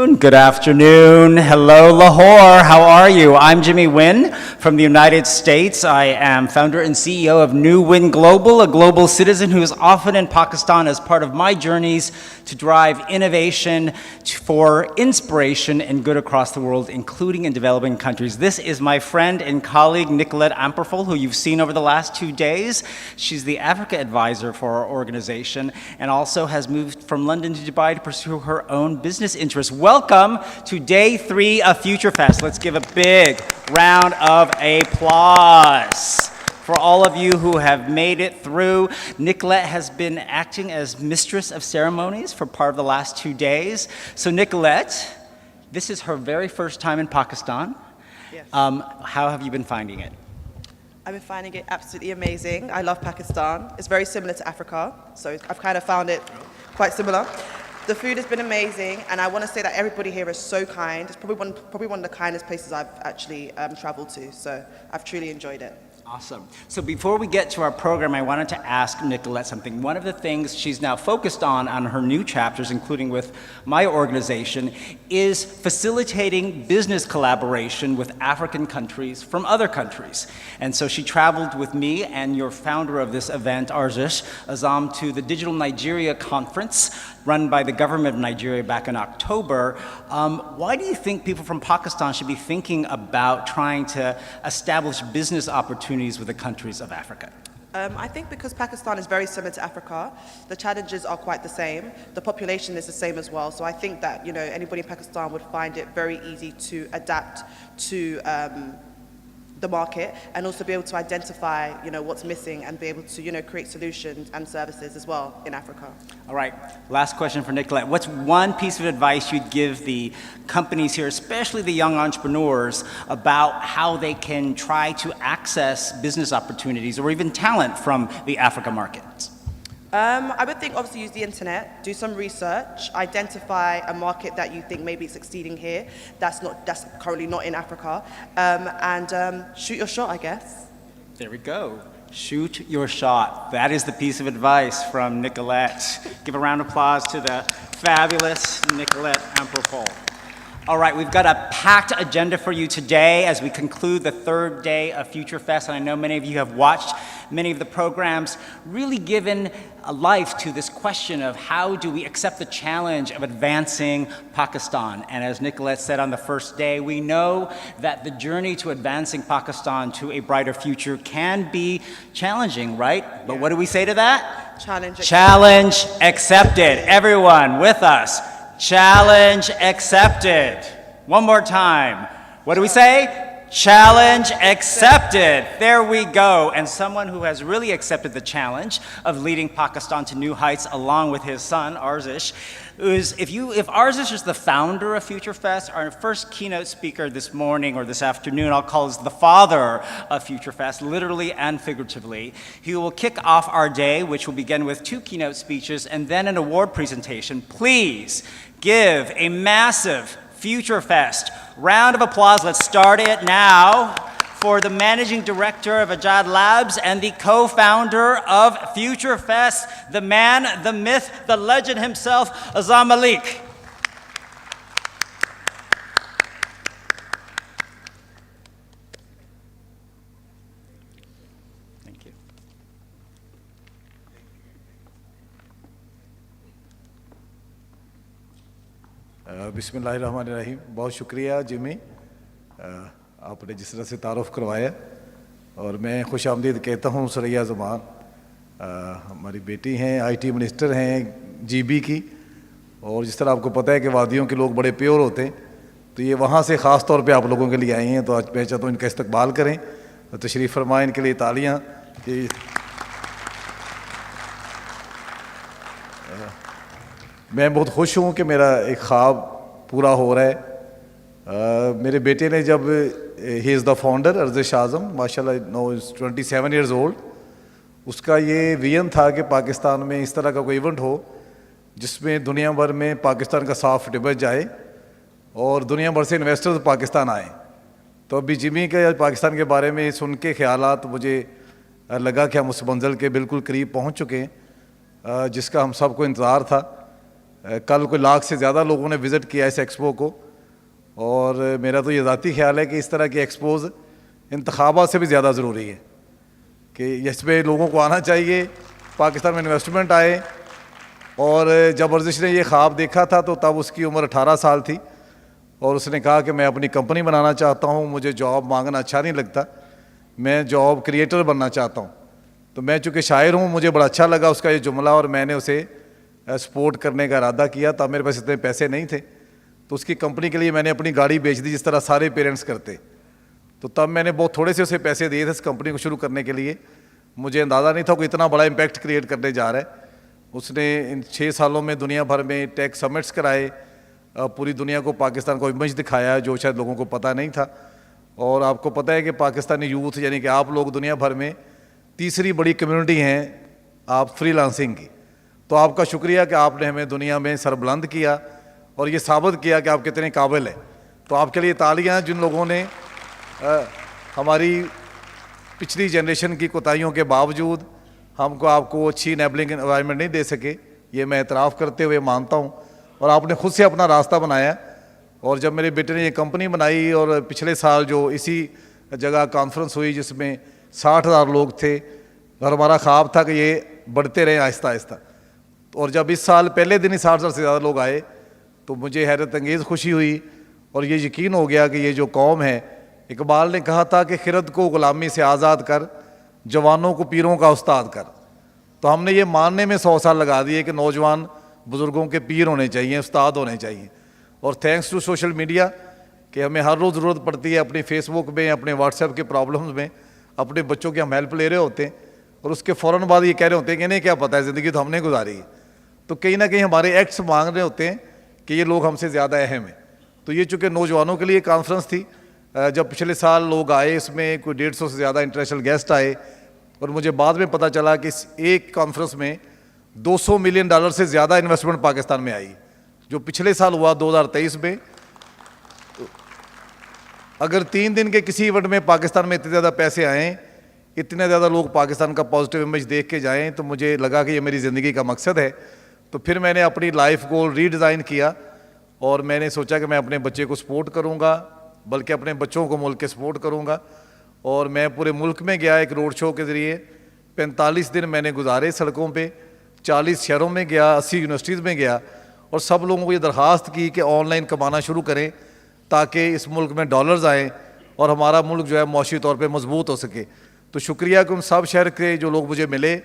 afternoon. Good afternoon. Hello, Lahore. How are you? I'm Jimmy Nguyen from the United States. I am founder and CEO of New Win Global, a global citizen who is often in Pakistan as part of my journeys to drive innovation for inspiration and good across the world, including in developing countries. This is my friend and colleague, Nicolette Amperful, who you've seen over the last 2 days. She's the Africa advisor for our organization and also has moved from London to Dubai to pursue her own business interests. Welcome to day 3 of Future Fest. Let's give a big round of applause for all of you who have made it through. Nicolette has been acting as mistress of ceremonies for part of the last 2 days. So Nicolette, this is her very first time in Pakistan. Yes. How have you been finding it? I've been finding it absolutely amazing. I love Pakistan. It's very similar to Africa, so I've kind of found it quite similar. The food has been amazing, and I want to say that everybody here is so kind. It's probably one of the kindest places I've actually traveled to, so I've truly enjoyed it. Awesome. So before we get to our program, I wanted to ask Nicolette something. One of the things she's now focused on her new chapters, including with my organization, is facilitating business collaboration with African countries from other countries. And so she traveled with me and your founder of this event, Aazam, to the Digital Nigeria Conference run by the government of Nigeria back in October. Why do you think people from Pakistan should be thinking about trying to establish business opportunities with the countries of Africa? I think because Pakistan is very similar to Africa, the challenges are quite the same. The population is the same as well. So I think that anybody in Pakistan would find it very easy to adapt to the market and also be able to identify what's missing and be able to create solutions and services as well in Africa. All right, last question for Nicolette. What's one piece of advice you'd give the companies here, especially the young entrepreneurs, about how they can try to access business opportunities or even talent from the Africa markets? I would think obviously use the internet, do some research, identify a market that you think maybe is succeeding here that's currently not in Africa, and shoot your shot, I guess. There we go. Shoot your shot. That is the piece of advice from Nicolette. Give a round of applause to the fabulous Nicolette Amperful. All right, we've got a packed agenda for you today as we conclude the 3rd day of Future Fest, and I know many of you have watched many of the programs, really given a life to this question of how do we accept the challenge of advancing Pakistan. And as Nicolette said on the first day, we know that the journey to advancing Pakistan to a brighter future can be challenging, right? But what do we say to that? Challenge accepted. Challenge accepted. Everyone with us. Challenge accepted. One more time. What do we say? Challenge accepted. There we go. And someone who has really accepted the challenge of leading Pakistan to new heights along with his son, Arzish, is if Arzish is the founder of Future Fest, our first keynote speaker this morning or this afternoon, I'll call is the father of Future Fest, literally and figuratively. He will kick off our day, which will begin with 2 keynote speeches and then an award presentation. Please give a massive Future Fest round of applause. Let's start it now for the managing director of AVR Labs and the co-founder of Future Fest, the man, the myth, the legend himself, Aazam Malik. Thank you. बिस्मिल्लाहिर्रहमानिर्रहीम। बहुत शुक्रिया Jimmy, आपने जिस तरह से तारुफ करवाया, और मैं खुश आमदीद कहता हूँ सरैया ज़मान। हमारी बेटी हैं, IT मिनिस्टर हैं GB की, और जिस तरह आपको पता है कि वादियों के लोग बड़े प्योर होते हैं, तो ये वहाँ से ख़ास तौर पे आप लोगों के लिए आई हैं, तो आज मैं चाहता हूँ इनका इस्तकबाल करें, तशरीफ़ फरमाएं, इनके लिए तालियाँ। मैं बहुत खुश हूँ कि मेरा एक ख्वाब पूरा हो रहा है। मेरे बेटे ने जब ही इज़ द फाउंडर अर्जिश आज़म, माशाल्लाह नो इज़ 27 years old, उसका ये विजन था कि पाकिस्तान में इस तरह का कोई इवेंट हो जिसमें दुनिया भर में पाकिस्तान का सॉफ्ट इमेज जाए और दुनिया भर से इन्वेस्टर्स पाकिस्तान आए। तो अभी जिमी के पाकिस्तान के बारे में सुन के ख्यालात मुझे लगा कि हम उस मंजिल के बिल्कुल करीब पहुँच चुके हैं जिसका हम सबको इंतज़ार था। کل کوئی لاکھ سے زیادہ لوگوں نے وزٹ کیا اس ایکسپو کو, اور میرا تو یہ ذاتی خیال ہے کہ اس طرح کے ایکسپوز انتخابات سے بھی زیادہ ضروری ہے کہ اس پہ لوگوں کو آنا چاہیے, پاکستان میں انویسٹمنٹ آئے. اور جب ورزش نے یہ خواب دیکھا تھا تو تب اس کی عمر 18 سال تھی, اور اس نے کہا کہ میں اپنی کمپنی بنانا چاہتا ہوں, مجھے جاب مانگنا اچھا نہیں لگتا, میں جاب کریٹر بننا چاہتا ہوں. تو میں چونکہ شاعر ہوں, مجھے بڑا اچھا لگا اس کا یہ جملہ, اور میں نے اسے سپورٹ کرنے کا ارادہ کیا. تب میرے پاس اتنے پیسے نہیں تھے, تو اس کی کمپنی کے لیے میں نے اپنی گاڑی بیچ دی, جس طرح سارے پیرنٹس کرتے. تو تب میں نے بہت تھوڑے سے اسے پیسے دیے تھے اس کمپنی کو شروع کرنے کے لیے. مجھے اندازہ نہیں تھا کہ اتنا بڑا امپیکٹ کریٹ کرنے جا رہا ہے. اس نے ان 6 سالوں میں دنیا بھر میں ٹیک سمٹس کرائے, پوری دنیا کو پاکستان کو امیج دکھایا جو شاید لوگوں کو پتہ نہیں تھا. اور آپ کو پتہ ہے کہ پاکستانی یوتھ یعنی کہ آپ لوگ دنیا بھر میں تیسری بڑی کمیونٹی ہیں آپ فری لانسنگ کی. تو آپ کا شکریہ کہ آپ نے ہمیں دنیا میں سربلند کیا اور یہ ثابت کیا کہ آپ کتنے قابل ہیں. تو آپ کے لیے تالیاں جن لوگوں نے ہماری پچھلی جنریشن کی کوتاہیوں کے باوجود ہم کو آپ کو اچھی انیبلنگ انوائرمنٹ نہیں دے سکے, یہ میں اعتراف کرتے ہوئے مانتا ہوں. اور آپ نے خود سے اپنا راستہ بنایا. اور جب میرے بیٹے نے یہ کمپنی بنائی, اور پچھلے سال جو اسی جگہ کانفرنس ہوئی جس میں 60,000 لوگ تھے, اور ہمارا خواب تھا کہ یہ بڑھتے رہیں آہستہ آہستہ. اور جب اس سال پہلے دن ہی 60,000 سے زیادہ لوگ آئے تو مجھے حیرت انگیز خوشی ہوئی, اور یہ یقین ہو گیا کہ یہ جو قوم ہے, اقبال نے کہا تھا کہ خرد کو غلامی سے آزاد کر, جوانوں کو پیروں کا استاد کر. تو ہم نے یہ ماننے میں 100 سال لگا دیے کہ نوجوان بزرگوں کے پیر ہونے چاہیے, استاد ہونے چاہیے. اور تھینکس ٹو سوشل میڈیا کہ ہمیں ہر روز ضرورت پڑتی ہے اپنی فیس بک میں, اپنے واٹس ایپ کے پرابلمز میں, اپنے بچوں کی ہم ہیلپ لے رہے ہوتے ہیں, اور اس کے فوراً بعد یہ کہہ رہے ہوتے ہیں کہ انہیں کیا پتہ ہے, زندگی تو ہم نے گزاری ہے. تو کہیں نہ کہیں ہمارے ایکٹس مانگ رہے ہوتے ہیں کہ یہ لوگ ہم سے زیادہ اہم ہیں. تو یہ چونکہ نوجوانوں کے لیے کانفرنس تھی, جب پچھلے سال لوگ آئے اس میں کوئی 150 سے زیادہ انٹرنیشنل گیسٹ آئے, اور مجھے بعد میں پتہ چلا کہ اس ایک کانفرنس میں $200 ملین سے زیادہ انویسٹمنٹ پاکستان میں آئی, جو پچھلے سال ہوا 2023 میں. اگر 3 دن کے کسی ایونٹ میں پاکستان میں اتنے زیادہ پیسے آئیں, اتنے زیادہ لوگ پاکستان کا پازیٹیو امیج دیکھ کے جائیں, تو مجھے لگا کہ یہ میری زندگی کا مقصد ہے. تو پھر میں نے اپنی لائف گول ری ڈیزائن کیا, اور میں نے سوچا کہ میں اپنے بچے کو سپورٹ کروں گا, بلکہ اپنے بچوں کو ملک کے سپورٹ کروں گا. اور میں پورے ملک میں گیا ایک روڈ شو کے ذریعے, 45 دن میں نے گزارے سڑکوں پہ, 40 شہروں میں گیا, 80 یونیورسٹیز میں گیا, اور سب لوگوں کو یہ درخواست کی کہ آن لائن کمانا شروع کریں تاکہ اس ملک میں ڈالرز آئیں اور ہمارا ملک جو ہے معاشی طور پہ مضبوط ہو سکے. تو شکریہ کہ ان سب شہر کے جو لوگ مجھے ملے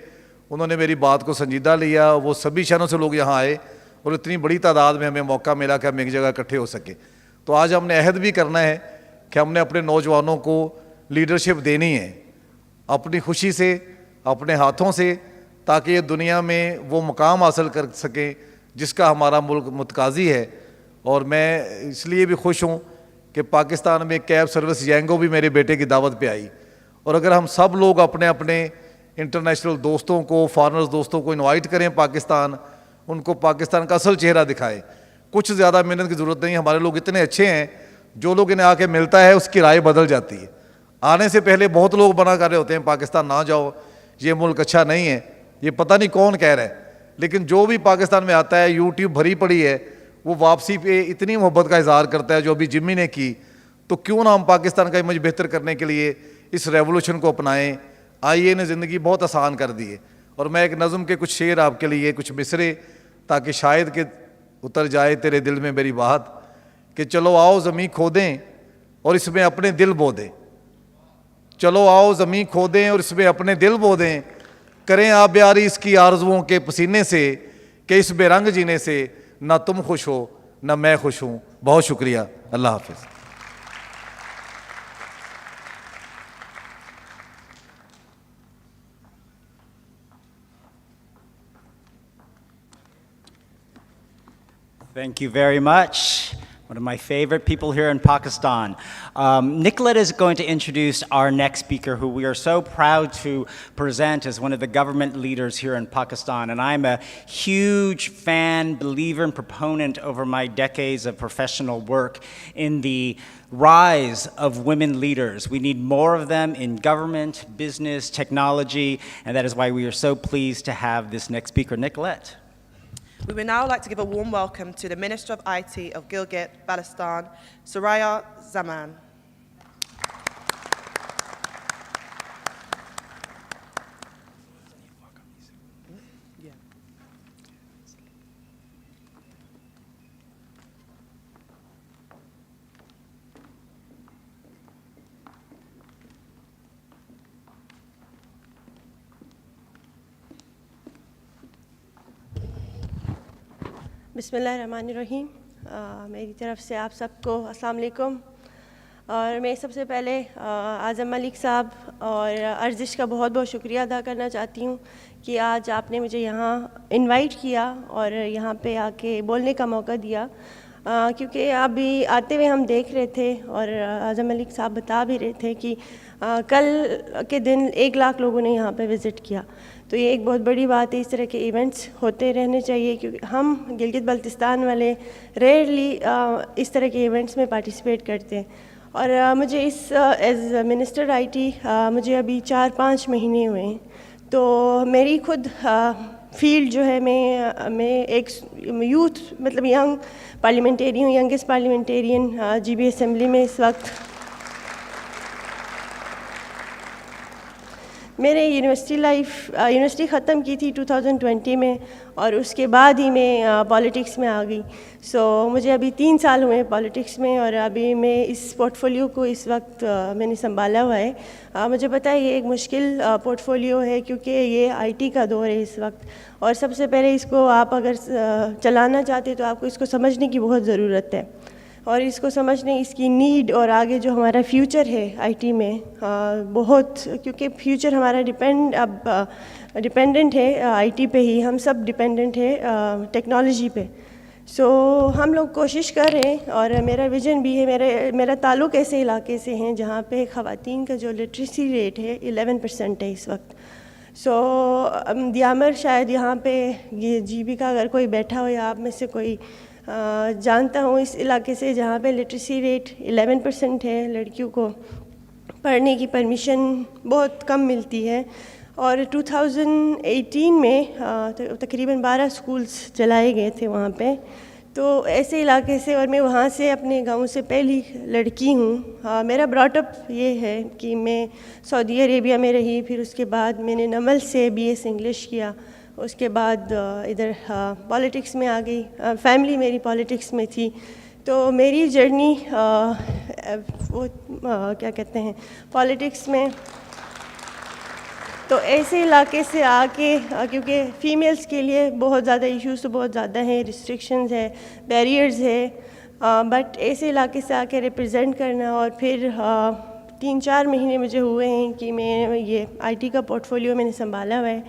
انہوں نے میری بات کو سنجیدہ لیا. وہ سبھی شہروں سے لوگ یہاں آئے, اور اتنی بڑی تعداد میں ہمیں موقع ملا کہ ہم ایک جگہ اکٹھے ہو سکے. تو آج ہم نے عہد بھی کرنا ہے کہ ہم نے اپنے نوجوانوں کو لیڈرشپ دینی ہے, اپنی خوشی سے, اپنے ہاتھوں سے, تاکہ یہ دنیا میں وہ مقام حاصل کر سکیں جس کا ہمارا ملک متقاضی ہے. اور میں اس لیے بھی خوش ہوں کہ پاکستان میں کیب سروس یینگو بھی میرے بیٹے کی دعوت پہ آئی. اور اگر ہم سب لوگ اپنے اپنے انٹرنیشنل دوستوں کو, فارنرز دوستوں کو انوائٹ کریں پاکستان, ان کو پاکستان کا اصل چہرہ دکھائیں. کچھ زیادہ محنت کی ضرورت نہیں, ہمارے لوگ اتنے اچھے ہیں, جو لوگ انہیں آ کے ملتا ہے اس کی رائے بدل جاتی ہے. آنے سے پہلے بہت لوگ منع کر رہے ہوتے ہیں پاکستان نہ جاؤ, یہ ملک اچھا نہیں ہے, یہ پتہ نہیں کون کہہ رہا ہے. لیکن جو بھی پاکستان میں آتا ہے, یوٹیوب بھری پڑی ہے, وہ واپسی پہ اتنی محبت کا اظہار کرتا ہے جو ابھی جمی نے کی. تو کیوں نہ ہم پاکستان کا امیج بہتر کرنے کے لیے اس ریولوشن کو اپنائیں. آئیے نے زندگی بہت آسان کر دی ہے. اور میں ایک نظم کے کچھ شعر آپ کے لیے, کچھ مصرے, تاکہ شاید کہ اتر جائے تیرے دل میں میری بات, کہ چلو آؤ زمیں کھودیں اور اس میں اپنے دل بو دیں. چلو آؤ زمیں کھودیں اور اس میں اپنے دل بو دیں, کریں آبیاری اس کی آرزوؤں کے پسینے سے, کہ اس بے رنگ جینے سے نہ تم خوش ہو نہ میں خوش ہوں. بہت شکریہ. اللہ حافظ. Thank you very much. One of my favorite people here in Pakistan. Nicolet is going to introduce our next speaker, who we are so proud to present as one of the government leaders here in Pakistan. And I'm a huge fan, believer, and proponent over my decades of professional work in the rise of women leaders. We need more of them in government, business, technology, and that is why we are so pleased to have this next speaker, Nicolet. We would now like to give a warm welcome to the Minister of IT of Gilgit-Baltistan, Soraya Zaman. बिस्मिल्लाहिर्रहमानिर्रहीम। मेरी तरफ से आप सबको अस्सलाम वालेकुम। और मैं सबसे पहले आज़म मलिक साहब और अर्जिश का बहुत बहुत शुक्रिया अदा करना चाहती हूँ कि आज आपने मुझे यहाँ इनवाइट किया और यहाँ पे आके बोलने का मौका दिया, क्योंकि अभी आते हुए हम देख रहे थे और आज़म मलिक साहब बता भी रहे थे कि कल के दिन 1 लाख लोगों ने यहाँ पे विज़िट किया। तो ये एक बहुत बड़ी बात है। इस तरह के इवेंट्स होते रहने चाहिए, क्योंकि हम गिलगित बल्तिस्तान वाले रेयरली इस तरह के इवेंट्स में पार्टिसिपेट करते हैं। और मुझे इस एज मिनिस्टर IT मुझे अभी 4-5 महीने हुए हैं। तो मेरी खुद फील्ड जो है, मैं एक यूथ मतलब यंग पार्लियामेंटेरियन हूँ, यंगेस्ट पार्लियामेंटेरियन GB असेंबली में इस वक्त। मैंने यूनिवर्सिटी ख़त्म की थी 2020 में और उसके बाद ही मैं पॉलिटिक्स में आ गई। मुझे अभी 3 साल हुए पॉलिटिक्स में और अभी मैं इस पोर्टफोलियो को इस वक्त मैंने संभाला हुआ है। मुझे पता है ये एक मुश्किल पोर्टफोलियो है, क्योंकि ये IT का दौर है इस वक्त, और सबसे पहले इसको आप अगर चलाना चाहते तो आपको इसको समझने की बहुत ज़रूरत है, और इसको समझने इसकी नीड और आगे जो हमारा फ्यूचर है IT में बहुत, क्योंकि फ्यूचर हमारा डिपेंडेंट है IT पे ही, हम सब डिपेंडेंट है टेक्नोलॉजी पे। हम लोग कोशिश कर रहे हैं और मेरा विज़न भी है। मेरा ताल्लुक़ ऐसे इलाके से हैं जहाँ पे ख़वातीन का जो लिटरेसी रेट है 11% है इस वक्त। दियामर शायद यहाँ पे ये GB का अगर कोई बैठा हो या आप में से कोई जानता हूँ इस इलाके से जहाँ पे लिटरेसी रेट 11% है, लड़कियों को पढ़ने की परमिशन बहुत कम मिलती है। और 2018 में तकरीबन 12 स्कूल्स चलाए गए थे वहाँ पे। तो ऐसे इलाके से, और मैं वहाँ से अपने गांव से पहली लड़की हूँ। मेरा ब्रॉटअप ये है कि मैं सऊदी अरेबिया में रही, फिर उसके बाद मैंने नमल से BS इंग्लिश किया, उसके बाद इधर पॉलिटिक्स में आ गई। फैमिली मेरी पॉलिटिक्स में थी। तो मेरी जर्नी वो क्या कहते हैं पॉलिटिक्स में, तो ऐसे इलाके से आके, क्योंकि फ़ीमेल्स के लिए बहुत ज़्यादा इश्यूज़ तो बहुत ज़्यादा हैं, रिस्ट्रिक्शंस है, बैरियर्स है, बट ऐसे इलाके से आके रिप्रेजेंट करना, और फिर 3-4 महीने मुझे हुए हैं कि मैं ये IT का पोर्टफोलियो मैंने संभाला हुआ है।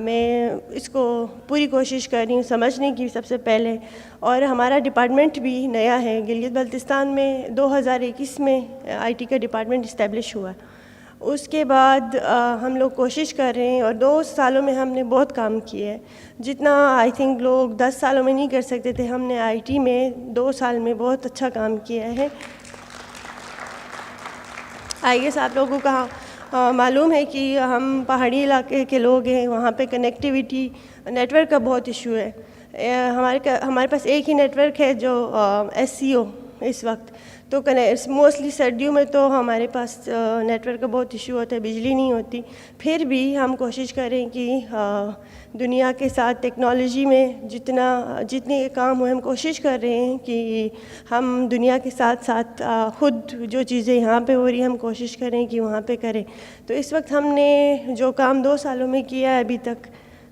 मैं इसको पूरी कोशिश कर रही हूँ समझने की सबसे पहले, और हमारा डिपार्टमेंट भी नया है। गिलगित बल्तिस्तान में 2021 में IT का डिपार्टमेंट इस्टेब्लिश हुआ। उसके बाद हम लोग कोशिश कर रहे हैं, और 2 सालों में हमने बहुत काम किया है, जितना आई थिंक लोग 10 सालों में नहीं कर सकते थे, हमने IT में 2 साल में बहुत अच्छा काम किया है। आई गेस आप लोगों को मालूम है कि हम पहाड़ी इलाके के लोग हैं, वहाँ पे कनेक्टिविटी नेटवर्क का बहुत इशू है। हमारे पास एक ही नेटवर्क है जो SCO इस वक्त, तो मोस्टली सर्दियों में तो हमारे पास नेटवर्क का बहुत इशू होता है, बिजली नहीं होती। फिर भी हम कोशिश करें कि दुनिया के साथ टेक्नोलॉजी में जितने काम हुए, हम कोशिश कर रहे हैं कि हम दुनिया के साथ साथ ख़ुद जो चीज़ें यहाँ पे हो रही हैं हम कोशिश करें कि वहाँ पे करें। तो इस वक्त हमने जो काम 2 सालों में किया है अभी तक,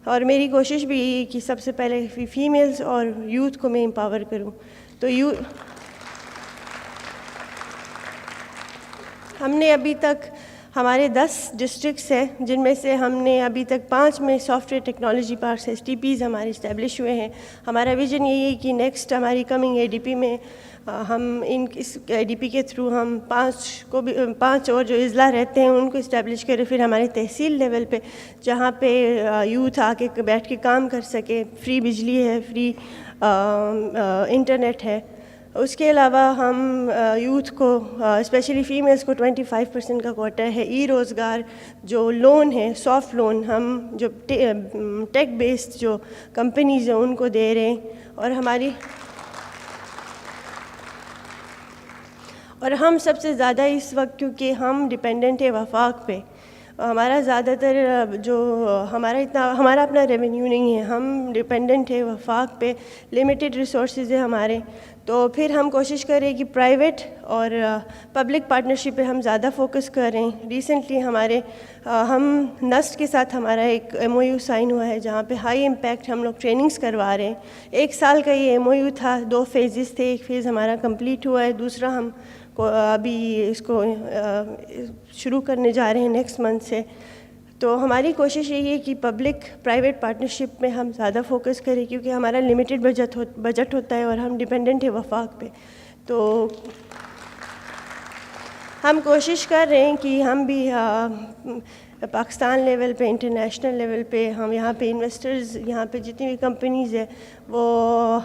और मेरी कोशिश भी कि सबसे पहले फीमेल्स और यूथ को मैं एम्पावर करूँ। तो हमने अभी तक हमारे 10 डिस्ट्रिक्ट्स हैं, जिनमें से हमने अभी तक 5 में सॉफ्टवेयर टेक्नोलॉजी पार्क्स STPs हमारे इस्टेब्लिश हुए हैं। हमारा विज़न यही है कि नेक्स्ट हमारी कमिंग ADP में हम इस ADP के थ्रू हम 5 और जो इज़ला रहते हैं उनको इस्टेब्लिश करें। फिर हमारे तहसील लेवल पे जहाँ पे यूथ आके बैठ के काम कर सके, फ्री बिजली है, फ्री इंटरनेट है, उसके अलावा हम यूथ को स्पेशली फ़ीमेल्स को 25% का कोटा है। ई रोज़गार जो लोन है, सॉफ्ट लोन, हम जो टेक बेस्ड जो कंपनीज़ हैं उनको दे रहे हैं। और हम सबसे ज़्यादा इस वक्त, क्योंकि हम डिपेंडेंट है वफाक पे, हमारा ज़्यादातर जो हमारा अपना रेवेन्यू नहीं है, हम डिपेंडेंट है वफाक पे, लिमिटेड रिसोर्सेज है हमारे। तो फिर हम कोशिश करें कि प्राइवेट और पब्लिक पार्टनरशिप पे हम ज़्यादा फोकस करें। रिसेंटली हम नस्ट के साथ हमारा एक MOU साइन हुआ है जहाँ पे हाई इम्पैक्ट हम लोग ट्रेनिंग्स करवा रहे हैं। 1 साल का ये MOU था, 2 फेजेस थे। एक फ़ेज़ हमारा कंप्लीट हुआ है, दूसरा हम को अभी इसको शुरू करने जा रहे हैं नेक्स्ट मंथ से। तो हमारी कोशिश यही है कि पब्लिक प्राइवेट पार्टनरशिप में हम ज़्यादा फोकस करें, क्योंकि हमारा लिमिटेड बजट होता है और हम डिपेंडेंट है वफाक पे। तो हम कोशिश कर रहे हैं कि हम भी पाकिस्तान लेवल पे, इंटरनेशनल लेवल पे, हम यहाँ पे इन्वेस्टर्स, यहाँ पे जितनी भी कंपनीज़ है वो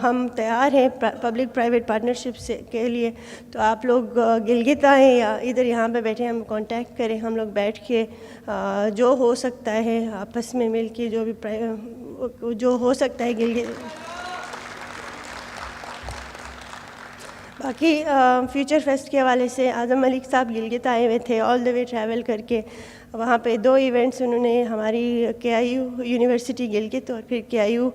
हम तैयार हैं पब्लिक प्राइवेट पार्टनरशिप के लिए। तो आप लोग गिलगित आएँ या इधर यहाँ पे बैठे, हम कांटेक्ट करें, हम लोग बैठ के जो हो सकता है आपस में मिल के जो हो सकता है गिलगित। बाकी फ्यूचर फेस्ट के हवाले से आज़म मलिक साहब गिलगित आए हुए थे, ऑल द वे ट्रैवल करके। वहाँ पे 2 इवेंट्स उन्होंने हमारी KIU यूनिवर्सिटी गिलगित और फिर KIU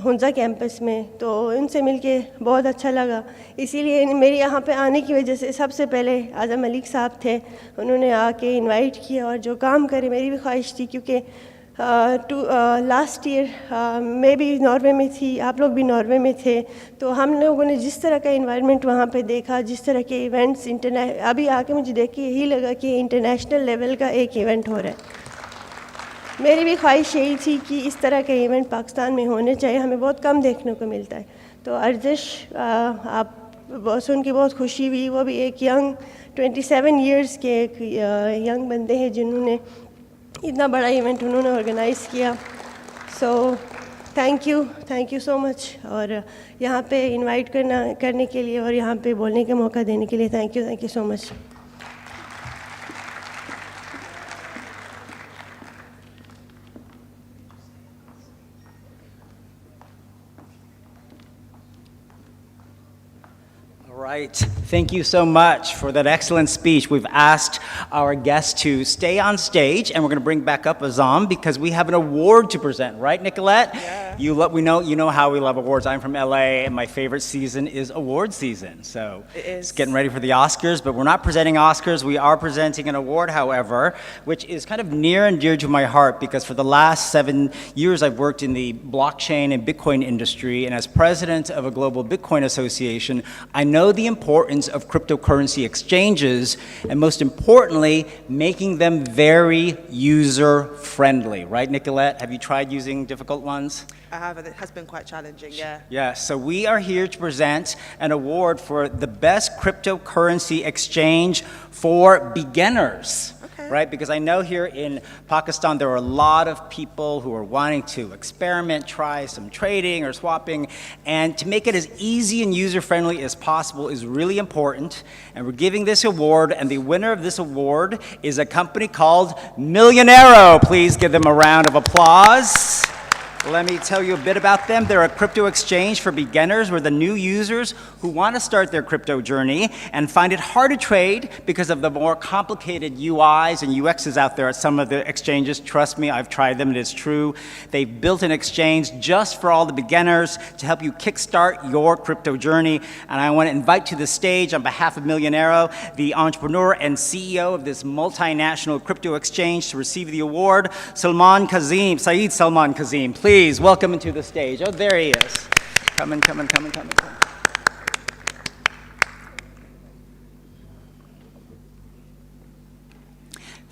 हुंजा कैंपस में, तो उनसे मिलके बहुत अच्छा लगा। इसीलिए मेरे यहाँ पे आने की वजह से सबसे पहले आज़म मलिक साहब थे, उन्होंने आके इनवाइट किया और जो काम करे मेरी भी ख्वाहिश थी, क्योंकि लास्ट ईयर मैं भी नॉर्वे में थी, आप लोग भी नॉर्वे में थे, तो हम लोगों ने जिस तरह का इन्वायरमेंट वहाँ पे देखा, जिस तरह के इवेंट्स अभी आके मुझे देख के यही लगा कि इंटरनेशनल लेवल का एक इवेंट हो रहा है। मेरी भी ख्वाहिश यही थी कि इस तरह के इवेंट पाकिस्तान में होने चाहिए, हमें बहुत कम देखने को मिलता है। तो अर्जिश, आप सुन के बहुत खुशी हुई, वो भी एक यंग 27 ईयर्स के एक यंग बंदे हैं जिन्होंने इतना बड़ा इवेंट उन्होंने ऑर्गेनाइज़ किया। So thank you so much. और यहाँ पे इनवाइट करने के लिए और यहाँ पे बोलने का मौका देने के लिए thank you so much. Right. Thank you so much for that excellent speech. We've asked our guests to stay on stage, and we're going to bring back up Aazam because we have an award to present, right, Nicolette? Yeah. You know how we love awards. I'm from LA, and my favorite season is award season. So it is. It's getting ready for the Oscars, but we're not presenting Oscars. We are presenting an award, however, which is kind of near and dear to my heart because for the last 7 years I've worked in the blockchain and Bitcoin industry, and as president of a global Bitcoin association, I know the importance of cryptocurrency exchanges, and most importantly, making them very user-friendly. Right, Nicolette? Have you tried using difficult ones? I have, and it has been quite challenging, yeah. Yeah, so we are here to present an award for the best cryptocurrency exchange for beginners. Okay. Right, because I know here in Pakistan there are a lot of people who are wanting to experiment, try some trading or swapping, and to make it as easy and user-friendly as possible is really important. And we're giving this award, and the winner of this award is a company called Millionero. Please give them a round of applause. Let me tell you a bit about them. They're a crypto exchange for beginners. We're the new users who want to start their crypto journey and find it hard to trade because of the more complicated UIs and UXs out there at some of the exchanges. Trust me, I've tried them, it is true. They've built an exchange just for all the beginners to help you kickstart your crypto journey. And I want to invite to the stage on behalf of Millionero, the entrepreneur and CEO of this multinational crypto exchange to receive the award, Salman Kazim. Please welcome him to the stage. Oh, there he is. Come in.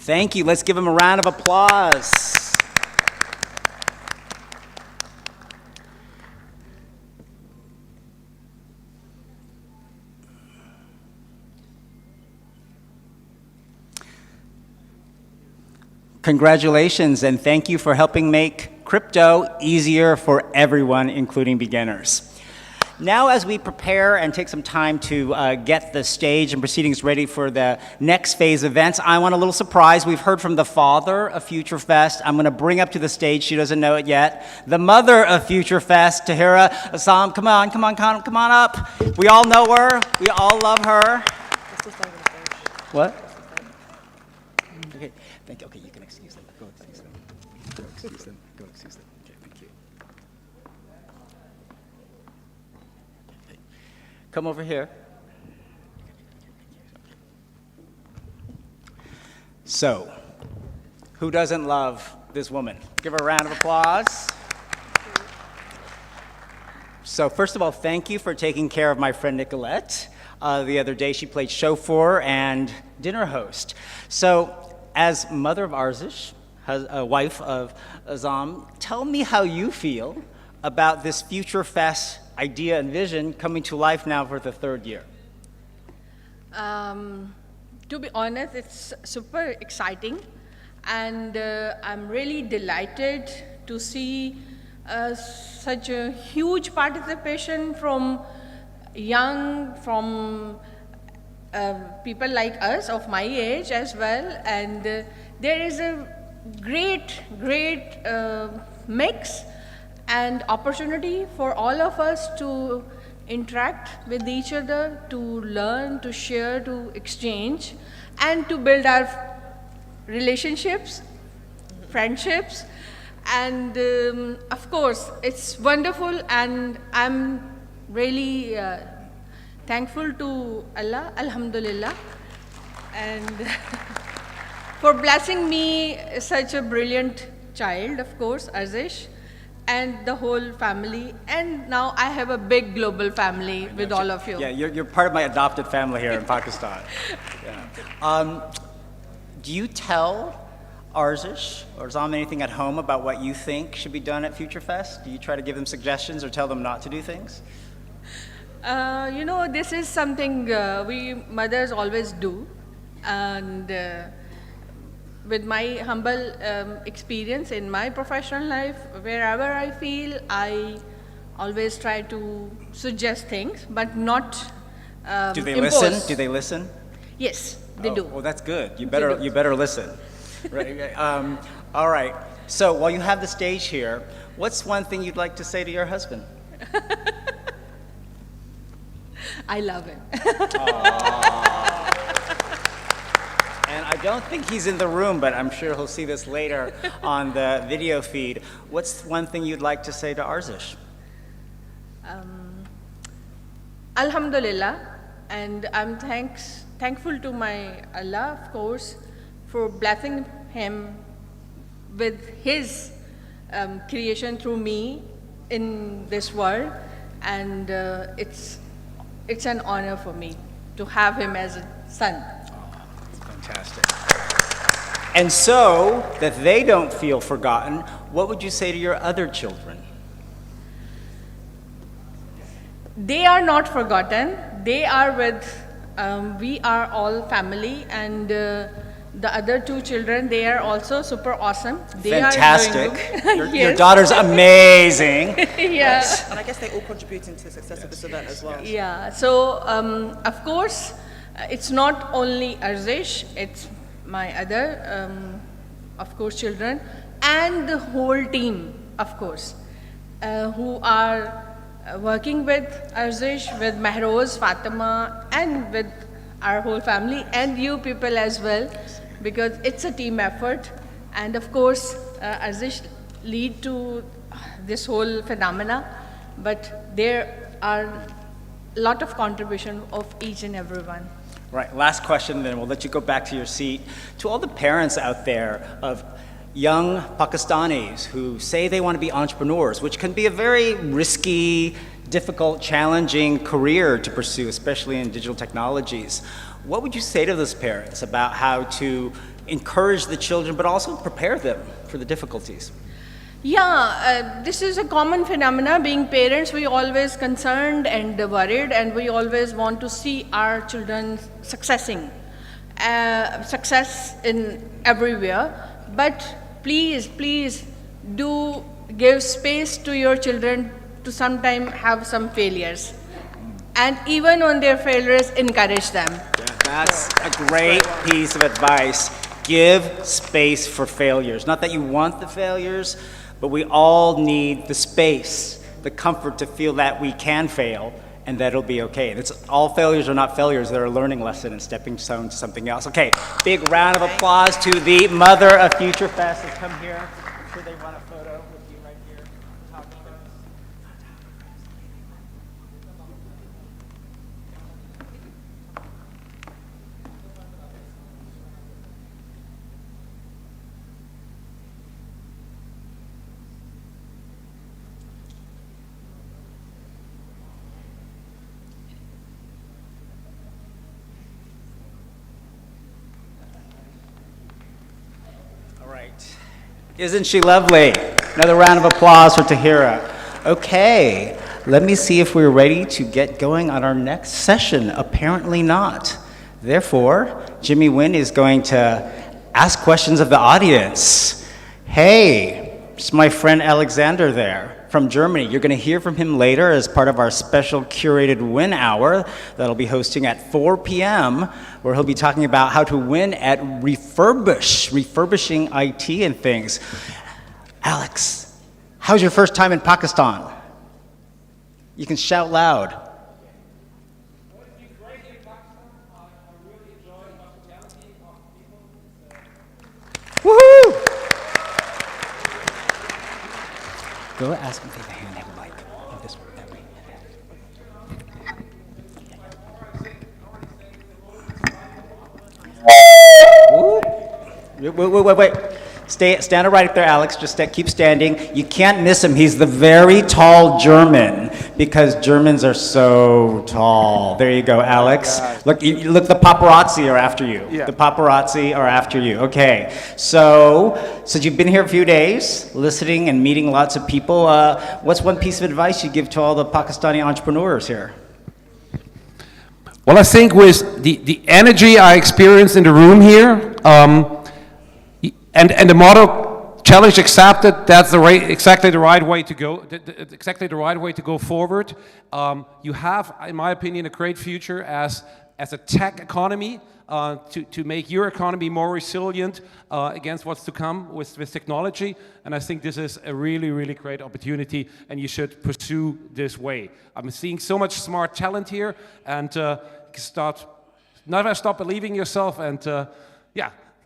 Thank you. Let's give him a round of applause. Congratulations, and thank you for helping make crypto easier for everyone, including beginners. Now, as we prepare and take some time to get the stage and proceedings ready for the next phase events, I want a little surprise. We've heard from the father of Future Fest. I'm going to bring up to the stage, she doesn't know it yet, the mother of Future Fest, Tahira Aazam. Come on up. We all know her. We all love her. What? Okay, thank you. Okay, you can excuse them. Go excuse them. Go excuse them. Go excuse them. Okay, thank you. Come over here. So, who doesn't love this woman? Give her a round of applause. So, first of all, thank you for taking care of my friend Nicolette. The other day, she played chauffeur and dinner host. So, as mother of Arzish, a wife of Aazam, tell me how you feel about this Future Fest idea and vision coming to life now for the third year. To be honest, it's super exciting, and I'm really delighted to see such a huge participation from people like us of my age as well, and there is a great mix and opportunity for all of us to interact with each other, to learn, to share, to exchange, and to build our relationships, friendships, and of course, it's wonderful, and I'm really thankful to Allah, Alhamdulillah, and for blessing me such a brilliant child, of course, Arzish, and the whole family, and now I have a big global family with all of you. Yeah, you're part of my adopted family here in Pakistan. Yeah. Do you tell Arzish or Aazam anything at home about what you think should be done at Future Fest? Do you try to give them suggestions or tell them not to do things? You know, this is something we mothers always do, and with my humble experience in my professional life, wherever I feel, I always try to suggest things, but not Do they impose. listen? Do they listen? Yes, they do. Well, that's good. You better listen. Right. All right. So while you have the stage here, what's one thing you'd like to say to your husband? I love him. And I don't think he's in the room, but I'm sure he'll see this later on the video feed. What's one thing you'd like to say to Arzish? Alhamdulillah, and I'm thankful to my Allah, of course, for blessing him with his creation through me in this world, and it's an honor for me to have him as a son. Fantastic. And so that they don't feel forgotten, what would you say to your other children? They are not forgotten. They are with, we are all family, and the other two children, they are also super awesome. They Fantastic. Are doing good. Your Yes. daughter's amazing. Yeah. And I guess they all contributing to the success of this event as well. Yeah, so of course, it's not only Arzish, it's my other, of course, children, and the whole team, of course, who are working with Arzish, with Mehroz, Fatima, and with our whole family, and you people as well, because it's a team effort. And of course, Arzish lead to this whole phenomena, but there are a lot of contribution of each and every one. Right, last question, then we'll let you go back to your seat. To all the parents out there of young Pakistanis who say they want to be entrepreneurs, which can be a very risky, difficult, challenging career to pursue, especially in digital technologies, what would you say to those parents about how to encourage the children, but also prepare them for the difficulties? Yeah, this is a common phenomena. Being parents, we always concerned and worried, and we always want to see our children successing, success in everywhere. But please do give space to your children to sometimes have some failures. And even on their failures, encourage them. That's a great piece of advice. Give space for failures. Not that you want the failures, but we all need the space, the comfort to feel that we can fail and that it'll be okay. And all failures are not failures, they're a learning lesson and stepping stone to something else. Okay, big round of applause to the mother of Future Fest. Let's come here. I'm sure they want a photo with you right here. Talk to us. Isn't she lovely? Another round of applause for Tahira. Okay, let me see if we're ready to get going on our next session. Apparently not. Therefore, Jimmy Nguyen is going to ask questions of the audience. Hey, it's my friend Alexander there from Germany. You're going to hear from him later as part of our special curated win hour that'll be hosting at 4 p.m., where he'll be talking about how to win at refurbishing IT and things. Alex, how's your first time in Pakistan? You can shout loud. Woohoo! Go ask him if they have a hand, have a mic. This way, that way. Wait. Stand right there, Alex. Just keep standing. You can't miss him. He's the very tall German, because Germans are so tall. There you go, Alex. Look, the paparazzi are after you. Yeah. The paparazzi are after you. Okay. So you've been here a few days, listening and meeting lots of people. What's one piece of advice you give to all the Pakistani entrepreneurs here? Well, I think with the energy I experienced in the room here, and the motto "Challenge Accepted," that's exactly the right way to go. Exactly the right way to go forward. You have, in my opinion, a great future as a tech economy to make your economy more resilient against what's to come with technology. And I think this is a really, really great opportunity, and you should pursue this way. I'm seeing so much smart talent here, and never stop believing yourself, and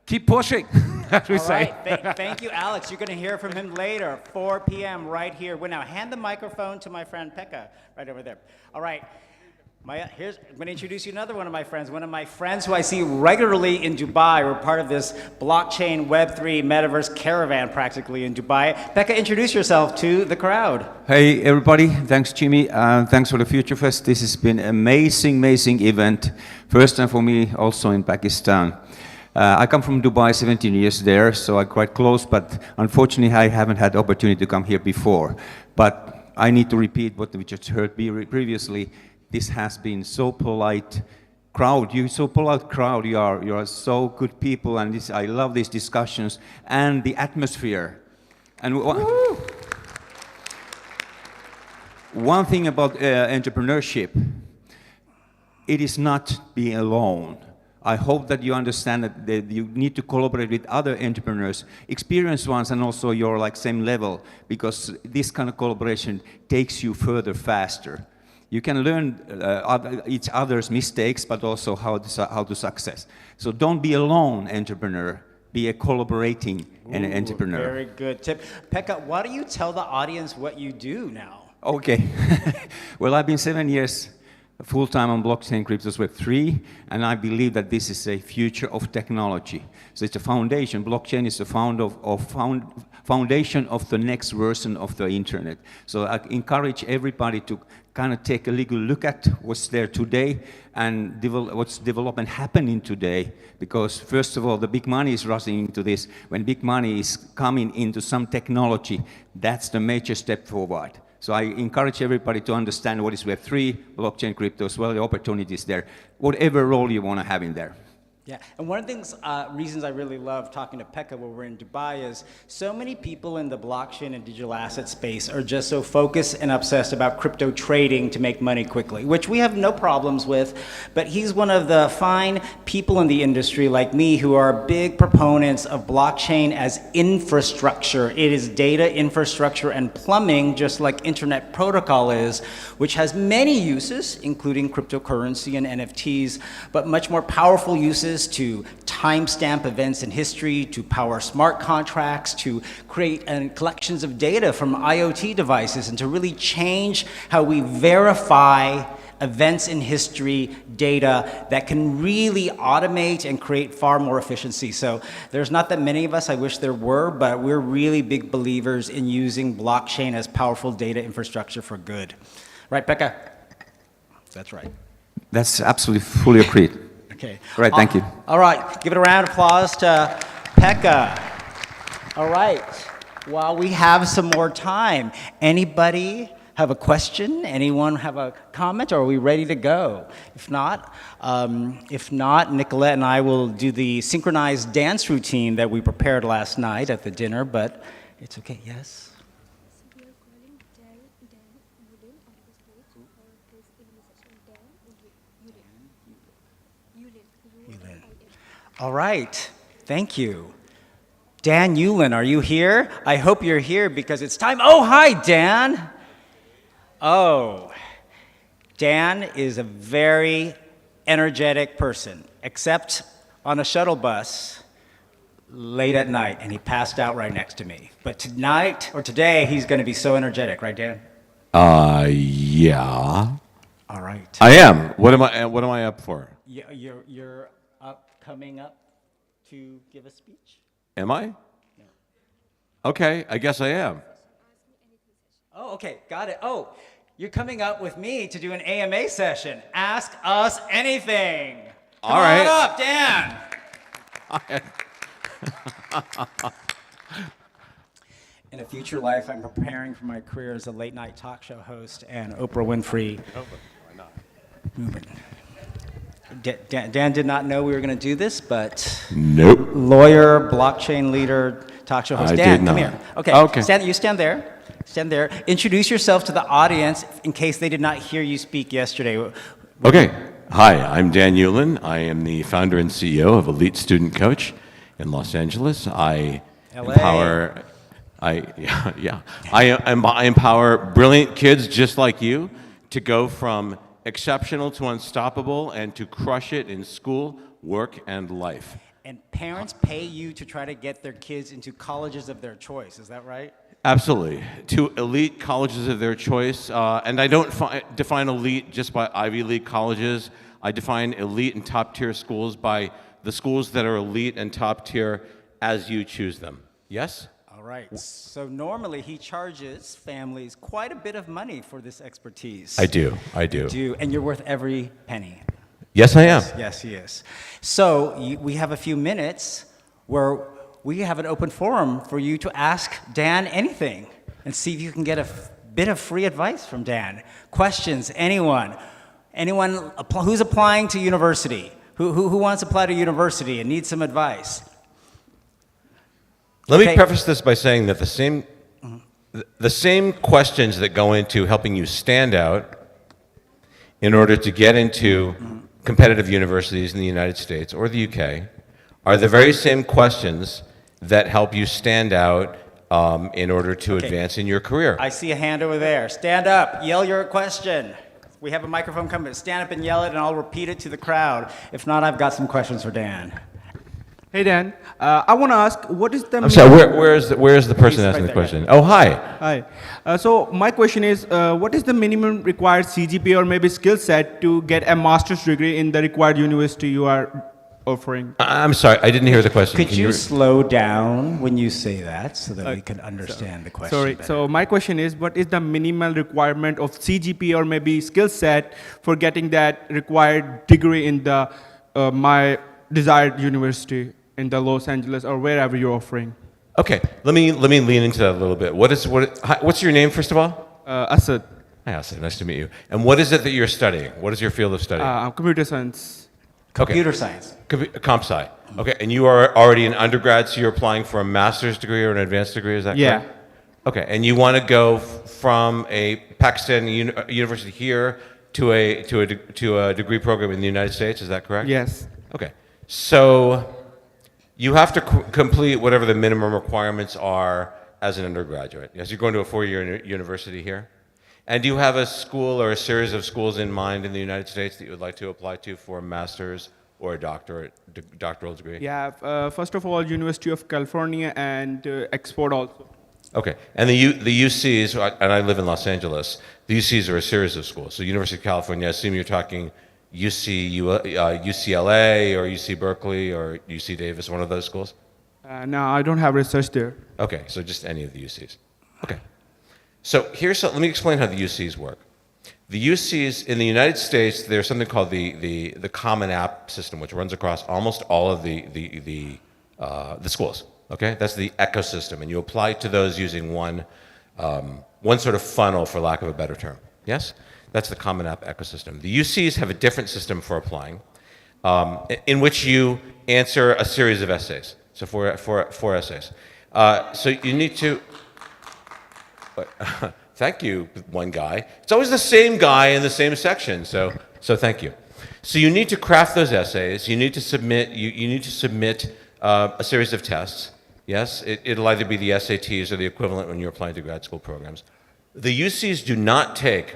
keep pushing, as we say. Right. Thank you, Alex. You're going to hear from him later, 4 p.m. right here. Well, now, hand the microphone to my friend Pekka, right over there. All right. I'm going to introduce you another one of my friends. One of my friends who I see regularly in Dubai. We're part of this blockchain Web3 metaverse caravan practically in Dubai. Pekka, introduce yourself to the crowd. Hey everybody, thanks Jimmy, thanks for the Future Fest. This has been an amazing event. First time for me also in Pakistan. I come from Dubai, 17 years there, so I'm quite close, but unfortunately I haven't had the opportunity to come here before. But I need to repeat what we just heard previously. This has been so polite crowd. You're so polite crowd. You are so good people, and I love these discussions and the atmosphere. And one thing about entrepreneurship, it is not being alone. I hope that you understand that you need to collaborate with other entrepreneurs, experienced ones, and also your same level, because this kind of collaboration takes you further faster. You can learn each other's mistakes, but also how to success. So don't be a lone entrepreneur. Be a collaborating entrepreneur. Very good tip. Pekka, why don't you tell the audience what you do now? Okay. Well, I've been 7 years full-time on blockchain, cryptos, Web3, and I believe that this is a future of technology. So it's a foundation. Blockchain is the foundation of the next version of the internet. So I encourage everybody to kind of take a little look at what's there today and what's development happening today. Because first of all, the big money is rushing into this. When big money is coming into some technology, that's the major step forward. So I encourage everybody to understand what is Web3, blockchain, crypto, as well, the opportunities there, whatever role you want to have in there. Yeah, and one of the things, reasons I really love talking to Pekka when we're in Dubai is so many people in the blockchain and digital asset space are just so focused and obsessed about crypto trading to make money quickly, which we have no problems with, but he's one of the fine people in the industry like me who are big proponents of blockchain as infrastructure. It is data infrastructure and plumbing, just like internet protocol is, which has many uses, including cryptocurrency and NFTs, but much more powerful uses to timestamp events in history, to power smart contracts, to create collections of data from IoT devices, and to really change how we verify events in history data that can really automate and create far more efficiency. So there's not that many of us, I wish there were, but we're really big believers in using blockchain as powerful data infrastructure for good. Right, Pekka? That's right. That's absolutely fully agreed. Okay. Right, thank you. All right, give it a round of applause to Pekka. All right, while we have some more time, anybody have a question? Anyone have a comment, or are we ready to go? If not, Nicolette and I will do the synchronized dance routine that we prepared last night at the dinner, but it's okay, yes? We are calling Dan Yulan on the stage for his initiation. Yulan. All right, thank you. Dan Yulan, are you here? I hope you're here because it's time. Oh, hi, Dan. Oh, Dan is a very energetic person, except on a shuttle bus late at night, and he passed out right next to me. But tonight, or today, he's going to be so energetic, right, Dan? Yeah. All right. I am. What am I up for? You're coming up to give a speech? Am I? Okay, I guess I am. Oh, okay, got it. Oh, you're coming up with me to do an AMA session. Ask us anything. Come All right. on up, Dan. In a future life, I'm preparing for my career as a late night talk show host and Oprah Winfrey. Movement. Dan did not know we were going to do this, but Nope. lawyer, blockchain leader, talk show host. I Dan, did come not. here. Okay, Okay. you stand there. Stand there. Introduce yourself to the audience in case they did not hear you speak yesterday. Okay. Hi, I'm Dan Yulan. I am the founder and CEO of Elite Student Coach in Los Angeles. I LA. empower. I empower brilliant kids just like you to go from exceptional to unstoppable and to crush it in school, work, and life. And parents pay you to try to get their kids into colleges of their choice. Is that right? Absolutely. To elite colleges of their choice. And I don't define elite just by Ivy League colleges. I define elite and top tier schools by the schools that are elite and top tier as you choose them. Yes? All right. So normally he charges families quite a bit of money for this expertise. I do. And you're worth every penny. Yes, I am. Yes, he is. So we have a few minutes where we have an open forum for you to ask Dan anything and see if you can get a bit of free advice from Dan. Questions, anyone who's applying to university, who wants to apply to university and needs some advice? Let me preface this by saying that the same questions that go into helping you stand out in order to get into competitive universities in the United States or the UK are the very same questions that help you stand out in order to advance in your career. I see a hand over there. Stand up, yell your question. We have a microphone coming. Stand up and yell it, and I'll repeat it to the crowd. If not, I've got some questions for Dan. Hey Dan, I want to ask, what is the... I'm sorry, where is the person asking the question? Oh, hi. Hi. So my question is, what is the minimum required CGPA or maybe skill set to get a master's degree in the required university you are offering? I'm sorry, I didn't hear the question. Could you slow down when you say that so that we can understand the question Sorry, better? so my question is, what is the minimal requirement of CGPA or maybe skill set for getting that required degree in the my desired university in the Los Angeles or wherever you're offering? Okay, let me lean into that a little bit. What's your name, first of all? Asad. Hi, Asad. Nice to meet you. And what is it that you're studying? What is your field of study? Computer science. Computer science. Comp sci. Okay, and you are already an undergrad, so you're applying for a master's degree or an advanced degree, is that correct? Yeah. Okay, and you want to go from a Pakistani university here to a degree program in the United States, is that correct? Yes. Okay, so you have to complete whatever the minimum requirements are as an undergraduate. Yes, you're going to a 4-year university here. And do you have a school or a series of schools in mind in the United States that you would like to apply to for a master's or a doctoral degree? Yeah, first of all, University of California and Export also. Okay, and the UCs, and I live in Los Angeles, the UCs are a series of schools. So University of California, I assume you're talking UCLA or UC Berkeley or UC Davis, one of those schools? No, I don't have research there. Okay, so just any of the UCs. Okay. So let me explain how the UCs work. The UCs in the United States, there's something called the Common App system, which runs across almost all of the schools. Okay, that's the ecosystem, and you apply to those using one sort of funnel, for lack of a better term. Yes, that's the Common App ecosystem. The UCs have a different system for applying, in which you answer a series of essays. So four essays. So you need to. Thank you, one guy. It's always the same guy in the same section. So thank you. So you need to craft those essays. You need to submit. You need to submit a series of tests. Yes, it'll either be the SATs or the equivalent when you're applying to grad school programs. The UCs do not take.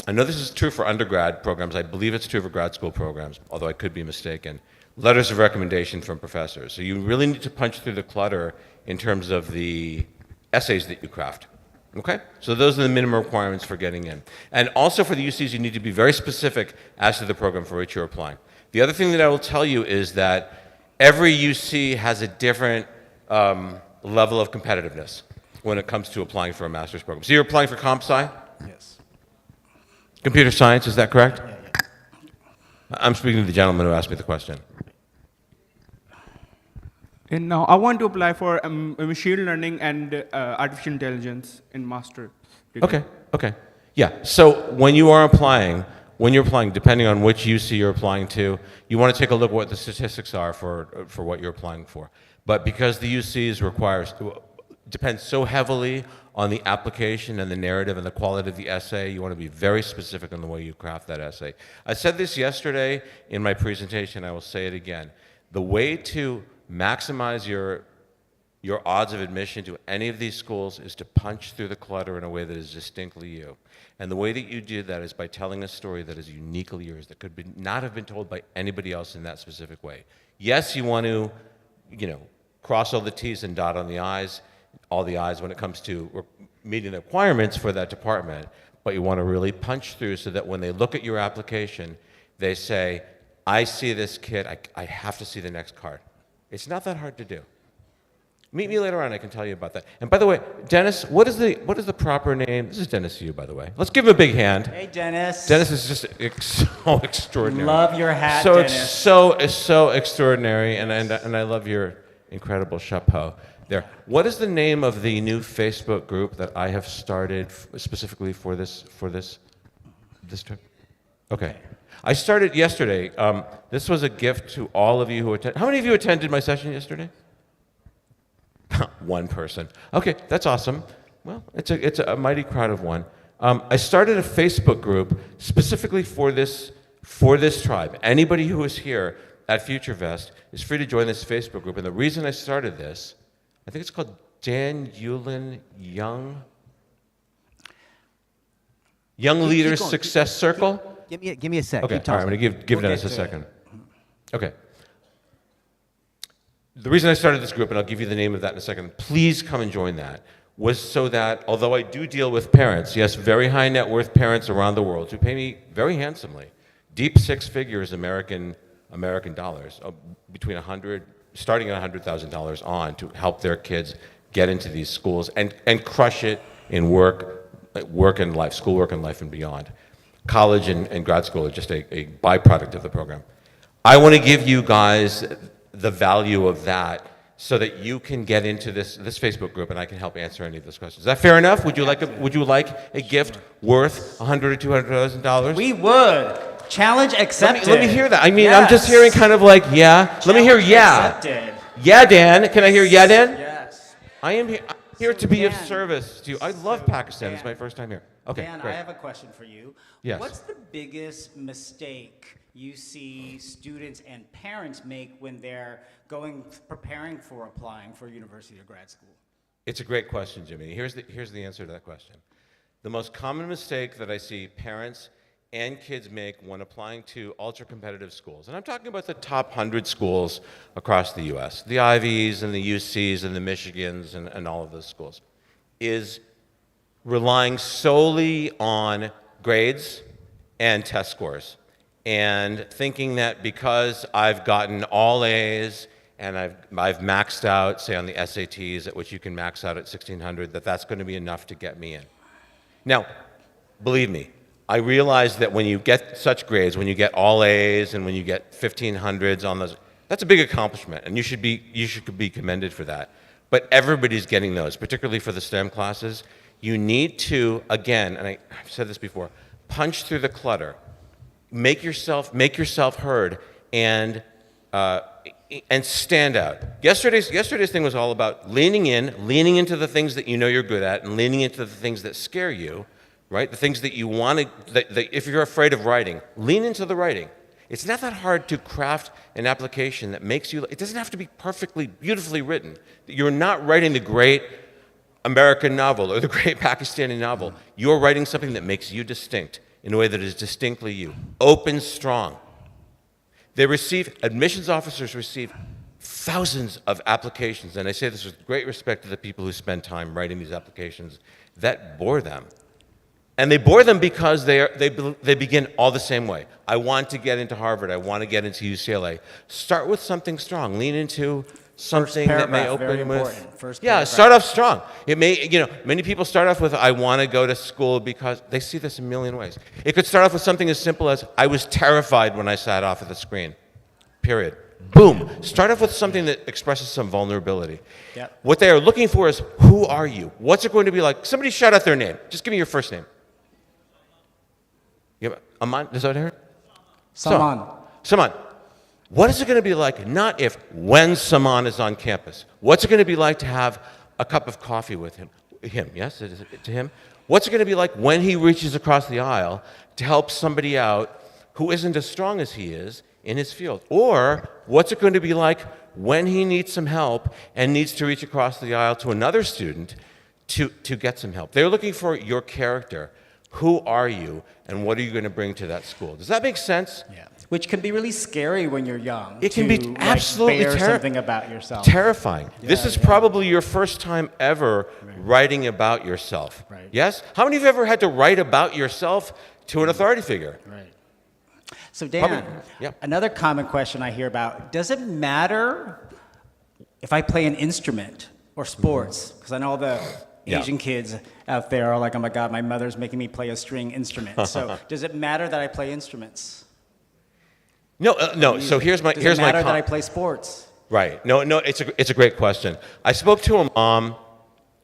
I know this is true for undergrad programs. I believe it's true for grad school programs, although I could be mistaken. Letters of recommendation from professors. So you really need to punch through the clutter in terms of the essays that you craft. Okay? So those are the minimum requirements for getting in. And also for the UCs, you need to be very specific as to the program for which you're applying. The other thing that I will tell you is that every UC has a different level of competitiveness when it comes to applying for a master's program. So you're applying for comp sci? Yes. Computer science, is that correct? Yeah. I'm speaking to the gentleman who asked me the question. And now I want to apply for machine learning and artificial intelligence in master degree. Okay. Yeah, so when you're applying, depending on which UC you're applying to, you want to take a look at what the statistics are for what you're applying for. But because the UCs depends so heavily on the application and the narrative and the quality of the essay, you want to be very specific in the way you craft that essay. I said this yesterday in my presentation, I will say it again. The way to maximize your odds of admission to any of these schools is to punch through the clutter in a way that is distinctly you. And the way that you do that is by telling a story that is uniquely yours, that could not have been told by anybody else in that specific way. Yes, you want to, cross all the T's and dot on the I's, all the I's when it comes to meeting the requirements for that department, but you want to really punch through so that when they look at your application, they say, I see this kid, I have to see the next card. It's not that hard to do. Meet me later on, I can tell you about that. And by the way, Dennis, what is the proper name? This is Dennis to you, by the way. Let's give him a big hand. Hey, Dennis. Dennis is just so extraordinary. Love your hat, so Dennis. It's so extraordinary, and I love your incredible chapeau there. What is the name of the new Facebook group that I have started specifically for this trip? Okay. I started yesterday. This was a gift to all of you who attended. How many of you attended my session yesterday? One person. Okay, that's awesome. Well, it's a mighty crowd of one. I started a Facebook group specifically for this tribe. Anybody who is here at FutureVest is free to join this Facebook group. And the reason I started this, I think it's called Dan Yulan Young Leaders Success Circle. Give me a sec. Okay, all right, I'm going to give Dennis a second. Okay. The reason I started this group, and I'll give you the name of that in a second, please come and join that, was so that, although I do deal with parents, yes, very high net worth parents around the world who pay me very handsomely, deep six figures American dollars, between starting at $100,000 on to help their kids get into these schools and crush it in work and life, schoolwork and life and beyond. College and grad school are just a byproduct of the program. I want to give you guys the value of that so that you can get into this Facebook group and I can help answer any of those questions. Is that fair enough? Would you like a gift worth $100,000 or $200,000? We would. Challenge accepted. Let me hear that. I mean, I'm just hearing kind of like, yeah. Let me hear yeah. Accepted. Yeah, Dan. Can I hear yeah, Dan? Yes. I'm here to be of Dan, service to you. I love Pakistan. It's my first time here. Okay, Dan, great. I have a question for you. Yes. What's the biggest mistake you see students and parents make when they're preparing for applying for university or grad school? It's a great question, Jimmy. Here's the answer to that question. The most common mistake that I see parents and kids make when applying to ultra-competitive schools, and I'm talking about the top 100 schools across the U.S., the Ivies and the UCs and the Michigans and all of those schools, is relying solely on grades and test scores, and thinking that because I've gotten all A's and I've maxed out, say on the SATs, at which you can max out at 1600, that's going to be enough to get me in. Now, believe me, I realize that when you get such grades, when you get all A's and when you get 1500s on those, that's a big accomplishment, and you should be commended for that. But everybody's getting those, particularly for the STEM classes. You need to, again, and I've said this before, punch through the clutter, make yourself heard, and stand out. Yesterday's thing was all about leaning into the things that you know you're good at, and leaning into the things that scare you, right? The things that you want to, if you're afraid of writing, lean into the writing. It's not that hard to craft an application that makes you, it doesn't have to be perfectly, beautifully written. You're not writing the great American novel or the great Pakistani novel. You're writing something that makes you distinct in a way that is distinctly you. Open, strong. Admissions officers receive thousands of applications, and I say this with great respect to the people who spend time writing these applications, that bore them. And they bore them because they begin all the same way. I want to get into Harvard. I want to get into UCLA. Start with something strong. Lean into something that may open with. Yeah, start off strong. It may, many people start off with, I want to go to school because they see this a million ways. It could start off with something as simple as, I was terrified when I sat off at the screen. Period. Boom. Start off with something that expresses some vulnerability. Yep. What they are looking for is, who are you? What's it going to be like? Somebody shout out their name. Just give me your first name. Aman, is that what I heard? Saman. What is it going to be like, not if, when Saman is on campus? What's it going to be like to have a cup of coffee with him? Yes, to him? What's it going to be like when he reaches across the aisle to help somebody out who isn't as strong as he is in his field? Or what's it going to be like when he needs some help and needs to reach across the aisle to another student to get some help? They're looking for your character. Who are you, and what are you going to bring to that school? Does that make sense? Yeah. Which can be really scary when you're young. It can be absolutely something about yourself. Terrifying. This is probably your first time ever writing about yourself. Right. Yes? How many of you have ever had to write about yourself to an authority figure? Right. So Dan, another common question I hear about, does it matter if I play an instrument or sports? Because I know all the Asian kids out there are like, oh my God, my mother's making me play a string instrument. So does it matter that I play instruments? No. So here's my Does it matter that I play sports? Right. No. It's a great question. I spoke to a mom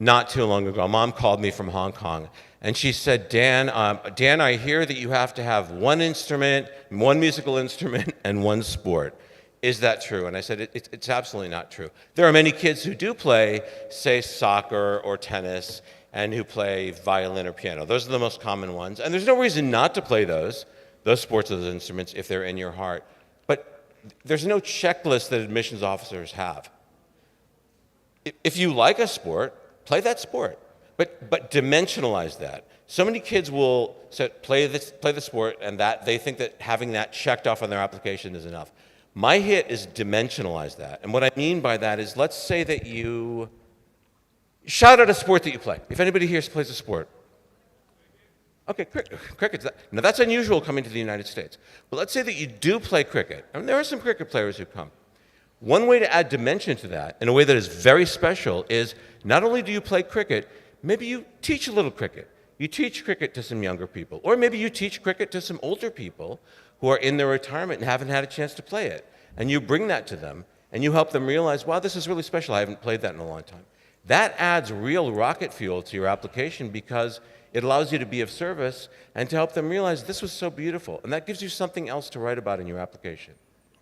not too long ago. A mom called me from Hong Kong, and she said, Dan, I hear that you have to have one instrument, one musical instrument, and one sport. Is that true? And I said, it's absolutely not true. There are many kids who do play, say, soccer or tennis, and who play violin or piano. Those are the most common ones. And there's no reason not to play those sports or those instruments if they're in your heart. But there's no checklist that admissions officers have. If you like a sport, play that sport. But dimensionalize that. So many kids will play the sport, and that they think that having that checked off on their application is enough. My hit is dimensionalize that. And what I mean by that is, let's say that you shout out a sport that you play. If anybody here plays a sport. Okay, cricket. Now that's unusual coming to the United States. But let's say that you do play cricket. I mean, there are some cricket players who come. One way to add dimension to that, in a way that is very special, is not only do you play cricket, maybe you teach a little cricket. You teach cricket to some younger people. Or maybe you teach cricket to some older people who are in their retirement and haven't had a chance to play it. And you bring that to them, and you help them realize, wow, this is really special. I haven't played that in a long time. That adds real rocket fuel to your application, because It allows you to be of service and to help them realize this was so beautiful. And that gives you something else to write about in your application.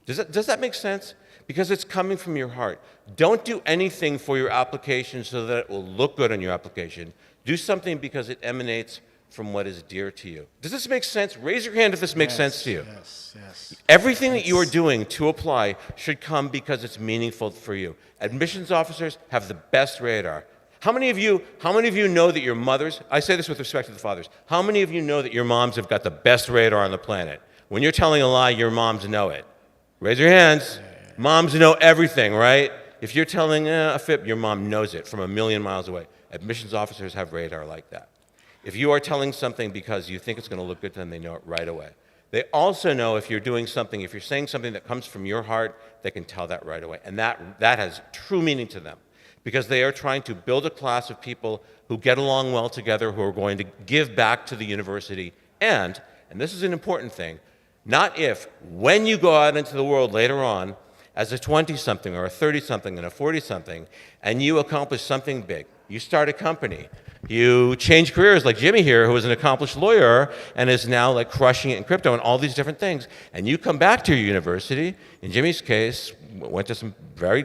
Does that make sense? Because it's coming from your heart. Don't do anything for your application so that it will look good on your application. Do something because it emanates from what is dear to you. Does this make sense? Raise your hand if this makes sense to you. Yes. Everything that you are doing to apply should come because it's meaningful for you. Admissions officers have the best radar. How many of you know that your mothers, I say this with respect to the fathers, how many of you know that your moms have got the best radar on the planet? When you're telling a lie, your moms know it. Raise your hands. Moms know everything, right? If you're telling a fib, your mom knows it from a million miles away. Admissions officers have radar like that. If you are telling something because you think it's going to look good to them, they know it right away. They also know if you're doing something, if you're saying something that comes from your heart, they can tell that right away. And that has true meaning to them because they are trying to build a class of people who get along well together, who are going to give back to the university. And this is an important thing, not if, when you go out into the world later on as a 20-something or a 30-something and a 40-something, and you accomplish something big. You start a company. You change careers like Jimmy here, who is an accomplished lawyer and is now like crushing it in crypto and all these different things. And you come back to your university, in Jimmy's case, went to some very,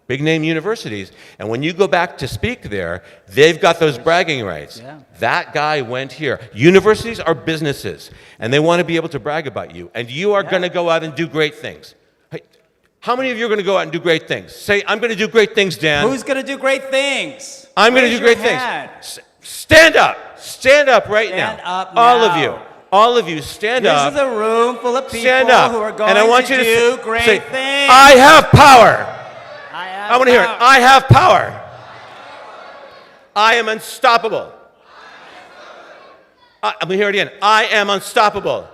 big name universities. And when you go back to speak there, they've got those bragging rights. Yeah. That guy went here. Universities are businesses, and they want to be able to brag about you. And you are going to go out and do great things. Hey, how many of you are going to go out and do great things? Say, I'm going to do great things, Dan. Who's going to do great things? I'm going to do great things. Stand up. Stand up right Stand now. up All now. of you. All of you, stand up. This is a room full of people Stand up. who are going And I want to you to do great say, things. I have power. I want to hear it. power. I have power. I am unstoppable. I'm going to hear it again. I am unstoppable.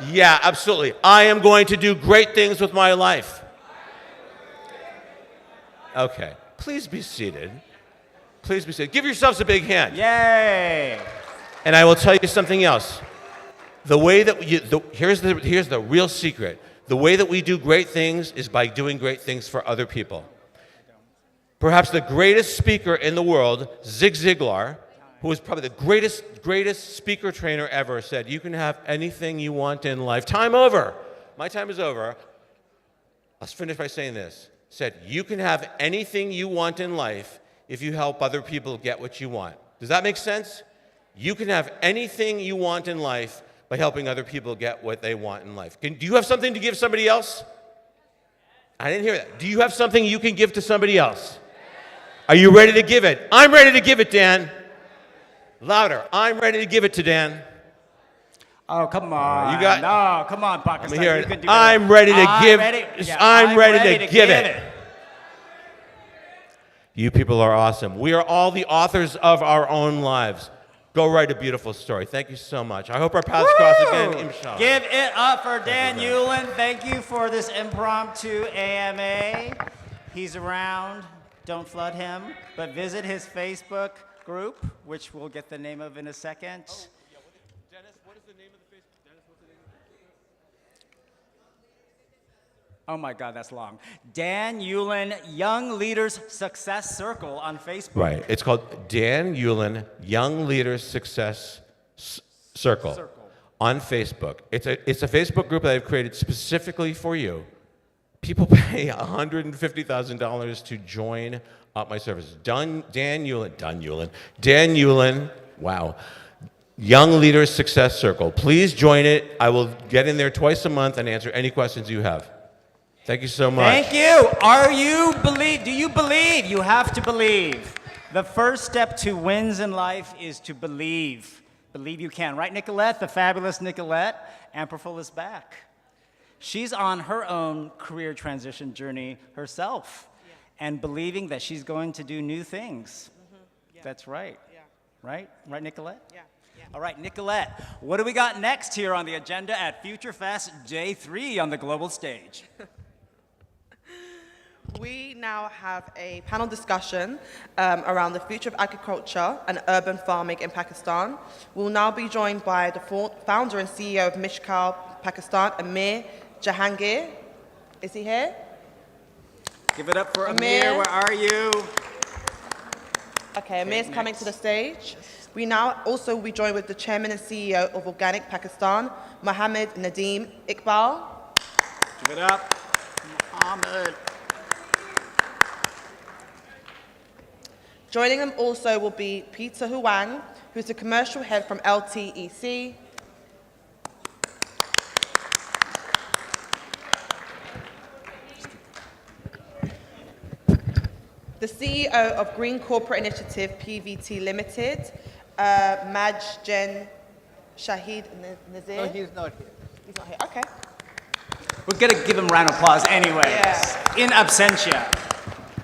Yeah, absolutely. I am going to do great things with my life. Okay. Please be seated. Please be seated. Give yourselves a big hand. Yay. And I will tell you something else. The way that here's the real secret. The way that we do great things is by doing great things for other people. Perhaps the greatest speaker in the world, Zig Ziglar, who was probably the greatest speaker trainer ever, said, you can have anything you want in life. Time over. My time is over. Let's finish by saying this. Said, you can have anything you want in life if you help other people get what you want. Does that make sense? You can have anything you want in life by helping other people get what they want in life. Do you have something to give somebody else? I didn't hear that. Do you have something you can give to somebody else? Are you ready to give it? I'm ready to give it, Dan. Louder. I'm ready to give it to Dan. Oh, come on. You got- No, come on, Pakistan. Let me hear You it. can do I'm better. ready to give. I'm ready to give it. You people are awesome. We are all the authors of our own lives. Go write a beautiful story. Thank you so much. I hope our paths cross again, inshallah. Give it up for Dan Yulan. Thank you for this impromptu AMA. He's around. Don't flood him. But visit his Facebook group, which we'll get the name of in a second. Dennis, what is the name of the Facebook? Dennis, what's the name of the Oh my God, that's long. Dan Yulan Young Leaders Success Circle on Facebook. Right. It's called Dan Yulan Young Leaders Success Circle on Facebook. It's a Facebook group that I've created specifically for you. People pay $150,000 to join my service. Dan Yulan, wow. Young Leaders Success Circle. Please join it. I will get in there twice a month and answer any questions you have. Thank you so much. Thank you. Do you believe? You have to believe. The first step to wins in life is to believe. Believe you can. Right, Nicolette, the fabulous Nicolette? And Prafula's back. She's on her own career transition journey herself and believing that she's going to do new things. Yeah. That's right. Yeah. Right, Nicolette? Yeah. All right, Nicolette, what do we got next here on the agenda at Future Fest Day 3 on the global stage? We now have a panel discussion around the future of agriculture and urban farming in Pakistan. We'll now be joined by the founder and CEO of Mishkal, Pakistan, Amir Jahangir. Is he here? Give it up for Amir. Amir. Where are you? Okay, Amir's coming to the stage. We now also will be joined with the Chairman and CEO of Organic Pakistan, Mohammed Nadeem Iqbal. Give it up. Mohammed. Joining them also will be Peter Huang, who's the commercial head from LTEC. The CEO of Green Corporate Initiative PVT Limited, Majjen Shahid Nazir. No, he's not here. He's not here. Okay. We're going to give him a round of applause anyways. Yeah. In absentia.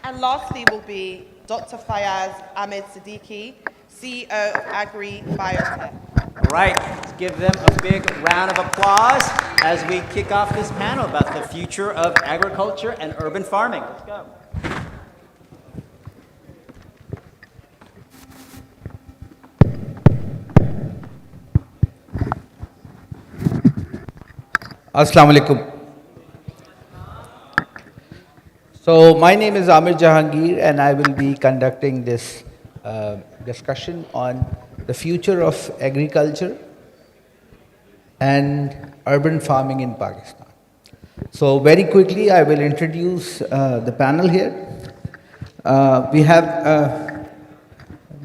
And lastly will be Dr. Fayaz Ahmed Siddiqui, CEO of Agri Biotech. All right, let's give them a big round of applause as we kick off this panel about the future of agriculture and urban farming. Let's go. Assalamu alaikum. So my name is Amir Jahangir and I will be conducting this discussion on the future of agriculture and urban farming in Pakistan. So very quickly I will introduce the panel here. We have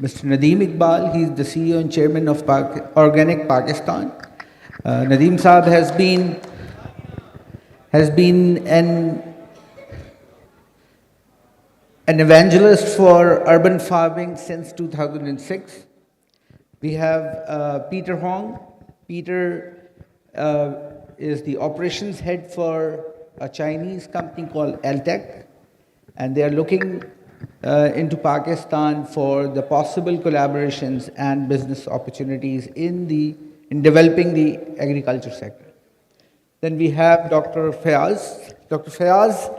Mr. Nadeem Iqbal. He is the CEO and Chairman of Organic Pakistan. Nadeem Saab has been an evangelist for urban farming since 2006. We have Peter Hong. Peter is the operations head for a Chinese company called Altec, and they are looking into Pakistan for the possible collaborations and business opportunities in developing the agriculture sector. Then we have Dr. Fayaz. Dr. Fayaz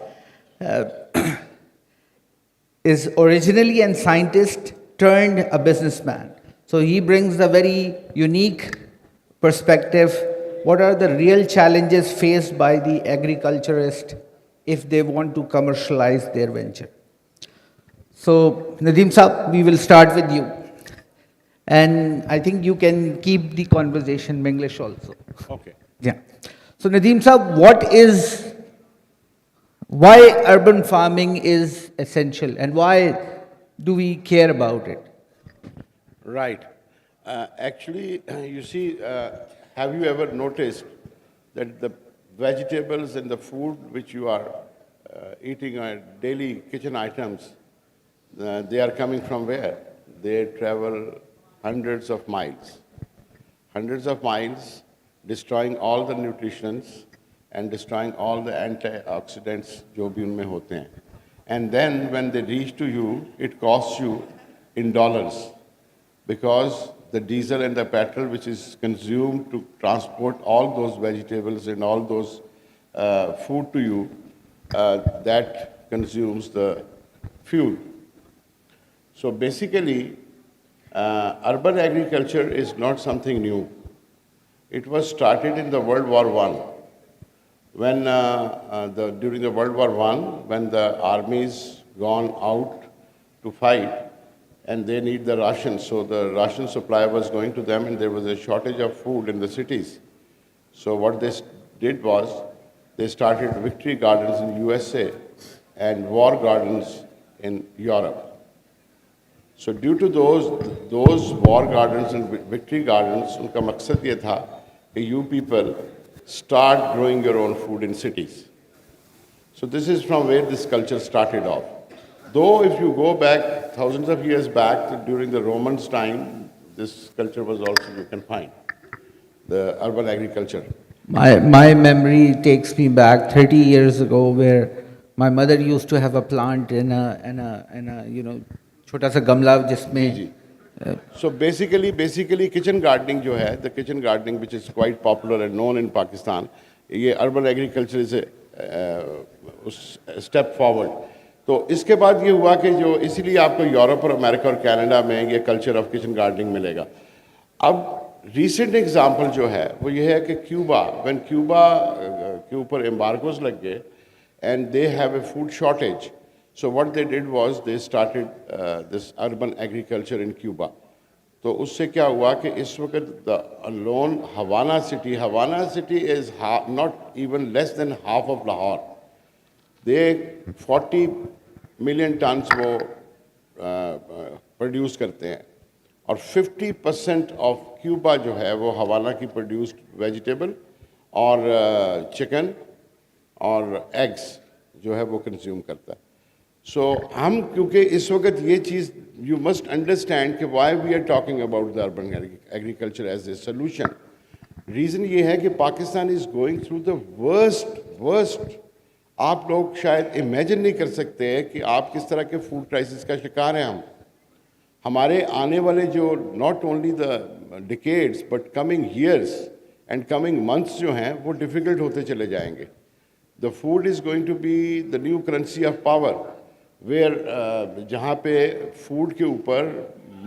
is originally a scientist turned a businessman. So he brings a very unique perspective. What are the real challenges faced by the agriculturist if they want to commercialize their venture? So Nadeem Saab, we will start with you. And I think you can keep the conversation in English also. Okay. Yeah. So Nadeem Saab, why urban farming is essential and why do we care about it? Right. Actually, you see, have you ever noticed that the vegetables and the food which you are eating are daily kitchen items, they are coming from where? They travel hundreds of miles, destroying all the nutrients and destroying all the antioxidants जो भी उनमें होते हैं. And then when they reach to you, it costs you in dollars because the diesel and the petrol which is consumed to transport all those vegetables and all those food to you, that consumes the fuel. So basically, urban agriculture is not something new. It was started in the World War I. When during the World War I, when the armies gone out to fight and they need the rations, so the ration supply was going to them and there was a shortage of food in the cities. So what they did was they started victory gardens in USA and war gardens in Europe. So due to those war gardens and victory gardens, उनका मकसद ये था कि you people start growing your own food in cities. So this is from where this culture started off. Though if you go back thousands of years back during the Romans' time, this culture was also, you can find, the urban agriculture. My memory takes me back 30 years ago where my mother used to have a plant in a छोटा सा गमला जिसमें So basically kitchen gardening जो है, the kitchen gardening which is quite popular and known in Pakistan, ये urban agriculture is a step forward. तो इसके बाद ये हुआ कि जो इसीलिए आपको यूरोप और अमेरिका और कनाडा में ये कल्चर ऑफ किचन गार्डनिंग मिलेगा. अब recent example जो है वो ये है कि when Cuba के ऊपर embargoes लग गए and they have a food shortage, So what they did was they started this urban agriculture in Cuba. تو اس سے کیا ہوا کہ اس وقت alone Havana city is not even less than half of Lahore. They 40 million tons وہ produce کرتے ہیں اور 50% آف کیوبا جو ہے وہ ہوانہ کی پروڈیوسڈ ویجیٹیبل اور چکن اور ایگس جو ہے وہ کنزیوم کرتا ہے. سو ہم کیونکہ اس وقت یہ چیز یو مسٹ انڈرسٹینڈ کہ why we are talking about the urban agriculture as a solution. Reason یہ ہے کہ Pakistan is going through the worst. آپ لوگ شاید امیجن نہیں کر سکتے کہ آپ کس طرح کے فوڈ کرائسس کا شکار ہیں. ہمارے آنے والے جو not only the decades but coming years and coming months جو ہیں وہ ڈیفیکلٹ ہوتے چلے جائیں گے. The food is going to be the new currency of power where جہاں پہ فوڈ کے اوپر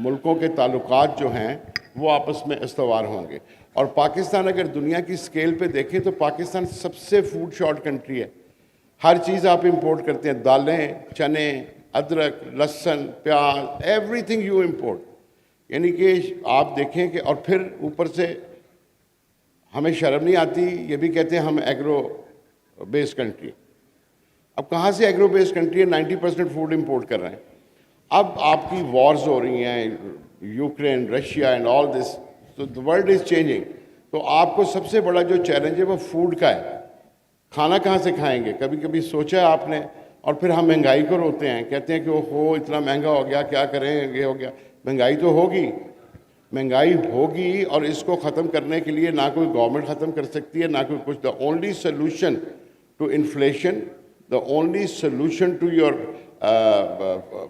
ملکوں کے تعلقات جو ہیں وہ آپس میں استوار ہوں گے. اور پاکستان اگر دنیا کی اسکیل پہ دیکھیں تو پاکستان سب سے فوڈ شارٹ کنٹری ہے. ہر چیز آپ امپورٹ کرتے ہیں, دالیں, چنے, ادرک, لہسن, پیاز, ایوری تھنگ یو امپورٹ. یعنی کہ آپ دیکھیں کہ اور پھر اوپر سے ہمیں شرم نہیں آتی, یہ بھی کہتے ہیں ہم ایگرو بیس کنٹری. اب کہاں سے ایگرو بیس کنٹری ہے؟ 90% فوڈ امپورٹ کر رہے ہیں. اب آپ کی وارز ہو رہی ہیں, یوکرین, رشیا اینڈ آل دس, تو دا ورلڈ از چینجنگ. تو آپ کو سب سے بڑا جو چیلنج ہے وہ فوڈ کا ہے. کھانا کہاں سے کھائیں گے؟ کبھی کبھی سوچا ہے آپ نے؟ اور پھر ہم مہنگائی کو روتے ہیں, کہتے ہیں کہ وہ اتنا مہنگا ہو گیا, کیا کریں, یہ ہو گیا. مہنگائی تو مہنگائی ہوگی اور اس کو ختم کرنے کے لیے نہ کوئی گورنمنٹ ختم کر سکتی ہے نہ کوئی کچھ. The only solution to inflation, the only solution to your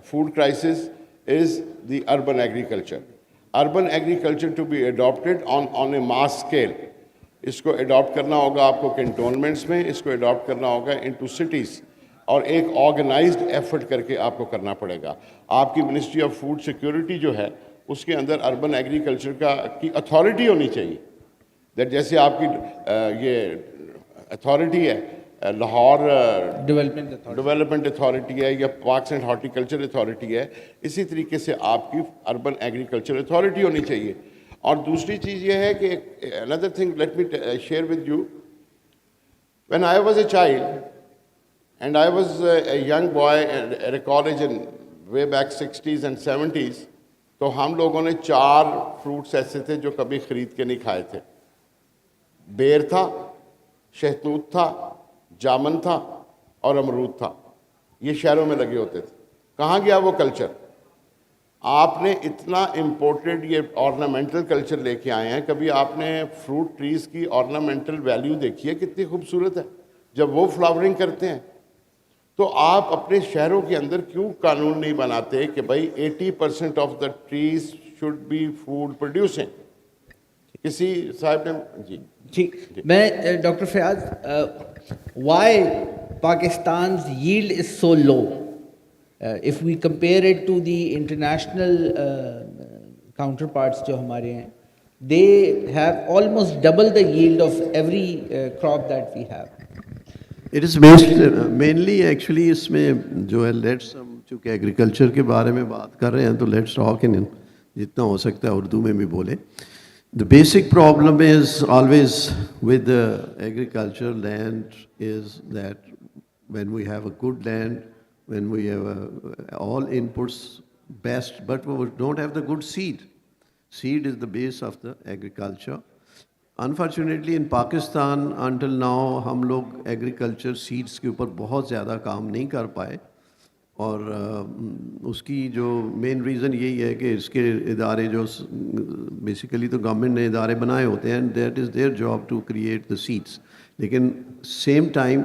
food crisis is the urban agriculture. Urban agriculture to be adopted on a mass scale. اس کو adopt کرنا ہوگا آپ کو cantonments میں, اس کو adopt کرنا ہوگا into cities, اور ایک organized effort کر کے آپ کو کرنا پڑے گا. آپ کی منسٹری آف فوڈ سیکورٹی جو ہے اس کے اندر اربن ایگریکلچر کی اتھارٹی ہونی چاہیے. دیٹ جیسے آپ کی یہ اتھارٹی ہے لاہور ڈیولپمنٹ اتھارٹی ہے یا پارکس اینڈ ہارٹیکلچر اتھارٹی ہے, اسی طریقے سے آپ کی اربن ایگریکلچر اتھارٹی ہونی چاہیے. اور دوسری چیز یہ ہے کہ another thing let me share with you. When I was a child and I was a young boy at a college in way back 60s and 70s, تو ہم لوگوں نے 4 فروٹس ایسے تھے جو کبھی خرید کے نہیں کھائے تھے. بیر تھا, شہتوت تھا, جامن تھا اور امرود تھا. یہ شہروں میں لگے ہوتے تھے. کہاں گیا وہ کلچر؟ آپ نے اتنا امپورٹڈ یہ آرنامنٹل کلچر لے کے آئے ہیں. کبھی آپ نے فروٹ ٹریز کی آرنامنٹل ویلیو دیکھی ہے کتنی خوبصورت ہے جب وہ فلاورنگ کرتے ہیں؟ تو آپ اپنے شہروں کے اندر کیوں قانون نہیں بناتے کہ بھائی 80% of the trees should be food producing? کسی صاحب نے جی میں doctor Fayyaz, why Pakistan's yield is so low? If we compare it to the international counterparts جو ہمارے ہیں, they have almost double the yield of every crop that we have. It is based mainly actually اس میں جو ہے let's ہم چونکہ agriculture کے بارے میں بات کر رہے ہیں تو لیٹس ٹاک ان جتنا ہو سکتا ہے اردو میں بھی بولیں. The basic problem is always with the agriculture land is that when we have a good land, when we have all inputs best, but we don't have the good seed. Seed is the base of the agriculture. Unfortunately in Pakistan until now ہم لوگ agriculture seeds کے اوپر بہت زیادہ کام نہیں کر پائے, اور اس کی جو مین ریزن یہی ہے کہ اس کے ادارے جو بیسیکلی تو گورنمنٹ نے ادارے بنائے ہوتے ہیں, that is their job to create the seeds, لیکن سیم ٹائم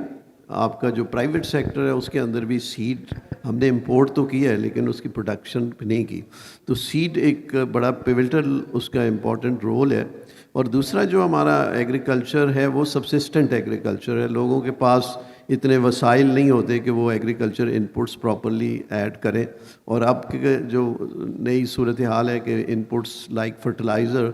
آپ کا جو پرائیویٹ سیکٹر ہے اس کے اندر بھی سیڈ ہم نے امپورٹ تو کیا ہے لیکن اس کی پروڈکشن نہیں کی. تو سیڈ ایک بڑا پیوٹل اس کا امپورٹنٹ رول ہے. اور دوسرا جو ہمارا ایگریکلچر ہے وہ سبسسٹنٹ ایگریکلچر ہے. لوگوں کے پاس اتنے وسائل نہیں ہوتے کہ وہ ایگریکلچر انپٹس پراپرلی ایڈ کریں. اور اب جو نئی صورتحال ہے کہ انپٹس لائک فرٹیلائزر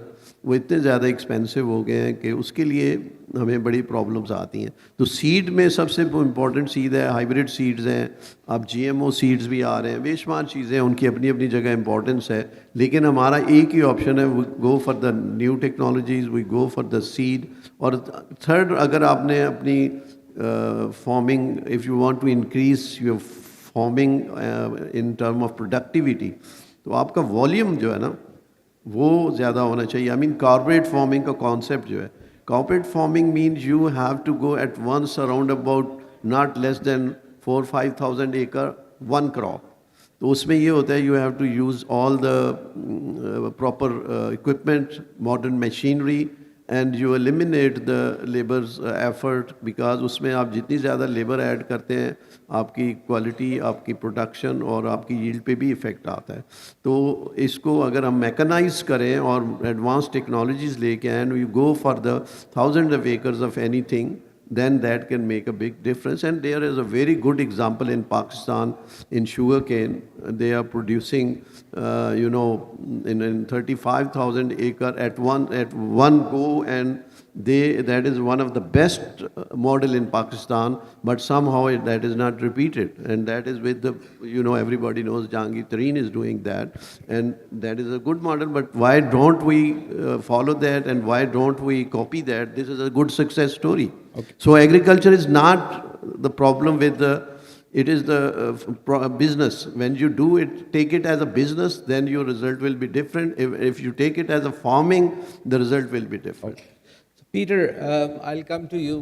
वो इतने ज़्यादा एक्सपेंसिव हो गए हैं कि उसके लिए हमें बड़ी प्रॉब्लम्स आती हैं। तो सीड में सबसे इम्पॉर्टेंट सीड है, हाइब्रिड सीड्स हैं, अब GMO सीड्स भी आ रहे हैं, बेशुमार चीज़ें, उनकी अपनी अपनी जगह इंपॉर्टेंस है, लेकिन हमारा एक ही ऑप्शन है, we go for the new technologies, we go for the seed. और थर्ड, अगर आपने अपनी farming, if you want to increase your farming in term of productivity, तो आपका वॉल्यूम जो है ना वो ज़्यादा होना चाहिए। आई मीन कॉर्पोरेट फार्मिंग का कॉन्सेप्ट जो है, corporate farming means you have to go at once around about not less than 4-5,000 एकड़ वन क्रॉप। तो उसमें ये होता है, you have to use all the proper equipment, modern machinery, and you eliminate the labours effort, because उसमें आप जितनी ज़्यादा लेबर ऐड करते हैं आपकी क्वालिटी, आपकी प्रोडक्शन और आपकी यील्ड पे भी इफ़ेक्ट आता है। तो इसको अगर हम मैकेनाइज करें और एडवांस टेक्नोलॉजीज़ लेके आए, and we go for the thousand of acres of anything, then that can make a big difference. And there is a very good example in Pakistan in sugarcane. They are producing, in 35,000 acre at one go, and that is one of the best model in Pakistan. But somehow that is not repeated, and that is with the everybody knows Jahangir Tareen is doing that, and that is a good model. But why don't we follow that, and why don't we copy that? This is a good success story. Okay. So agriculture is not the problem with it is the business. When you do it, take it as a business, then your result will be different. If you take it as a farming, the result will be different. Okay. So Peter, I'll come to you.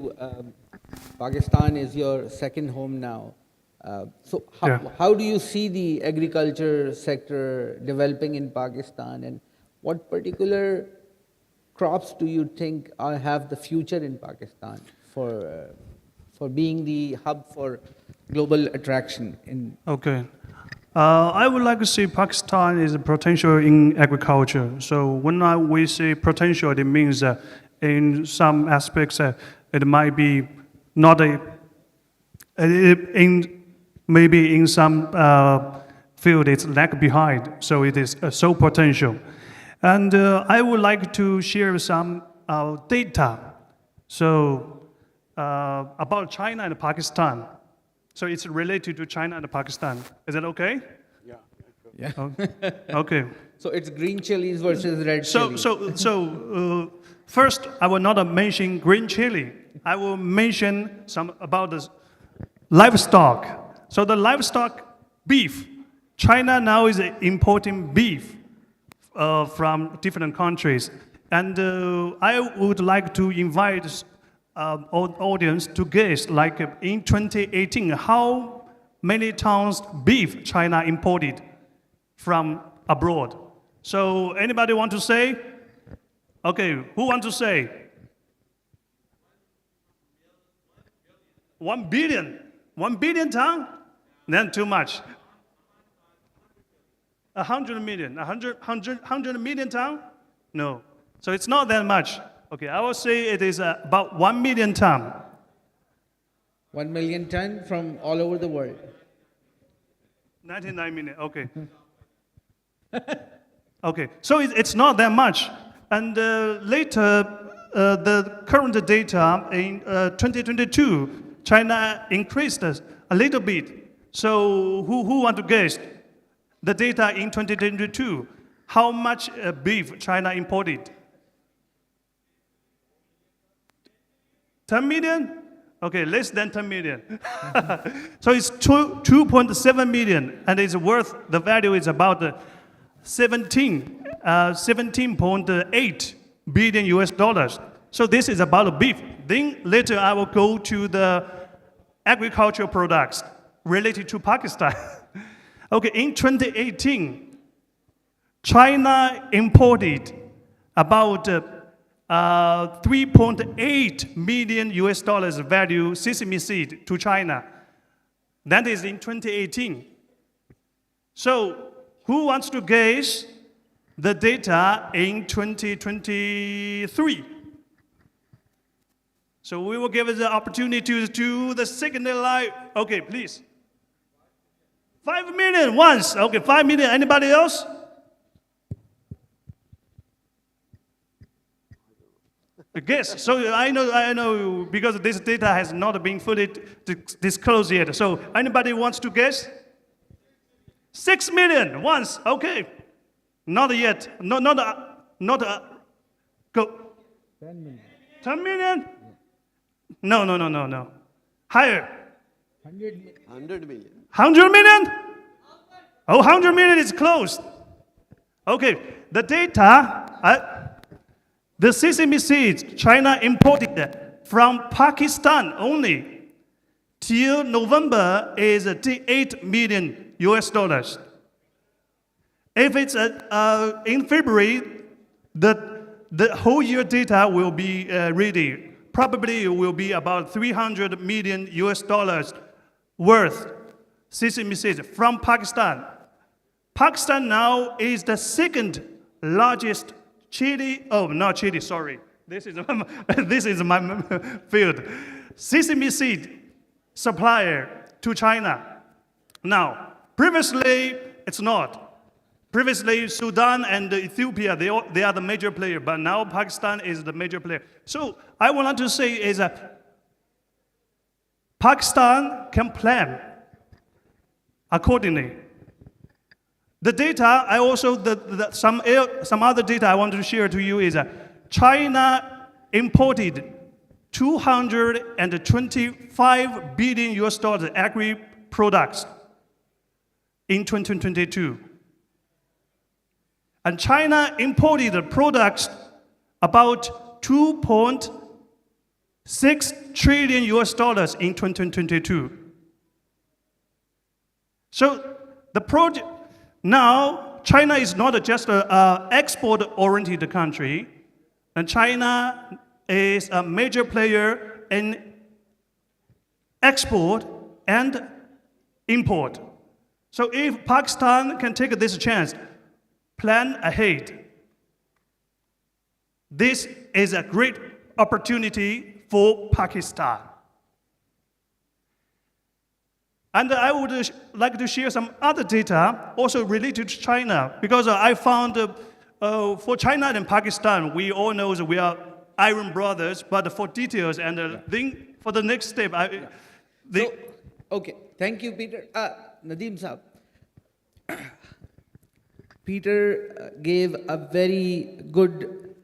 Pakistan is your second home now. How do you see the agriculture sector developing in Pakistan, and what particular crops do you think have the future in Pakistan for being the hub for global attraction? Okay. I would like to see Pakistan is a potential in agriculture. So when we say potential, it means that in some aspects it might be not maybe in some field it's lag behind. So it is so potential. And I would like to share some data. So about China and Pakistan. So it's related to China and Pakistan. Is that okay? Yeah. Okay. So it's green chilies versus red chilies. So first, I will not mention green chili. I will mention some about the livestock. So the livestock beef. China now is importing beef from different countries. And I would like to invite audience to guess, like in 2018, how many tons beef China imported from abroad. So anybody want to say? Okay, who want to say? 1 billion. 1 billion ton? Then too much. 100 million. 100 million ton? No. So it's not that much. Okay, I will say it is about 1 million ton. 1 million ton from all over the world. 99 million, okay. Okay, so it's not that much. And later, the current data in 2022, China increased a little bit. So who want to guess the data in 2022? How much beef China imported? 10 million? Okay, less than 10 million. So it's 2.7 million, and it's worth, the value is about 17.8 billion US dollars. So this is about beef. Then later I will go to the agricultural products related to Pakistan. Okay, in 2018, China imported about 3.8 million US dollars value sesame seed to China. That is in 2018. So who wants to guess the data in 2023? So we will give it the opportunity to the second live. Okay, please. 5 million once. Okay, 5 million. Anybody else? Guess. So I know because this data has not been fully disclosed yet. So anybody wants to guess? 6 million once. Okay. Not yet. Go. 10 million. 10 million? No. Higher. 100 million. 100 million? Oh, 100 million is close. Okay. The data, the sesame seeds China imported from Pakistan only till November is $8 million US dollars. If it's in February, the whole year data will be ready. Probably it will be about 300 million US dollars worth sesame seeds from Pakistan. Pakistan now is the second largest chili, oh, not chili, sorry. This is my field. Sesame seed supplier to China. Now, previously, it's not. Previously, Sudan and Ethiopia, they are the major player, but now Pakistan is the major player. So I want to say is that Pakistan can plan accordingly. The data, I also, some other data I want to share to you is that China imported 225 billion US dollars agri products in 2022. And China imported products about 2.6 trillion US dollars in 2022. So the project, now China is not just an export-oriented country, and China is a major player in export and import. So if Pakistan can take this chance, plan ahead. This is a great opportunity for Pakistan. And I would like to share some other data also related to China, because I found for China and Pakistan, we all know that we are iron brothers, but for details and then for the next step, okay, thank you, Peter. Nadeem Saab. Peter gave a very good,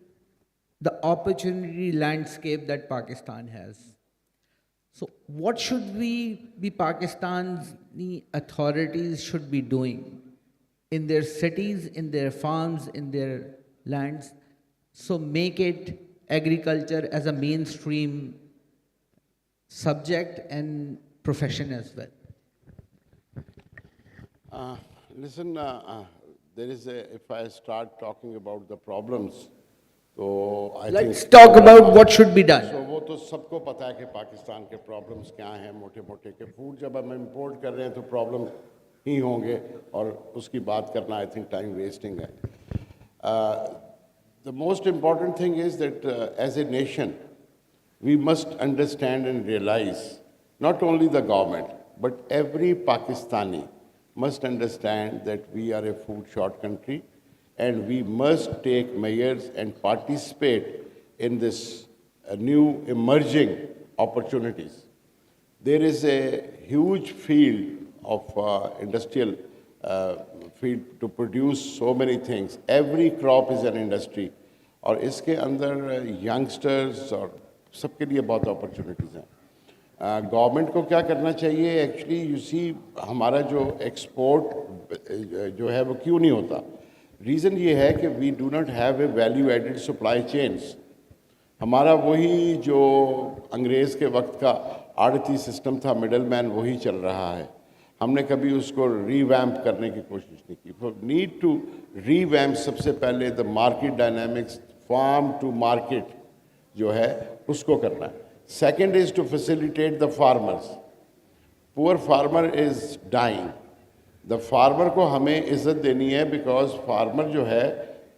the opportunity landscape that Pakistan has. So what should Pakistan's authorities should be doing in their cities, in their farms, in their lands, so make it agriculture as a mainstream subject and profession as well? Listen, if I start talking about the problems, so let's talk about what should be done. So वो तो सबको पता है कि पाकिस्तान के problems क्या हैं, मोटे-मोटे के food जब हम import कर रहे हैं तो problem ही होंगे और उसकी बात करना I think time wasting है. The most important thing is that as a nation, we must understand and realize, not only the government, but every Pakistani must understand that we are a food short country and we must take measures and participate in this new emerging opportunities. There is a huge field of industrial field to produce so many things. Every crop is an industry. और इसके अंदर youngsters और सबके लिए बहुत opportunities हैं. Government को क्या करना चाहिए? एक्चुअली यू सी हमारा जो एक्सपोर्ट जो है वो क्यों नहीं होता? रीज़न ये है कि we do not have a value added supply chains. हमारा वही जो अंग्रेज़ के वक्त का आड़ती सिस्टम था, मिडल मैन, वही चल रहा है. हमने कभी उसको रीवैम्प करने की कोशिश नहीं की. फॉर नीड टू रीवैम्प सबसे पहले the market dynamics, farm to market जो है उसको करना है. Second is to facilitate the farmers. Poor farmer is dying. The farmer को हमें इज़्ज़त देनी है because farmer जो है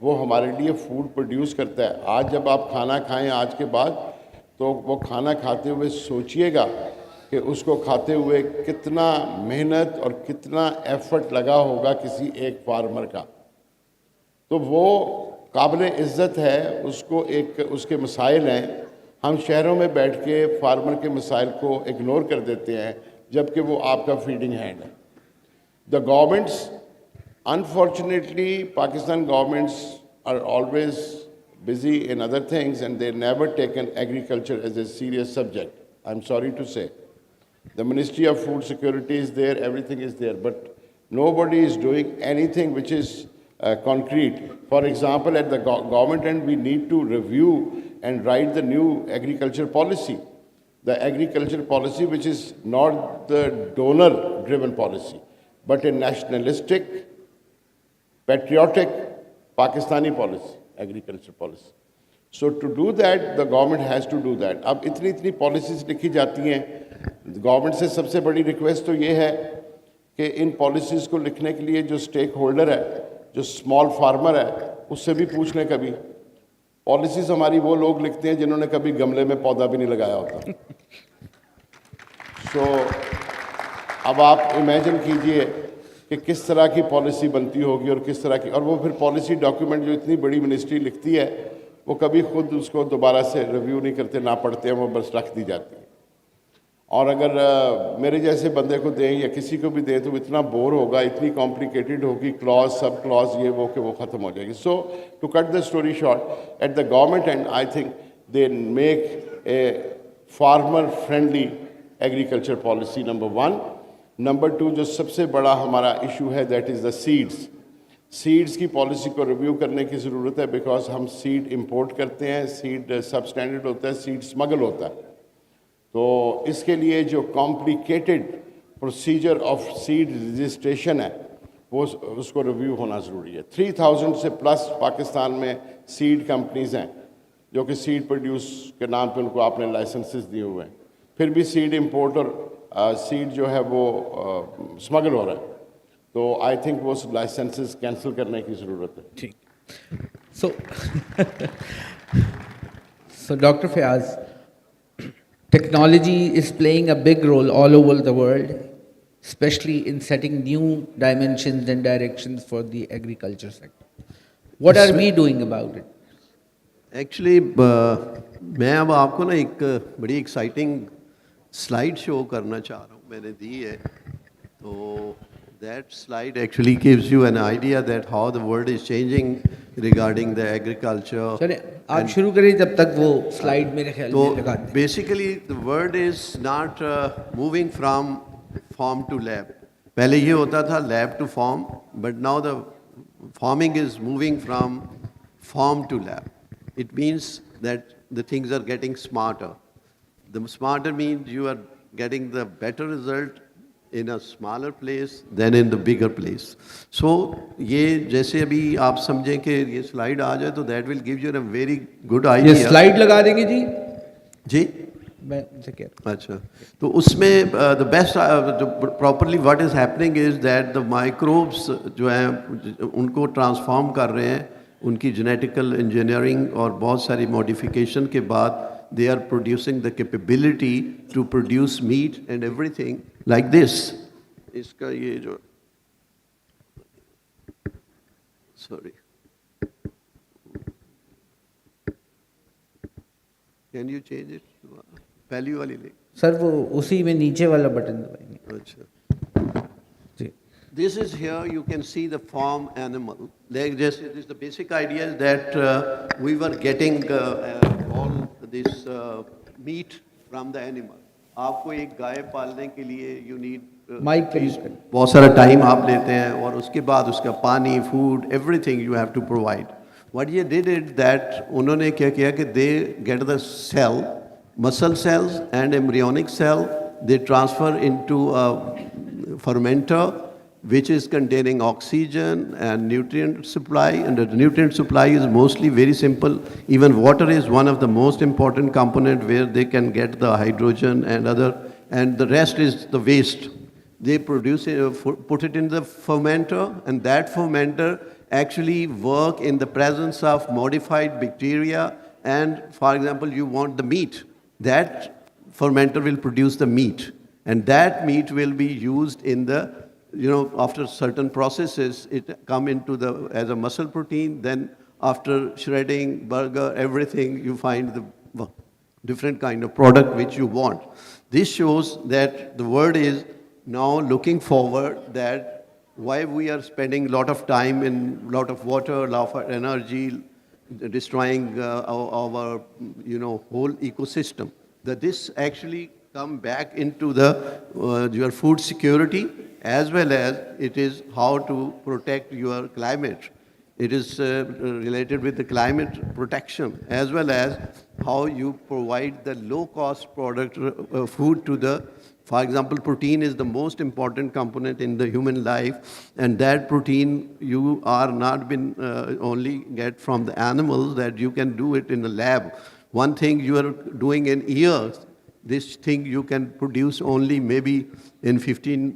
वो हमारे लिए food produce करता है. आज जब आप खाना खाएं आज के बाद तो वो खाना खाते हुए सोचिएगा कि उसको खाते हुए कितना मेहनत और कितना effort लगा होगा किसी एक farmer का. तो वो قابل عزت ہے, اس کو ایک اس کے مسائل ہیں, ہم شہروں میں بیٹھ کے فارمر کے مسائل کو اگنور کر دیتے ہیں جبکہ وہ آپ کا فیڈنگ ہینڈ ہے. The governments, unfortunately, Pakistan governments are always busy in other things and they never taken agriculture as a serious subject. I'm sorry to say. The Ministry of Food Security is there, everything is there, but nobody is doing anything which is concrete. For example, at the government end, we need to review and write the new agriculture policy. The agriculture policy which is not the donor-driven policy, but a nationalistic, patriotic Pakistani policy, agriculture policy. So to do that, the government has to do that. اب اتنی policies لکھی جاتی ہیں, government سے سب سے بڑی request تو یہ ہے کہ ان پالیسیز کو لکھنے کے لیے جو اسٹیک ہولڈر ہے, جو اسمال فارمر ہے, اس سے بھی پوچھ لیں کبھی. پالیسیز ہماری وہ لوگ لکھتے ہیں جنہوں نے کبھی گملے میں پودا بھی نہیں لگایا ہوتا. سو اب آپ امیجن کیجئے کہ کس طرح کی پالیسی بنتی ہوگی اور کس طرح کی, اور وہ پھر پالیسی ڈاکیومنٹ جو اتنی بڑی منسٹری لکھتی ہے وہ کبھی خود اس کو دوبارہ سے ریویو نہیں کرتے, نہ پڑھتے ہیں, وہ بس رکھ دی جاتی ہے. اور اگر میرے جیسے بندے کو دیں یا کسی کو بھی دیں تو اتنا بور ہوگا, اتنی کمپلیکیٹڈ ہوگی, کلاز سب کلاز یہ وہ کہ وہ ختم ہو جائے گی. So to cut the story short, at the government and I think they make a farmer friendly agriculture policy, number 1. Number 2, جو سب سے بڑا ہمارا ایشو ہے that is the seeds. Seeds کی پالیسی کو ریویو کرنے کی ضرورت ہے, بیکاز ہم سیڈ امپورٹ کرتے ہیں, سیڈ سب اسٹینڈرڈ ہوتا ہے, سیڈ اسمگل ہوتا ہے. تو اس کے لیے جو complicated procedure of seed registration ہے وہ اس کو ریویو ہونا ضروری ہے. 3000 سے پلس پاکستان میں سیڈ کمپنیز ہیں جو کہ سیڈ پروڈیوس کے نام پہ ان کو آپ نے لائسنسز دیے ہوئے ہیں, پھر بھی سیڈ امپورٹ اور سیڈ جو ہے وہ اسمگل ہو رہا ہے. تو آئی تھنک وہ لائسنسز کینسل کرنے کی ضرورت ہے. ٹھیک. So Dr. Fayaz, technology is playing a big role all over the world, especially in setting new dimensions and directions for the agriculture sector. What are we doing about it? Actually, میں اب آپ کو نا ایک بڑی exciting slide show کرنا چاہ رہا ہوں, میں نے دی ہے. تو that slide actually gives you an idea that how the world is changing regarding the agriculture. چلیں آپ شروع کریں جب تک وہ سلائڈ میرے خیال میں لگا دیں. Basically the world is not moving from farm to lab. پہلے یہ ہوتا تھا lab to farm, but now the farming is moving from farm to lab. It means that the things are getting smarter. The smarter means you are getting the better result in a smaller place than in the bigger place. So یہ جیسے ابھی آپ سمجھیں کہ یہ slide آ جائے تو that will give you a very good idea. یہ سلائڈ لگا دیں گے جی؟ جی میں ان سے کہہ رہا ہوں. اچھا, تو اس میں the best properly what is happening is that the microbes جو ہیں ان کو ٹرانسفارم کر رہے ہیں, ان کی جینیٹیکل انجینئرنگ اور بہت ساری ماڈیفیکیشن کے بعد they are producing the capability to produce meat and everything like this. اس کا یہ جو sorry can you change it پہلی والی لے سر وہ اسی میں نیچے والا بٹن دبائیں گے. اچھا جی. This is here you can see the farm animal. Like just this the basic idea is that we were getting all this meat from the animal. آپ کو ایک گائے پالنے کے لیے you need بہت سارا ٹائم آپ لیتے ہیں, اور اس کے بعد اس کا پانی, food, everything you have to provide. What they did is that انہوں نے کیا کیا کہ they get the cell, muscle cells and embryonic cell, they transfer into a fermenter which is containing oxygen and nutrient supply, and the nutrient supply is mostly very simple. Even water is one of the most important component where they can get the hydrogen and other, and the rest is the waste. They produce it, put it in the fermenter, and that fermenter actually work in the presence of modified bacteria. And for example, you want the meat, that fermenter will produce the meat, and that meat will be used in the, after certain processes, it come into the as a muscle protein, then after shredding, burger, everything, you find the different kind of product which you want. This shows that the world is now looking forward that why we are spending a lot of time in lot of water, lot of energy, destroying our whole ecosystem. That this actually come back into the your food security, as well as it is how to protect your climate. It is related with the climate protection, as well as how you provide the low-cost product food to the. For example, protein is the most important component in the human life, and that protein you are not been only get from the animals, that you can do it in the lab. One thing you are doing in years, this thing you can produce only maybe in 15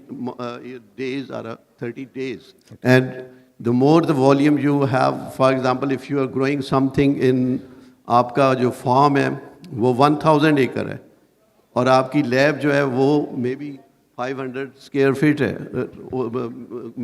days or 30 days. Okay. And the more the volume you have, for example, if you are growing something in आपका जो farm है, वो 1000 acre है. और आपकी lab जो है वो मे बी 500 स्क्वायर फीट है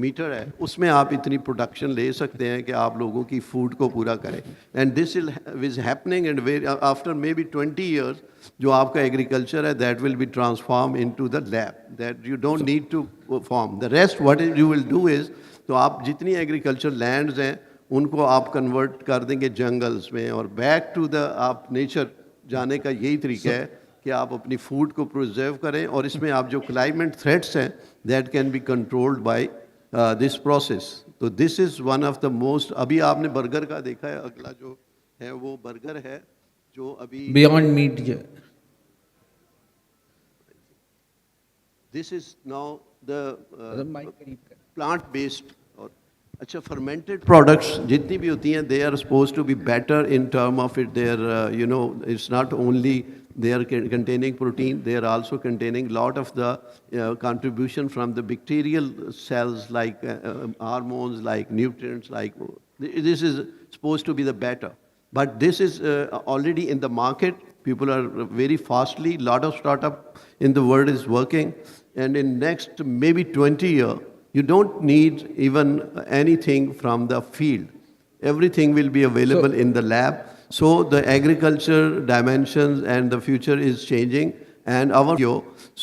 मीटर है, उसमें आप इतनी प्रोडक्शन ले सकते हैं कि आप लोगों की फूड को पूरा करें. And this is happening and after may be 20 years जो आपका एग्रीकल्चर है that will be transform into the lab, that you don't need to form the rest. What you will do is, तो आप जितनी agriculture lands हैं उनको आप convert कर देंगे जंगल्स में, और बैक टू द आप नेचर जाने का यही तरीका है कि आप अपनी फूड को प्रिजर्व करें. और इसमें आप जो क्लाइमेट थ्रेट्स हैं that can be controlled by this process. तो this is one of the most. अभी आपने बर्गर का देखा है, अगला जो है वो बर्गर है जो अभी beyond meat. This is now the plant based. अच्छा, फर्मेंटेड प्रोडक्ट्स जितनी भी होती हैं they are suppose to be better in term of it there it's not only they are containing protein, they are also containing lot of the contribution from the bacterial cells like hormones, like nutrients, like this is supposed to be the better. But this is already in the market. People are very fastly, lot of startup in the world is working, and in next maybe 20 years, you don't need even anything from the field. Everything will be available in the lab. So the agriculture dimensions and the future is changing, and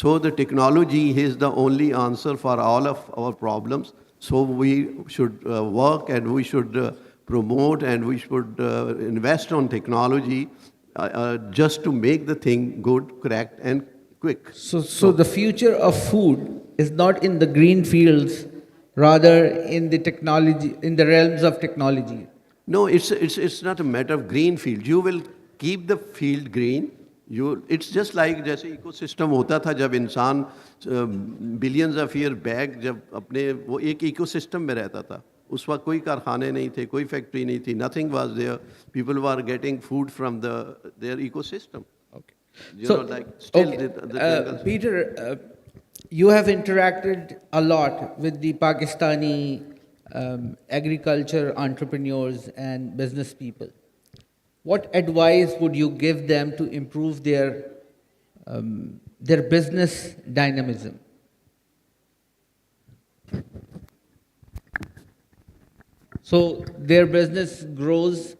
so the technology is the only answer for all of our problems. So we should work, and we should promote, and we should invest on technology just to make the thing good, correct, and quick. So the future of food is not in the green fields, rather in the technology, in the realms of technology. No, it's not a matter of green field. You will keep the field green. It's just like जैसे ecosystem होता था जब इंसान billions of year back जब अपने वो एक ecosystem में रहता था. उस वक्त कोई कारखाने नहीं थे, कोई फैक्ट्री नहीं थी. Nothing was there. People were getting food from their ecosystem. Okay. So, like still the Peter, you have interacted a lot with the Pakistani agriculture entrepreneurs and business people. What advice would you give them to improve their business dynamism? So their business grows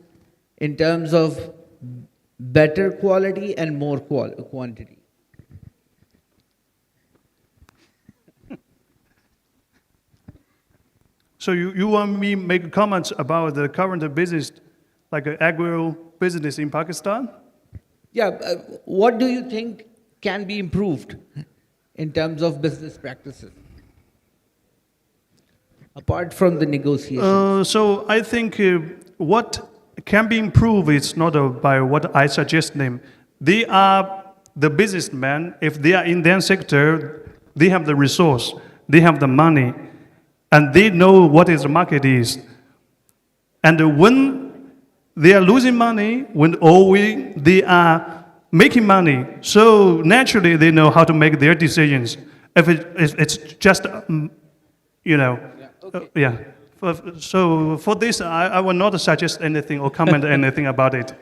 in terms of better quality and more quantity. So you want me to make comments about the current business, like agro business in Pakistan? Yeah, what do you think can be improved in terms of business practices, apart from the negotiations? So I think what can be improved is not by what I suggest them. They are the businessmen. If they are in their sector, they have the resource, they have the money, and they know what is the market is. And when they are losing money, they are making money, so naturally they know how to make their decisions. If it's just, yeah. So for this, I will not suggest anything or comment anything about it.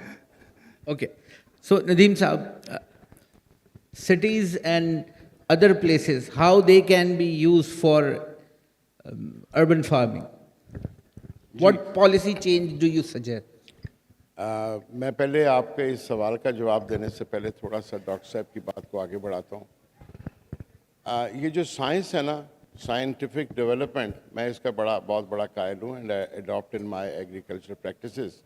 Okay. So Nadeem Saab, cities and other places, how they can be used for urban farming? What policy change do you suggest? मैं पहले आपके इस सवाल का जवाब देने से पहले थोड़ा सा डॉक्टर साहब की बात को आगे बढ़ाता हूँ। ये जो साइंस है ना, साइंटिफिक डेवलपमेंट, मैं इसका बहुत बड़ा कायल हूँ and adopt in my agriculture practices.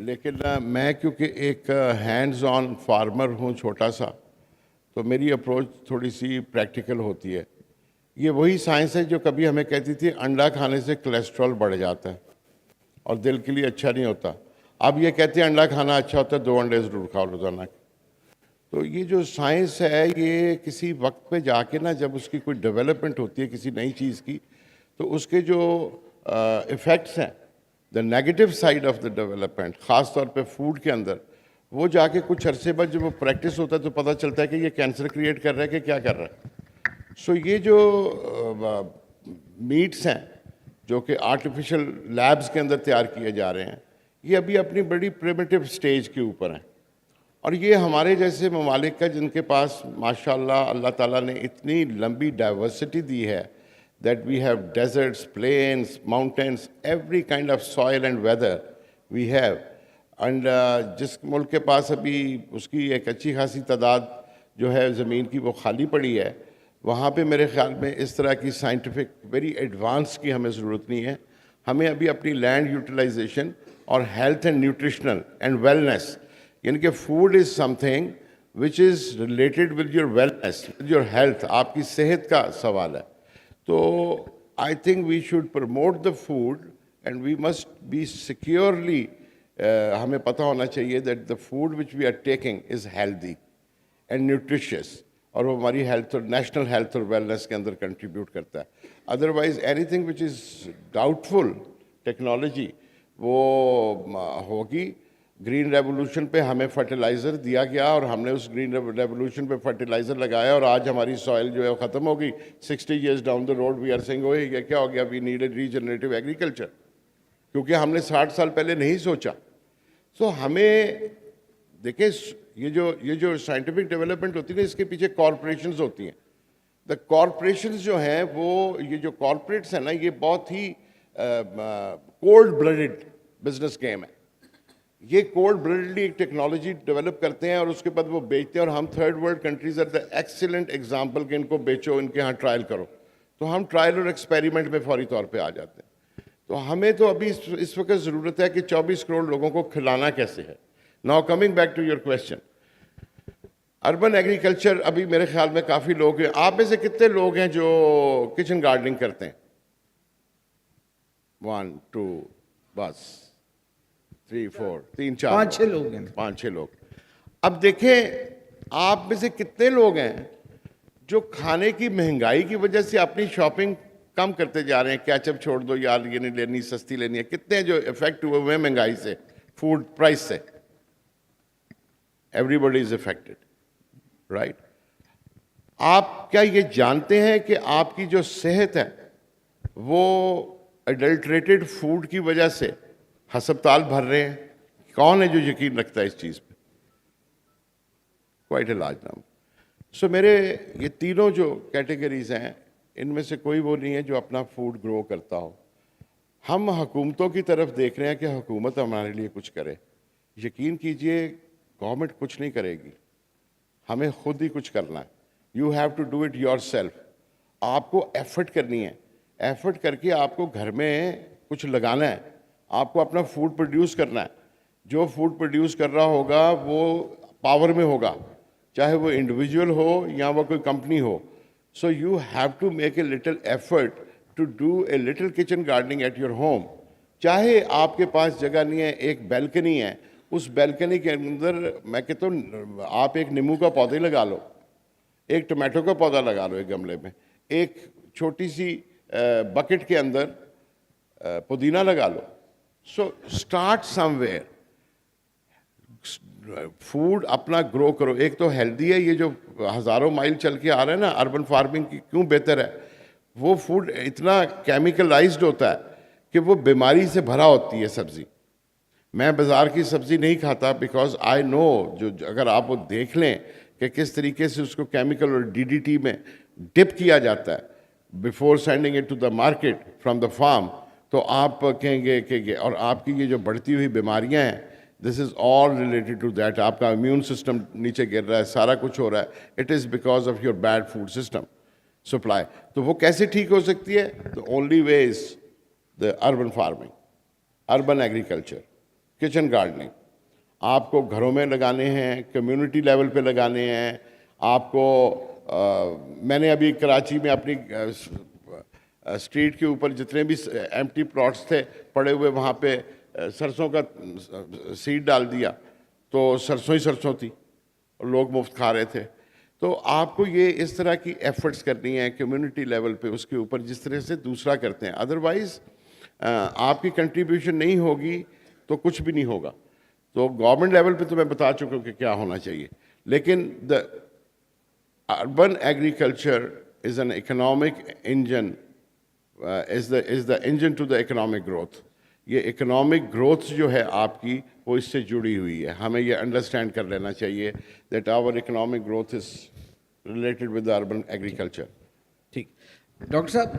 लेकिन मैं क्योंकि एक हैंड्स ऑन फार्मर हूँ छोटा सा, तो मेरी अप्रोच थोड़ी सी प्रैक्टिकल होती है। ये वही साइंस है जो कभी हमें कहती थी अंडा खाने से कोलेस्ट्रॉल बढ़ जाता है और दिल के लिए अच्छा नहीं होता। अब ये कहते हैं अंडा खाना अच्छा होता है, 2 अंडे ज़रूर खाओ रोज़ाना। तो ये जो साइंस है, ये किसी वक्त पे जाके ना, जब उसकी कोई डेवलपमेंट होती है किसी नई चीज़ की, तो उसके जो इफ़ेक्ट्स हैं, the negative side of the development, ख़ास तौर पे फूड के अंदर, वो जाके कुछ अरसे बाद जब वो प्रैक्टिस होता है तो पता चलता है कि ये कैंसर क्रिएट कर रहा है कि क्या कर रहा है। सो ये जो मीट्स हैं जो कि आर्टिफिशियल लैब्स के अंदर तैयार किए जा रहे हैं, ये अभी अपनी बड़ी प्रिमिटिव स्टेज के ऊपर हैं। और ये हमारे जैसे ममालिक का जिनके पास माशाल्लाह अल्लाह ताला ने इतनी लंबी डाइवर्सिटी दी है, that we have deserts, plains, mountains, every kind of soil and weather we have. And जिस मुल्क के पास अभी उसकी एक अच्छी खासी तादाद जो है ज़मीन की वो खाली पड़ी है, वहाँ पे मेरे ख़्याल में इस तरह की साइंटिफिक वेरी एडवांस की हमें ज़रूरत नहीं है। हमें अभी अपनी लैंड यूटिलाइजेशन और health and nutritional and wellness, यानी कि food is something which is related with your wellness, with your health, आपकी सेहत का सवाल है। तो I think we should promote the food and we must be securely, हमें पता होना चाहिए that the food which we are taking is healthy and nutritious, और वो हमारी हेल्थ और नेशनल हेल्थ और वेलनेस के अंदर कंट्रीब्यूट करता है। Otherwise anything which is doubtful technology वो होगी। ग्रीन रेवोल्यूशन पे हमें फर्टिलाइज़र दिया गया और हमने उस ग्रीन रेवोल्यूशन पे फर्टिलाइज़र लगाया और आज हमारी सॉइल जो है वो ख़त्म हो गई। 60 years down the road we are saying ओए ये क्या हो गया, we need a regenerative agriculture, क्योंकि हमने 60 साल पहले नहीं सोचा। सो हमें देखिए, ये जो साइंटिफिक डेवलपमेंट होती है ना, इसके पीछे कॉरपोरेशंस होती हैं। द कॉरपोरेशंस जो हैं वो, ये जो कॉरपोरेट्स हैं ना, ये बहुत ही कोल्ड ब्लडेड बिजनेस गेम है। ये कोल्ड ब्लडेडली एक टेक्नोलॉजी डेवलप करते हैं और उसके बाद वो बेचते हैं, और हम third world countries are the excellent example कि इनको बेचो, इनके यहाँ ट्रायल करो, तो हम ट्रायल और एक्सपेरिमेंट में फौरी तौर पे आ जाते हैं। तो हमें तो अभी इस वक्त ज़रूरत है कि 24 करोड़ लोगों को खिलाना कैसे है। Now coming back to your question, urban agriculture, अभी मेरे ख्याल में काफ़ी लोग हैं। आप में से कितने लोग हैं जो किचन गार्डनिंग करते हैं? 1 2 बस 3 4 3 4 5-6 लोग हैं। 5-6 लोग। अब देखें, आप में से कितने लोग हैं जो खाने की महंगाई की वजह से अपनी शॉपिंग कम करते जा रहे हैं? कैचअप छोड़ दो यार, ये नहीं लेनी, सस्ती लेनी है। कितने हैं जो इफेक्ट हुए हुए हैं महंगाई से, फूड प्राइस से? Everybody is affected, right? आप क्या ये जानते हैं कि आपकी जो सेहत है वो अडल्ट्रेटेड फूड की वजह से हस्पताल भर रहे हैं? कौन है जो यकीन रखता है इस चीज़ पे? Quite a large number. So मेरे ये तीनों जो कैटेगरीज हैं, इनमें से कोई वो नहीं है जो अपना फूड ग्रो करता हो। हम हुकूमतों की तरफ देख रहे हैं कि हुकूमत हमारे लिए कुछ करे। यकीन कीजिए, गवर्नमेंट कुछ नहीं करेगी, हमें खुद ही कुछ करना है। You have to do it yourself. आपको एफर्ट करनी है, एफर्ट करके आपको घर में कुछ लगाना है, आपको अपना फूड प्रोड्यूस करना है। जो फूड प्रोड्यूस कर रहा होगा वो पावर में होगा, चाहे वो इंडिविजुअल हो या वो कोई कंपनी हो। So you have to make a little effort to do a little kitchen gardening at your home. चाहे आपके पास जगह नहीं है, एक बैल्कनी है, उस बैल्कनी के अंदर मैं कहता हूँ आप एक नींबू का पौधा लगा लो, एक टमाटो का पौधा लगा लो एक गमले में, एक छोटी सी बकेट के अंदर पुदीना लगा लो। सो स्टार्ट समवेयर, फूड अपना ग्रो करो। एक तो हेल्दी है, ये जो हज़ारों माइल चल के आ रहा है ना अर्बन फार्मिंग की, क्यों बेहतर है? वो फूड इतना केमिकलाइज्ड होता है कि वो बीमारी से भरा होती है सब्ज़ी। मैं बाज़ार की सब्ज़ी नहीं खाता बिकॉज आई नो, जो अगर आप वो देख लें कि किस तरीके से उसको केमिकल और DDT में डिप किया जाता है before sending it to the market from the farm, تو آپ کہیں گے کہ اور آپ کی یہ جو بڑھتی ہوئی بیماریاں ہیں, دس از آل ریلیٹڈ ٹو دیٹ. آپ کا امیون سسٹم نیچے گر رہا ہے, سارا کچھ ہو رہا ہے, it is because of your bad food system supply. تو وہ کیسے ٹھیک ہو سکتی ہے؟ The only way is the urban farming, urban agriculture, kitchen gardening. آپ کو گھروں میں لگانے ہیں, کمیونٹی لیول پہ لگانے ہیں. آپ کو میں نے ابھی کراچی میں اپنی اسٹریٹ کے اوپر جتنے بھی ایمٹی پلاٹس تھے پڑے ہوئے, وہاں پہ سرسوں کا سیڈ ڈال دیا, تو سرسوں ہی سرسوں تھی اور لوگ مفت کھا رہے تھے. تو آپ کو یہ اس طرح کی ایفرٹس کرنی ہیں کمیونٹی لیول پہ, اس کے اوپر جس طرح سے دوسرا کرتے ہیں. ادروائز آپ کی کنٹریبیوشن نہیں ہوگی تو کچھ بھی نہیں ہوگا. تو گورنمنٹ لیول پہ تو میں بتا چکا ہوں کہ کیا ہونا چاہیے, لیکن the urban agriculture is an economic engine, is the engine to the economic growth. یہ اکنامک گروتھ جو ہے آپ کی وہ اس سے جڑی ہوئی ہے. ہمیں یہ انڈرسٹینڈ کر لینا چاہیے that our economic growth is related with urban agriculture. ٹھیک. ڈاکٹر صاحب,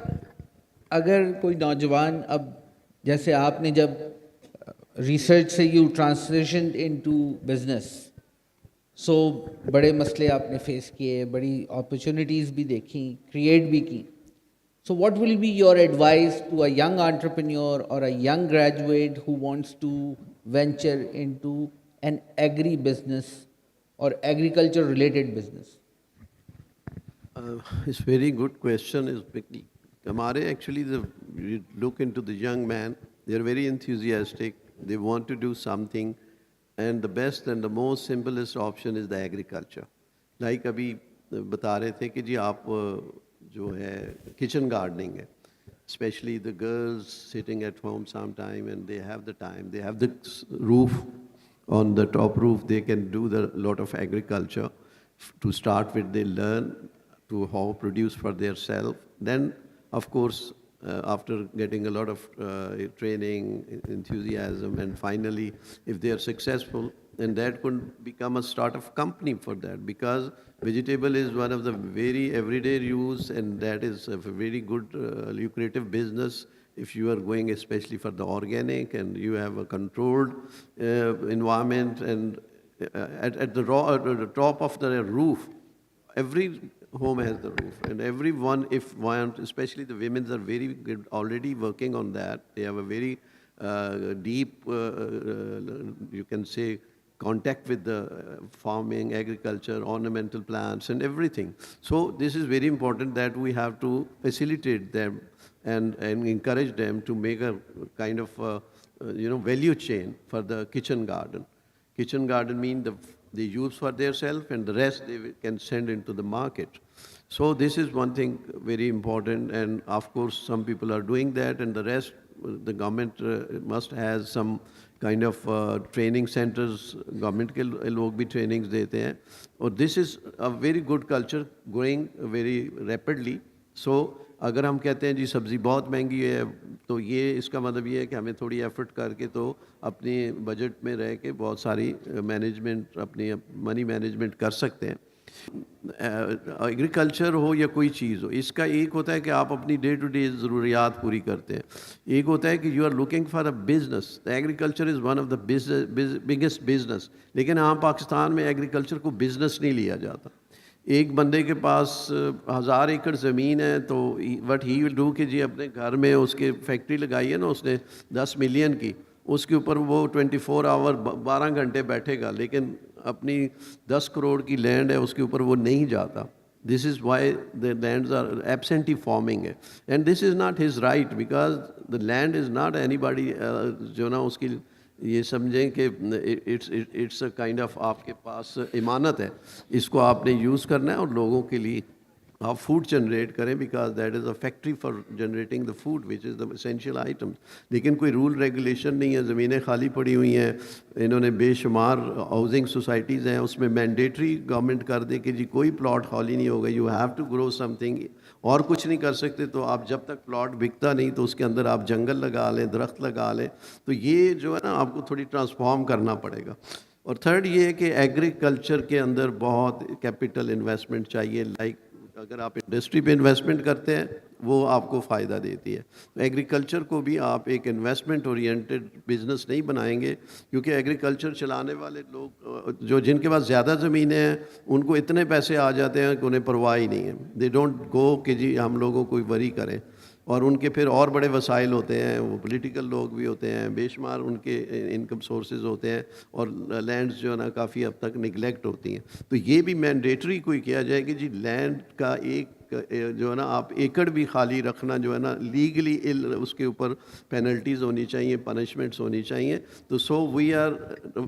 اگر کوئی نوجوان اب جیسے آپ نے جب ریسرچ سے یو ٹرانسلیشن انٹو بزنس, سو بڑے مسئلے آپ نے فیس کیے, بڑی اپرچونیٹیز بھی دیکھیں, کریٹ بھی کی. So what will be your advice to a young entrepreneur or a young graduate who wants to venture into an agri-business or agriculture-related business? It's a very good question. Hamare actually, you look into the young man, they're very enthusiastic, they want to do something, and the best and the most simplest option is the agriculture. Like abhi bata rahe the ki ji aap جو ہے kitchen gardening ہے, specially the girls sitting at home some time and they have the time, they have the roof on the top roof, they can do the lot of agriculture to start with, they learn to how produce for their self. Then of course after getting a lot of training, enthusiasm, and finally if they are successful, then that could become a startup company for that, because vegetable is one of the very everyday use, and that is a very good lucrative business if you are going especially for the organic and you have a controlled environment, and at the top of the roof, every home has the roof, and everyone, if one, especially the women, are very good already working on that. They have a very deep, you can say, contact with the farming, agriculture, ornamental plants, and everything. So this is very important that we have to facilitate them and encourage them to make a kind of value chain for the kitchen garden. Kitchen garden means they use for their self, and the rest they can send into the market. So this is one thing very important, and of course some people are doing that, and the rest the government must has some kind of training centers. Government ke log bhi trainings dete hain, or this is a very good culture growing very rapidly. So اگر ہم کہتے ہیں جی سبزی بہت مہنگی ہے, تو یہ اس کا مطلب یہ ہے کہ ہمیں تھوڑی ایفرٹ کر کے تو اپنی بجٹ میں رہ کے بہت ساری مینجمنٹ, اپنی منی مینجمنٹ کر سکتے ہیں. ایگریکلچر ہو یا کوئی چیز ہو, اس کا ایک ہوتا ہے کہ آپ اپنی ڈے ٹو ڈے ضروریات پوری کرتے ہیں, ایک ہوتا ہے کہ you are looking for a business. Agriculture is one of the biggest business, لیکن ہاں پاکستان میں ایگریکلچر کو بزنس نہیں لیا جاتا. ایک بندے کے پاس 1000 ایکڑ زمین ہے, تو وٹ ہی ول ڈو کہ جی اپنے گھر میں اس کے فیکٹری لگائی ہے نا اس نے 10 ملین کی, اس کے اوپر وہ 24 آور 12 گھنٹے بیٹھے گا, لیکن اپنی 10 کروڑ کی لینڈ ہے اس کے اوپر وہ نہیں جاتا. This is why the lands are absentee farming ہے, and this is not his right, because the land is not anybody جو نا اس کی یہ سمجھیں کہ اٹس اے کائنڈ آف آپ کے پاس امانت ہے, اس کو آپ نے یوز کرنا ہے اور لوگوں کے لیے آپ فوڈ جنریٹ کریں, because that is a factory for generating the food which is the essential item. لیکن کوئی رول ریگولیشن نہیں ہے, زمینیں خالی پڑی ہوئی ہیں, انہوں نے بے شمار ہاؤسنگ سوسائٹیز ہیں, اس میں مینڈیٹری گورنمنٹ کر دے کہ جی کوئی پلاٹ خالی نہیں ہوگا, you have to grow something, اور کچھ نہیں کر سکتے. تو آپ جب تک پلاٹ بکتا نہیں تو اس کے اندر آپ جنگل لگا لیں, درخت لگا لیں. تو یہ جو ہے نا آپ کو تھوڑی ٹرانسفارم کرنا پڑے گا. اور تھرڈ یہ ہے کہ ایگریکلچر کے اندر بہت کیپٹل انویسٹمنٹ چاہیے. لائک اگر آپ انڈسٹری پہ انویسٹمنٹ کرتے ہیں, وہ آپ کو فائدہ دیتی ہے. ایگریکلچر کو بھی آپ ایک انویسٹمنٹ اورینٹڈ بزنس نہیں بنائیں گے, کیونکہ ایگریکلچر چلانے والے لوگ جو جن کے پاس زیادہ زمینیں ہیں ان کو اتنے پیسے آ جاتے ہیں کہ انہیں پرواہ ہی نہیں ہے. دے ڈونٹ گو کہ جی ہم لوگوں کو وری کریں, اور ان کے پھر اور بڑے وسائل ہوتے ہیں, وہ پولیٹیکل لوگ بھی ہوتے ہیں, بے شمار ان کے انکم سورسز ہوتے ہیں, اور لینڈز جو ہے نا کافی حد تک نگلیکٹ ہوتی ہیں. تو یہ بھی مینڈیٹری کوئی کیا جائے کہ جی لینڈ کا ایک جو ہے نا آپ ایکڑ بھی خالی رکھنا جو ہے نا لیگلی اس کے اوپر پینلٹیز ہونی چاہیے, پنشمنٹس ہونی چاہیے. تو سو وی آر,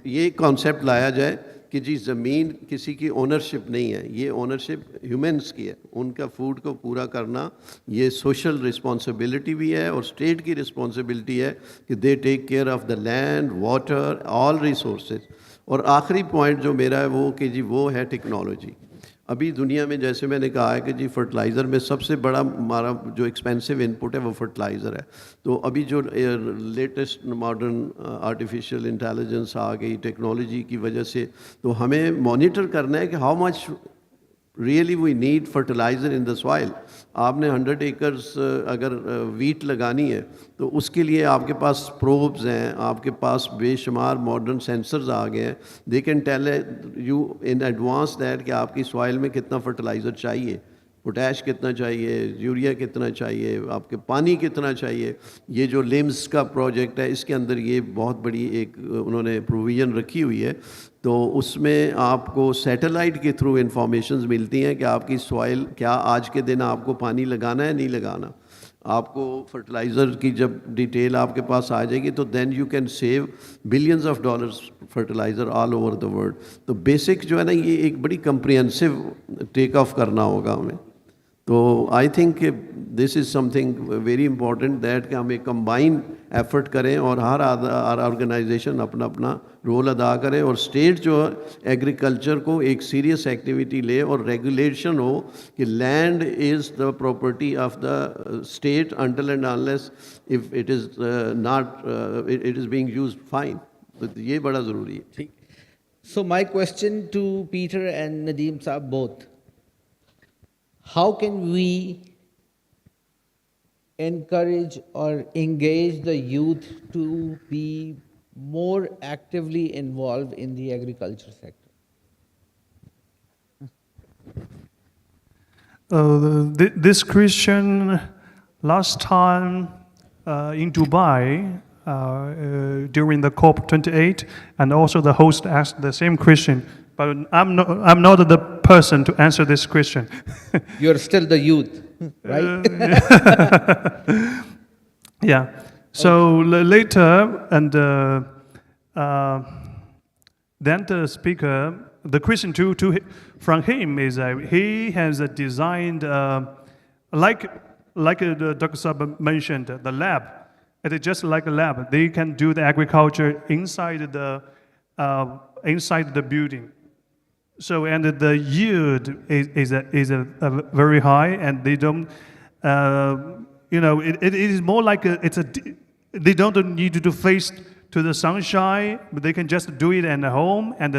یہ کانسیپٹ لایا جائے کہ جی زمین کسی کی اونرشپ نہیں ہے, یہ اونرشپ ہیومنس کی ہے. ان کا فوڈ کو پورا کرنا یہ سوشل رسپانسبلٹی بھی ہے, اور اسٹیٹ کی رسپانسبلٹی ہے کہ they take care of the land, water, all resources. اور آخری پوائنٹ جو میرا ہے وہ کہ جی وہ ہے ٹیکنالوجی. ابھی دنیا میں جیسے میں نے کہا ہے کہ جی فرٹیلائزر میں سب سے بڑا ہمارا جو ایکسپینسو انپٹ ہے وہ فرٹیلائزر ہے. تو ابھی جو لیٹسٹ ماڈرن آرٹیفیشیل انٹیلیجنس آ گئی ٹیکنالوجی کی وجہ سے, تو ہمیں مانیٹر کرنا ہے کہ how much really we need fertiliser in the soil. آپ نے 100 ایکرز اگر ویٹ لگانی ہے تو اس کے لیے آپ کے پاس پروبز ہیں, آپ کے پاس بے شمار ماڈرن سینسرز آ گئے ہیں. They can tell you in advance that کہ آپ کی سوائل میں کتنا فرٹیلائزر چاہیے, پوٹیش کتنا چاہیے, یوریا کتنا چاہیے, آپ کے پانی کتنا چاہیے. یہ جو لیمز کا پروجیکٹ ہے اس کے اندر یہ بہت بڑی ایک انہوں نے پروویژن رکھی ہوئی ہے. تو اس میں آپ کو سیٹلائٹ کے تھرو انفارمیشنز ملتی ہیں کہ آپ کی سوائل کیا آج کے دن آپ کو پانی لگانا ہے نہیں لگانا. آپ کو فرٹیلائزر کی جب ڈیٹیل آپ کے پاس آ جائے گی تو then you can save billions of dollars fertiliser all over the world. تو بیسک جو ہے نا یہ ایک بڑی کمپریہنسو ٹیک آف کرنا ہوگا ہمیں. تو آئی think this is some thing very important that کہ ہم ایک کمبائن ایفرٹ کریں اور ہر آرگنائزیشن اپنا اپنا رول ادا کرے, اور اسٹیٹ جو ایگریکلچر کو ایک سیریس ایکٹیویٹی لے, اور ریگولیشن ہو کہ land is the property of the state until and unless if it is not it is being used fine. تو یہ بڑا ضروری ہے. ٹھیک. So my question to Peter and Nadeem صاحب both, how can we encourage or engage the youth to be more actively involved in the agriculture sector? This question last time in Dubai during the COP28, and also the host asked the same question. But I'm not the person to answer this question. You're still the youth, right? Yeah. So later, and then the speaker, the question from him is he has designed, like Dr. Saab mentioned, the lab. It is just like a lab. They can do the agriculture inside the building. So, and the yield is very high, and they don't, it is more like they don't need to face to the sunshine, but they can just do it at home, and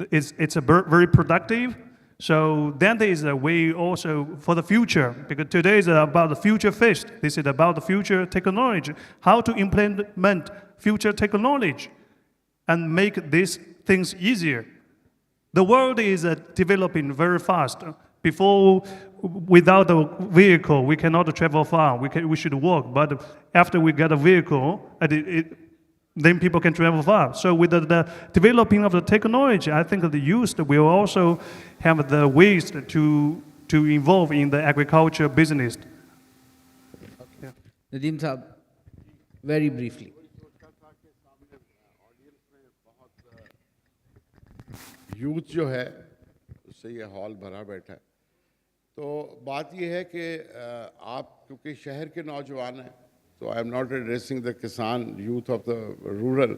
it's very productive. So then there is a way also for the future, because today is about the future first. This is about the future technology, how to implement future technology and make these things easier. The world is developing very fast. Before, without a vehicle, we cannot travel far. We should walk. But after we get a vehicle, then people can travel far. So with the developing of the technology, I think the youth will also have the ways to involve in the agriculture business. Okay. Nadeem Saab, very briefly. Youth جو ہے اس سے یہ hall بھرا بیٹھا ہے. تو بات یہ ہے کہ آپ کیونکہ شہر کے نوجوان ہیں, تو I am not addressing the کسان یوتھ آف دا رورل.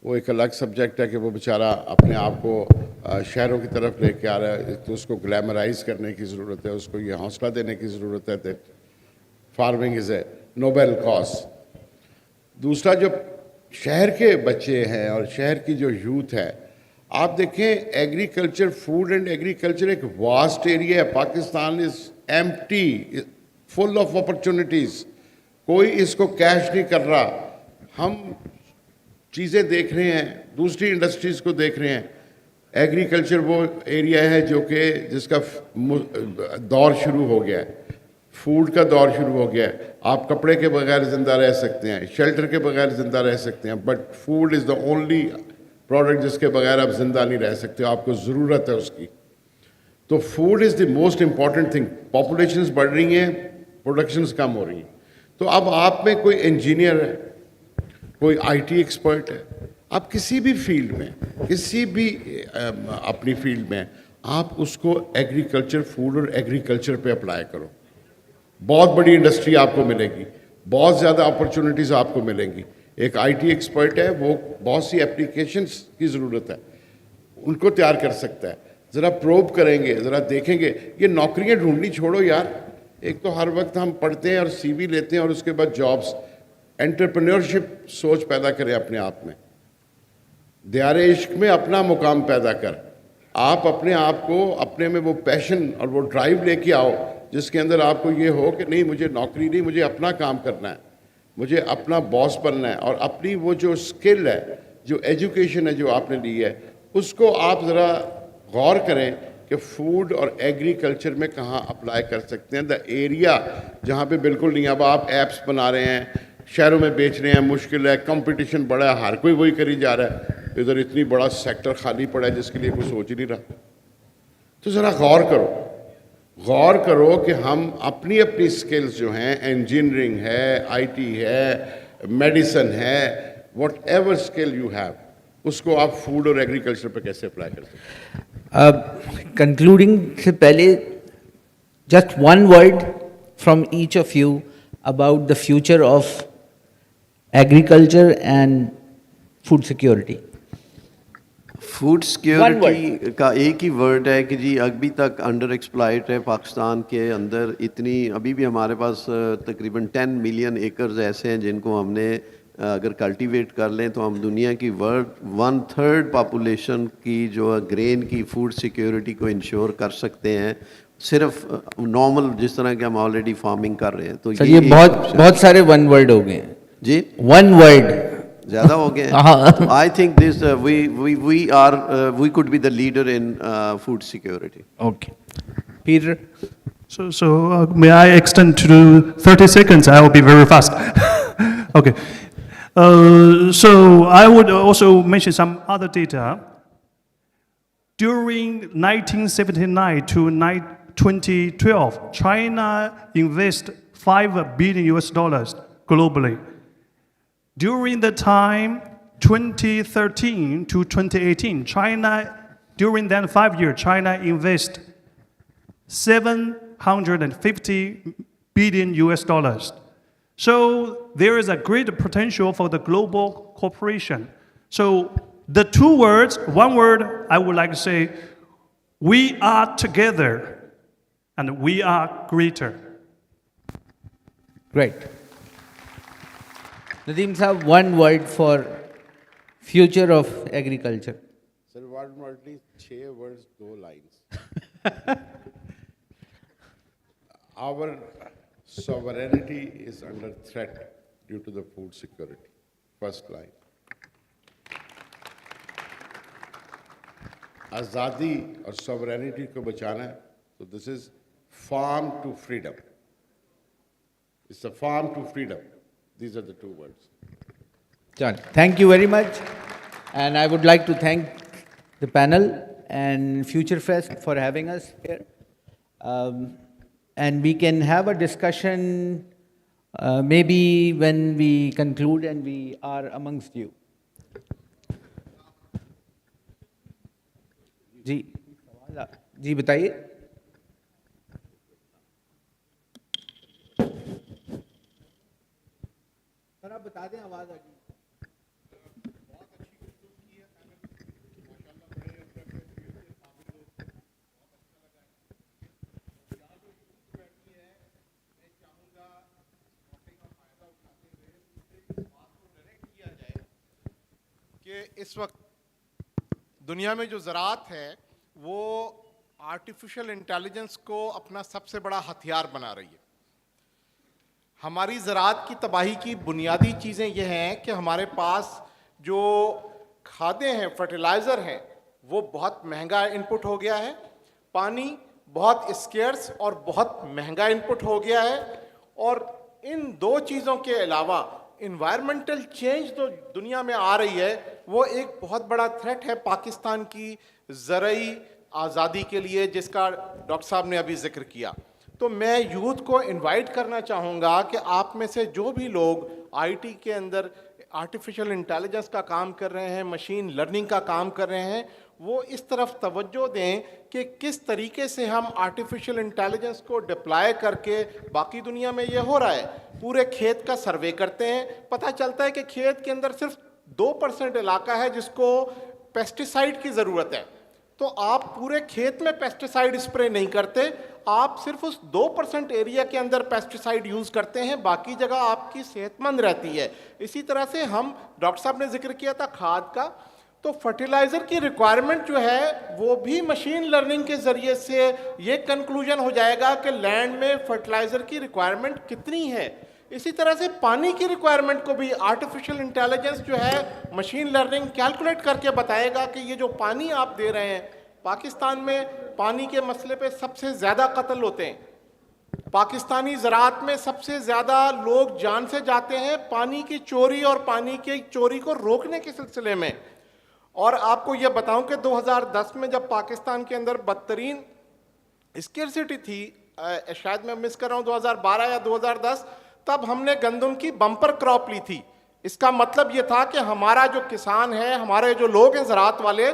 وہ ایک الگ سبجیکٹ ہے کہ وہ بیچارہ اپنے آپ کو شہروں کی طرف لے کے آ رہا ہے, تو اس کو گلیمرائز کرنے کی ضرورت ہے, اس کو یہ حوصلہ دینے کی ضرورت ہے that farming is a noble cause. دوسرا جو شہر کے بچے ہیں اور شہر کی جو یوتھ ہے, آپ دیکھیں ایگریکلچر, فوڈ اینڈ ایگریکلچر ایک واسٹ ایریا ہے. Pakistan is empty, full of opportunities. کوئی اس کو کیش نہیں کر رہا. ہم چیزیں دیکھ رہے ہیں, دوسری انڈسٹریز کو دیکھ رہے ہیں. ایگریکلچر وہ ایریا ہے جو کہ جس کا دور شروع ہو گیا ہے, فوڈ کا دور شروع ہو گیا ہے. آپ کپڑے کے بغیر زندہ رہ سکتے ہیں, شیلٹر کے بغیر زندہ رہ سکتے ہیں, but food is the only product جس کے بغیر آپ زندہ نہیں رہ سکتے, آپ کو ضرورت ہے اس کی. تو food is the most important thing. Populations بڑھ رہی ہیں, پروڈکشنز کم ہو رہی ہیں. تو اب آپ میں کوئی انجینئر ہے, کوئی آئی ٹی ایکسپرٹ ہے, آپ کسی بھی فیلڈ میں, کسی بھی اپنی فیلڈ میں, آپ اس کو ایگریکلچر, فوڈ اور ایگریکلچر پہ اپلائی کرو. بہت بڑی انڈسٹری آپ کو ملے گی, بہت زیادہ اپرچونیٹیز آپ کو ملیں گی. ایک آئی ٹی ایکسپرٹ ہے, وہ بہت سی اپلیکیشنز کی ضرورت ہے, ان کو تیار کر سکتا ہے. ذرا پروب کریں گے, ذرا دیکھیں گے. یہ نوکریاں ڈھونڈنی چھوڑو یار. ایک تو ہر وقت ہم پڑھتے ہیں اور سی وی لیتے ہیں اور اس کے بعد جابس. انٹرپرینیورشپ سوچ پیدا کریں اپنے آپ میں. دیار عشق میں اپنا مقام پیدا کر. آپ اپنے آپ کو, اپنے میں وہ پیشن اور وہ ڈرائیو لے کے آؤ جس کے اندر آپ کو یہ ہو کہ نہیں, مجھے نوکری نہیں, مجھے اپنا کام کرنا ہے, مجھے اپنا باس بننا ہے. اور اپنی وہ جو اسکل ہے, جو ایجوکیشن ہے جو آپ نے لی ہے, اس کو آپ ذرا غور کریں کہ فوڈ اور ایگریکلچر میں کہاں اپلائی کر سکتے ہیں. دا ایریا جہاں پہ بالکل نہیں. اب آپ ایپس بنا رہے ہیں, شہروں میں بیچ رہے ہیں, مشکل ہے, کمپٹیشن بڑا ہے, ہر کوئی وہی کری جا رہا ہے. ادھر اتنی بڑا سیکٹر خالی پڑا ہے جس کے لیے کوئی سوچ ہی نہیں رہا. تو ذرا غور کرو کہ ہم اپنی سکلز جو ہیں, انجینئرنگ ہے, آئی ٹی ہے, میڈیسن ہے, whatever skill you have, اس کو آپ فوڈ اور ایگریکلچر پہ کیسے اپلائی کر سکتے ہیں. کنکلوڈنگ سے پہلے just one word from each of you about the future of agriculture and food security. Food security کا ایک ہی ورڈ ہے کہ جی ابھی تک انڈر ایکسپلائٹ ہے پاکستان کے اندر. اتنی ابھی بھی ہمارے پاس تقریباً 10 ملین ایکرز ایسے ہیں جن کو ہم نے اگر کلٹیویٹ کر لیں تو ہم دنیا کی 1/3 پاپولیشن کی جو گرین کی فوڈ سیکیورٹی کو انشور کر سکتے ہیں, صرف نارمل جس طرح کہ ہم آلریڈی فارمنگ کر رہے ہیں. تو یہ بہت سارے ون ورڈ ہو گئے ہیں جی, ون ورڈ زیادہ ہو گئے. I think this we could be the leader in food security. Okay. Peter? So may I extend to 30 seconds? I will be very fast. Okay. So I would also mention some other data. During 1979 to 2012, China invested $5 billion globally. During the time 2013 to 2018, China, during that 5 years, China invested $750 billion. So there is a great potential for the global cooperation. So the two words, one word I would like to say, we are together and we are greater. Great. Nadeem sahab, one word for future of agriculture. Sir, one word نہیں, 6 words, 2 lines. Our sovereignty is under threat due to the food security. First line. آزادی اور sovereignty کو بچانا ہے. So this is farm to freedom. It's a farm to freedom. These are the 2 words. John, thank you very much. And I would like to thank the panel and Future Fest for having us here. And we can have a discussion maybe when we conclude and we are amongst you. جی بتائیے. سر آپ بتا دیں, آواز آ گئی. کہ اس وقت دنیا میں جو زراعت ہے وہ آرٹیفیشل انٹیلیجنس کو اپنا سب سے بڑا ہتھیار بنا رہی ہے. ہماری زراعت کی تباہی کی بنیادی چیزیں یہ ہیں کہ ہمارے پاس جو کھادیں ہیں، فرٹیلائزر ہیں، وہ بہت مہنگا انپٹ ہو گیا ہے. پانی بہت اسکیئرس اور بہت مہنگا انپٹ ہو گیا ہے. اور ان دو چیزوں کے علاوہ انوائرمنٹل چینج جو دنیا میں آ رہی ہے وہ ایک بہت بڑا تھریٹ ہے پاکستان کی زرعی آزادی کے لیے، جس کا ڈاکٹر صاحب نے ابھی ذکر کیا. تو میں یوتھ کو انوائٹ کرنا چاہوں گا کہ آپ میں سے جو بھی لوگ آئی ٹی کے اندر آرٹیفیشل انٹیلیجنس کا کام کر رہے ہیں، مشین لرننگ کا کام کر رہے ہیں، وہ اس طرف توجہ دیں کہ کس طریقے سے ہم آرٹیفیشل انٹیلیجنس کو ڈپلائی کر کے، باقی دنیا میں یہ ہو رہا ہے، پورے کھیت کا سروے کرتے ہیں، پتہ چلتا ہے کہ کھیت کے اندر صرف 2% علاقہ ہے جس کو پیسٹیسائڈ کی ضرورت ہے. تو آپ پورے کھیت میں پیسٹیسائڈ اسپرے نہیں کرتے، آپ صرف اس 2% ایریا کے اندر پیسٹیسائڈ یوز کرتے ہیں، باقی جگہ آپ کی صحت مند رہتی ہے. اسی طرح سے ہم، ڈاکٹر صاحب نے ذکر کیا تھا کھاد کا، تو فرٹیلائزر کی ریکوائرمنٹ جو ہے وہ بھی مشین لرننگ کے ذریعے سے یہ کنکلوژن ہو جائے گا کہ لینڈ میں فرٹیلائزر کی ریکوائرمنٹ کتنی ہے. اسی طرح سے پانی کی ریکوائرمنٹ کو بھی آرٹیفیشل انٹیلیجنس جو ہے مشین لرننگ کیلکولیٹ کر کے بتائے گا کہ یہ جو پانی آپ دے رہے ہیں، پاکستان میں پانی کے مسئلے پہ سب سے زیادہ قتل ہوتے ہیں، پاکستانی زراعت میں سب سے زیادہ لوگ جان سے جاتے ہیں پانی کی چوری اور پانی کی چوری کو روکنے کے سلسلے میں. اور آپ کو یہ بتاؤں کہ 2010 میں جب پاکستان کے اندر بدترین اسکیرسٹی تھی، شاید میں مس کر رہا ہوں 2012 یا 2010، تب ہم نے گندم کی بمپر کراپ لی تھی. اس کا مطلب یہ تھا کہ ہمارا جو کسان ہے، ہمارے جو لوگ ہیں زراعت والے،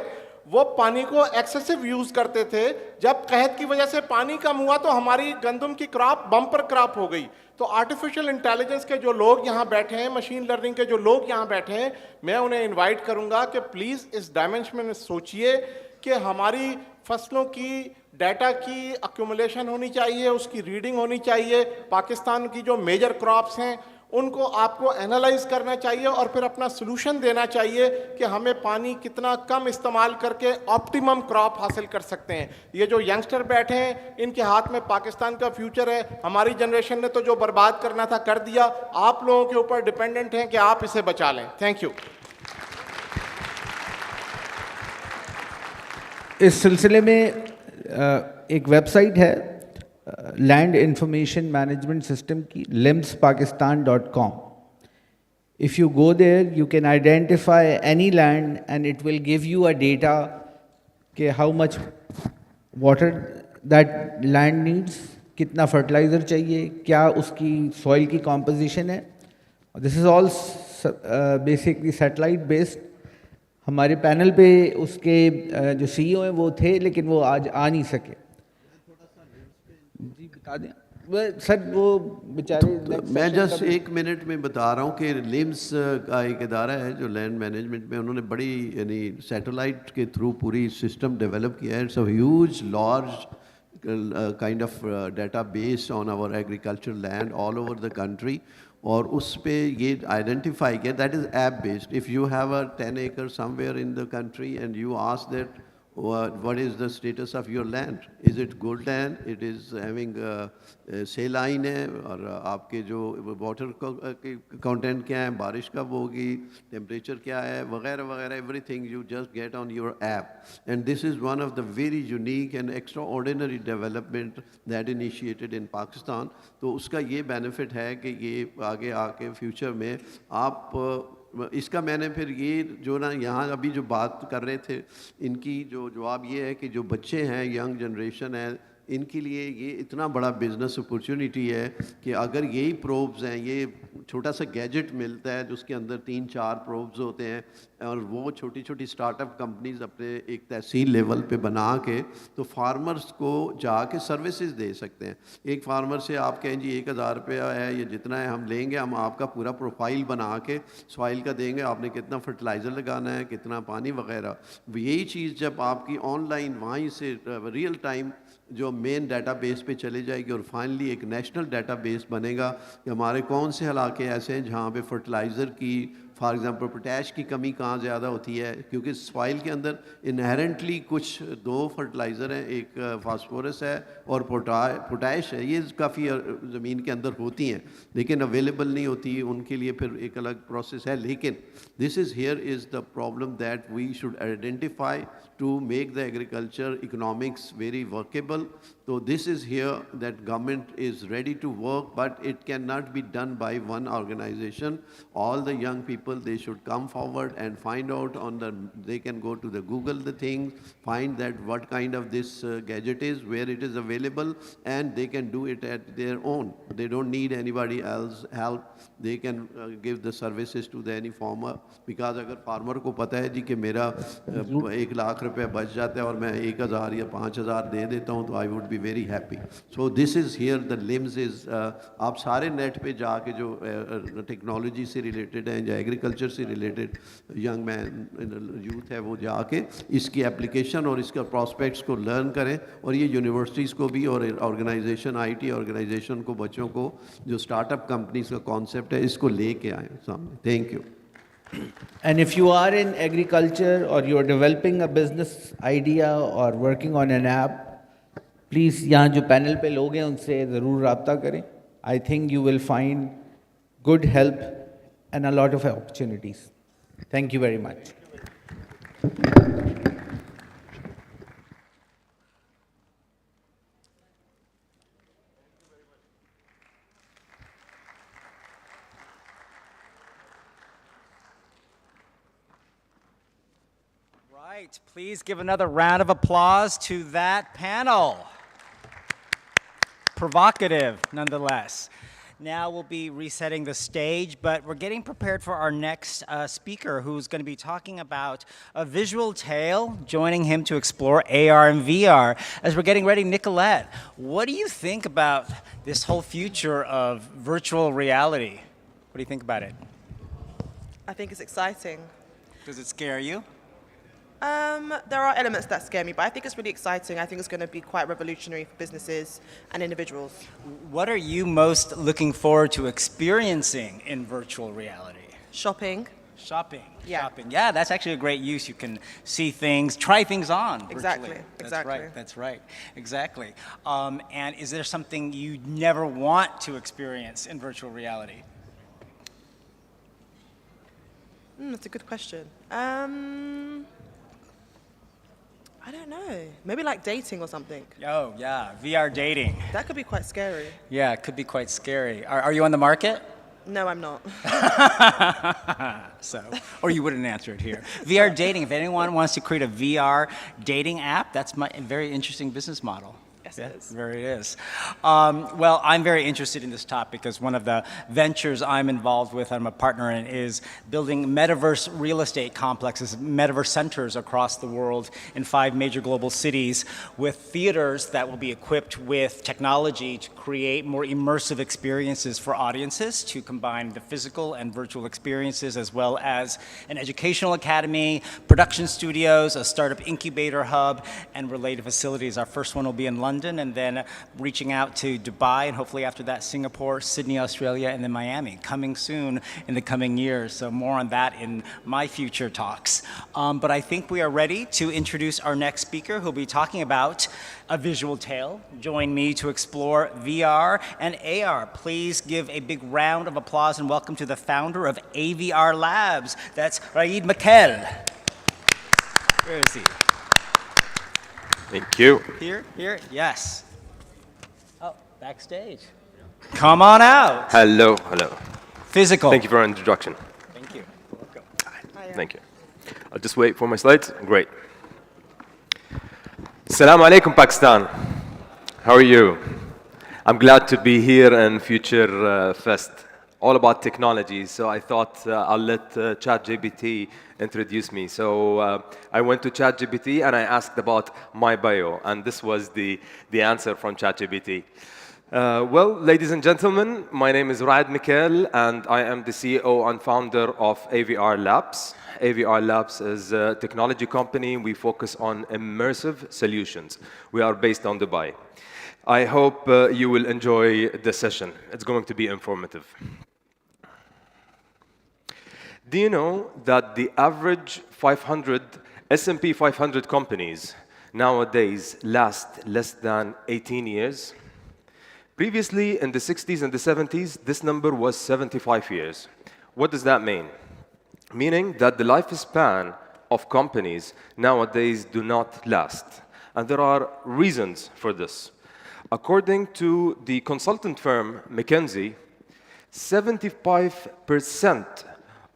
وہ پانی کو ایکسیسو یوز کرتے تھے. جب قحط کی وجہ سے پانی کم ہوا تو ہماری گندم کی کراپ بمپر کراپ ہو گئی. تو آرٹیفیشل انٹیلیجنس کے جو لوگ یہاں بیٹھے ہیں، مشین لرننگ کے جو لوگ یہاں بیٹھے ہیں، میں انہیں انوائٹ کروں گا کہ پلیز اس ڈائمنشن میں سوچئے کہ ہماری فصلوں کی ڈیٹا کی ایکومولیشن ہونی چاہیے، اس کی ریڈنگ ہونی چاہیے. پاکستان کی جو میجر کراپس ہیں ان کو آپ کو اینالائز کرنا چاہیے اور پھر اپنا سلوشن دینا چاہیے کہ ہمیں پانی کتنا کم استعمال کر کے آپٹیمم کراپ حاصل کر سکتے ہیں. یہ جو ینگسٹر بیٹھے ہیں ان کے ہاتھ میں پاکستان کا فیوچر ہے. ہماری جنریشن نے تو جو برباد کرنا تھا کر دیا، آپ لوگوں کے اوپر ڈیپینڈنٹ ہیں کہ آپ اسے بچا لیں. Thank you. اس سلسلے میں ایک ویب سائٹ ہے لینڈ انفارمیشن مینجمنٹ سسٹم کی، limspakistan.com. If you go there, you can identify any land and it will give you a data کہ how much water that land needs, کتنا fertiliser چاہیے، کیا اس کی سوائل کی composition ہے. This is all basically satellite based. ہمارے panel پہ اس کے جو سی ای او ہیں وہ تھے لیکن وہ آج آ نہیں سکے. جی بتا دیں سر، وہ بیچارے. میں جسٹ 1 منٹ میں بتا رہا ہوں کہ لیمس کا ایک ادارہ ہے جو لینڈ مینجمنٹ میں، انہوں نے بڑی یعنی سیٹلائٹ کے تھرو پوری سسٹم ڈیولپ کیا ہے. It's a huge large kind of database on our agriculture land all over the country. اور اس پہ یہ آئیڈینٹیفائی کیا، that is app based. If you have a 10 acre somewhere in the country and you ask that what is the status of your land, is it good land, it is having saline ہے، اور آپ کے جو water content کیا ہے، بارش کب ہوگی، ٹیمپریچر کیا ہے، وغیرہ وغیرہ، everything you just get on your app. And this is one of the very unique and extraordinary development that initiated in Pakistan. تو اس کا یہ بینیفٹ ہے کہ یہ آگے آ کے فیوچر میں آپ اس کا، میں نے پھر یہ جو نا یہاں ابھی جو بات کر رہے تھے، ان کی جو جواب یہ ہے کہ جو بچے ہیں، ینگ جنریشن ہے، ان کے لیے یہ اتنا بڑا بزنس اپورچونیٹی ہے کہ اگر یہی پروبز ہیں، یہ چھوٹا سا گیجٹ ملتا ہے جس کے اندر 3-4 پروبز ہوتے ہیں، اور وہ چھوٹی چھوٹی اسٹارٹ اپ کمپنیز اپنے ایک تحصیل لیول پہ بنا کے تو فارمرز کو جا کے سروسز دے سکتے ہیں. ایک فارمر سے آپ کہیں جی 1000 روپیہ ہے، یہ جتنا ہے ہم لیں گے، ہم آپ کا پورا پروفائل بنا کے سوائل کا دیں گے، آپ نے کتنا فرٹیلائزر لگانا ہے، کتنا پانی وغیرہ. یہی چیز جب آپ کی آن لائن وہیں سے ریئل ٹائم جو مین ڈیٹا بیس پہ چلے جائے گی، اور فائنلی ایک نیشنل ڈیٹا بیس بنے گا کہ ہمارے کون سے علاقے ایسے ہیں جہاں پہ فرٹیلائزر کی फॉर एग्जांपल पोटैश की कमी कहाँ ज़्यादा होती है, क्योंकि सॉइल के अंदर इनहेरेंटली कुछ दो फर्टिलाइज़र हैं, एक फास्फोरस है और पोटैश है, ये काफ़ी ज़मीन के अंदर होती हैं लेकिन अवेलेबल नहीं होती, उनके लिए फिर एक अलग प्रोसेस है. लेकिन this is here is the problem that we should identify to make the agriculture economics very workable. So this is here that government is ready to work, but it cannot be done by one organization. All the young people, they should come forward and find out they can go to the Google the things, find that what kind of this gadget is, where it is available, and they can do it at their own. They don't need anybody else help. They can give the services to any farmer, because अगर farmer को पता है जी कि मेरा 1 लाख रुपए बच जाता है और मैं 1000 या 5000 दे देता हूँ, तो I would be very happy. So this is here the limbs is आप सारे नेट पे जाके जो टेक्नोलॉजी से रिलेटेड हैं या एग्रीकल्चर से रिलेटेड यंग मैन यूथ है वो जाके इसकी एप्लीकेशन और इसका प्रॉस्पेक्ट्स को लर्न करें, और ये यूनिवर्सिटीज़ को भी और ऑर्गेनाइजेशन IT ऑर्गेनाइजेशन को बच्चों को जो स्टार्टअप कंपनीज का कॉन्सेप्ट है इसको लेके आए सामने. Thank you. And if you are in agriculture or you're developing a business idea or working on an app, please यहाँ जो पैनल पे लोग हैं उनसे ज़रूर राब्ता करें. I think you will find good help and a lot of opportunities. Thank you very much. Right, please give another round of applause to that panel. Provocative, nonetheless. Now we'll be resetting the stage, but we're getting prepared for our next speaker, who's going to be talking about a visual tale, joining him to explore AR and VR. As we're getting ready, Nicolette, what do you think about this whole future of virtual reality? What do you think about it? I think it's exciting. Does it scare you? There are elements that scare me, but I think it's really exciting. I think it's going to be quite revolutionary for businesses and individuals. What are you most looking forward to experiencing in virtual reality? Shopping. Shopping. Yeah. Shopping. Yeah, that's actually a great use. You can see things, try things on virtually. Exactly. That's Exactly. right. That's right. Exactly. And is there something you never want to experience in virtual reality? That's a good question. I don't know. Maybe like dating or something. Oh, yeah, VR dating. That could be quite scary. Yeah, it could be quite scary. Are you on the market? No, I'm not. So, or you wouldn't answer it here. VR dating, if anyone wants to create a VR dating app, that's a very interesting business model. Yes, Yeah, it is. very it is. Well, I'm very interested in this topic because one of the ventures I'm involved with, I'm a partner in, is building metaverse real estate complexes, metaverse centers across the world in 5 major global cities with theaters that will be equipped with technology to create more immersive experiences for audiences, to combine the physical and virtual experiences, as well as an educational academy, production studios, a startup incubator hub, and related facilities. Our first one will be in London, and then reaching out to Dubai, and hopefully after that Singapore, Sydney, Australia, and then Miami, coming soon in the coming years. So more on that in my future talks. But I think we are ready to introduce our next speaker, who'll be talking about a visual tale. Join me to explore VR and AR. Please give a big round of applause and welcome to the founder of AVR Labs. That's Raid Mikel. Where is he? Thank you. Here, yes. Oh, backstage. Come on out. Hello. Physical. Thank you for our introduction. Thank you. Welcome. Thank you. I'll just wait for my slides. Great. Assalamu alaikum, Pakistan. How are you? I'm glad to be here in Future Fest, all about technology. So I thought I'll let ChatGPT introduce me. So I went to ChatGPT and I asked about my bio, and this was the answer from ChatGPT. Well, ladies and gentlemen, my name is Raid Mikel, and I am the CEO and founder of AVR Labs. AVR Labs is a technology company. We focus on immersive solutions. We are based on Dubai. I hope you will enjoy the session. It's going to be informative. Do you know that the average 500 S&P 500 companies nowadays last less than 18 years? Previously, in the 60s and the 70s, this number was 75 years. What does that mean? Meaning that the lifespan of companies nowadays do not last. And there are reasons for this. According to the consultant firm McKinsey, 75%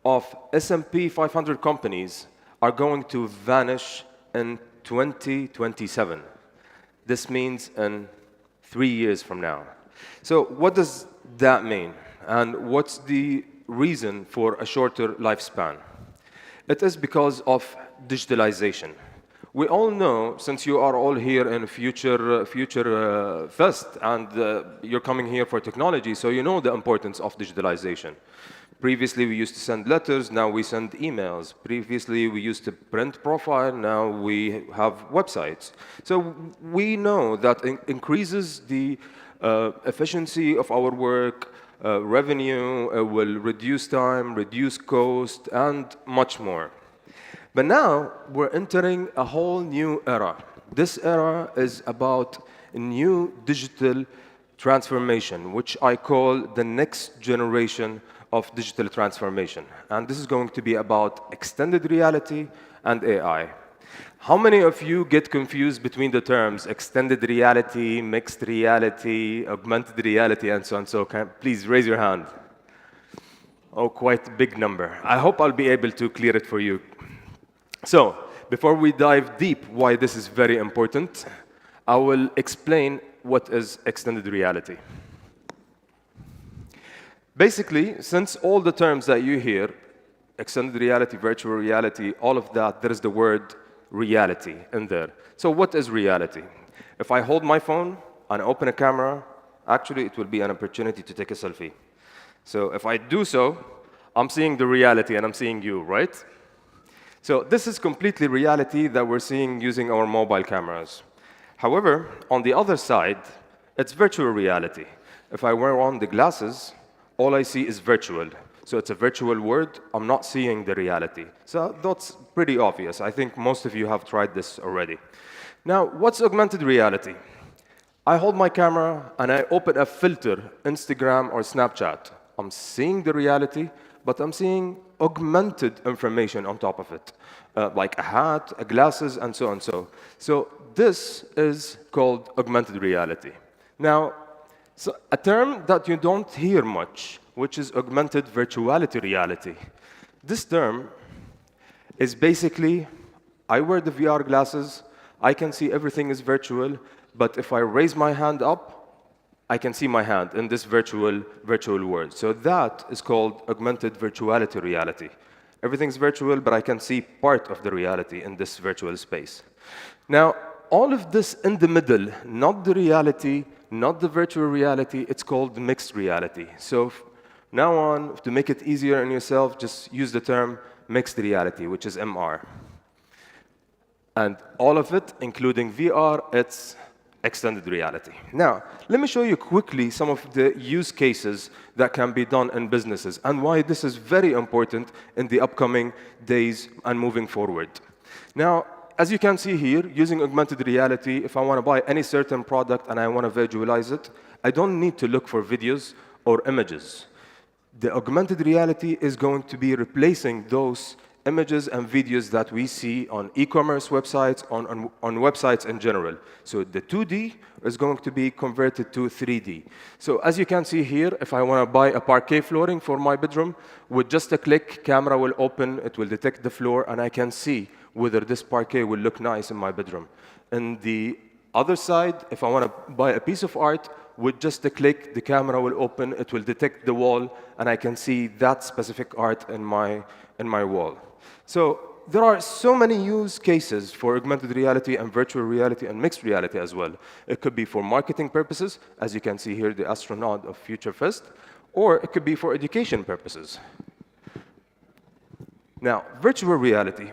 of S&P 500 companies are going to vanish in 2027. This means in 3 years from now. So what does that mean? And what's the reason for a shorter lifespan? It is because of digitalization. We all know, since you are all here in Future Fest, and you're coming here for technology, so you know the importance of digitalization. Previously, we used to send letters, now we send emails. Previously, we used to print profile, now we have websites. So we know that it increases the efficiency of our work, revenue, will reduce time, reduce cost, and much more. But now, we're entering a whole new era. This era is about a new digital transformation, which I call the next generation of digital transformation. And this is going to be about extended reality and AI. How many of you get confused between the terms extended reality, mixed reality, augmented reality, and so on? So please raise your hand. Oh, quite a big number. I hope I'll be able to clear it for you. So, before we dive deep why this is very important, I will explain what is extended reality. Basically, since all the terms that you hear, extended reality, virtual reality, all of that, there is the word reality in there. So what is reality? If I hold my phone and open a camera, actually it will be an opportunity to take a selfie. So if I do so, I'm seeing the reality and I'm seeing you, right? So this is completely reality that we're seeing using our mobile cameras. However, on the other side, it's virtual reality. If I wear on the glasses, all I see is virtual. So it's a virtual world. I'm not seeing the reality. So that's pretty obvious. I think most of you have tried this already. Now, what's augmented reality? I hold my camera and I open a filter, Instagram or Snapchat. I'm seeing the reality, but I'm seeing augmented information on top of it, like a hat, glasses, and so on. So this is called augmented reality. Now, so a term that you don't hear much, which is augmented virtuality reality. This term is basically, I wear the VR glasses, I can see everything is virtual, but if I raise my hand up, I can see my hand in this virtual world. So that is called augmented virtuality reality. Everything's virtual, but I can see part of the reality in this virtual space. Now, all of this in the middle, not the reality, not the virtual reality, it's called mixed reality. So now on, to make it easier on yourself, just use the term mixed reality, which is MR. And all of it, including VR, it's extended reality. Now, let me show you quickly some of the use cases that can be done in businesses and why this is very important in the upcoming days and moving forward. Now, as you can see here, using augmented reality, if I want to buy any certain product and I want to visualize it, I don't need to look for videos or images. The augmented reality is going to be replacing those images and videos that we see on e-commerce websites, on websites in general. So the 2D is going to be converted to 3D. So as you can see here, if I want to buy a parquet flooring for my bedroom, with just a click, camera will open, it will detect the floor, and I can see whether this parquet will look nice in my bedroom. And the other side, if I want to buy a piece of art, with just a click, the camera will open, it will detect the wall, and I can see that specific art in my wall. So there are so many use cases for augmented reality and virtual reality and mixed reality as well. It could be for marketing purposes, as you can see here, the astronaut of Future Fest, or it could be for education purposes. Now, virtual reality.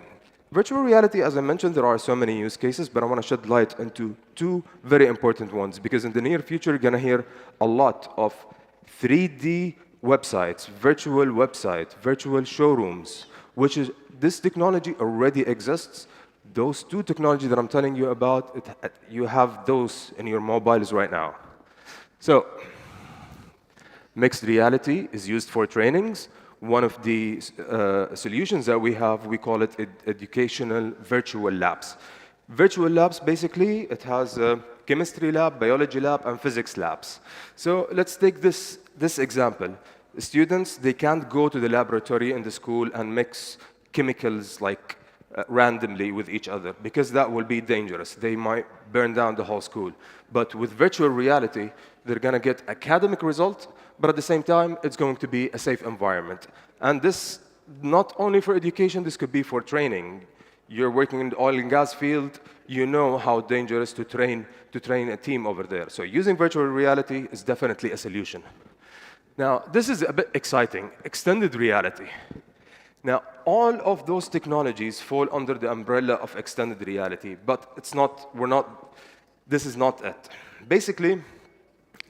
Virtual reality, as I mentioned, there are so many use cases, but I want to shed light into two very important ones, because in the near future, you're going to hear a lot of 3D websites, virtual showrooms, which is, this technology already exists. Those two technologies that I'm telling you about, you have those in your mobiles right now. So, mixed reality is used for trainings. One of the solutions that we have, we call it educational virtual labs. Virtual labs, basically, it has a chemistry lab, biology lab, and physics labs. So let's take this example. Students, they can't go to the laboratory in the school and mix chemicals like randomly with each other, because that will be dangerous. They might burn down the whole school. But with virtual reality, they're going to get academic result, but at the same time, it's going to be a safe environment. And this, not only for education, this could be for training. You're working in the oil and gas field, you know how dangerous to train a team over there. So using virtual reality is definitely a solution. Now, this is a bit exciting, extended reality. Now, all of those technologies fall under the umbrella of extended reality, but this is not it. Basically,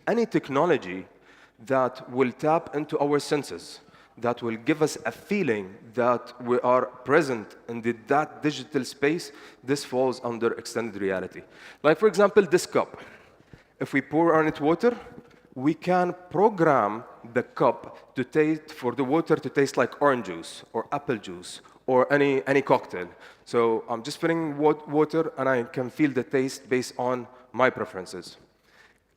any technology that will tap into our senses, that will give us a feeling that we are present in that digital space, this falls under extended reality. Like, for example, this cup. If we pour on it water, we can program the cup to taste, for the water to taste like orange juice or apple juice or any cocktail. So I'm just filling water and I can feel the taste based on my preferences.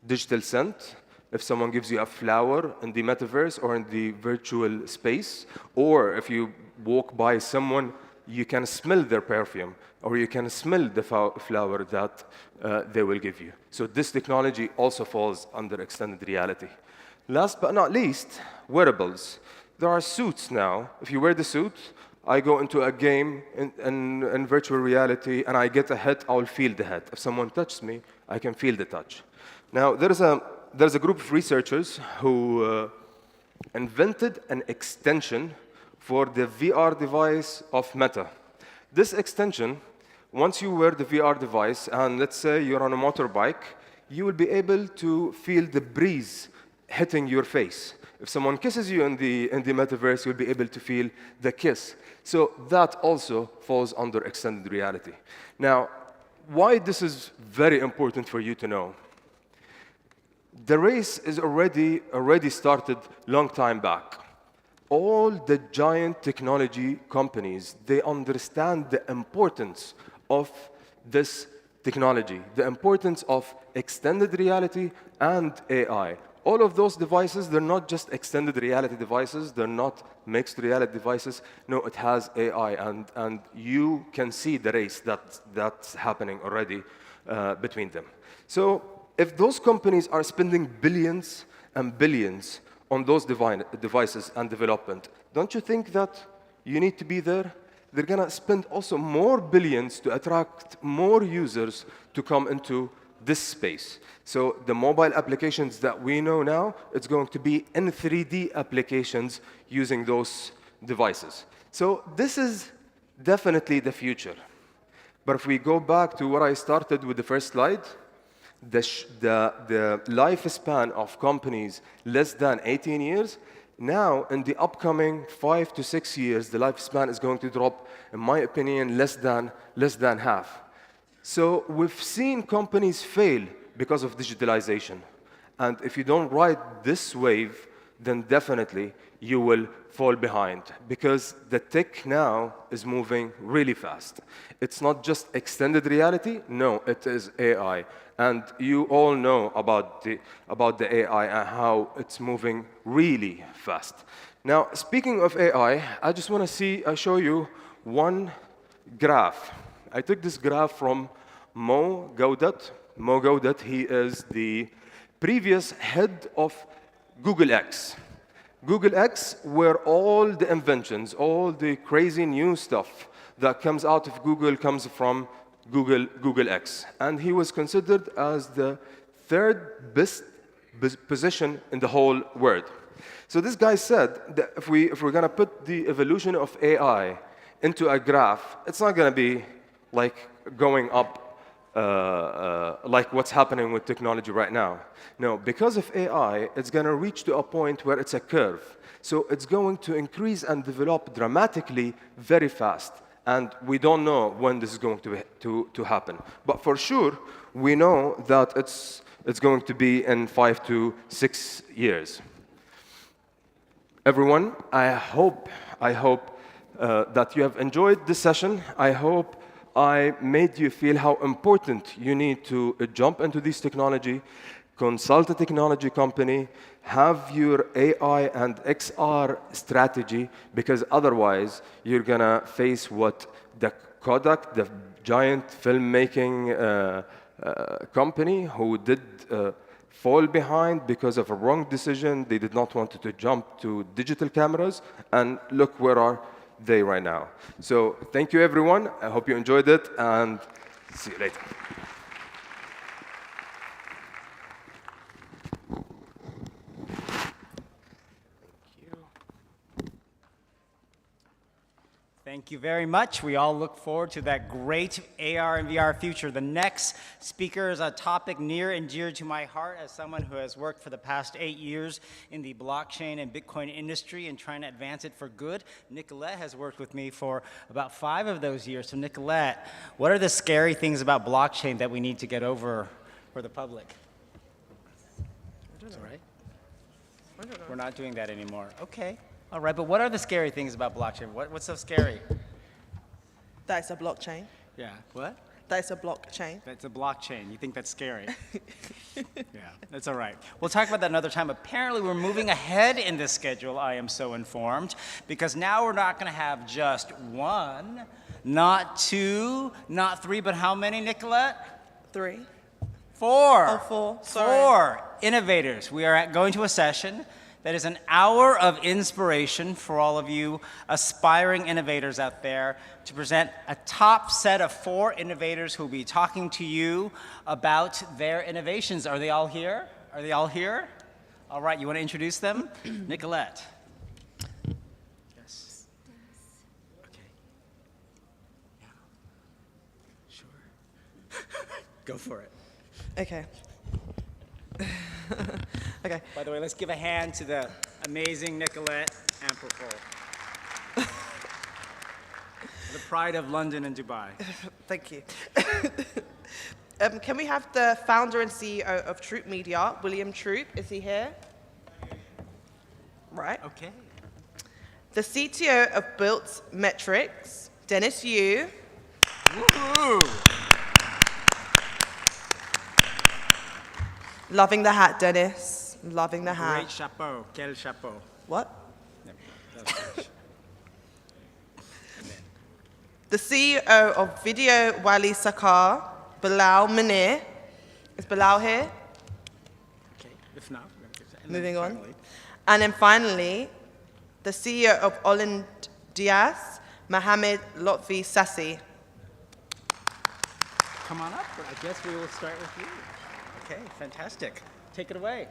Digital scent, if someone gives you a flower in the metaverse or in the virtual space, or if you walk by someone, you can smell their perfume, or you can smell the flower that they will give you. So this technology also falls under extended reality. Last but not least, wearables. There are suits now. If you wear the suit, I go into a game in virtual reality and I get a hit, I'll feel the hit. If someone touches me, I can feel the touch. Now, there's a group of researchers who invented an extension for the VR device of Meta. This extension, once you wear the VR device, and let's say you're on a motorbike, you will be able to feel the breeze hitting your face. If someone kisses you in the metaverse, you'll be able to feel the kiss. So that also falls under extended reality. Now, why this is very important for you to know. The race is already started long time back. All the giant technology companies, they understand the importance of this technology, the importance of extended reality and AI. All of those devices, they're not just extended reality devices, they're not mixed reality devices. No, it has AI, and you can see the race that's happening already between them. So if those companies are spending billions and billions on those devices and development, don't you think that you need to be there? They're going to spend also more billions to attract more users to come into this space. So the mobile applications that we know now, it's going to be in 3D applications using those devices. So this is definitely the future. But if we go back to what I started with the first slide, the lifespan of companies less than 18 years, now in the upcoming 5 to 6 years, the lifespan is going to drop, in my opinion, less than half. So we've seen companies fail because of digitalization. And if you don't ride this wave, then definitely you will fall behind, because the tech now is moving really fast. It's not just extended reality, no, it is AI. And you all know about the AI and how it's moving really fast. Now, speaking of AI, I just want to show you one graph. I took this graph from Mo Gaudat. Mo Gaudat, he is the previous head of Google X. Google X, where all the inventions, all the crazy new stuff that comes out of Google comes from Google X. And he was considered as the third best position in the whole world. So this guy said that if we're going to put the evolution of AI into a graph, it's not going to be like going up like what's happening with technology right now. No, because of AI, it's going to reach to a point where it's a curve. So it's going to increase and develop dramatically very fast. And we don't know when this is going to happen. But for sure, we know that it's going to be in 5 to 6 years. Everyone, I hope that you have enjoyed this session. I hope I made you feel how important you need to jump into this technology, consult a technology company, have your AI and XR strategy, because otherwise you're gonna face what the Kodak, the giant filmmaking company who did fall behind because of a wrong decision. They did not want to jump to digital cameras, and look where are they right now. So thank you, everyone. I hope you enjoyed it, and see you later. Thank you very much. We all look forward to that great AR and VR future. The next speaker is a topic near and dear to my heart as someone who has worked for the past 8 years in the blockchain and Bitcoin industry and trying to advance it for good. Nicolette has worked with me for about 5 of those years. So Nicolette, what are the scary things about blockchain that we need to get over for the public? That's all right. We're not doing that anymore. Okay. All right, but what are the scary things about blockchain? What's so scary? That it's a blockchain. Yeah, what? That it's a blockchain. That's a blockchain. You think that's scary? Yeah, that's all right. We'll talk about that another time. Apparently, we're moving ahead in this schedule, I am so informed, because now we're not going to have just 1, not 2, not 3, but how many, Nicolette? 3. 4. Oh, 4. Sorry. 4 innovators. We are going to a session that is an hour of inspiration for all of you aspiring innovators out there to present a top set of 4 innovators who will be talking to you about their innovations. Are they all here? Are they all here? All right, you want to introduce them? Nicolette. Yes. Okay. Yeah. Sure. Go for it. Okay. Okay. By the way, let's give a hand to the amazing Nicolette Amperpol. The pride of London and Dubai. Thank you. Can we have the founder and CEO of Troop Media, William Troop? Is he here? Right. Okay. The CTO of Built Metrics, Dennis Yu. Woohoo! Loving the hat, Dennis. Loving the hat. Great chapeau. Quel chapeau. What? The CEO of Video Wali Sakar, Bilal Munir. Is Bilal here? Okay, if not, moving on. And then finally, the CEO of Oland Diaz, Mohamed Lotfi Sassi. Come on up, but I guess we will start with you. Okay, fantastic. Take it away.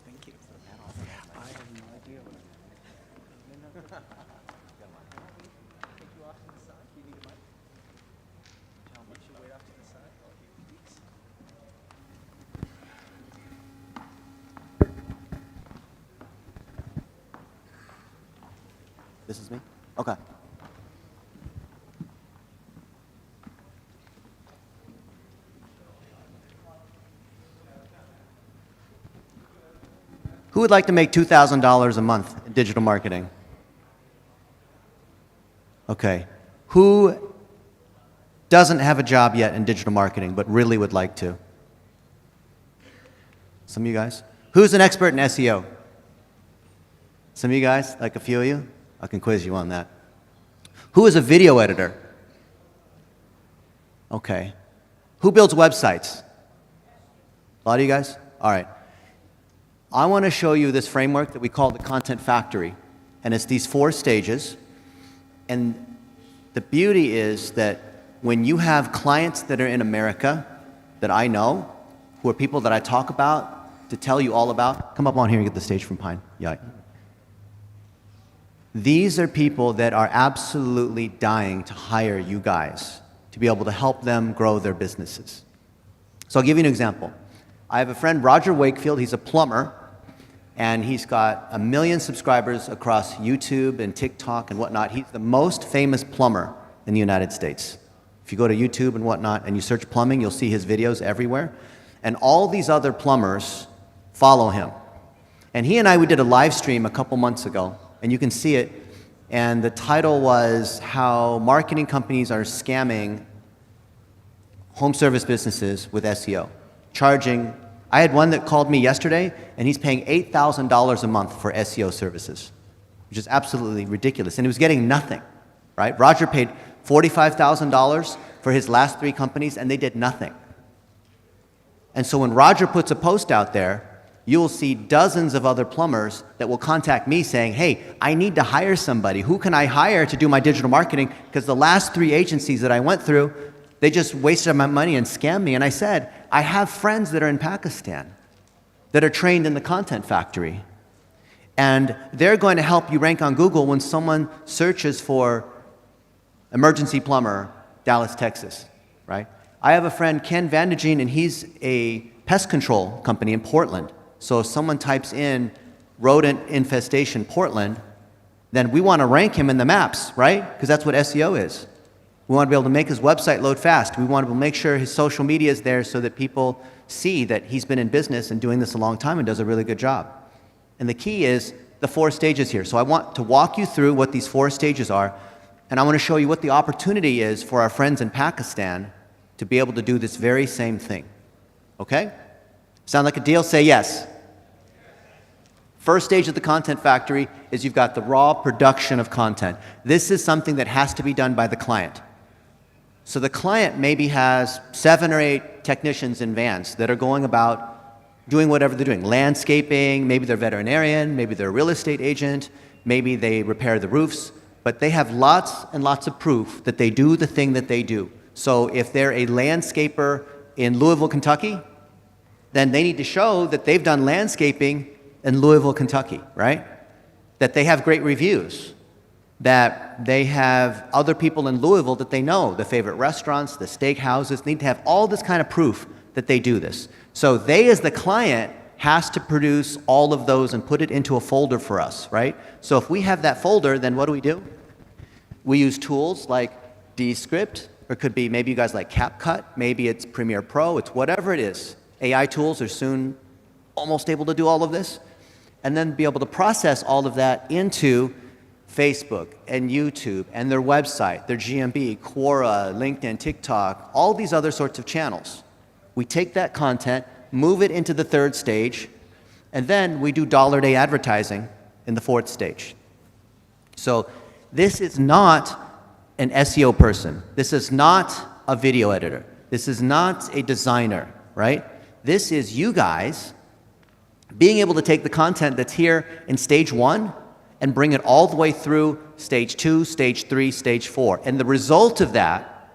Thank you. I have no idea what take you off to the side. Do you need a mic? How much you wait off to the side? This is me? Okay. Who would like to make $2,000 a month in digital marketing? Okay. Who doesn't have a job yet in digital marketing but really would like to? Some of you guys? Who's an expert in SEO? Some of you guys? Like a few of you? I can quiz you on that. Who is a video editor? Okay. Who builds websites? A lot of you guys? All right. I want to show you this framework that we call the Content Factory. And it's these 4 stages. And the beauty is that when you have clients that are in America that I know, who are people that I talk about, to tell you all about, come up on here and get the stage from Pine. Yeah. These are people that are absolutely dying to hire you guys to be able to help them grow their businesses. So I'll give you an example. I have a friend, Roger Wakefield, he's a plumber, and he's got 1 million subscribers across YouTube and TikTok and whatnot. He's the most famous plumber in the United States. If you go to YouTube and whatnot and you search plumbing, you'll see his videos everywhere. And all these other plumbers follow him. And he and I, we did a live stream a couple months ago, and you can see it. And the title was How Marketing Companies Are Scamming Home Service Businesses with SEO. Charging, I had one that called me yesterday, and he's paying $8,000 a month for SEO services, which is absolutely ridiculous. And he was getting nothing, right? Roger paid $45,000 for his last 3 companies, and they did nothing. And so when Roger puts a post out there, you will see dozens of other plumbers that will contact me saying, hey, I need to hire somebody. Who can I hire to do my digital marketing? Because the last 3 agencies that I went through, they just wasted my money and scammed me. And I said, I have friends that are in Pakistan that are trained in the Content Factory. And they're going to help you rank on Google when someone searches for emergency plumber, Dallas, Texas, right? I have a friend, Ken Vandegeen, and he's a pest control company in Portland. So if someone types in rodent infestation Portland, then we want to rank him in the maps, right? Because that's what SEO is. We want to be able to make his website load fast. We want to make sure his social media is there so that people see that he's been in business and doing this a long time and does a really good job. And the key is the 4 stages here. So I want to walk you through what these 4 stages are, and I want to show you what the opportunity is for our friends in Pakistan to be able to do this very same thing. Okay? Sound like a deal? Say yes. First stage of the Content Factory is you've got the raw production of content. This is something that has to be done by the client. So the client maybe has 7 or 8 technicians in vans that are going about doing whatever they're doing. Landscaping, maybe they're a veterinarian, maybe they're a real estate agent, maybe they repair the roofs, but they have lots and lots of proof that they do the thing that they do. So if they're a landscaper in Louisville, Kentucky, then they need to show that they've done landscaping in Louisville, Kentucky, right? That they have great reviews, that they have other people in Louisville that they know, the favorite restaurants, the steak houses, need to have all this kind of proof that they do this. So they, as the client, has to produce all of those and put it into a folder for us, right? So if we have that folder, then what do? We use tools like Descript, or it could be maybe you guys like CapCut, maybe it's Premiere Pro, it's whatever it is. AI tools are soon almost able to do all of this, and then be able to process all of that into Facebook and YouTube and their website, their GMB, Quora, LinkedIn, TikTok, all these other sorts of channels. We take that content, move it into the 3rd stage, and then we do dollar-a-day advertising in the 4th stage. So this is not an SEO person. This is not a video editor. This is not a designer, right? This is you guys being able to take the content that's here in stage 1 and bring it all the way through stage 2, stage 3, stage 4. And the result of that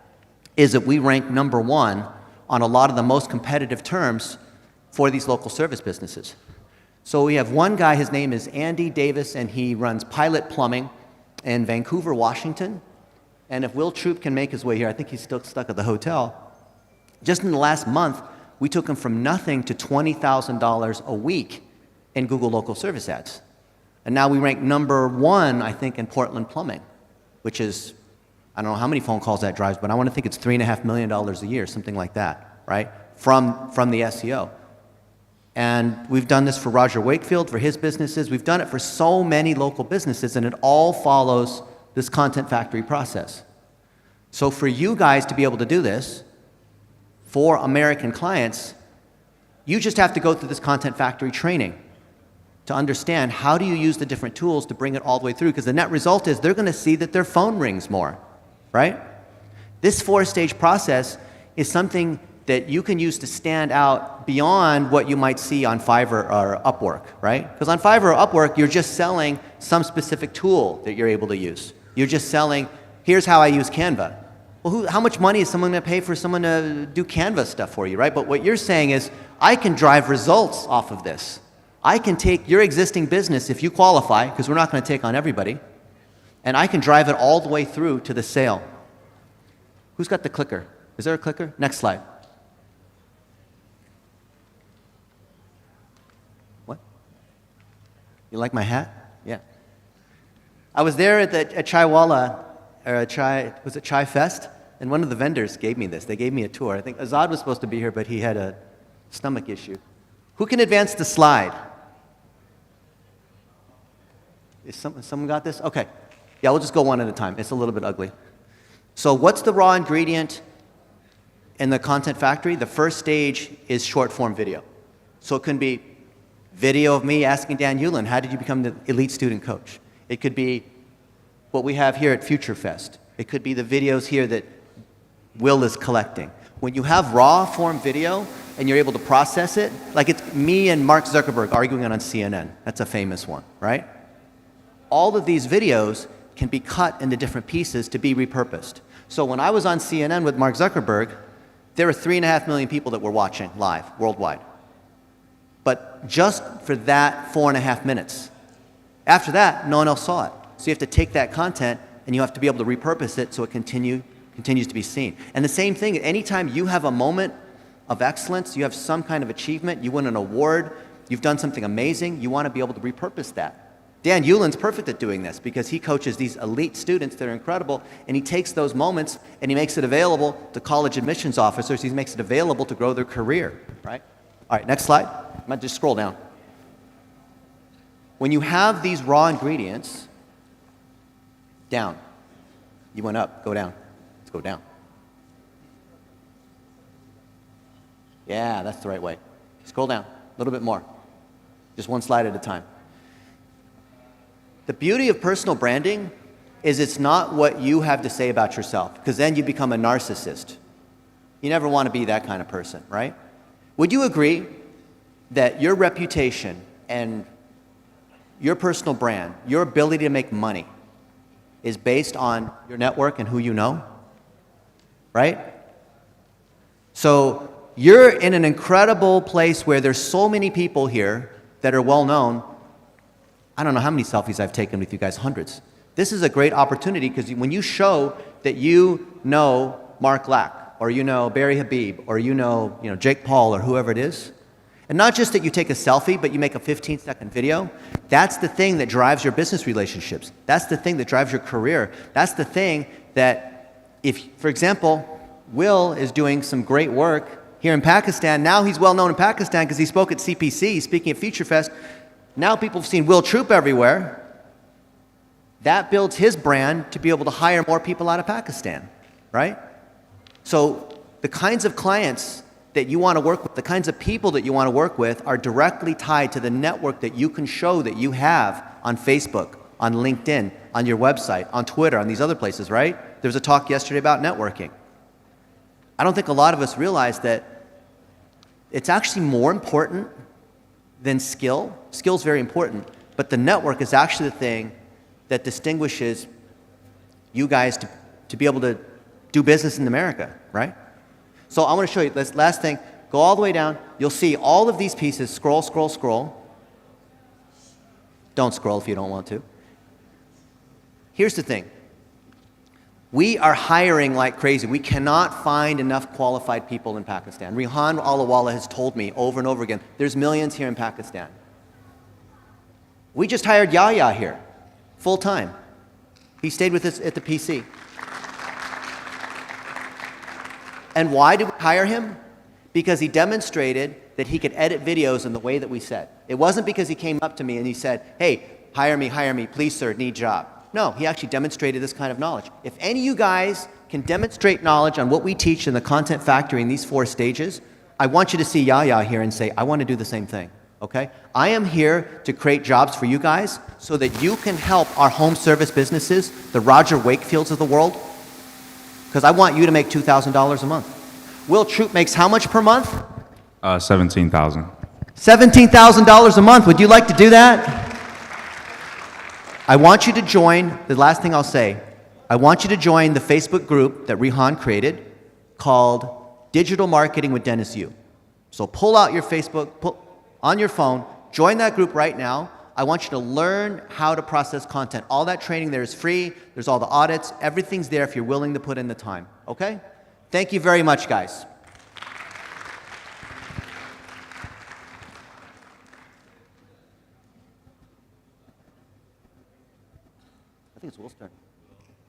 is that we rank number 1 on a lot of the most competitive terms for these local service businesses. So we have one guy, his name is Andy Davis, and he runs Pilot Plumbing in Vancouver, Washington. And if Will Troop can make his way here, I think he's still stuck at the hotel. Just in the last month, we took him from nothing to $20,000 a week in Google local service ads. And now we rank number 1, I think, in Portland Plumbing, which is, I don't know how many phone calls that drives, but I want to think it's $3.5 million a year, something like that, right? From the SEO. And we've done this for Roger Wakefield, for his businesses. We've done it for so many local businesses, and it all follows this Content Factory process. So for you guys to be able to do this, for American clients, you just have to go through this Content Factory training to understand how do you use the different tools to bring it all the way through, because the net result is they're going to see that their phone rings more, right? This 4-stage process is something that you can use to stand out beyond what you might see on Fiverr or Upwork, right? Because on Fiverr or Upwork, you're just selling some specific tool that you're able to use. You're just selling, here's how I use Canva. Well, how much money is someone going to pay for someone to do Canva stuff for you, right? But what you're saying is, I can drive results off of this. I can take your existing business, if you qualify, because we're not going to take on everybody, and I can drive it all the way through to the sale. Who's got the clicker? Is there a clicker? Next slide. What? You like my hat? Yeah. I was there at Chai Walla, or was it Chai Fest? And one of the vendors gave me this. They gave me a tour. I think Ejad was supposed to be here, but he had a stomach issue. Who can advance the slide? Is someone got this? Okay. Yeah, we'll just go one at a time. It's a little bit ugly. So what's the raw ingredient in the content factory? The first stage is short form video. So it can be video of me asking Dan Yulan, how did you become the elite student coach? It could be what we have here at Future Fest. It could be the videos here that Will is collecting. When you have raw form video and you're able to process it, like it's me and Mark Zuckerberg arguing on CNN. That's a famous one, right? All of these videos can be cut into different pieces to be repurposed. So when I was on CNN with Mark Zuckerberg, there were 3.5 million people that were watching live worldwide. But just for that 4.5 minutes. After that, no one else saw it. So you have to take that content and you have to be able to repurpose it so it continues to be seen. And the same thing, anytime you have a moment of excellence, you have some kind of achievement, you win an award, you've done something amazing, you want to be able to repurpose that. Dan Yulan's perfect at doing this because he coaches these elite students that are incredible, and he takes those moments and he makes it available to college admissions officers. He makes it available to grow their career, right? All right, next slide. I might just scroll down. When you have these raw ingredients, down. You went up, go down. Let's go down. Yeah, that's the right way. Scroll down, a little bit more. Just one slide at a time. The beauty of personal branding is it's not what you have to say about yourself, because then you become a narcissist. You never want to be that kind of person, right? Would you agree that your reputation and your personal brand, your ability to make money, is based on your network and who you know? Right? So you're in an incredible place where there's so many people here that are well known. I don't know how many selfies I've taken with you guys, hundreds. This is a great opportunity because when you show that you know Mark Lack, or you know Barry Habib, or you know Jake Paul, or whoever it is, and not just that you take a selfie, but you make a 15-second video, that's the thing that drives your business relationships. That's the thing that drives your career. That's the thing that if, for example, Will is doing some great work here in Pakistan. Now he's well known in Pakistan because he spoke at CPC, speaking at Future Fest. Now people have seen Will Troop everywhere. That builds his brand to be able to hire more people out of Pakistan, right? So the kinds of clients that you want to work with, the kinds of people that you want to work with are directly tied to the network that you can show that you have on Facebook, on LinkedIn, on your website, on Twitter, on these other places, right? There was a talk yesterday about networking. I don't think a lot of us realize that it's actually more important than skill. Skill's very important, but the network is actually the thing that distinguishes you guys to be able to do business in America, right? So I want to show you this last thing. Go all the way down. You'll see all of these pieces. Scroll, scroll, scroll. Don't scroll if you don't want to. Here's the thing. We are hiring like crazy. We cannot find enough qualified people in Pakistan. Rehan Alawala has told me over and over again, there's millions here in Pakistan. We just hired Yahya here, full time. He stayed with us at the PC. And why did we hire him? Because he demonstrated that he could edit videos in the way that we said. It wasn't because he came up to me and he said, hey, hire me, please sir, need job. No, he actually demonstrated this kind of knowledge. If any of you guys can demonstrate knowledge on what we teach in the Content Factory in these 4 stages, I want you to see Yahya here and say, I want to do the same thing, okay? I am here to create jobs for you guys so that you can help our home service businesses, the Roger Wakefields of the world, because I want you to make $2,000 a month. Will Troop makes how much per month? $17,000. $17,000 a month. Would you like to do that? I want you to join, the last thing I'll say, I want you to join the Facebook group that Rehan created called Digital Marketing with Dennis Yu. So pull out your Facebook, on your phone, join that group right now. I want you to learn how to process content. All that training there is free. There's all the audits. Everything's there if you're willing to put in the time. Okay? Thank you very much, guys. I think it's Will's turn.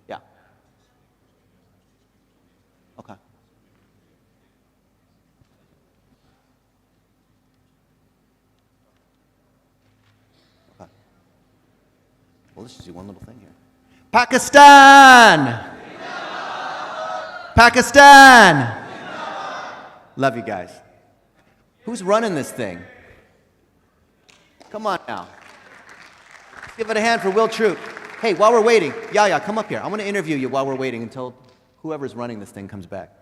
Yeah. Okay. Okay. Well, let's just do one little thing here. Pakistan! Pakistan! Love you guys. Who's running this thing? Come on now. Let's give it a hand for Will Troop. Hey, while we're waiting, Yaya, come up here. I want to interview you while we're waiting until whoever's running this thing comes back.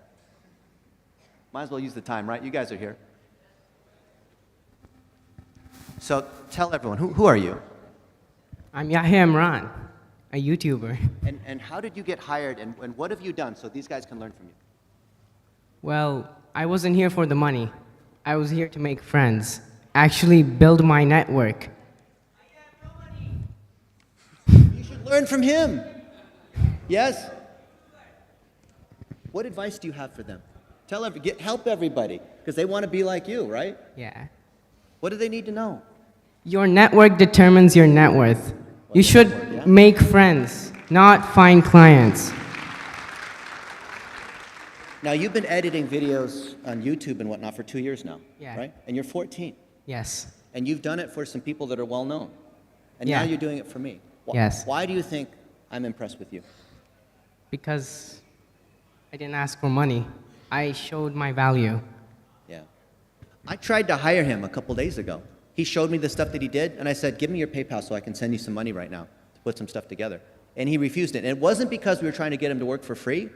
Might as well use the time, right? You guys are here. So tell everyone, who are you? I'm Yahya Imran, a YouTuber. And how did you get hired, and what have you done so these guys can learn from you? Well, I wasn't here for the money. I was here to make friends, actually build my network. Learn from him. Yes? What advice do you have for them? Help everybody, because they want to be like you, right? Yeah. What do they need to know? Your network determines your net worth. You should make friends, not find clients. Now, you've been editing videos on YouTube and whatnot for 2 years now, Yeah. right? And you're 14. Yes. And you've done it for some people that are well known. And Yeah. now you're doing it for me. Yes. Why do you think I'm impressed with you? Because I didn't ask for money. I showed my value. Yeah. I tried to hire him a couple days ago. He showed me the stuff that he did, and I said, give me your PayPal so I can send you some money right now to put some stuff together. And he refused it. And it wasn't because we were trying to get him to work for free.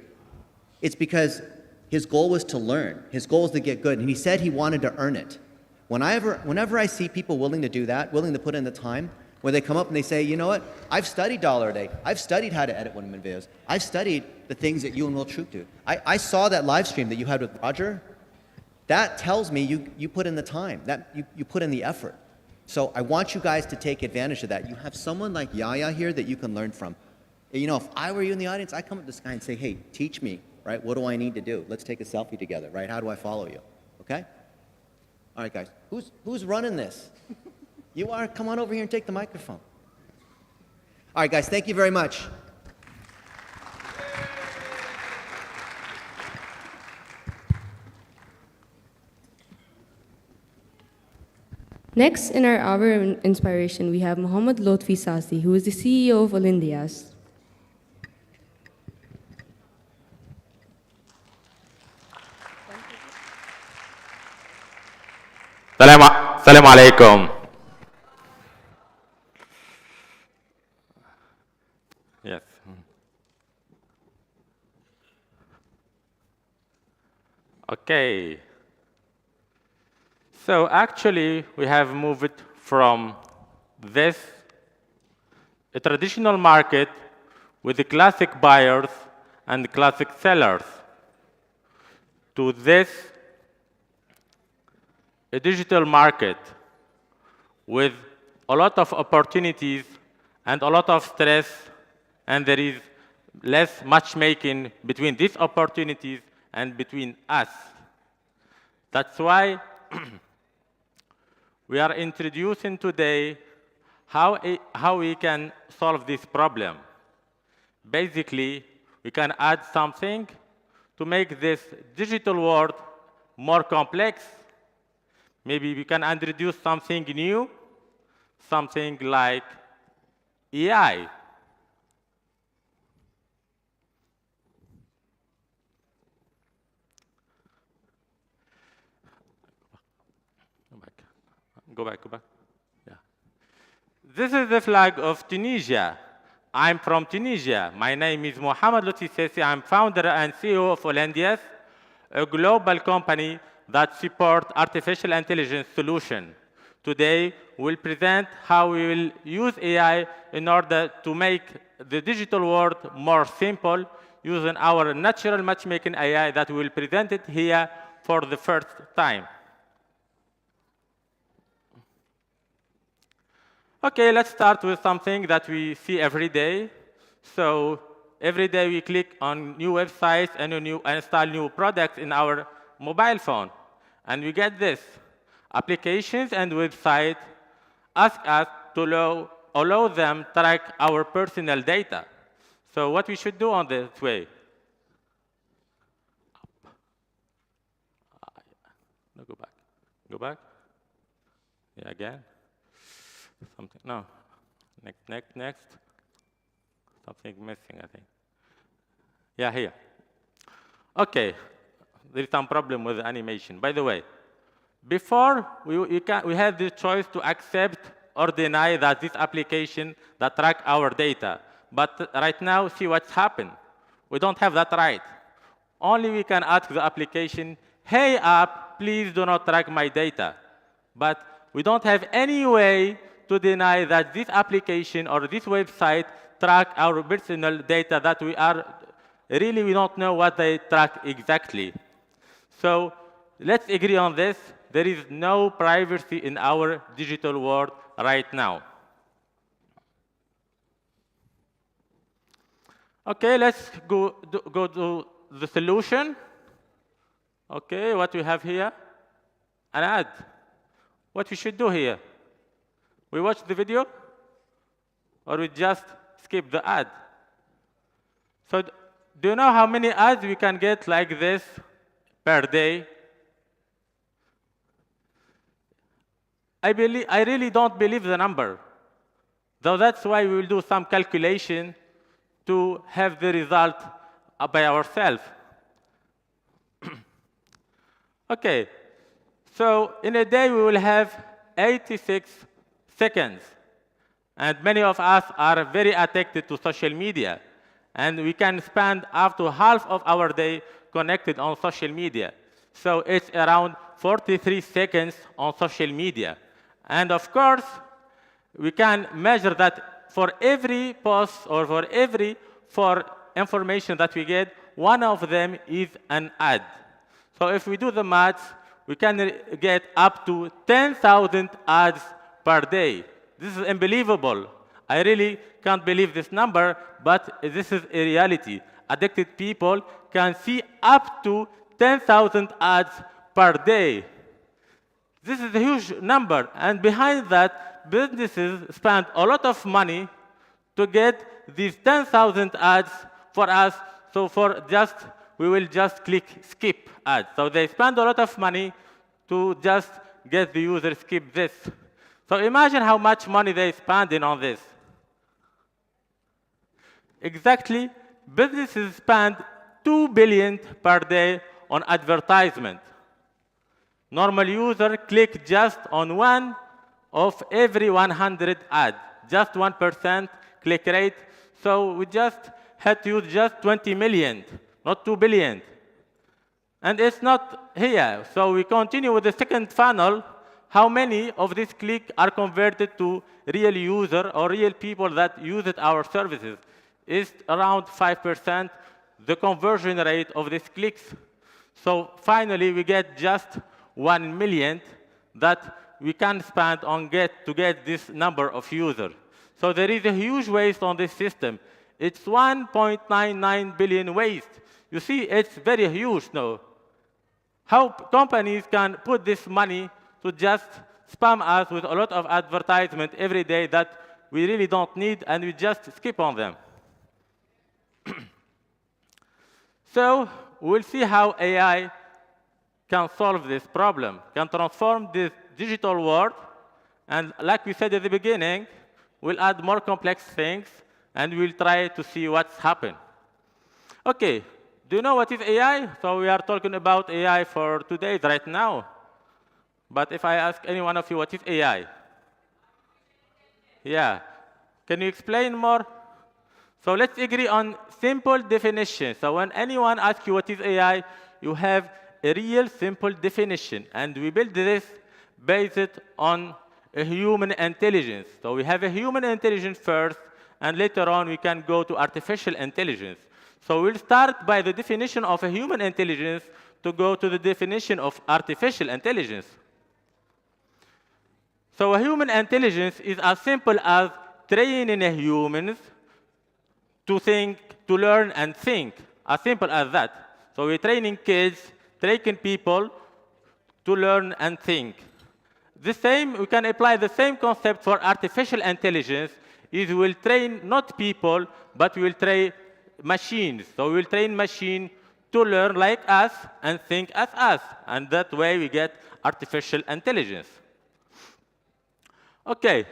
It's because his goal was to learn. His goal was to get good. And he said he wanted to earn it. Whenever I see people willing to do that, willing to put in the time, where they come up and they say, you know what, I've studied $1 a day. I've studied how to edit 1 minute videos. I've studied the things that you and Will Troop do. I saw that live stream that you had with Roger. That tells me you put in the time, that you put in the effort. So I want you guys to take advantage of that. You have someone like Yaya here that you can learn from. You know, if I were you in the audience, I'd come up to this guy and say, hey, teach me, right? What do I need to do? Let's take a selfie together, right? How do I follow you? Okay? All right, guys. Who's running this? You are? Come on over here and take the microphone. All right, guys, thank you very much. Next in our hour of inspiration, we have Mohammad Lotfi Sasi, who is the CEO of Olindias. Salam alaikum. Yes. Okay. So actually, we have moved from this, a traditional market with the classic buyers and classic sellers, to this, a digital market with a lot of opportunities and a lot of stress, and there is less matchmaking between these opportunities and between us. That's why we are introducing today how we can solve this problem. Basically, we can add something to make this digital world more complex. Maybe we can introduce something new, something like AI. Go back. Yeah. This is the flag of Tunisia. I'm from Tunisia. My name is Mohamed Lotfi Sasi. I'm founder and CEO of Olindias, a global company that supports artificial intelligence solutions. Today, we'll present how we will use AI in order to make the digital world more simple using our natural matchmaking AI that we will present it here for the first time. Okay, let's start with something that we see every day. So every day we click on new websites and install new products in our mobile phone. And we get this. Applications and websites ask us to allow them track our personal data. So what we should do on this way? No, go back. Go back. Yeah, again. Something, no. Next. Something missing, I think. Yeah, here. Okay. There is some problem with the animation. By the way, before we had the choice to accept or deny that this application that track our data. But right now, see what's happened. We don't have that right. Only we can ask the application, hey app, please do not track my data. But we don't have any way to deny that this application or this website track our personal data that we don't know what they track exactly. So let's agree on this. There is no privacy in our digital world right now. Okay, let's go to the solution. Okay, what we have here? An ad. What we should do here? We watch the video, or we just skip the ad? So do you know how many ads we can get like this per day? I really don't believe the number. So that's why we will do some calculation to have the result by ourselves. Okay, so in a day we will have 86 seconds. And many of us are very addicted to social media. And we can spend up to half of our day connected on social media. So it's around 43 seconds on social media. And of course, we can measure that for every post or for information that we get, one of them is an ad. So if we do the math, we can get up to 10,000 ads per day. This is unbelievable. I really can't believe this number, but this is a reality. Addicted people can see up to 10,000 ads per day. This is a huge number, and behind that, businesses spend a lot of money to get these 10,000 ads for us, so we will just click skip ads. So they spend a lot of money to just get the user skip this. So imagine how much money they spending on this. Exactly, businesses spend $2 billion per day on advertisement. Normal user click just on one of every 100 ads, just 1% click rate. So we just had to use just 20 million, not 2 billion. And it's not here. So we continue with the second funnel. How many of these clicks are converted to real user or real people that use our services? It's around 5%, the conversion rate of these clicks. So finally, we get just 1 million that we can spend on to get this number of users. So there is a huge waste on this system. It's 1.99 billion waste. You see, it's very huge now. How companies can put this money to just spam us with a lot of advertisement every day that we really don't need, and we just skip on them. So we'll see how AI can solve this problem, can transform this digital world, and like we said at the beginning, we'll add more complex things, and we'll try to see what's happened. Okay, do you know what is AI? So we are talking about AI for 2 days right now. But if I ask any one of you, what is AI? Yeah, can you explain more? So let's agree on simple definition. So when anyone asks you what is AI, you have a real simple definition. And we build this based on a human intelligence. So we have a human intelligence first, and later on we can go to artificial intelligence. So we'll start by the definition of a human intelligence to go to the definition of artificial intelligence. So human intelligence is as simple as training humans to think, to learn and think, as simple as that. So we're training kids, training people to learn and think. The same, we can apply the same concept for artificial intelligence, is we will train not people, but we will train machines. So we will train machine to learn like us and think as us. And that way we get artificial intelligence. Okay.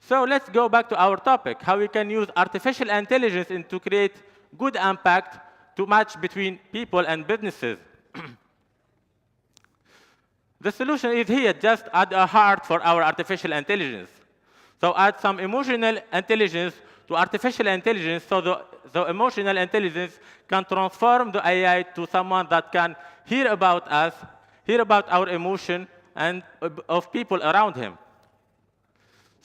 So let's go back to our topic, how we can use artificial intelligence to create good impact to match between people and businesses. The solution is here, just add a heart for our artificial intelligence. So add some emotional intelligence to artificial intelligence so the emotional intelligence can transform the AI to someone that can hear about us, hear about our emotion, and of people around him.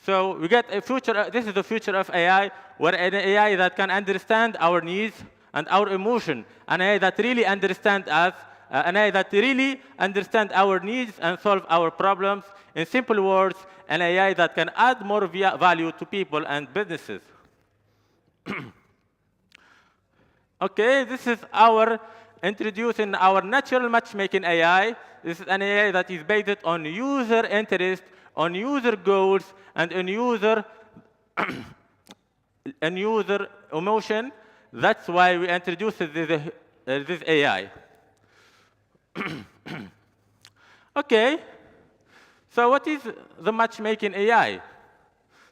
So we get a future, this is the future of AI, where an AI that can understand our needs and our emotion, an AI that really understands us, an AI that really understands our needs and solve our problems. In simple words, an AI that can add more value to people and businesses. Okay, this is our introducing our natural matchmaking AI. This is an AI that is based on user interest, on user goals, and on user emotion. That's why we introduced this AI. Okay, so what is the matchmaking AI?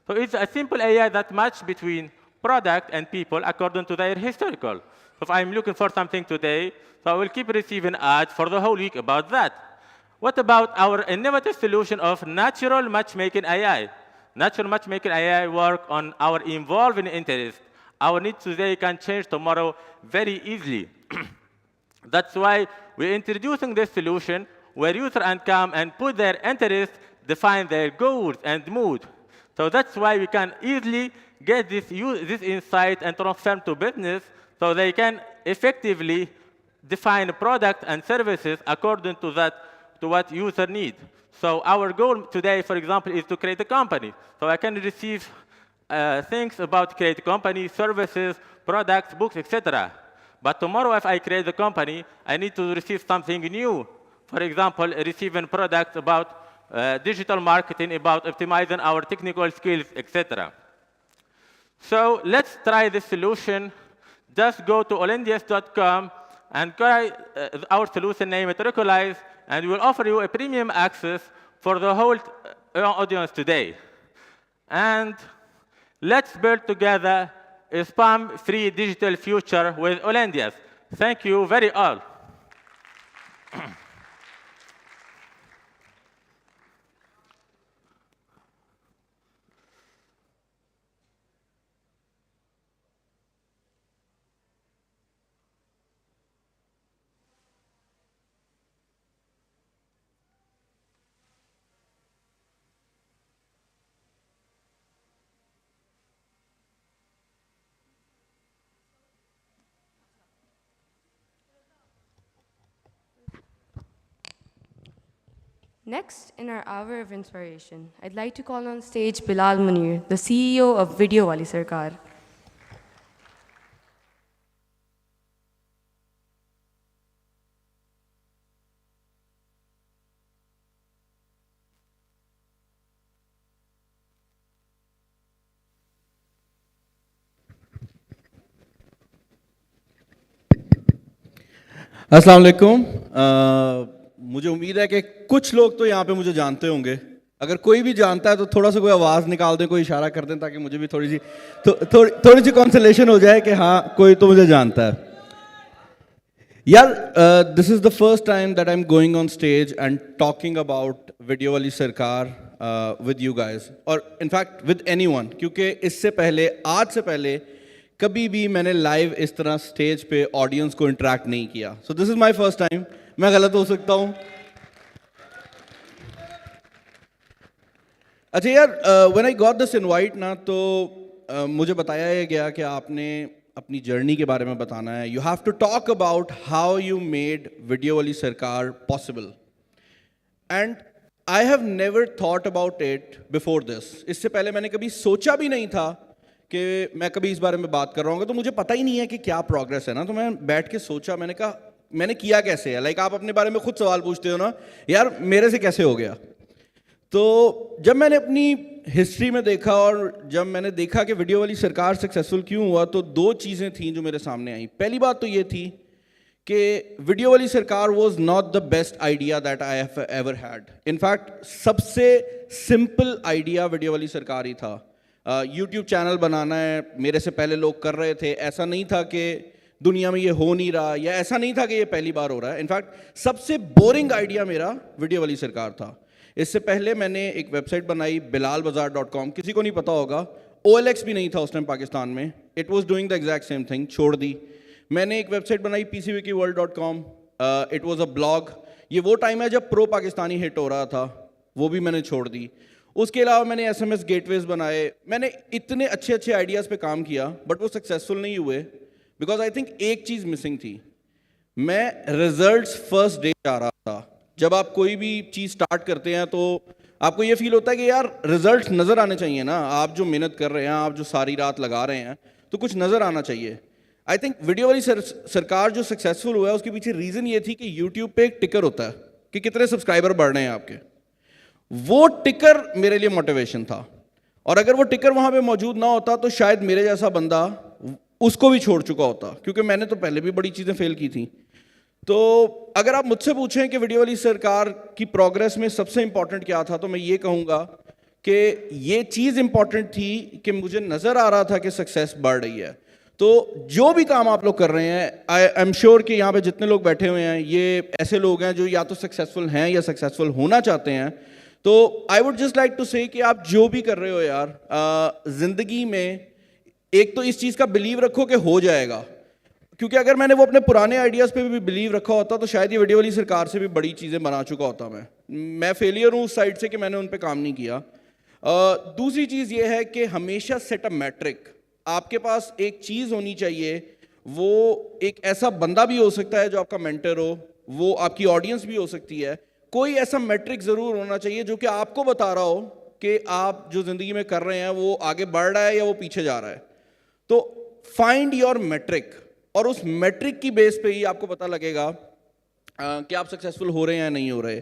So it's a simple AI that matches between product and people according to their historical. So if I'm looking for something today, so I will keep receiving ads for the whole week about that. What about our innovative solution of natural matchmaking AI? Natural matchmaking AI work on our evolving interest. Our needs today can change tomorrow very easily. That's why we're introducing this solution where users can come and put their interest, define their goals and mood. So that's why we can easily get this insight and transform to business so they can effectively define product and services according to what user need. So our goal today, for example, is to create a company. So I can receive things about create a company, services, products, books, etc. But tomorrow, if I create a company, I need to receive something new. For example, receiving products about digital marketing, about optimizing our technical skills, etc. So let's try this solution. Just go to olendias.com and try our solution, name it Recognize, and we'll offer you a premium access for the whole audience today. And let's build together a spam-free digital future with Olendias. Thank you very all. Next, in our hour of inspiration, I'd like to call on stage Bilal Munir, the CEO of Video Wali Sarkar. अस्सलाम वालेकुम। मुझे उम्मीद है कि कुछ लोग तो यहाँ पे मुझे जानते होंगे। अगर कोई भी जानता है तो थोड़ा सा कोई आवाज़ निकाल दें, कोई इशारा कर दें, ताकि मुझे भी थोड़ी सी कंसोलेशन हो जाए कि हाँ कोई तो मुझे जानता है। यार, this is the first time that I am going on stage and talking about video वाली सरकार विद यू गाइज, और इनफैक्ट विद एनीवन, क्योंकि इससे पहले, आज से पहले कभी भी मैंने लाइव इस तरह स्टेज पे ऑडियंस को इंटरेक्ट नहीं किया। So this is my first time. मैं गलत हो सकता हूँ। अच्छा यार, when I got this invite ना, तो मुझे बताया गया कि आपने अपनी जर्नी के बारे में बताना है। You have to talk about how you made video वाली सरकार possible. And I have never thought about it before this. اس سے پہلے میں نے کبھی سوچا بھی نہیں تھا کہ میں کبھی اس بارے میں بات کر رہا ہوں گا, تو مجھے پتہ ہی نہیں ہے کہ کیا پروگریس ہے نا. تو میں بیٹھ کے سوچا, میں نے کہا میں نے کیا کیسے ہے. لائک آپ اپنے بارے میں خود سوال پوچھتے ہو نا, یار میرے سے کیسے ہو گیا. تو جب میں نے اپنی ہسٹری میں دیکھا اور جب میں نے دیکھا کہ ویڈیو والی سرکار سکسیسفل کیوں ہوا, تو دو چیزیں تھیں جو میرے سامنے آئیں. پہلی بات تو یہ تھی کہ ویڈیو والی سرکار was not the best idea that I have ever had. In fact سب سے سمپل آئیڈیا ویڈیو والی سرکار ہی تھا. یوٹیوب چینل بنانا ہے, میرے سے پہلے لوگ کر رہے تھے, ایسا نہیں تھا کہ دنیا میں یہ ہو نہیں رہا, یا ایسا نہیں تھا کہ یہ پہلی بار ہو رہا ہے. ان فیکٹ سب سے بورنگ آئیڈیا میرا ویڈیو والی سرکار تھا. اس سے پہلے میں نے ایک ویب سائٹ بنائی bilalbazaar.com, کسی کو نہیں پتا ہوگا, OLX بھی نہیں تھا اس ٹائم پاکستان میں. It was doing the exact same thing, چھوڑ دی. میں نے ایک ویب سائٹ بنائی pcwikiworld.com, it was a blog. یہ وہ ٹائم ہے جب پرو پاکستانی ہٹ ہو رہا تھا, وہ بھی میں نے چھوڑ دی. اس کے علاوہ میں نے SMS گیٹ ویز بنائے. میں نے اتنے اچھے اچھے آئیڈیاز پہ کام کیا, بٹ وہ سکسیزفل نہیں ہوئے بیکاز آئی تھنک ایک چیز مسنگ تھی. میں ریزلٹس فرسٹ ڈے چاہ رہا تھا. جب آپ کوئی بھی چیز سٹارٹ کرتے ہیں تو آپ کو یہ فیل ہوتا ہے کہ یار ریزلٹس نظر آنے چاہیے نا. آپ جو محنت کر رہے ہیں, آپ جو ساری رات لگا رہے ہیں, تو کچھ نظر آنا چاہیے. آئی تھنک ویڈیو والی سرکار جو سکسیزفل ہوا ہے اس کے پیچھے ریزن یہ تھی کہ یوٹیوب پہ ایک ٹکر ہوتا ہے کہ کتنے سبسکرائبر بڑھ رہے ہیں آپ کے. وہ ٹکر میرے لیے موٹیویشن تھا, اور اگر وہ ٹکر وہاں پہ موجود نہ ہوتا تو شاید میرے جیسا بندہ اس کو بھی چھوڑ چکا ہوتا, کیونکہ میں نے تو پہلے بھی بڑی چیزیں فیل کی تھیں. تو اگر آپ مجھ سے پوچھیں کہ ویڈیو والی سرکار کی پروگریس میں سب سے امپورٹنٹ کیا تھا, تو میں یہ کہوں گا کہ یہ چیز امپورٹنٹ تھی کہ مجھے نظر آ رہا تھا کہ سکسیس بڑھ رہی ہے. تو جو بھی کام آپ لوگ کر رہے ہیں, آئی ایم شیور کہ یہاں پہ جتنے لوگ بیٹھے ہوئے ہیں یہ ایسے لوگ ہیں جو یا تو سکسیزفل ہیں یا سکسیزفل ہونا چاہتے ہیں. تو I would just like to say کہ آپ جو بھی کر رہے ہو یار, زندگی میں ایک تو اس چیز کا بلیو رکھو کہ ہو جائے گا. کیونکہ اگر میں نے وہ اپنے پرانے آئیڈیاز پہ بھی بلیو رکھا ہوتا تو شاید یہ ویڈیو والی سرکار سے بھی بڑی چیزیں بنا چکا ہوتا. میں فیلئر ہوں اس سائڈ سے کہ میں نے ان پہ کام نہیں کیا. دوسری چیز یہ ہے کہ ہمیشہ سیٹ اپ میٹرک. آپ کے پاس ایک چیز ہونی چاہیے, وہ ایک ایسا بندہ بھی ہو سکتا ہے جو آپ کا مینٹر ہو, وہ آپ کی آڈینس بھی ہو سکتی ہے. کوئی ایسا میٹرک ضرور ہونا چاہیے جو کہ آپ کو بتا رہا ہو کہ آپ جو زندگی میں کر رہے ہیں وہ آگے بڑھ رہا ہے یا وہ پیچھے جا رہا ہے. تو فائنڈ یور میٹرک, اور اس میٹرک کی بیس پہ ہی آپ کو پتہ لگے گا کہ آپ سکسیزفل ہو رہے ہیں یا نہیں ہو رہے.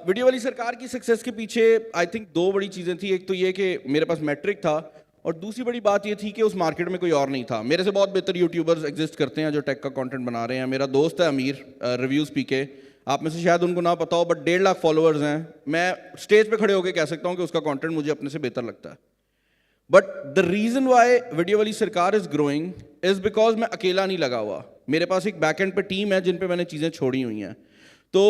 ویڈیو والی سرکار کی سکسیس کے پیچھے آئی تھنک دو بڑی چیزیں تھیں. ایک تو یہ کہ میرے پاس میٹرک تھا, اور دوسری بڑی بات یہ تھی کہ اس مارکیٹ میں کوئی اور نہیں تھا. میرے سے بہت بہتر یوٹیوبرز ایگزسٹ کرتے ہیں جو ٹیک کا کانٹینٹ بنا رہے ہیں. میرا دوست ہے امیر, ریویوز پی کے, آپ میں سے شاید ان کو نہ پتا ہو, بٹ 1.5 لاکھ فالوورز ہیں. میں اسٹیج پہ کھڑے ہو کے کہہ سکتا ہوں کہ اس کا کانٹینٹ مجھے اپنے سے بہتر لگتا ہے. But the reason Y video والی سرکار از گروئنگ از بیکاز میں اکیلا نہیں لگا ہوا. میرے پاس ایک بیک اینڈ پہ ٹیم ہے جن پہ میں نے چیزیں چھوڑی ہوئی ہیں. تو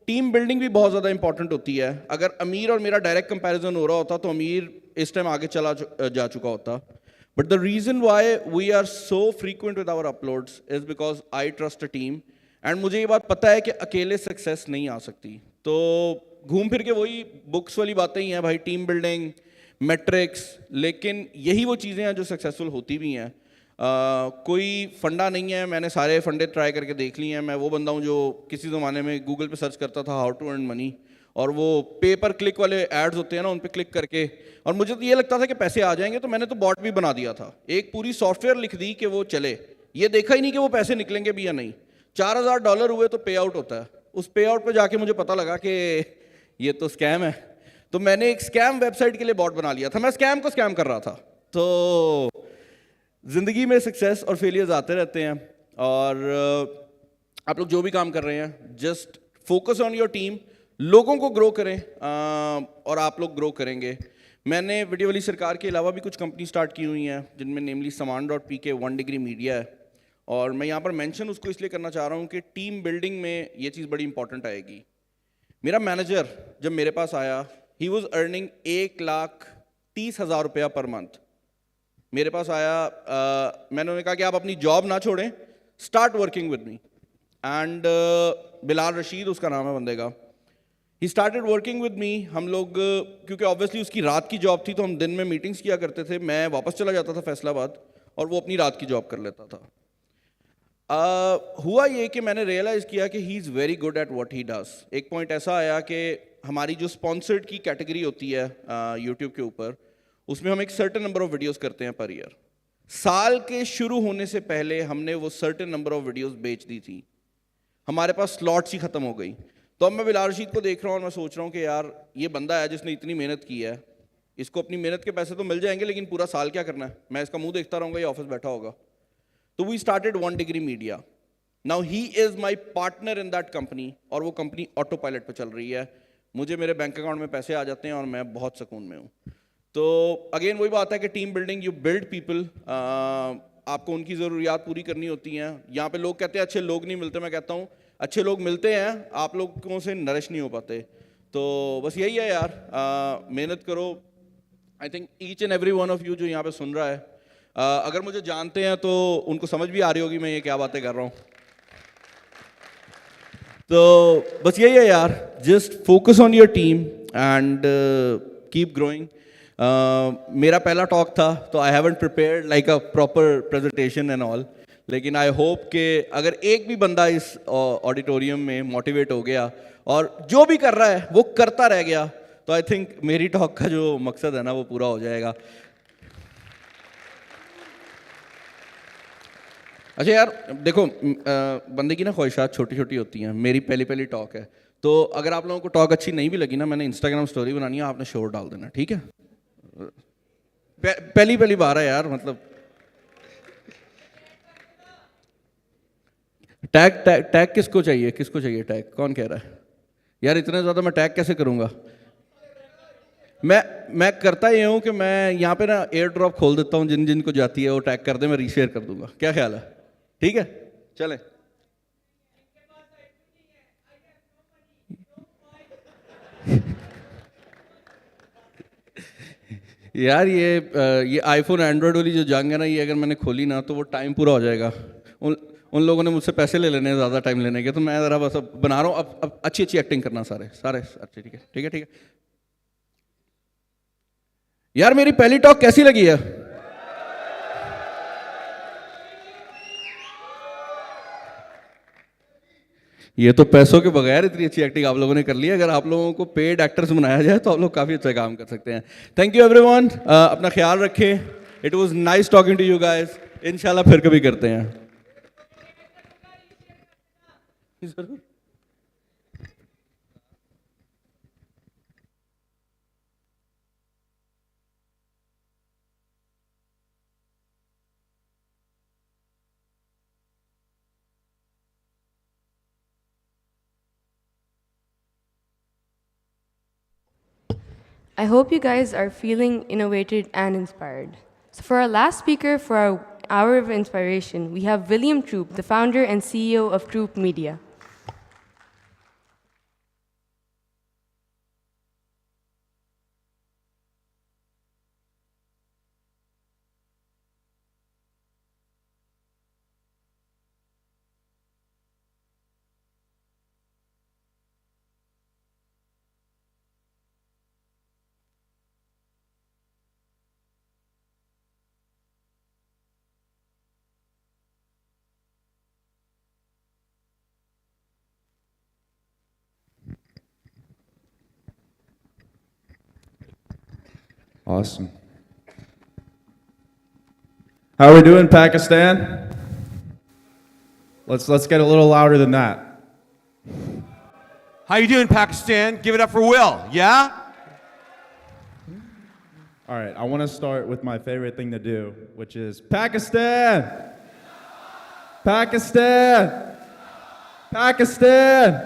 ٹیم بلڈنگ بھی بہت زیادہ امپورٹنٹ ہوتی ہے. اگر امیر اور میرا ڈائریکٹ کمپیریزن ہو رہا ہوتا تو امیر اس ٹائم آگے چلا جا چکا ہوتا. But the reason why we are so frequent with our uploads is because I trust a team, and مجھے یہ بات پتہ ہے کہ اکیلے سکسیس نہیں آ سکتی. تو گھوم پھر کے وہی بکس والی باتیں ہی ہیں بھائی, ٹیم بلڈنگ, میٹرکس, لیکن یہی وہ چیزیں ہیں جو سکسیزفل ہوتی بھی ہیں. کوئی فنڈا نہیں ہے, میں نے سارے فنڈے ٹرائی کر کے دیکھ لیے ہیں. میں وہ بندہ ہوں جو کسی زمانے میں گوگل پہ سرچ کرتا تھا ہاؤ ٹو ارن منی, اور وہ پے پر کلک والے ایڈز ہوتے ہیں نا, ان پہ کلک کر کے, اور مجھے تو یہ لگتا تھا کہ پیسے آ جائیں گے, تو میں نے تو باٹ بھی بنا دیا تھا. ایک پوری سافٹ ویئر لکھ دی کہ وہ چلے, یہ دیکھا ہی نہیں کہ وہ پیسے نکلیں گے بھی یا نہیں. $4,000 ہوئے تو پے آؤٹ ہوتا ہے. اس پے آؤٹ پہ جا کے مجھے پتہ لگا کہ یہ تو اسکیم ہے. تو میں نے ایک اسکیم ویب سائٹ کے لیے باٹ بنا لیا تھا. میں اسکیم کو اسکیم کر رہا تھا. تو زندگی میں سکسیس اور فیلیئرز آتے رہتے ہیں, اور آپ لوگ جو بھی کام کر رہے ہیں just focus on your team, لوگوں کو گرو کریں اور آپ لوگ گرو کریں گے. میں نے ویڈیو والی سرکار کے علاوہ بھی کچھ کمپنی سٹارٹ کی ہوئی ہیں جن میں نیملی saman.pk 1 ڈگری میڈیا ہے, اور میں یہاں پر مینشن اس کو اس لیے کرنا چاہ رہا ہوں کہ ٹیم بلڈنگ میں یہ چیز بڑی امپورٹنٹ آئے گی. میرا مینیجر جب میرے پاس آیا, he was earning $1,30,000 per month. میرے پاس آیا, میں نے انہیں کہا کہ آپ اپنی جاب نہ چھوڑیں, start working with me. And Bilal Rashid اس کا نام ہے بندے کا. He started working with me. ہم لوگ کیونکہ آبویسلی اس کی رات کی جاب تھی تو ہم دن میں میٹنگس کیا کرتے تھے. میں واپس چلا جاتا تھا فیصل آباد اور وہ اپنی رات کی جاب کر لیتا تھا. ہوا یہ کہ میں نے ریئلائز کیا کہ he is very good at what he does. ایک پوائنٹ ایسا آیا کہ ہماری جو اسپانسرڈ کی کیٹیگری ہوتی ہے یوٹیوب کے اوپر, اس میں ہم ایک سرٹن نمبر آف ویڈیوز کرتے ہیں پر ایئر. سال کے شروع ہونے سے پہلے ہم نے وہ سرٹن نمبر آف ویڈیوز بیچ دی تھی, ہمارے پاس سلاٹس ہی ختم ہو گئی. تو اب میں بلال رشید کو دیکھ رہا ہوں اور میں سوچ رہا ہوں کہ یار یہ بندہ ہے جس نے اتنی محنت کی ہے, اس کو اپنی محنت کے پیسے تو مل جائیں گے لیکن پورا سال کیا کرنا ہے, میں اس کا منہ دیکھتا رہوں گا, یہ آفس بیٹھا ہوگا. تو we started 1 Degree Media. Now he is my partner in that company, اور وہ کمپنی آٹو پائلٹ پہ چل رہی ہے. مجھے میرے بینک اکاؤنٹ میں پیسے آ جاتے ہیں اور میں بہت سکون میں ہوں. تو اگین وہی بات ہے کہ team building, you build people, آپ کو ان کی ضروریات پوری کرنی ہوتی ہیں. یہاں پہ لوگ کہتے ہیں اچھے لوگ نہیں ملتے, میں کہتا ہوں اچھے لوگ ملتے ہیں, آپ لوگوں سے نرش نہیں ہو پاتے. تو بس یہی ہے یار, محنت کرو. I think each and every one of you جو یہاں پہ سن رہا ہے, اگر مجھے جانتے ہیں تو ان کو سمجھ بھی آ رہی ہوگی میں یہ کیا باتیں کر رہا ہوں. تو بس یہی ہے یار, just focus on your team and keep growing. میرا پہلا ٹاک تھا تو I haven't prepared like a proper presentation and all, لیکن آئی ہوپ کہ اگر ایک بھی بندہ اس آڈیٹوریم میں موٹیویٹ ہو گیا اور جو بھی کر رہا ہے وہ کرتا رہ گیا, تو آئی تھنک میری ٹاک کا جو مقصد ہے نا وہ پورا ہو جائے گا. اچھا یار دیکھو, بندے کی نا خواہشات چھوٹی چھوٹی ہوتی ہیں. میری پہلی ٹاک ہے, تو اگر آپ لوگوں کو ٹاک اچھی نہیں بھی لگی نا, میں نے انسٹاگرام اسٹوری بنانی ہے, آپ نے شور ڈال دینا, ٹھیک ہے. پہلی بار ہے یار, مطلب ٹیگ کس کو چاہیے, کس کو چاہیے ٹیگ, کون کہہ رہا ہے یار اتنے زیادہ میں ٹیگ کیسے کروں گا. میں کرتا یہ ہوں کہ میں یہاں پہ نا ایئر ڈراپ کھول دیتا ہوں, جن کو جاتی ہے وہ ٹیگ کر دیں, میں ری شیئر کر دوں گا. کیا خیال ہے, ٹھیک ہے چلیں. یار یہ آئی فون اینڈرائڈ والی جو جنگ ہے نا, یہ اگر میں نے کھولی نا تو وہ ٹائم پورا ہو جائے گا. ان لوگوں نے مجھ سے پیسے لے لینے ہیں زیادہ ٹائم لینے کے, تو میں ذرا بس اب بنا رہا ہوں. اب اچھی ایکٹنگ کرنا سارے اچھے, ٹھیک ہے. یار میری پہلی ٹاک کیسی لگی ہے؟ یہ تو پیسوں کے بغیر اتنی اچھی ایکٹنگ آپ لوگوں نے کر لی ہے. اگر آپ لوگوں کو پیڈ ایکٹرز بنایا جائے تو آپ لوگ کافی اچھا کام کر سکتے ہیں. تھینک یو ایوری ون, اپنا خیال رکھیں. It was nice talking to you guys. انشاءاللہ پھر کبھی کرتے ہیں. I hope you guys are feeling innovated and inspired. So for our last speaker for our hour of inspiration, we have William Troop, the founder and CEO of Troop Media. Awesome. How are we doing, Pakistan? Let's get a little louder than that. How you doing, Pakistan? Give it up for Will, yeah? All right, I want to start with my favorite thing to do, which is Pakistan! Pakistan! Pakistan!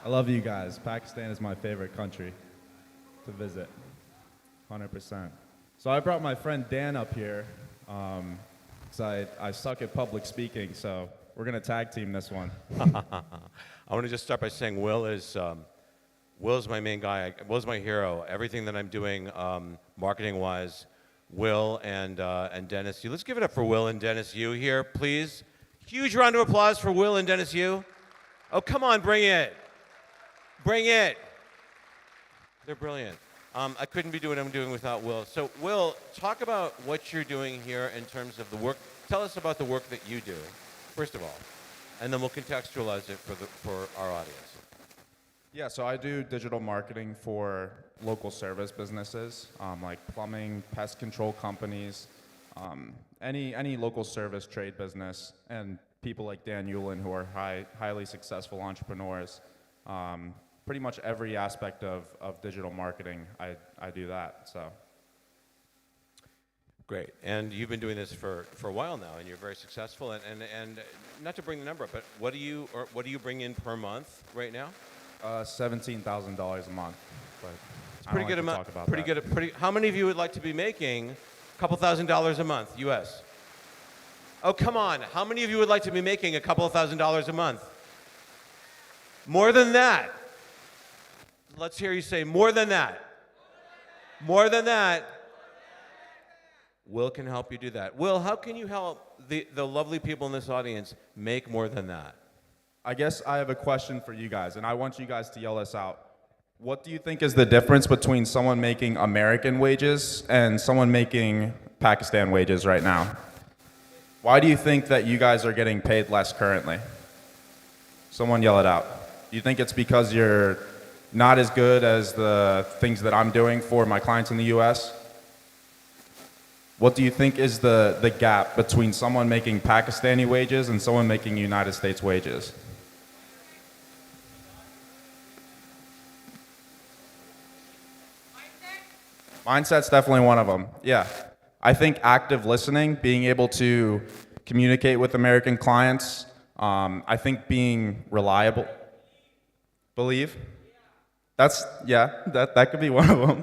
I love you guys. Pakistan is my favorite country to visit. 100%. So I brought my friend Dan up here, because I suck at public speaking, so we're going to tag team this one. I want to just start by saying Will's my main guy. Will's my hero. Everything that I'm doing marketing-wise, Will and Dennis Yu. Let's give it up for Will and Dennis Yu here, please. Huge round of applause for Will and Dennis Yu. Oh, come on, bring it. Bring it. They're brilliant. I couldn't be doing what I'm doing without Will. So, Will, talk about what you're doing here in terms of the work. Tell us about the work that you do first of all, and then we'll contextualize it for our audience. Yeah, so I do digital marketing for local service businesses, like plumbing, pest control companies, any local service trade business, and people like Dan Yulan who are highly successful entrepreneurs. Pretty much every aspect of digital marketing, I do that, so. Great, and you've been doing this for a while now, and you're very successful, and not to bring the number up, but what do you bring in per month right now? $17,000 a month, but it's pretty good amount. Pretty good. How many of you would like to be making a couple $1,000s a month, U.S.? Oh, come on. How many of you would like to be making a couple of $1,000s a month? More than that. Let's hear you say more than that. More than that. Will can help you do that. Will, how can you help the lovely people in this audience make more than that? I guess I have a question for you guys, and I want you guys to yell this out. What do you think is the difference between someone making American wages and someone making Pakistan wages right now? Why do you think that you guys are getting paid less currently? Someone yell it out. Do you think it's because you're not as good as the things that I'm doing for my clients in the US? What do you think is the gap between someone making Pakistani wages and someone making United States wages? Mindset's definitely one of them, yeah. I think active listening, being able to communicate with American clients, I think being reliable. Believe? That could be one of them.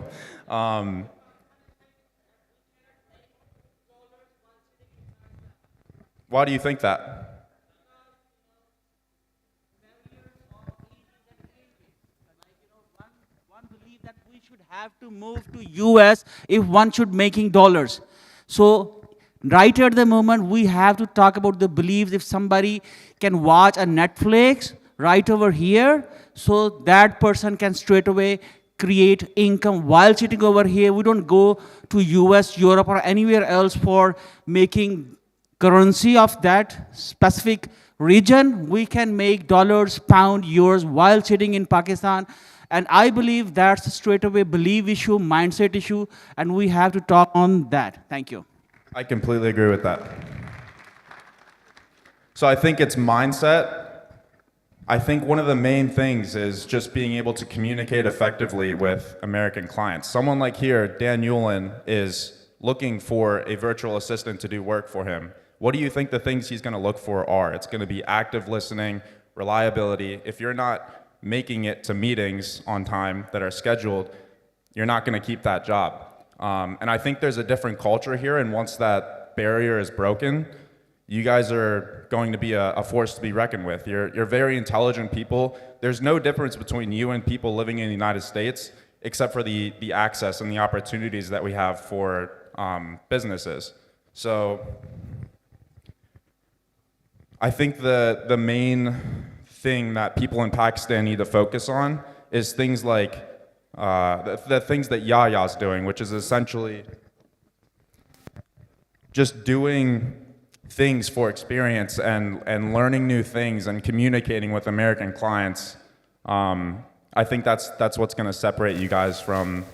Why do you think that? Have to move to US if one should making dollars. So right at the moment we have to talk about the beliefs. If somebody can watch a Netflix right over here, so that person can straight away create income while sitting over here. We don't go to US, Europe or anywhere else for making currency of that specific region. We can make dollars, pound, euros while sitting in Pakistan. And I believe that's a straight away belief issue, mindset issue, and we have to talk on that. Thank you. I completely agree with that. So I think it's mindset. I think one of the main things is just being able to communicate effectively with American clients. Someone like here, Dan Yulan, is looking for a virtual assistant to do work for him. What do you think the things he's going to look for are? It's going to be active listening, reliability. If you're not making it to meetings on time that are scheduled, you're not going to keep that job. And I think there's a different culture here, and once that barrier is broken, you guys are going to be a force to be reckoned with. You're very intelligent people. There's no difference between you and people living in the United States, except for the access and the opportunities that we have for businesses. So I think the main thing that people in Pakistan need to focus on is things like the things that Yaya's doing, which is essentially just doing things for experience and learning new things and communicating with American clients. I think that's what's going to separate you guys from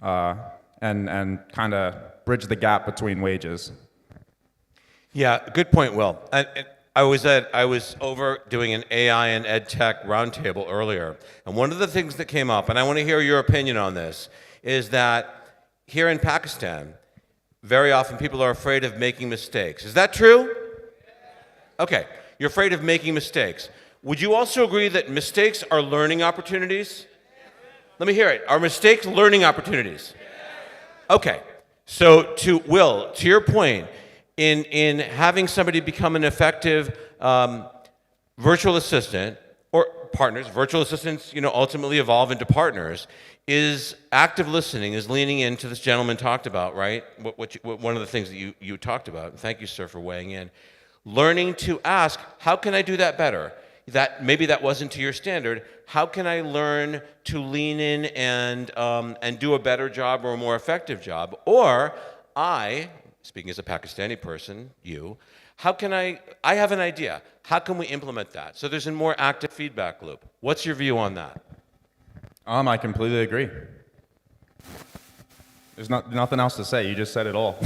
and kind of bridge the gap between wages. Yeah, good point, Will. I was over doing an AI and ed tech roundtable earlier, and one of the things that came up, and I want to hear your opinion on this, is that here in Pakistan, very often people are afraid of making mistakes. Is that true? Okay, you're afraid of making mistakes. Would you also agree that mistakes are learning opportunities? Let me hear it. Are mistakes learning opportunities? Okay, so to Will, to your point, in having somebody become an effective virtual assistant, or partners, virtual assistants, ultimately evolve into partners, is active listening, is leaning into this gentleman talked about, right? One of the things that you talked about. Thank you, sir, for weighing in. Learning to ask, how can I do that better? Maybe that wasn't to your standard. How can I learn to lean in and do a better job or a more effective job? Or speaking as a Pakistani person, I have an idea. How can we implement that? So there's a more active feedback loop. What's your view on that? I completely agree. There's nothing else to say. You just said it all.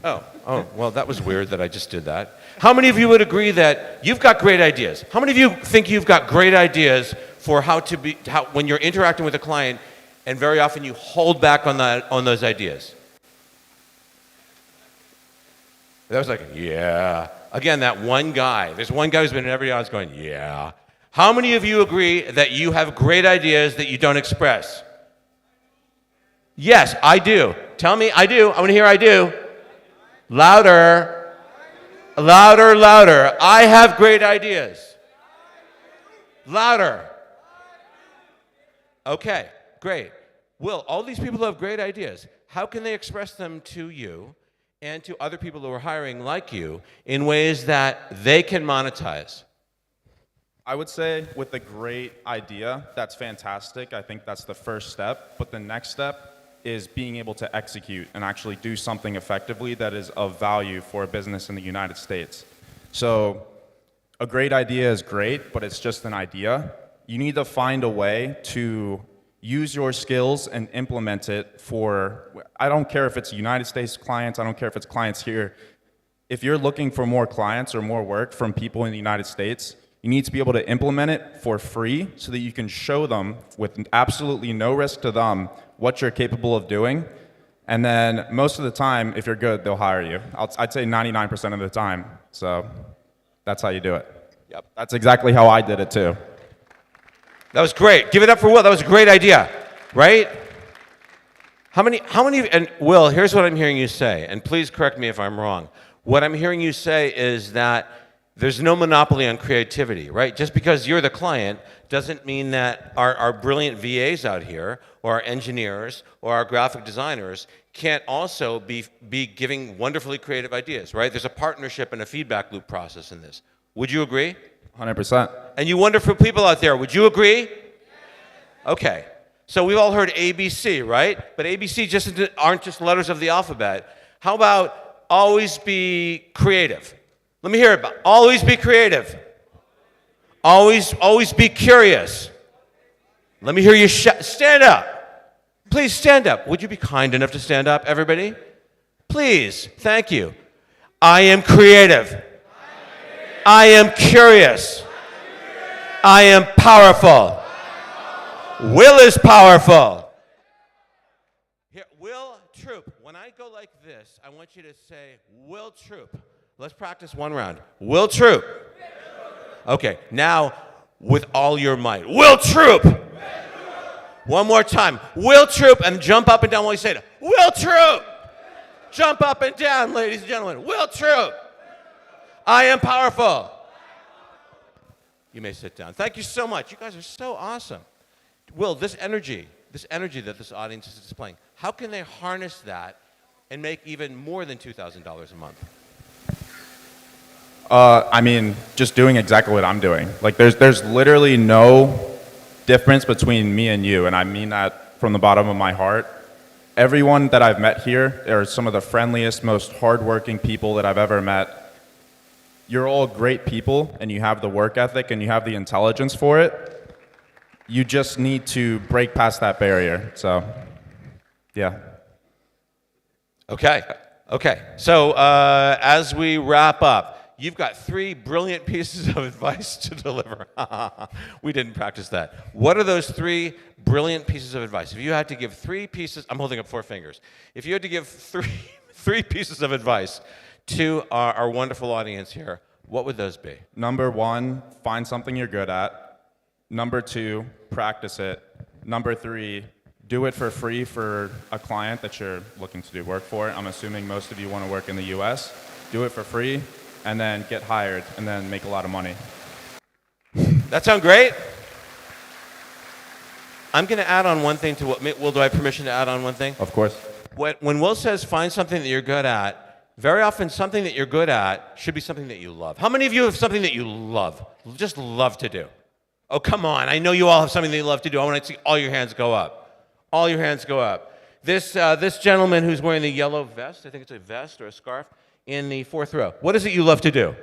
Oh, well, that was weird that I just did that. How many of you would agree that you've got great ideas? How many of you think you've got great ideas for when you're interacting with a client, and very often you hold back on those ideas? That was like, yeah. Again, that one guy. There's one guy who's been in every audience going, yeah. How many of you agree that you have great ideas that you don't express? Yes, I do. Tell me, I do. I want to hear I do. Louder. Louder, louder. I have great ideas. Louder. Okay, great. Will, all these people who have great ideas, how can they express them to you and to other people who are hiring like you in ways that they can monetize? I would say with a great idea, that's fantastic. I think that's the first step. But the next step is being able to execute and actually do something effectively that is of value for a business in the United States. So a great idea is great, but it's just an idea. You need to find a way to use your skills and implement it for, I don't care if it's United States clients, I don't care if it's clients here. If you're looking for more clients or more work from people in the United States, you need to be able to implement it for free so that you can show them with absolutely no risk to them what you're capable of doing. And then most of the time, if you're good, they'll hire you. I'd say 99% of the time. So that's how you do it. Yep. That's exactly how I did it too. That was great. Give it up for Will. That was a great idea, right? How many, and Will, here's what I'm hearing you say, and please correct me if I'm wrong. What I'm hearing you say is that there's no monopoly on creativity, right? Just because you're the client doesn't mean that our brilliant VAs out here, or our engineers, or our graphic designers can't also be giving wonderfully creative ideas, right? There's a partnership and a feedback loop process in this. Would you agree? 100%. And you wonderful people out there, would you agree? Okay. So we've all heard ABC, right? But ABC aren't just letters of the alphabet. How about always be creative? Let me hear it. Always be creative. Always be curious. Let me hear you stand up. Please stand up. Would you be kind enough to stand up, everybody? Please. Thank you. I am creative. I am curious. I am powerful. Will is powerful. Here, Will Troop. When I go like this, I want you to say, Will Troop. Let's practice one round. Will Troop. Okay, now with all your might. Will Troop. One more time. Will Troop, and jump up and down while you say it. Will Troop. Jump up and down, ladies and gentlemen. Will Troop. I am powerful. You may sit down. Thank you so much. You guys are so awesome. Will, this energy that this audience is displaying, how can they harness that and make even more than $2,000 a month? I mean, just doing exactly what I'm doing. Like, there's literally no difference between me and you, and I mean that from the bottom of my heart. Everyone that I've met here are some of the friendliest, most hardworking people that I've ever met. You're all great people, and you have the work ethic, and you have the intelligence for it. You just need to break past that barrier. So, yeah. Okay. So as we wrap up, you've got 3 brilliant pieces of advice to deliver. We didn't practice that. What are those 3 brilliant pieces of advice? If you had to give 3 pieces, I'm holding up 4 fingers. If you had to give 3 pieces of advice to our wonderful audience here, what would those be? Number 1, find something you're good at. Number 2, practice it. Number 3, do it for free for a client that you're looking to do work for. I'm assuming most of you want to work in the US. Do it for free, and then get hired, and then make a lot of money. That sound great? I'm going to add on one thing to what, Will, do I have permission to add on one thing? Of course. When Will says find something that you're good at, very often something that you're good at should be something that you love. How many of you have something that you love, just love to do? Oh, come on. I know you all have something that you love to do. I want to see all your hands go up. All your hands go up. This gentleman who's wearing the yellow vest, I think it's a vest or a scarf, in the fourth row. What is it you love to do?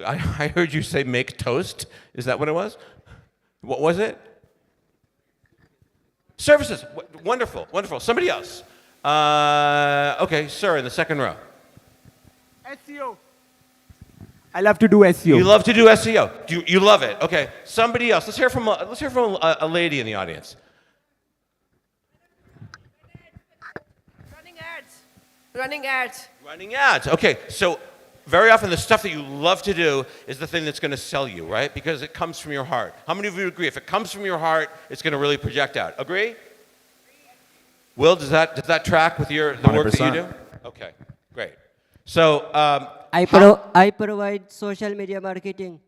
I heard you say make toast. Is that what it was? What was it? Services. Wonderful, wonderful. Somebody else. Okay, sir, in the second row. SEO. I love to do SEO. You love to do SEO. You love it. Okay, somebody else. Let's hear from a lady in the audience. Running ads. Running ads. Okay, so very often the stuff that you love to do is the thing that's going to sell you, right? Because it comes from your heart. How many of you agree? If it comes from your heart, it's going to really project out. Agree? Will, does that track with the work that you do? Okay, great. So I provide social media marketing.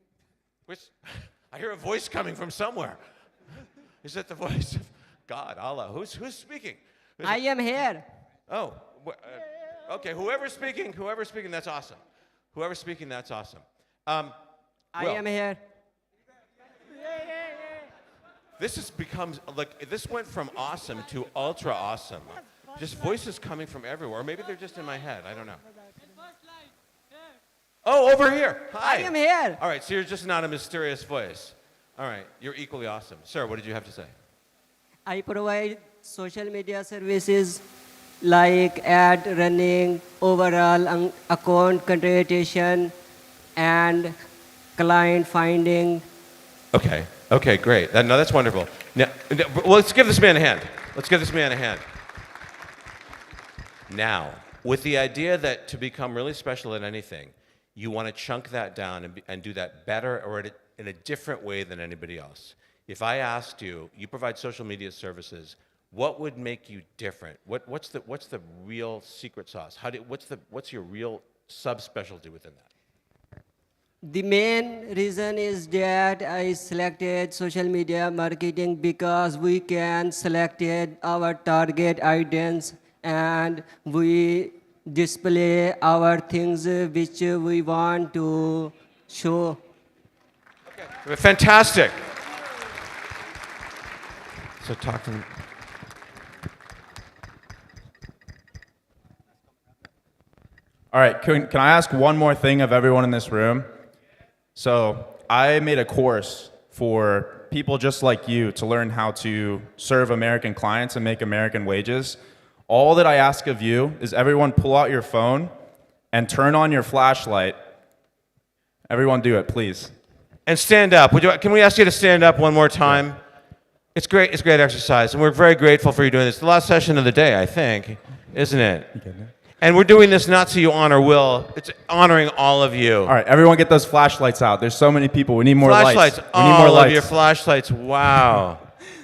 I hear a voice coming from somewhere. Is it the voice of God, Allah? Who's speaking? I am here. Oh, okay. Whoever's speaking, that's awesome. Whoever's speaking, that's awesome. I am here. This has become like this went from awesome to ultra awesome. Just voices coming from everywhere. Or maybe they're just in my head. I don't know. Oh, over here. Hi. I am here. All right, so you're just not a mysterious voice. All right, you're equally awesome. Sir, what did you have to say? I provide social media services like ad running, overall account contribution, and client finding. Okay, great. No, that's wonderful. Now, well, let's give this man a hand. Now, with the idea that to become really special at anything, you want to chunk that down and do that better or in a different way than anybody else. If I asked you, you provide social media services, what would make you different? What's the real secret sauce? What's your real subspecialty within that? The main reason is that I selected social media marketing because we can select our target audience and we display our things which we want to show. Okay. Fantastic. So talk to me. All right, can I ask one more thing of everyone in this room? So I made a course for people just like you to learn how to serve American clients and make American wages. All that I ask of you is everyone pull out your phone and turn on your flashlight. Everyone do it, please. And stand up. Can we ask you to stand up one more time? Yeah. It's great exercise, and we're very grateful for you doing this. The last session of the day, I think, isn't it? And we're doing this not so you honor Will, it's honoring all of you. All right, everyone get those flashlights out. There's so many people. We need more lights. We need all more lights. Of your flashlights. Wow.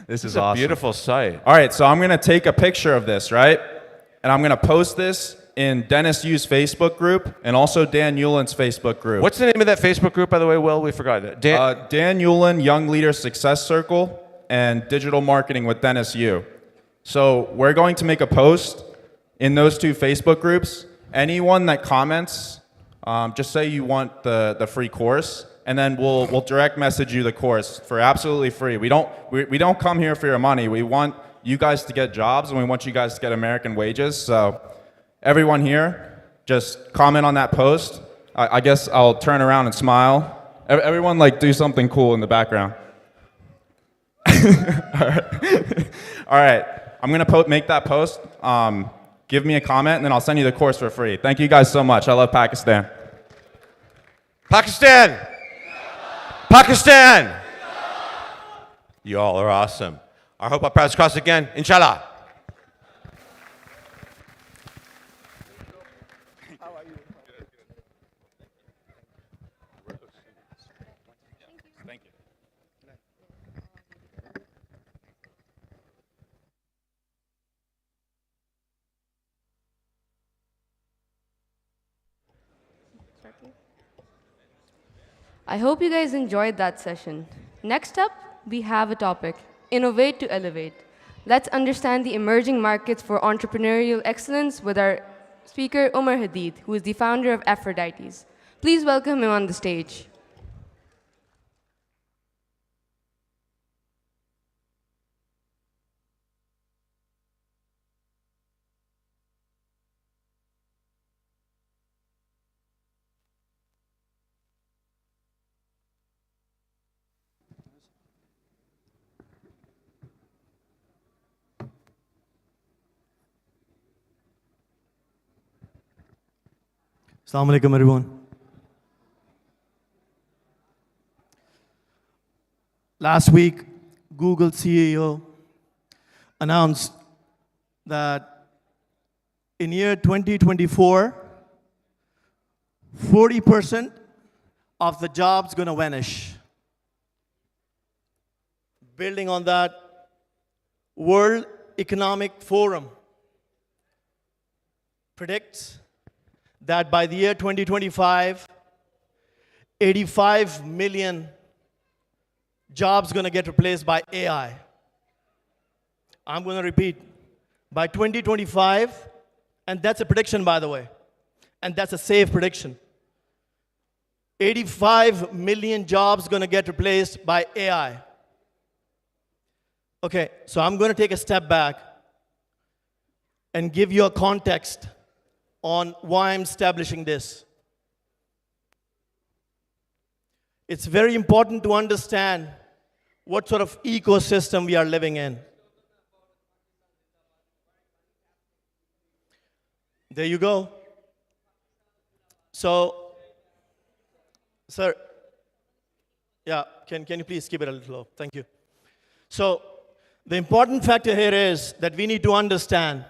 This is awesome. A beautiful sight. All right, so I'm going to take a picture of this, right? And I'm going to post this in Dennis Yu's Facebook group and also Dan Yulan's Facebook group. What's the name of that Facebook group, by the way, Will? We forgot that. Dan Yulan, Young Leader Success Circle, and Digital Marketing with Dennis Yu. So we're going to make a post in those two Facebook groups. Anyone that comments, just say you want the free course, and then we'll direct message you the course for absolutely free. We don't come here for your money. We want you guys to get jobs, and we want you guys to get American wages. So everyone here, just comment on that post. I guess I'll turn around and smile. Everyone, like, do something cool in the background. All right. I'm gonna make that post. Give me a comment, and then I'll send you the course for free. Thank you guys so much. I love Pakistan. Pakistan! Pakistan! You all are awesome. I hope our paths cross again, inshallah. Thank you. I hope you guys enjoyed that session. Next up, we have a topic, Innovate to Elevate. Let's understand the emerging markets for entrepreneurial excellence with our speaker, Umar Hadid, who is the founder of Aphrodites. Please welcome him on the stage. Assalamu alaikum, everyone. Last week, Google CEO announced that in year 2024, 40% of the jobs going to vanish. Building on that, World Economic Forum predicts that by the year 2025, 85 million jobs going to get replaced by AI. I'm going to repeat, by 2025, and that's a prediction, by the way, and that's a safe prediction. 85 million jobs going to get replaced by AI. Okay, so I'm going to take a step back and give you a context on why I'm establishing this. It's very important to understand what sort of ecosystem we are living in. There you go. So, sir, yeah, can you please keep it a little low? Thank you. So, the important factor here is that we need to understand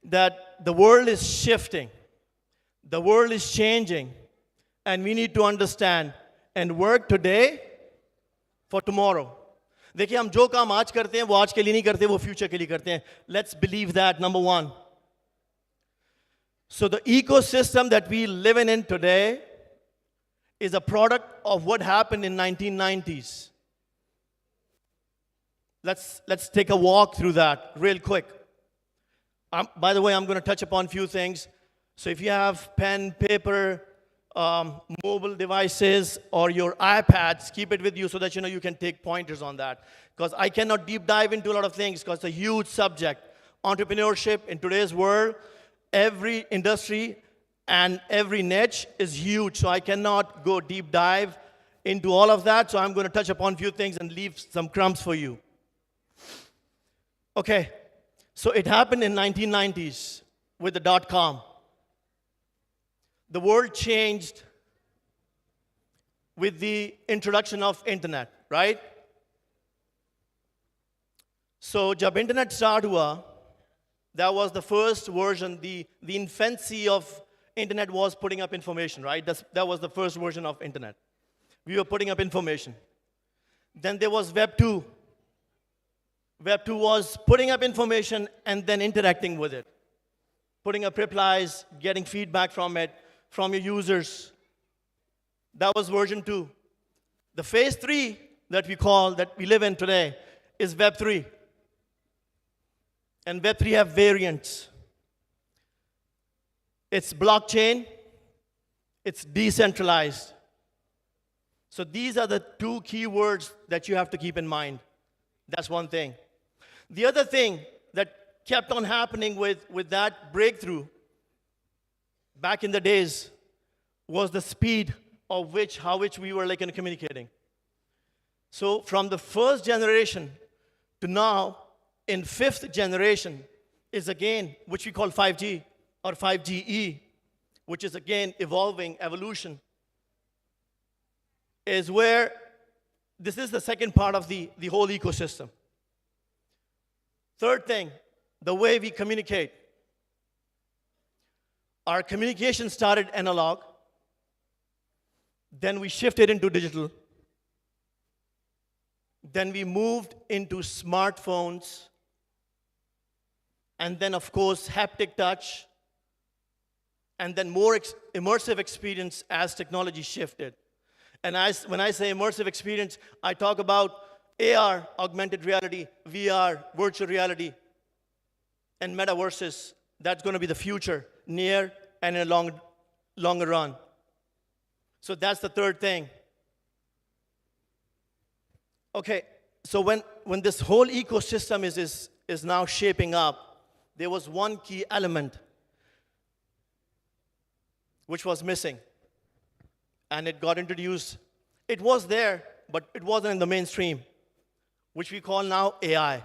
that the world is shifting, the world is changing, and we need to understand and work today for tomorrow. देखिए हम जो काम आज करते हैं वो आज के लिए नहीं करते, वो फ्यूचर के लिए करते हैं. Let's believe that, number one. So the ecosystem that we live in today is a product of what happened in 1990s. Let's take a walk through that real quick. By the way, I'm going to touch upon a few things. So if you have pen, paper, mobile devices, or your iPads, keep it with you so that you can take pointers on that. Because I cannot deep dive into a lot of things because it's a huge subject. Entrepreneurship in today's world, every industry and every niche is huge. So I cannot go deep dive into all of that. So I'm going to touch upon a few things and leave some crumbs for you. Okay, so it happened in 1990s with the .com. The world changed with the introduction of internet, right? So jab internet start hua, that was the first version, the infancy of internet was putting up information, right? That was the first version of internet. We were putting up information. Then there was Web 2. Web 2 was putting up information and then interacting with it. Putting up replies, getting feedback from it, from your users. That was version 2. The phase 3 that we live in today is Web 3. And Web 3 have variants. It's blockchain, it's decentralized. So these are the two key words that you have to keep in mind. That's one thing. The other thing that kept on happening with that breakthrough back in the days was the speed of how we were communicating. So from the first generation to now, in fifth generation is again, which we call 5G or 5GE, which is again evolving, evolution, is where this is the second part of the whole ecosystem. Third thing, the way we communicate. Our communication started analog, then we shifted into digital, then we moved into smartphones, and then of course haptic touch, and then more immersive experience as technology shifted. And when I say immersive experience, I talk about AR, augmented reality, VR, virtual reality, and metaverses. That's going to be the future, near and in a longer run. So that's the third thing. Okay, so when this whole ecosystem is now shaping up, there was one key element which was missing. And it got introduced. It was there, but it wasn't in the mainstream, which we call now AI.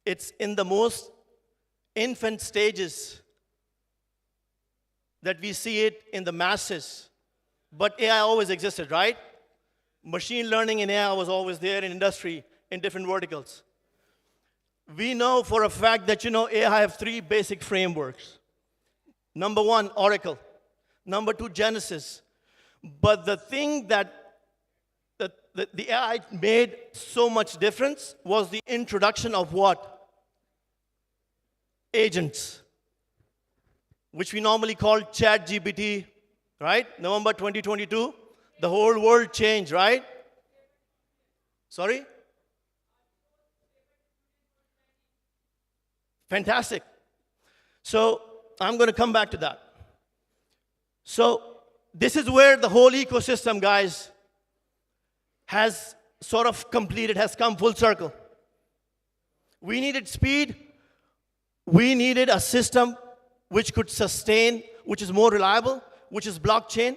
It's in the most infant stages that we see it in the masses. But AI always existed, right? Machine learning and AI was always there in industry, in different verticals. We know for a fact that, AI have 3 basic frameworks. Number 1, Oracle. Number 2, Genesis. But the thing that the AI made so much difference was the introduction of what? Agents, which we normally call ChatGPT, right? November 2022, the whole world changed, right? Sorry? Fantastic. So I'm going to come back to that. So this is where the whole ecosystem, guys, has sort of completed, has come full circle. We needed speed. We needed a system which could sustain, which is more reliable, which is blockchain,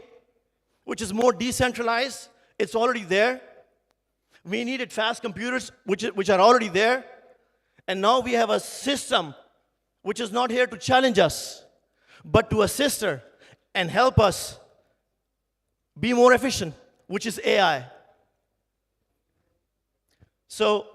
which is more decentralized. It's already there. We needed fast computers, which are already there. And now we have a system which is not here to challenge us, but to assist her and help us be more efficient, which is AI. So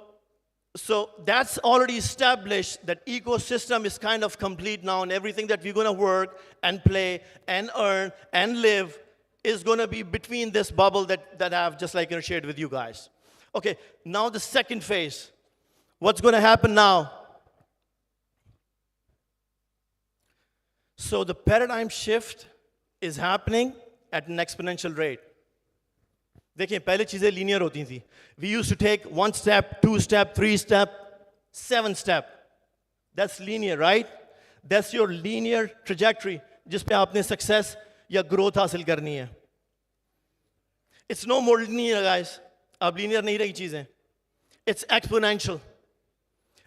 that's already established. That ecosystem is kind of complete now, and everything that we're going to work and play and earn and live is going to be between this bubble that I've just shared with you guys. Okay, now the second phase. What's going to happen now? So the paradigm shift is happening at an exponential rate. देखिए पहले चीजें linear होती थी. We used to take 1 step, 2 step, 3 step, 7 step. That's linear, right? That's your linear trajectory जिस पे आपने success या growth हासिल करनी है. It's no more linear, guys. अब linear नहीं रही चीजें. It's exponential.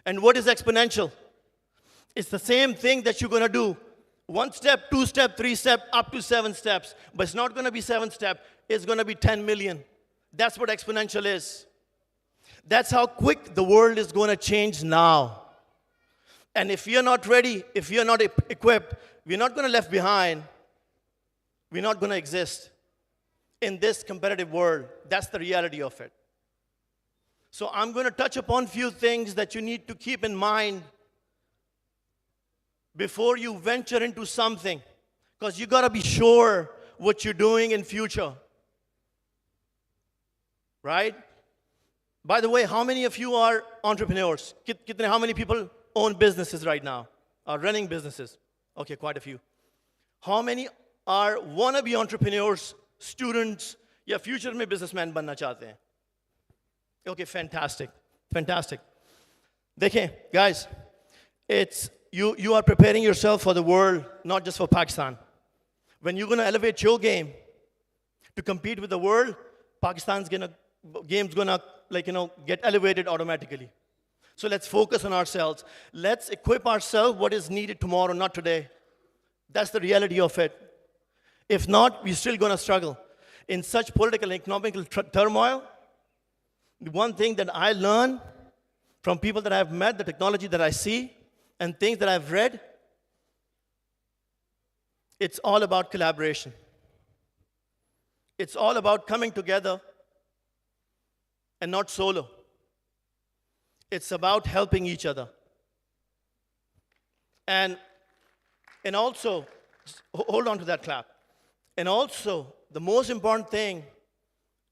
And what is exponential? It's the same thing that you're going to do. 1 step, 2 step, 3 step, up to 7 steps. But it's not going to be 7 steps. It's going to be 10 million. That's what exponential is. That's how quick the world is going to change now. And if you're not ready, if you're not equipped, we're not going to left behind. We're not going to exist in this competitive world. That's the reality of it. So I'm going to touch upon a few things that you need to keep in mind before you venture into something, because you got to be sure what you're doing in future. Right? By the way, how many of you are entrepreneurs? How many people own businesses right now? Are running businesses? Okay, quite a few. How many are wannabe entrepreneurs, students, या future में businessman बनना चाहते हैं? Okay, fantastic, fantastic. देखें, guys, it's you are preparing yourself for the world, not just for Pakistan. When you're going to elevate your game to compete with the world, Pakistan's game's going to get elevated automatically. So let's focus on ourselves. Let's equip ourselves what is needed tomorrow, not today. That's the reality of it. If not, we're still going to struggle. In such political and economical turmoil, the one thing that I learn from people that I've met, the technology that I see, and things that I've read, it's all about collaboration. It's all about coming together and not solo. It's about helping each other. And also, hold on to that clap. And also, the most important thing,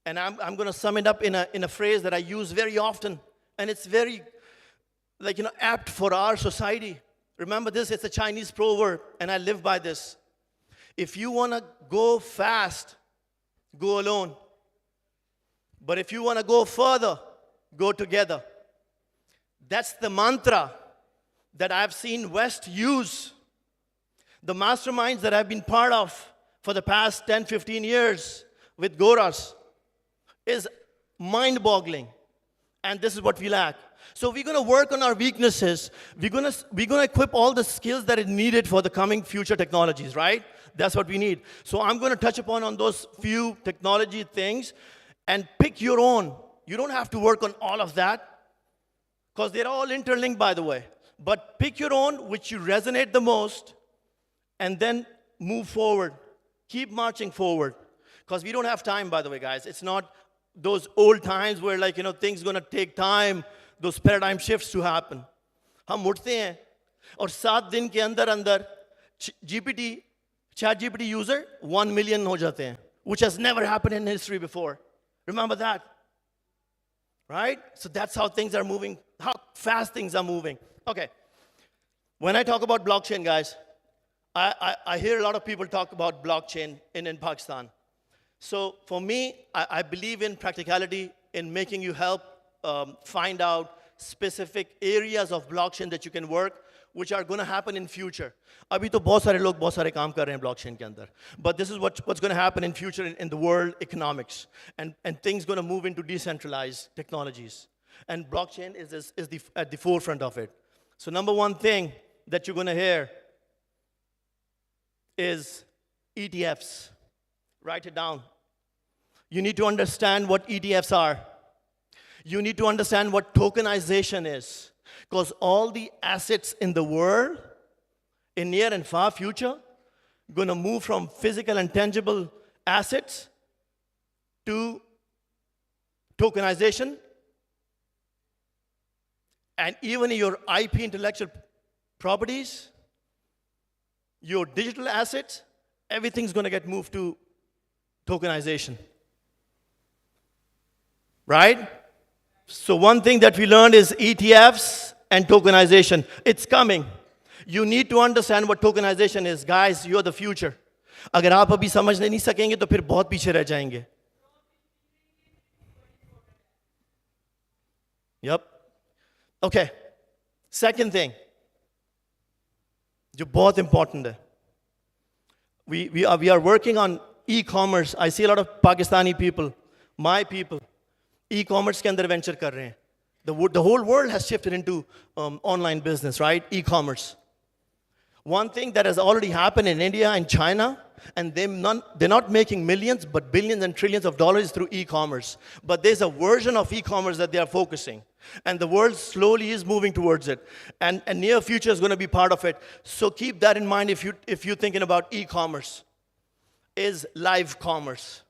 and I'm going to sum it up in a phrase that I use very often, and it's very apt for our society. Remember this, it's a Chinese proverb, and I live by this. If you want to go fast, go alone. But if you want to go further, go together. That's the mantra that I've seen West use. The masterminds that I've been part of for the past 10, 15 years with Goras is mind-boggling. And this is what we lack. So we're going to work on our weaknesses. We're going to equip all the skills that are needed for the coming future technologies, right? That's what we need. So I'm going to touch upon on those few technology things and pick your own. You don't have to work on all of that because they're all interlinked, by the way. But pick your own, which you resonate the most, and then move forward. Keep marching forward. Because we don't have time, by the way, guys. It's not those old times where, like, things going to take time, those paradigm shifts to happen. हम उठते हैं और 7 दिन के अंदर chat GPT user 1 million हो जाते हैं, which has never happened in history before. Remember that? Right? So that's how things are moving, how fast things are moving. Okay. When I talk about blockchain, guys, I hear a lot of people talk about blockchain in Pakistan. So for me, I believe in practicality, in making you help find out specific areas of blockchain that you can work, which are going to happen in future. अभी तो बहुत सारे लोग बहुत सारे काम कर रहे हैं blockchain के अंदर. But this is what's going to happen in future in the world economics. And things going to move into decentralized technologies. And blockchain is at the forefront of it. So number one thing that you're going to hear is ETFs. Write it down. You need to understand what ETFs are. You need to understand what tokenization is. Because all the assets in the world, in near and far future, going to move from physical and tangible assets to tokenization. And even your IP, intellectual properties, your digital assets, everything's going to get moved to tokenization. Right? So one thing that we learned is ETFs and tokenization. It's coming. You need to understand what tokenization is. Guys, you're the future. अगर आप अभी समझ नहीं सकेंगे तो फिर बहुत पीछे रह जाएंगे. Yep. Okay. Second thing, जो बहुत important है. We are working on e-commerce. I see a lot of Pakistani people, my people, e-commerce के अंदर venture कर रहे हैं. The whole world has shifted into online business, right? E-commerce. One thing that has already happened in India and China, and they're not making millions, but billions and trillions of dollars through e-commerce. But there's a version of e-commerce that they are focusing. And the world slowly is moving towards it. And near future is going to be part of it. So keep that in mind if you're thinking about e-commerce. Is live commerce.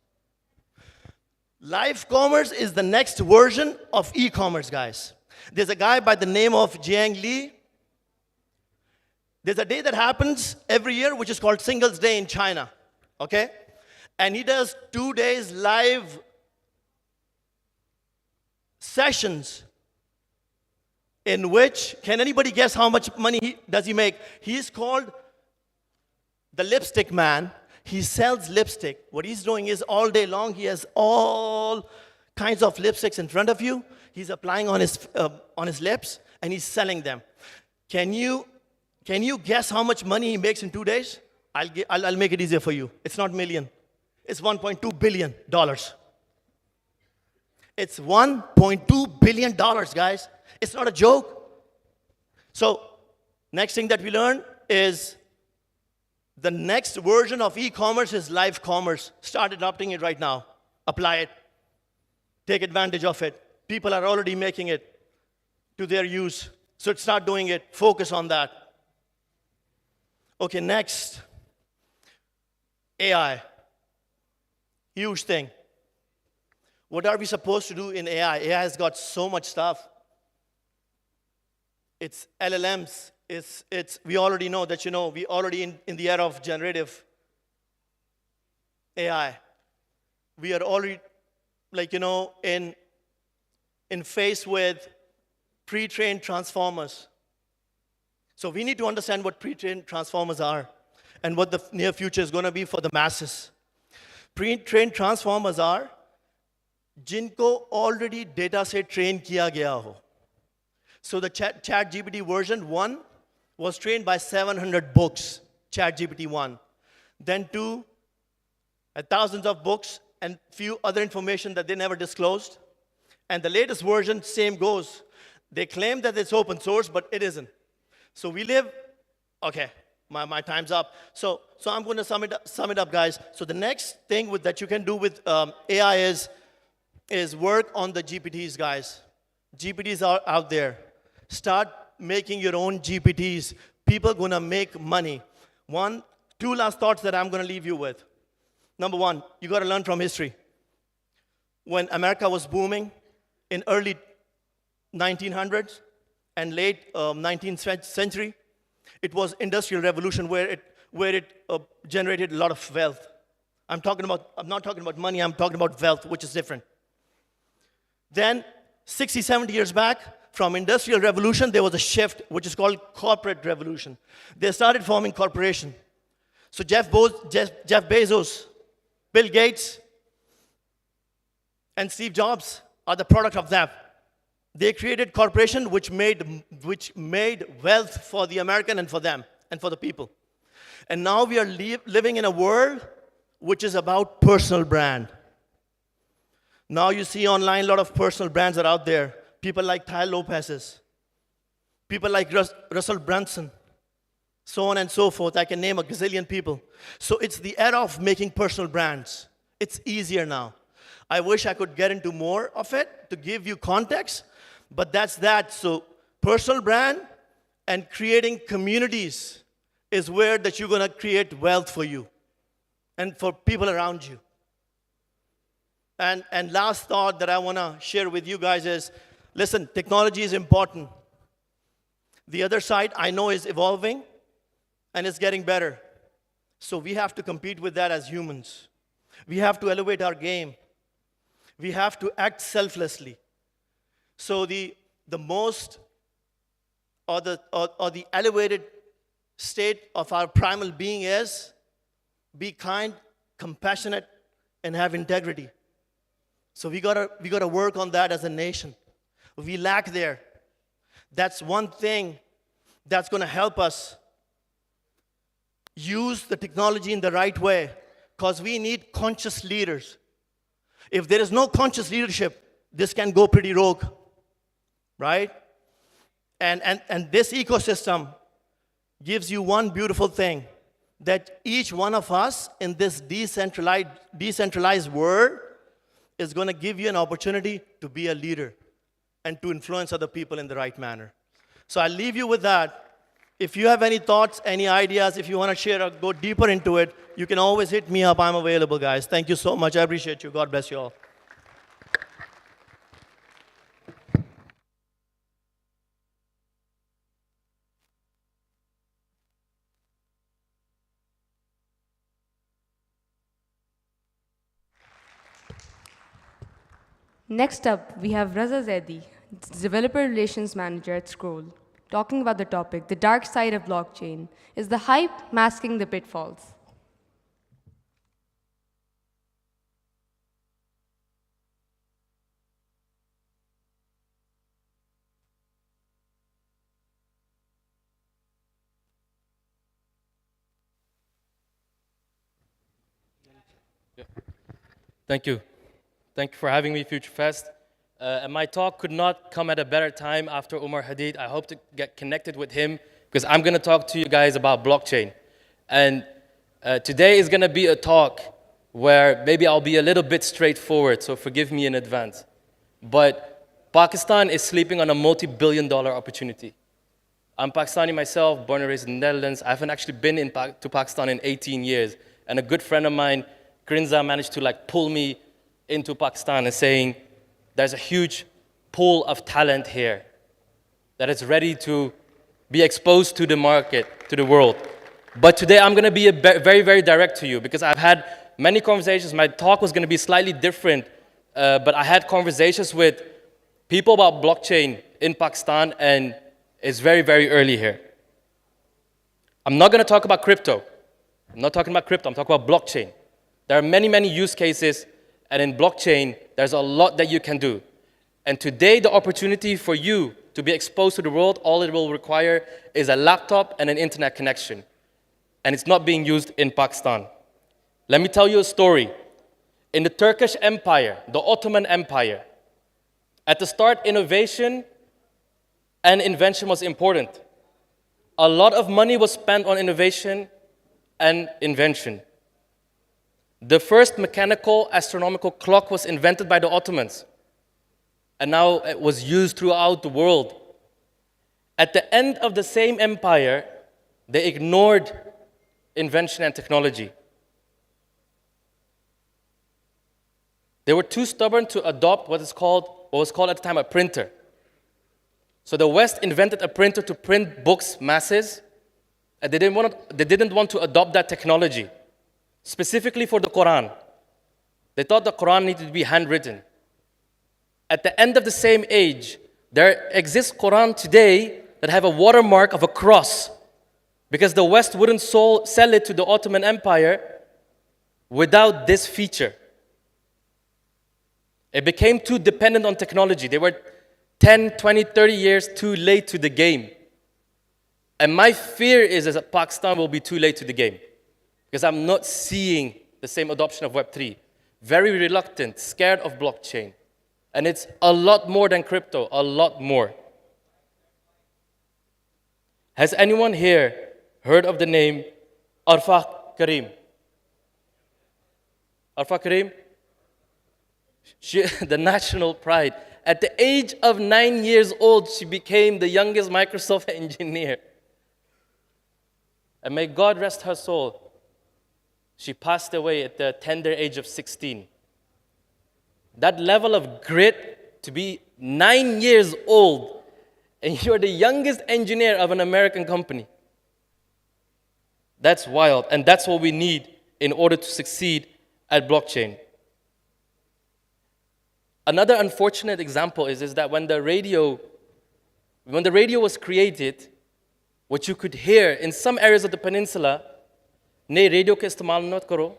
Live commerce is the next version of e-commerce, guys. There's a guy by the name of Jiang Li. There's a day that happens every year, which is called Singles Day in China, okay? And he does 2 days live sessions in which, can anybody guess how much money does he make? He's called the lipstick man. He sells lipstick. What he's doing is all day long, he has all kinds of lipsticks in front of you. He's applying on his lips, and he's selling them. Can you guess how much money he makes in 2 days? I'll make it easier for you. It's not million. It's $1.2 billion. It's $1.2 billion, guys. It's not a joke. So, next thing that we learn is the next version of e-commerce is live commerce. Start adopting it right now. Apply it. Take advantage of it. People are already making it to their use. So start doing it. Focus on that. Okay, next. AI. Huge thing. What are we supposed to do in AI? AI has got so much stuff. It's LLMs. We already know that, we already in the era of generative AI. We are already, in face with pre-trained transformers. So we need to understand what pre-trained transformers are and what the near future is going to be for the masses. Pre-trained transformers are जिनको already data से train किया गया हो. So the ChatGPT version 1 was trained by 700 books, ChatGPT 1. Then 2, thousands of books and few other information that they never disclosed. And the latest version, same goes. They claim that it's open source, but it isn't. So we live, okay, my time's up. So I'm going to sum it up, guys. So the next thing that you can do with AI is work on the GPTs, guys. GPTs are out there. Start making your own GPTs. People gonna make money. Two last thoughts that I'm gonna leave you with. Number one, you gotta learn from history. When America was booming in early 1900s and late 19th century, it was industrial revolution where it generated a lot of wealth. I'm not talking about money, I'm talking about wealth, which is different. Then 60, 70 years back, from industrial revolution, there was a shift, which is called corporate revolution. They started forming corporation. So Jeff Bezos, Bill Gates, and Steve Jobs are the product of that. They created corporation which made wealth for the American and for them and for the people. And now we are living in a world which is about personal brand. Now you see online a lot of personal brands are out there. People like Ty Lopez's, people like Russell Brunson, so on and so forth. I can name a gazillion people. So it's the era of making personal brands. It's easier now. I wish I could get into more of it to give you context, but that's that. So personal brand and creating communities is where that you're gonna create wealth for you and for people around you. And last thought that I wanna share with you guys is, listen, technology is important. The other side I know is evolving and it's getting better. So we have to compete with that as humans. We have to elevate our game. We have to act selflessly. So the most or the elevated state of our primal being is be kind, compassionate, and have integrity. So we gotta work on that as a nation. We lack there. That's one thing that's gonna help us use the technology in the right way, because we need conscious leaders. If there is no conscious leadership, this can go pretty rogue, right? And this ecosystem gives you one beautiful thing, that each one of us in this decentralized world is gonna give you an opportunity to be a leader and to influence other people in the right manner. So I'll leave you with that. If you have any thoughts, any ideas, if you want to share or go deeper into it, you can always hit me up. I'm available, guys. Thank you so much. I appreciate you. God bless you all. Next up, we have Raza Zaidi, Developer Relations Manager at Scroll, talking about the topic, the dark side of blockchain. Is the hype masking the pitfalls? Thank you. Thank you for having me, Future Fest. And my talk could not come at a better time after Umar Hadid. I hope to get connected with him because I'm going to talk to you guys about blockchain. And today is going to be a talk where maybe I'll be a little bit straightforward, so forgive me in advance. But Pakistan is sleeping on a multi-billion-dollar opportunity. I'm Pakistani myself, born and raised in the Netherlands. I haven't actually been to Pakistan in 18 years. And a good friend of mine, Grinza, managed to pull me into Pakistan and saying, there's a huge pool of talent here that is ready to be exposed to the market, to the world. But today I'm going to be very, very direct to you because I've had many conversations. My talk was going to be slightly different, but I had conversations with people about blockchain in Pakistan, and it's very, very early here. I'm not going to talk about crypto. I'm not talking about crypto. I'm talking about blockchain. There are many, many use cases, and in blockchain, there's a lot that you can do. And today, the opportunity for you to be exposed to the world, all it will require is a laptop and an internet connection. And it's not being used in Pakistan. Let me tell you a story. In the Turkish Empire, the Ottoman Empire, at the start, innovation and invention was important. A lot of money was spent on innovation and invention. The first mechanical astronomical clock was invented by the Ottomans, and now it was used throughout the world. At the end of the same empire, they ignored invention and technology. They were too stubborn to adopt what was called at the time a printer. So the West invented a printer to print books masses, and they didn't want to adopt that technology, specifically for the Quran. They thought the Quran needed to be handwritten. At the end of the same age, there exists Quran today that have a watermark of a cross, because the West wouldn't sell it to the Ottoman Empire without this feature. It became too dependent on technology. They were 10, 20, 30 years too late to the game. And my fear is that Pakistan will be too late to the game, because I'm not seeing the same adoption of Web3. Very reluctant, scared of blockchain. And it's a lot more than crypto, a lot more. Has anyone here heard of the name Arfa Karim? Arfa Karim? The national pride. At the age of 9 years old, she became the youngest Microsoft engineer. And may God rest her soul. She passed away at the tender age of 16. That level of grit, to be 9 years old, and you're the youngest engineer of an American company. That's wild, and that's what we need in order to succeed at blockchain. Another unfortunate example is that when the radio was created, what you could hear in some areas of the peninsula, "Ne radio ka istemal mat karo."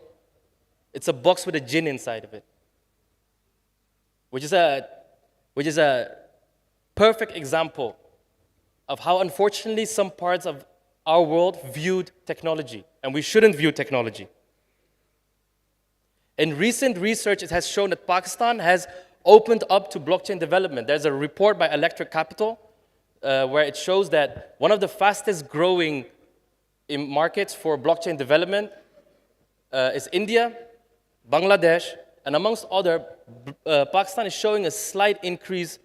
It's a box with a jinn inside of it, which is a perfect example of how unfortunately some parts of our world viewed technology, and we shouldn't view technology. In recent research, it has shown that Pakistan has opened up to blockchain development. There's a report by Electric Capital where it shows that one of the fastest growing markets for blockchain development is India, Bangladesh, and amongst other, Pakistan is showing a slight increase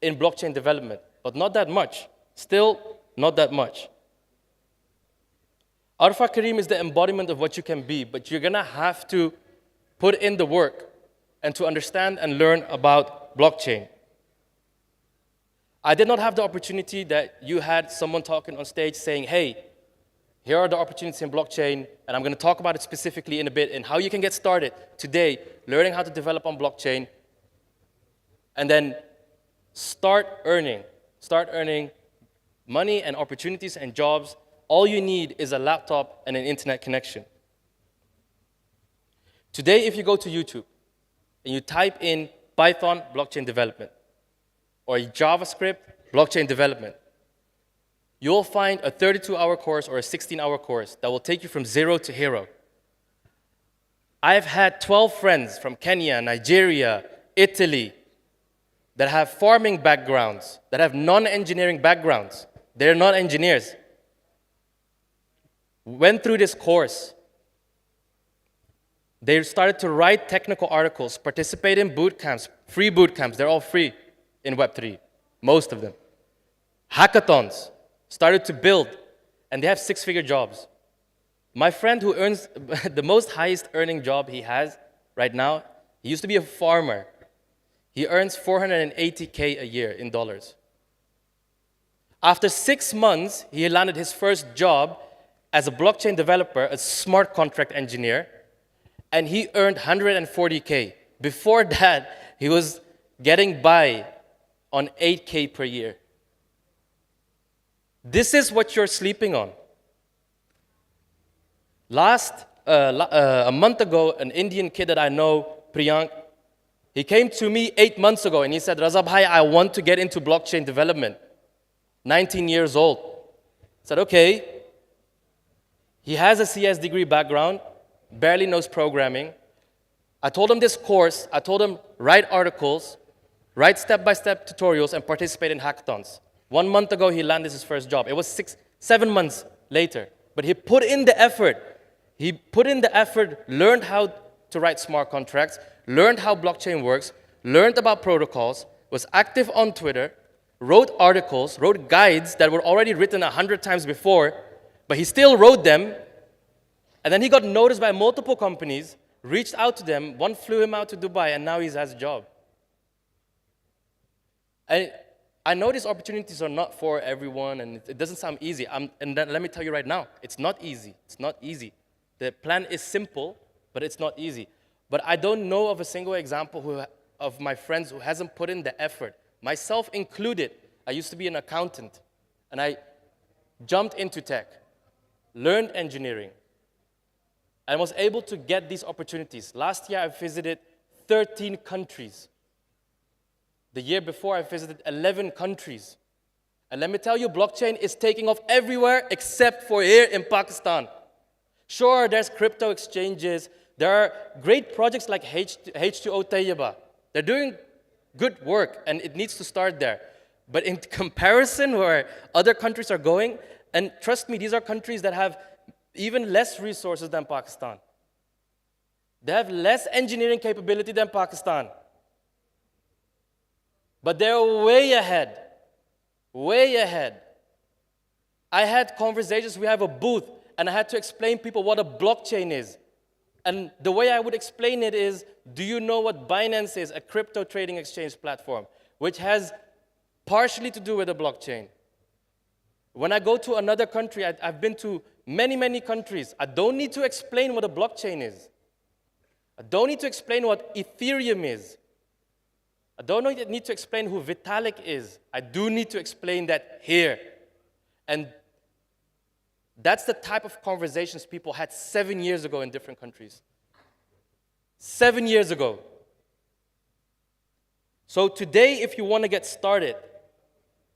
in blockchain development, but not that much. Still, not that much. Arfa Karim is the embodiment of what you can be, but you're gonna have to put in the work and to understand and learn about blockchain. I did not have the opportunity that you had someone talking on stage saying, hey, here are the opportunities in blockchain, and I'm going to talk about it specifically in a bit, and how you can get started today, learning how to develop on blockchain, and then start earning money and opportunities and jobs. All you need is a laptop and an internet connection. Today, if you go to YouTube, and you type in Python blockchain development or JavaScript blockchain development, you'll find a 32-hour course or a 16-hour course that will take you from zero to hero. I've had 12 friends from Kenya, Nigeria, Italy that have farming backgrounds, that have non-engineering backgrounds. They're not engineers. Went through this course. They started to write technical articles, participate in boot camps, free boot camps. They're all free in Web3, most of them. Hackathons, started to build, and they have six-figure jobs. My friend who earns the most highest earning job he has right now, he used to be a farmer. He earns $480K a year in dollars. After 6 months, he landed his first job as a blockchain developer, a smart contract engineer, and he earned $140K. Before that, he was getting by on $8K per year. This is what you're sleeping on. A month ago, an Indian kid that I know, Priyank, he came to me 8 months ago and he said, Raza bhai, I want to get into blockchain development. 19 years old. I said, okay. He has a CS degree background, barely knows programming. I told him this course, I told him write articles, write step-by-step tutorials, and participate in hackathons. 1 month ago, he landed his first job. It was 7 months later. But he put in the effort. He put in the effort, learned how to write smart contracts, learned how blockchain works, learned about protocols, was active on Twitter, wrote articles, wrote guides that were already written 100 times before, but he still wrote them, and then he got noticed by multiple companies, reached out to them, one flew him out to Dubai, and now he has a job. I know these opportunities are not for everyone, and it doesn't sound easy. And then let me tell you right now, it's not easy. It's not easy. The plan is simple, but it's not easy. But I don't know of a single example of my friends who hasn't put in the effort, myself included. I used to be an accountant, and I jumped into tech, learned engineering, and was able to get these opportunities. Last year, I visited 13 countries. The year before, I visited 11 countries. And let me tell you, blockchain is taking off everywhere except for here in Pakistan. Sure, there's crypto exchanges. There are great projects like H2O Tayyaba. They're doing good work, and it needs to start there. But in comparison where other countries are going, and trust me, these are countries that have even less resources than Pakistan. They have less engineering capability than Pakistan. But they're way ahead, way ahead. I had conversations, we have a booth, and I had to explain people what a blockchain is. And the way I would explain it is, do you know what Binance is? A crypto trading exchange platform, which has partially to do with a blockchain. When I go to another country, I've been to many, many countries. I don't need to explain what a blockchain is. I don't need to explain what Ethereum is. I don't need to explain who Vitalik is. I do need to explain that here. And that's the type of conversations people had 7 years ago in different countries. 7 years ago. So today, if you want to get started,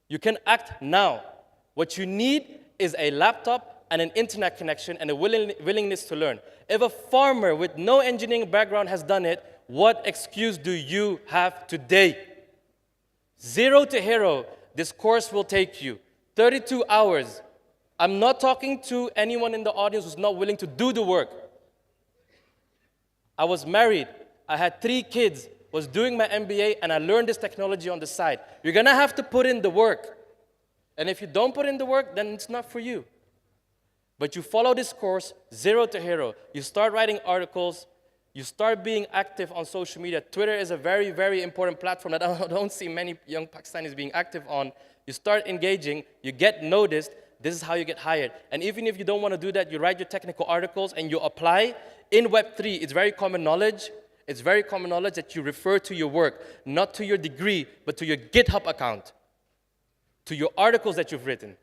you can act now. What you need is a laptop and an internet connection and a willingness to learn. If a farmer with no engineering background has done it, what excuse do you have today? 0 to hero, this course will take you 32 hours. I'm not talking to anyone in the audience who's not willing to do the work. I was married, I had 3 kids, was doing my MBA, and I learned this technology on the side. You're gonna have to put in the work. And if you don't put in the work, then it's not for you. But you follow this course, 0 to hero. You start writing articles, you start being active on social media. Twitter is a very, very important platform that I don't see many young Pakistanis being active on. You start engaging, you get noticed, this is how you get hired. And even if you don't want to do that, you write your technical articles and you apply. In Web3, it's very common knowledge. It's very common knowledge that you refer to your work, not to your degree, but to your GitHub account, to your articles that you've written.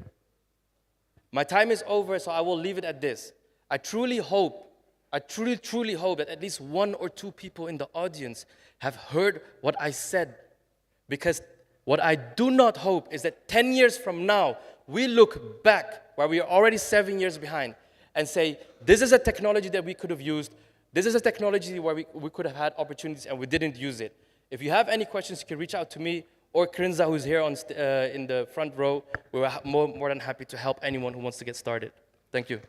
My time is over, so I will leave it at this. I truly hope that at least 1 or 2 people in the audience have heard what I said. Because what I do not hope is that 10 years from now, we look back where we are already 7 years behind and say, this is a technology that we could have used. This is a technology where we could have had opportunities and we didn't use it. If you have any questions, you can reach out to me or Krinza, who's here in the front row. We're more than happy to help anyone who wants to get started. Thank you.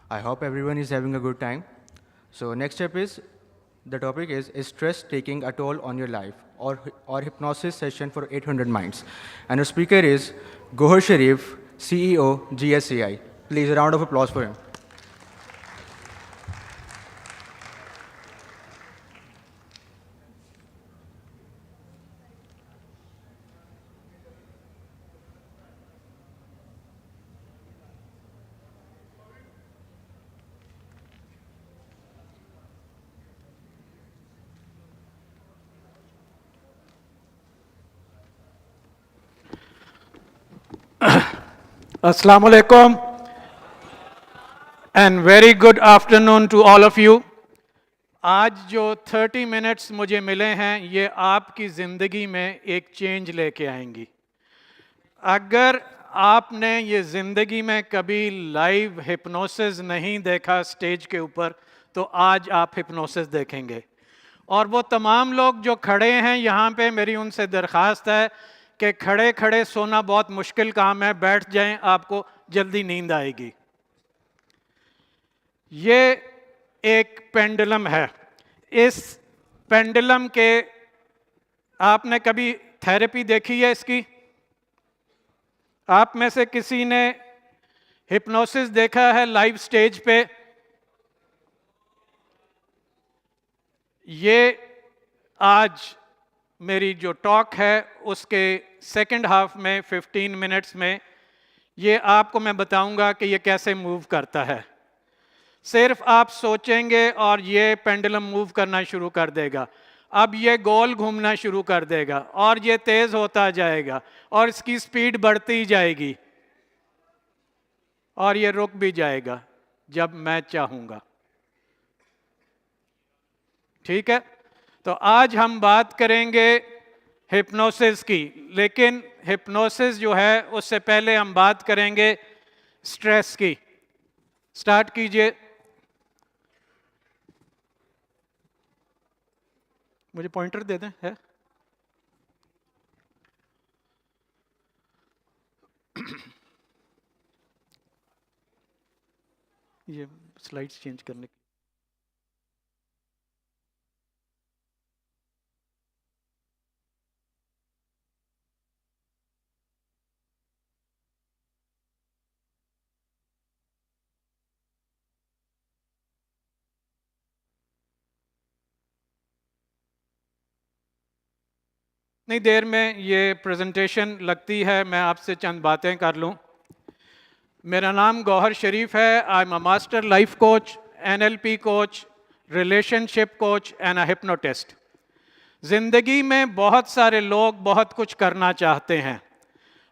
I hope everyone is having a good time. So next step is, the topic is stress taking a toll on your life, or hypnosis session for 800 minds. And our speaker is Gohar Sharif, CEO, GSCI. Please, a round of applause for him. Assalamu alaikum and very good afternoon to all of you. आज जो 30 minutes मुझे मिले हैं ये आपकी ज़िंदगी में एक चेंज लेके आएंगी. अगर आपने ये ज़िंदगी में कभी लाइव हिप्नोसिस नहीं देखा स्टेज के ऊपर तो आज आप हिप्नोसिस देखेंगे. और वो तमाम लोग जो खड़े हैं यहाँ पे, मेरी उनसे दरख्वास्त है کہ کھڑے کھڑے سونا بہت مشکل کام ہے, بیٹھ جائیں آپ کو جلدی نیند آئے گی. یہ ایک پینڈلم ہے. اس پینڈلم کے آپ نے کبھی تھیراپی دیکھی ہے اس کی؟ آپ میں سے کسی نے ہپنوسس دیکھا ہے لائیو سٹیج پہ؟ یہ آج میری جو ٹاک ہے اس کے سیکنڈ ہاف میں 15 منٹس میں یہ آپ کو میں بتاؤں گا کہ یہ کیسے موو کرتا ہے. صرف آپ سوچیں گے اور یہ پینڈلم موو کرنا شروع کر دے گا. اب یہ گول گھومنا شروع کر دے گا اور یہ تیز ہوتا جائے گا اور اس کی سپیڈ بڑھتی جائے گی اور یہ رک بھی جائے گا جب میں چاہوں گا. ٹھیک ہے؟ تو آج ہم بات کریں گے ہپنوسس کی, لیکن ہپنوسس جو ہے اس سے پہلے ہم بات کریں گے سٹریس کی. سٹارٹ کیجئے. مجھے پوائنٹر دے دیں. ہے یہ سلائڈز چینج کرنے کی. اتنی دیر میں یہ پریزنٹیشن لگتی ہے, میں آپ سے چند باتیں کر لوں. میرا نام گوہر شریف ہے. I am a master life coach, NLP coach, relation ship coach and a hypnotist. زندگی میں بہت سارے لوگ بہت کچھ کرنا چاہتے ہیں,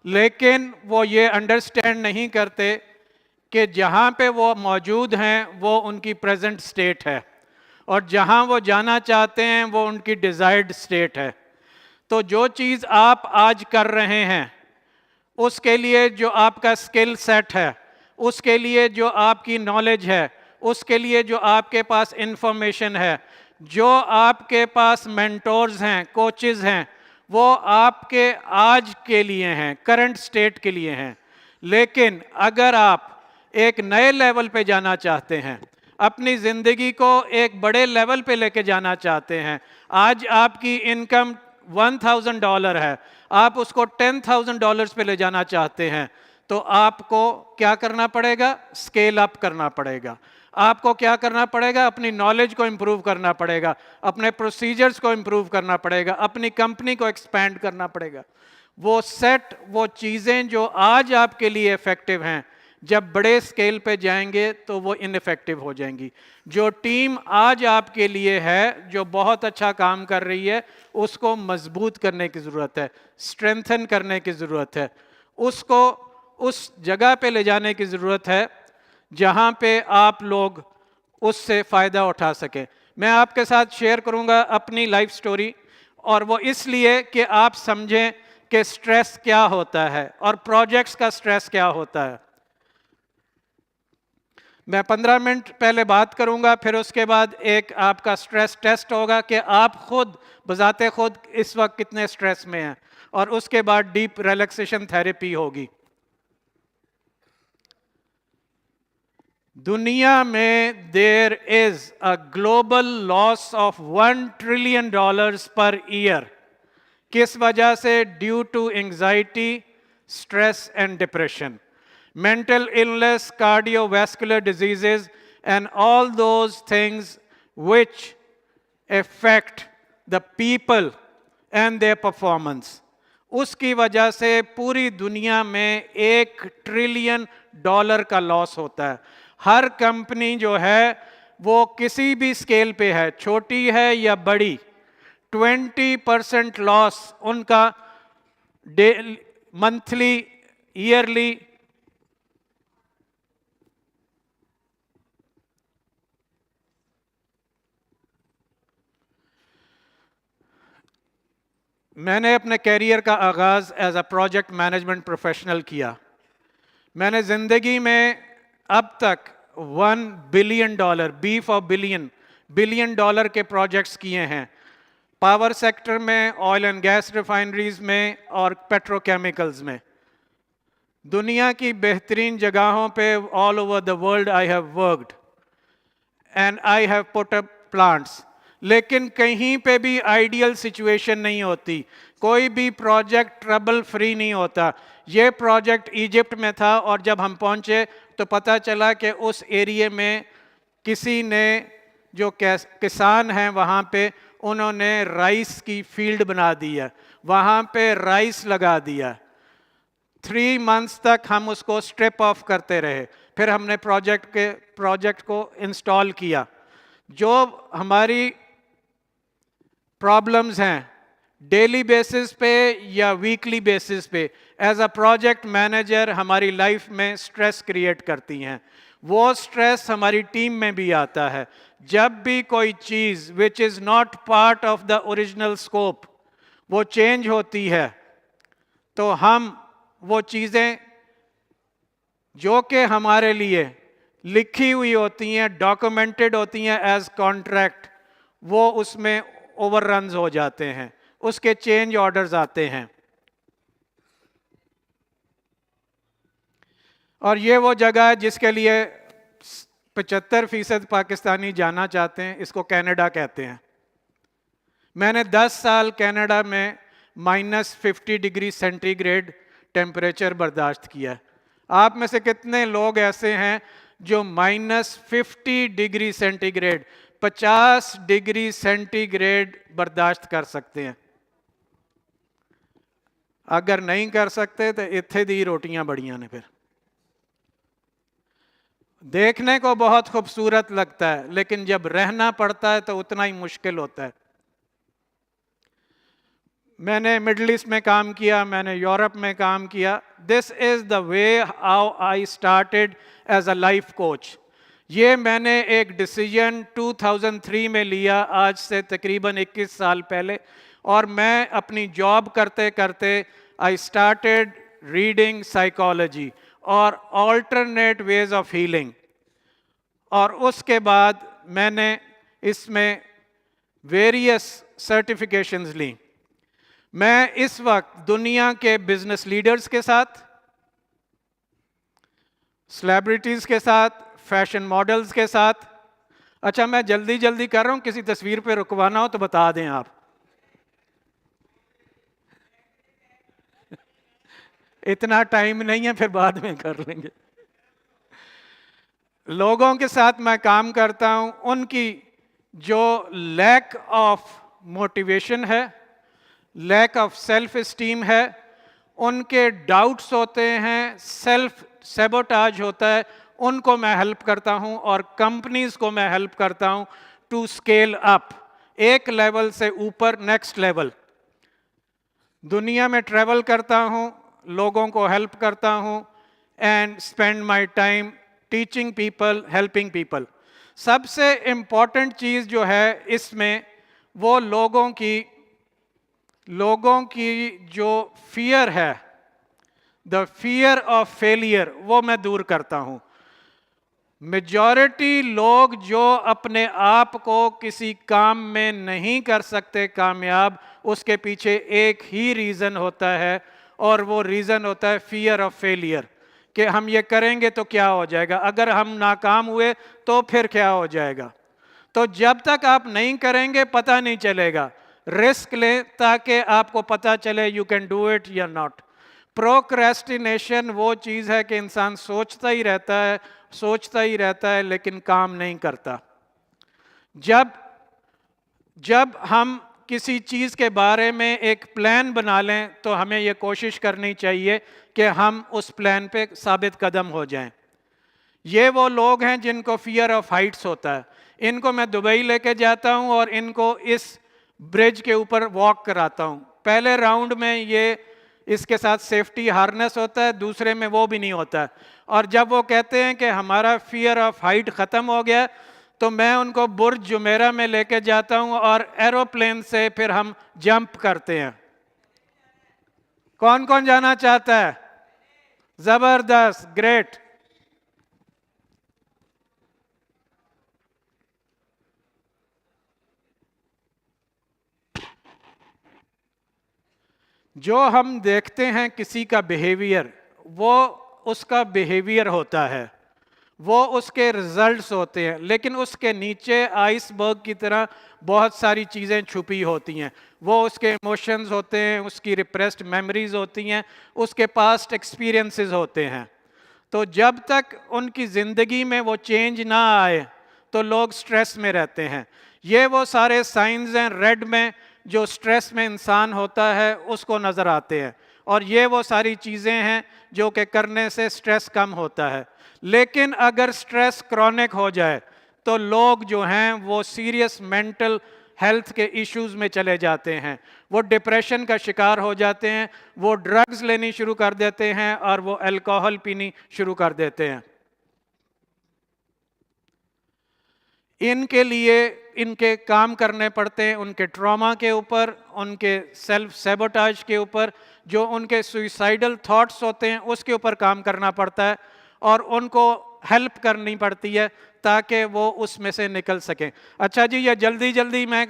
لیکن وہ یہ انڈرسٹینڈ نہیں کرتے کہ جہاں پہ وہ موجود ہیں وہ ان کی پریزنٹ سٹیٹ ہے اور جہاں وہ جانا چاہتے ہیں وہ ان کی ڈیزائرڈ سٹیٹ ہے. تو جو چیز آپ آج کر رہے ہیں اس کے لیے جو آپ کا سکل سیٹ ہے, اس کے لیے جو آپ کی نالج ہے, اس کے لیے جو آپ کے پاس انفارمیشن ہے, جو آپ کے پاس مینٹورز ہیں, کوچز ہیں, وہ آپ کے آج کے لیے ہیں, کرنٹ سٹیٹ کے لیے ہیں. لیکن اگر آپ ایک نئے لیول پہ جانا چاہتے ہیں, اپنی زندگی کو ایک بڑے لیول پہ لے کے جانا چاہتے ہیں, آج آپ کی انکم $1,000 ہے, آپ اس کو $10,000 پہ لے جانا چاہتے ہیں, تو آپ کو کیا کرنا پڑے گا؟ اسکیل اپ کرنا پڑے گا. آپ کو کیا کرنا پڑے گا؟ اپنی نالج کو امپروو کرنا پڑے گا, اپنے پروسیجرز کو امپروو کرنا پڑے گا, اپنی کمپنی کو ایکسپینڈ کرنا پڑے گا. وہ سیٹ, وہ چیزیں جو آج آپ کے لیے افیکٹو ہیں, جب بڑے اسکیل پہ جائیں گے تو وہ ان افیکٹو ہو جائیں گی. جو ٹیم آج آپ کے لیے ہے, جو بہت اچھا کام کر رہی ہے, اس کو مضبوط کرنے کی ضرورت ہے, اسٹرینتھن کرنے کی ضرورت ہے, اس کو اس جگہ پہ لے جانے کی ضرورت ہے جہاں پہ آپ لوگ اس سے فائدہ اٹھا سکیں. میں آپ کے ساتھ شیئر کروں گا اپنی لائف سٹوری, اور وہ اس لیے کہ آپ سمجھیں کہ سٹریس کیا ہوتا ہے اور پروجیکٹس کا سٹریس کیا ہوتا ہے. میں 15 منٹ پہلے بات کروں گا, پھر اس کے بعد ایک آپ کا سٹریس ٹیسٹ ہوگا کہ آپ خود بذات خود اس وقت کتنے سٹریس میں ہیں, اور اس کے بعد ڈیپ ریلیکسیشن تھیراپی ہوگی. دنیا میں there is a global loss of $1 trillion per year. کس وجہ سے؟ Due to anxiety, stress and depression, mental illness, cardiovascular diseases, and all those things which affect the people and their performance. اس کی وجہ سے پوری دنیا میں $1 trillion کا لاس ہوتا ہے. ہر کمپنی جو ہے وہ کسی بھی اسکیل پہ ہے, چھوٹی ہے یا بڑی, 20% لاس ان کا منتھلی, ایئرلی. میں نے اپنے کیریئر کا آغاز as a project management professional کیا. میں نے زندگی میں اب تک $1 billion, B for billion, $1 billion کے پروجیکٹس کیے ہیں. پاور سیکٹر میں, آئل اینڈ گیس ریفائنریز میں اور پیٹروکیمیکلز میں. دنیا کی بہترین جگہوں پہ آل over the world I have worked and I have put up plants. لیکن کہیں پہ بھی آئیڈیل سچویشن نہیں ہوتی, کوئی بھی پروجیکٹ ٹربل فری نہیں ہوتا. یہ پروجیکٹ ایجپٹ میں تھا اور جب ہم پہنچے تو پتہ چلا کہ اس ایریے میں کسی نے, جو کسان ہیں وہاں پہ, انہوں نے رائس کی فیلڈ بنا دی ہے, وہاں پہ رائس لگا دیا. 3 months تک ہم اس کو اسٹرپ آف کرتے رہے, پھر ہم نے پروجیکٹ کو انسٹال کیا. جو ہماری پرابلمز ہیں ڈیلی بیسس پہ یا ویکلی بیسس پہ, ایز اے پروجیکٹ مینیجر ہماری لائف میں سٹریس کریٹ کرتی ہیں. وہ سٹریس ہماری ٹیم میں بھی آتا ہے. جب بھی کوئی چیز which is not part of the original scope وہ چینج ہوتی ہے تو ہم وہ چیزیں جو کہ ہمارے لیے لکھی ہوئی ہوتی ہیں, ڈاکومنٹڈ ہوتی ہیں ایز کانٹریکٹ, وہ اس میں اوور رنز ہو جاتے ہیں, اس کے چینج آرڈرز آتے ہیں. اور یہ وہ جگہ ہے جس کے لیے 75% پاکستانی جانا چاہتے ہیں, اس کو کینیڈا کہتے ہیں. میں نے 10 سال کینیڈا میں -50°C ٹیمپریچر برداشت کیا ہے. آپ میں سے کتنے لوگ ایسے ہیں جو -50°C 50°C برداشت کر سکتے ہیں؟ اگر نہیں کر سکتے تو اتھے دی روٹیاں بڑیاں نے. پھر دیکھنے کو بہت خوبصورت لگتا ہے لیکن جب رہنا پڑتا ہے تو اتنا ہی مشکل ہوتا ہے. میں نے مڈل ایسٹ میں کام کیا, میں نے یورپ میں کام کیا. This is the way how I started as a life coach. یہ میں نے ایک ڈیسیجن 2003 میں لیا, آج سے تقریباً 21 سال پہلے, اور میں اپنی جاب کرتے کرتے آئی اسٹارٹیڈ ریڈنگ سائیکالوجی اور آلٹرنیٹ ویز آف ہیلنگ, اور اس کے بعد میں نے اس میں ویریس سرٹیفکیشنز لیں. میں اس وقت دنیا کے بزنس لیڈرز کے ساتھ, سیلیبریٹیز کے ساتھ, فیشن ماڈلز کے ساتھ. اچھا میں جلدی کر رہا ہوں, کسی تصویر پہ رکوانا ہو تو بتا دیں آپ. اتنا ٹائم نہیں ہے, پھر بعد میں کر لیں گے. لوگوں کے ساتھ میں کام کرتا ہوں, ان کی جو لیک آف موٹیویشن ہے, لیک آف سیلف اسٹیم ہے, ان کے ڈاؤٹس ہوتے ہیں, سیلف سیبوٹاج ہوتا ہے, ان کو میں ہیلپ کرتا ہوں, اور کمپنیز کو میں ہیلپ کرتا ہوں ٹو اسکیل اپ, ایک لیول سے اوپر نیکسٹ لیول. دنیا میں ٹریول کرتا ہوں, لوگوں کو ہیلپ کرتا ہوں, and spend my time teaching people, helping people. سب سے امپورٹنٹ چیز جو ہے اس میں وہ لوگوں کی جو فیئر ہے, دا فیئر آف فیلئر, وہ میں دور کرتا ہوں. میجورٹی لوگ جو اپنے آپ کو کسی کام میں نہیں کر سکتے کامیاب, اس کے پیچھے ایک ہی ریزن ہوتا ہے, اور وہ ریزن ہوتا ہے فیئر آف فیلئر, کہ ہم یہ کریں گے تو کیا ہو جائے گا, اگر ہم ناکام ہوئے تو پھر کیا ہو جائے گا. تو جب تک آپ نہیں کریں گے پتہ نہیں چلے گا. رسک لیں تاکہ آپ کو پتہ چلے یو کین ڈو اٹ یا ناٹ. پروکریسٹینیشن وہ چیز ہے کہ انسان سوچتا ہی رہتا ہے لیکن کام نہیں کرتا. جب ہم کسی چیز کے بارے میں ایک پلان بنا لیں تو ہمیں یہ کوشش کرنی چاہیے کہ ہم اس پلان پہ ثابت قدم ہو جائیں. یہ وہ لوگ ہیں جن کو فیئر آف ہائٹس ہوتا ہے. ان کو میں دبئی لے کے جاتا ہوں اور ان کو اس برج کے اوپر واک کراتا ہوں. پہلے راؤنڈ میں یہ اس کے ساتھ سیفٹی ہارنس ہوتا ہے, دوسرے میں وہ بھی نہیں ہوتا ہے. اور جب وہ کہتے ہیں کہ ہمارا فیئر آف ہائٹ ختم ہو گیا تو میں ان کو برج جمیرہ میں لے کے جاتا ہوں اور ایروپلین سے پھر ہم جمپ کرتے ہیں. کون کون جانا چاہتا ہے؟ زبردست, گریٹ. جو ہم دیکھتے ہیں کسی کا بیہیویئر وہ اس کا بیہیویئر ہوتا ہے, وہ اس کے ریزلٹس ہوتے ہیں, لیکن اس کے نیچے آئس برگ کی طرح بہت ساری چیزیں چھپی ہوتی ہیں. وہ اس کے ایموشنز ہوتے ہیں, اس کی ریپریسڈ میموریز ہوتی ہیں, اس کے پاسٹ ایکسپیرینسز ہوتے ہیں. تو جب تک ان کی زندگی میں وہ چینج نہ آئے تو لوگ سٹریس میں رہتے ہیں. یہ وہ سارے سائنز ہیں ریڈ میں جو سٹریس میں انسان ہوتا ہے اس کو نظر آتے ہیں, اور یہ وہ ساری چیزیں ہیں جو کہ کرنے سے سٹریس کم ہوتا ہے. لیکن اگر سٹریس کرونک ہو جائے تو لوگ جو ہیں وہ سیریس مینٹل ہیلتھ کے ایشوز میں چلے جاتے ہیں, وہ ڈپریشن کا شکار ہو جاتے ہیں, وہ ڈرگز لینی شروع کر دیتے ہیں اور وہ الکوہل پینی شروع کر دیتے ہیں. ان کے لیے ان کے کام کرنے پڑتے ہیں, ان کے ٹراما کے اوپر, ان کے سیلف سیبوٹاج کے اوپر, جو ان کے سوئسائڈل تھاٹس ہوتے ہیں اس کے اوپر کام کرنا پڑتا ہے, اور ان کو ہیلپ کرنی پڑتی ہے تاکہ وہ اس میں سے نکل سکیں. اچھا جی, یہ جلدی جلدی میں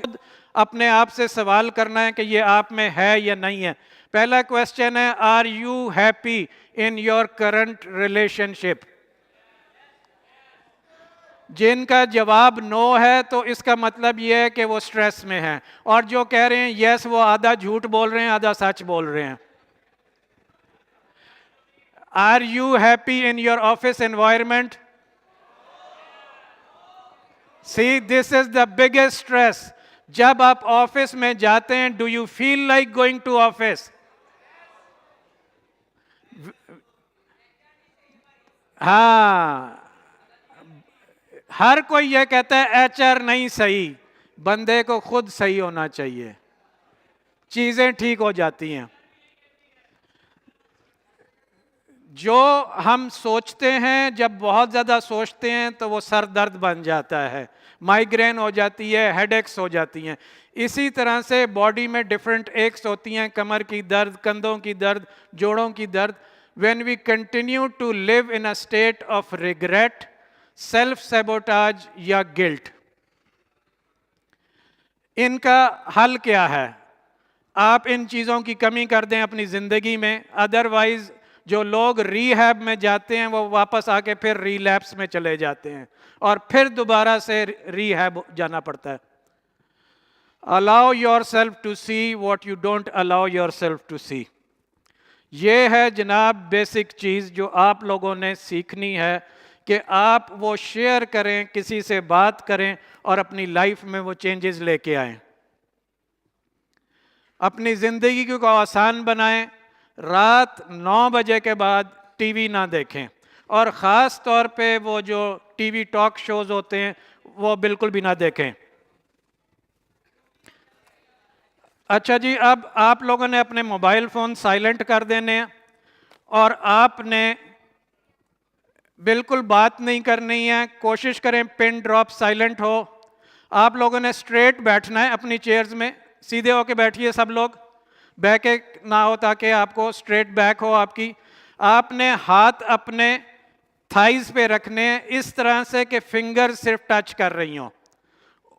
اپنے آپ سے سوال کرنا ہے کہ یہ آپ میں ہے یا نہیں ہے. پہلا کویسچن ہے, are you happy in your current relationship? جن کا جواب نو ہے تو اس کا مطلب یہ ہے کہ وہ سٹریس میں ہیں, اور جو کہہ رہے ہیں یس وہ آدھا جھوٹ بول رہے ہیں آدھا سچ بول رہے ہیں. Are you happy in your office environment? See, this is the biggest stress. جب آپ آفس میں جاتے ہیں, do you feel like going to office? ہاں, ہر کوئی یہ کہتا ہے ایچ آر نہیں صحیح, بندے کو خود صحیح ہونا چاہیے, چیزیں ٹھیک ہو جاتی ہیں. جو ہم سوچتے ہیں, جب بہت زیادہ سوچتے ہیں تو وہ سر درد بن جاتا ہے, مائیگرین ہو جاتی ہے, ہیڈ ایکس ہو جاتی ہیں. اسی طرح سے باڈی میں ڈفرینٹ ایکس ہوتی ہیں, کمر کی درد, کندھوں کی درد, جوڑوں کی درد. When we continue to live in a state of regret, self-sabotage یا guilt, ان کا حل کیا ہے؟ آپ ان چیزوں کی کمی کر دیں اپنی زندگی میں, ادروائز جو لوگ ری ہیب میں جاتے ہیں وہ واپس آ کے پھر ریلیپس میں چلے جاتے ہیں اور پھر دوبارہ سے ری ہیب جانا پڑتا ہے. Allow yourself to see what you don't allow yourself to see. یہ ہے جناب بیسک چیز جو آپ لوگوں نے سیکھنی ہے کہ آپ وہ شیئر کریں, کسی سے بات کریں اور اپنی لائف میں وہ چینجز لے کے آئیں. اپنی زندگی کو آسان بنائیں. رات 9 بجے کے بعد ٹی وی نہ دیکھیں, اور خاص طور پہ وہ جو ٹی وی ٹاک شوز ہوتے ہیں وہ بالکل بھی نہ دیکھیں. اچھا جی, اب آپ لوگوں نے اپنے موبائل فون سائلنٹ کر دینے ہیں, اور آپ نے بالکل بات نہیں کرنی ہے. کوشش کریں پن ڈراپ سائلنٹ ہو. آپ لوگوں نے اسٹریٹ بیٹھنا ہے اپنی چیئرز میں, سیدھے ہو کے بیٹھیے سب لوگ, بیک نہ ہو تاکہ آپ کو اسٹریٹ بیک ہو آپ کی. آپ نے ہاتھ اپنے تھائز پہ رکھنے ہیں اس طرح سے کہ فنگر صرف ٹچ کر رہی ہوں,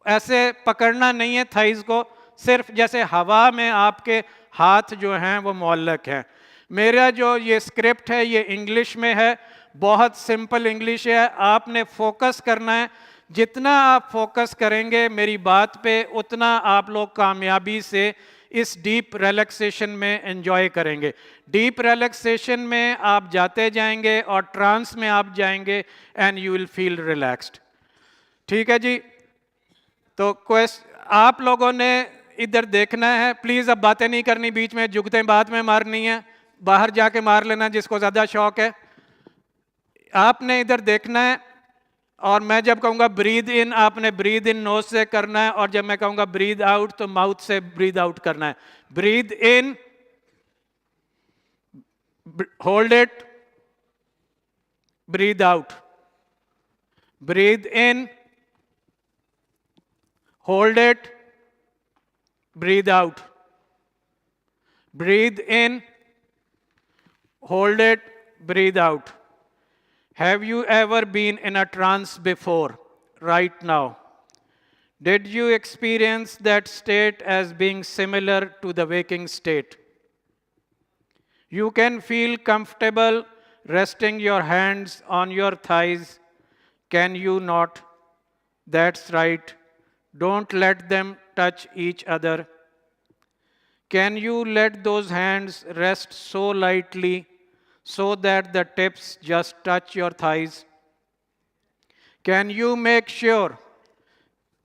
ایسے پکڑنا نہیں ہے تھائز کو, صرف جیسے ہوا میں آپ کے ہاتھ جو ہیں وہ معلق ہیں. میرا جو یہ اسکرپٹ ہے یہ انگلش میں ہے, بہت سمپل انگلش ہے. آپ نے فوکس کرنا ہے, جتنا آپ فوکس کریں گے میری بات پہ اتنا آپ لوگ کامیابی سے اس ڈیپ ریلیکسیشن میں انجوائے کریں گے. ڈیپ ریلیکسیشن میں آپ جاتے جائیں گے اور ٹرانس میں آپ جائیں گے and you will feel relaxed. ٹھیک ہے جی, تو آپ لوگوں نے ادھر دیکھنا ہے, پلیز اب باتیں نہیں کرنی, بیچ میں جگتیں بعد میں مارنی ہیں, باہر جا کے مار لینا جس کو زیادہ شوق ہے. آپ نے ادھر دیکھنا ہے, اور میں جب کہوں گا بریدھ ان, آپ نے بریدھ ان نوز سے کرنا ہے, اور جب میں کہوں گا بریدھ آؤٹ تو ماؤتھ سے بریدھ آؤٹ کرنا ہے. Breathe in, hold it, breathe out, breathe in, hold it, breathe out, breathe in, hold it, breathe out. Have you ever been in a trance before, right now? Did you experience that state as being similar to the waking state? You can feel comfortable resting your hands on your thighs. Can you not? That's right. Don't let them touch each other. Can you let those hands rest so lightly so that the tips just touch your thighs? Can you make sure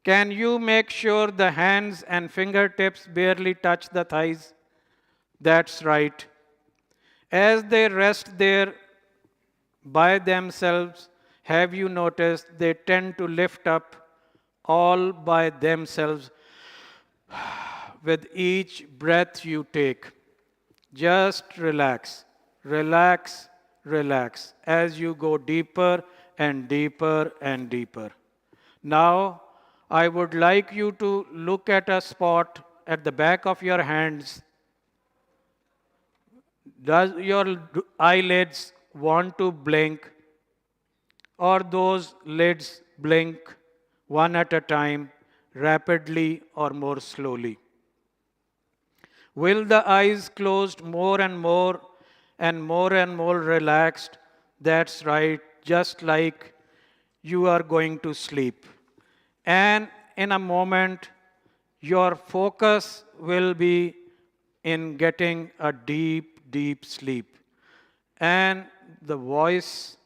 the hands and fingertips barely touch the thighs? That's right. As they rest there by themselves, have you noticed they tend to lift up all by themselves with each breath you take? Just relax, relax, relax as you go deeper and deeper and deeper. Now, I would like you to look at a spot at the back of your hands. Does your eyelids want to blink, or those lids blink one at a time, rapidly or more slowly? Will the eyes closed more and more and more and more relaxed? That's right, just like you are going to sleep. And in a moment, your focus will be in getting a deep, deep sleep. And the voice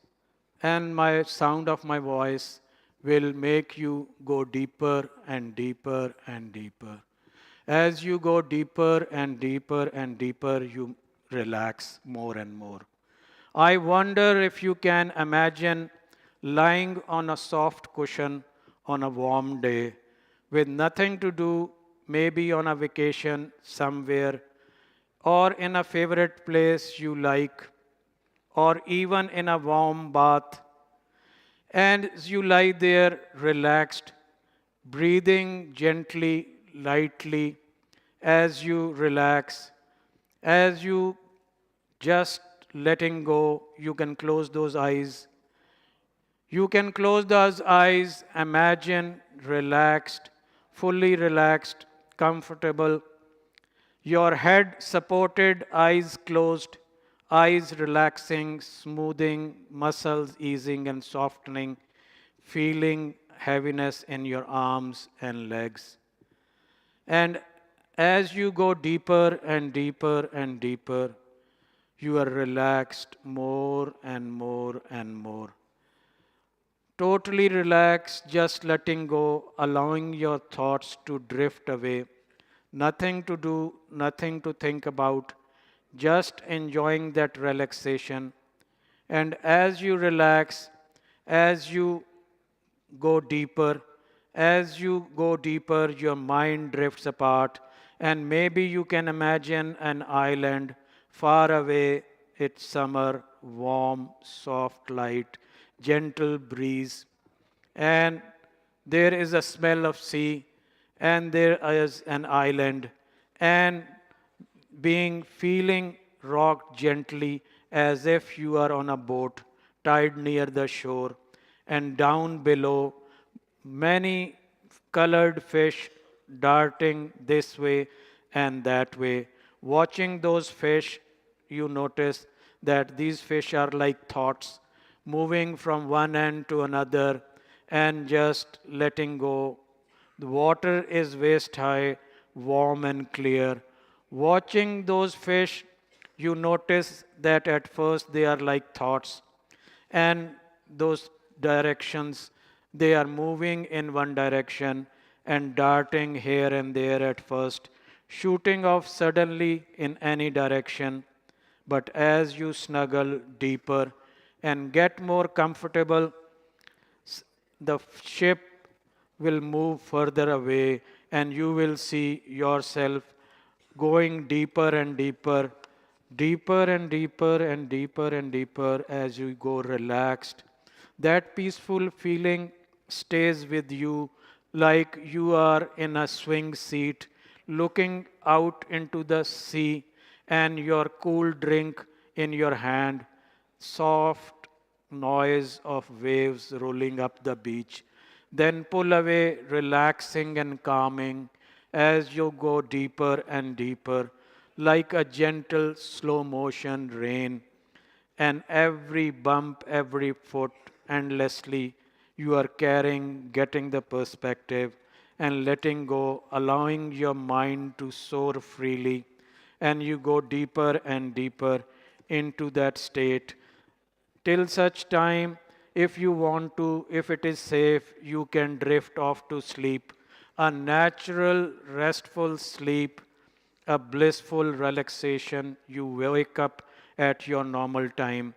and my sound of my voice will make you go deeper and deeper and deeper. As you go deeper and deeper and deeper, you relax more and more. I wonder if you can imagine lying on a soft cushion on a warm day with nothing to do, maybe on a vacation somewhere, or in a favorite place you like, or even in a warm bath. And as you lie there relaxed, breathing gently, lightly, as you relax, as you just letting go, you can close those eyes. You can close those eyes, imagine relaxed, fully relaxed, comfortable. Your head supported, eyes closed, eyes relaxing, smoothing, muscles easing and softening, feeling heaviness in your arms and legs. And as you go deeper and deeper and deeper, you are relaxed more and more and more. Totally relaxed, just letting go, allowing your thoughts to drift away. Nothing to do, nothing to think about, just enjoying that relaxation. And as you relax, as you go deeper, your mind drifts apart, and maybe you can imagine an island far away. It's summer, warm, soft light, gentle breeze, and there is a smell of sea, and there is an island, and feeling rocked gently as if you are on a boat tied near the shore, and down below many colored fish darting this way and that way. Watching those fish, you notice that these fish are like thoughts, moving from one end to another and just letting go. The water is waist high, warm and clear. Watching those fish, you notice that at first they are like thoughts, and those directions, they are moving in one direction and darting here and there at first, shooting off suddenly in any direction. But as you snuggle deeper and get more comfortable, the ship will move further away, and you will see yourself going deeper and deeper, deeper and deeper and deeper and deeper as you go relaxed. That peaceful feeling stays with you like you are in a swing seat looking out into the sea, and your cool drink in your hand, soft noise of waves rolling up the beach. Then pull away, relaxing and calming as you go deeper and deeper, like a gentle slow motion rain, and every bump, every foot, endlessly, you are carrying, getting the perspective, and letting go, allowing your mind to soar freely, and you go deeper and deeper into that state till such time, if you want to, if it is safe, you can drift off to sleep, a natural, restful sleep, a blissful relaxation. You wake up at your normal time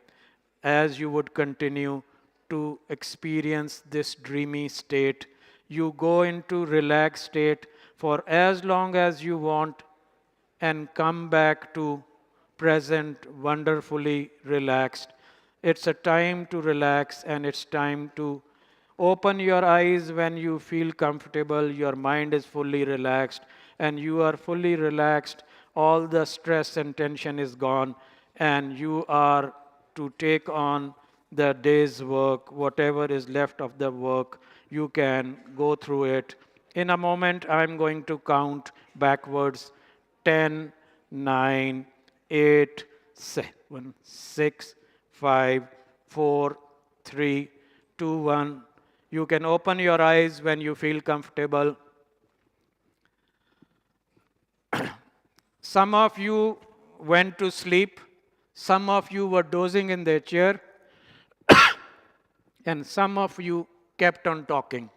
as you would continue to experience this dreamy state. You go into relaxed state for as long as you want and come back to present, wonderfully relaxed. It's a time to relax and it's time to open your eyes when you feel comfortable, your mind is fully relaxed, and you are fully relaxed. All the stress and tension is gone, and you are to take on the day's work, whatever is left of the work, you can go through it. In a moment, I'm going to count backwards 10, 9, 8, 7, 6, 5, 4, 3, 2, 1. You can open your eyes when you feel comfortable. Some of you went to sleep. Some of you were dozing in their chair. And some of you kept on talking.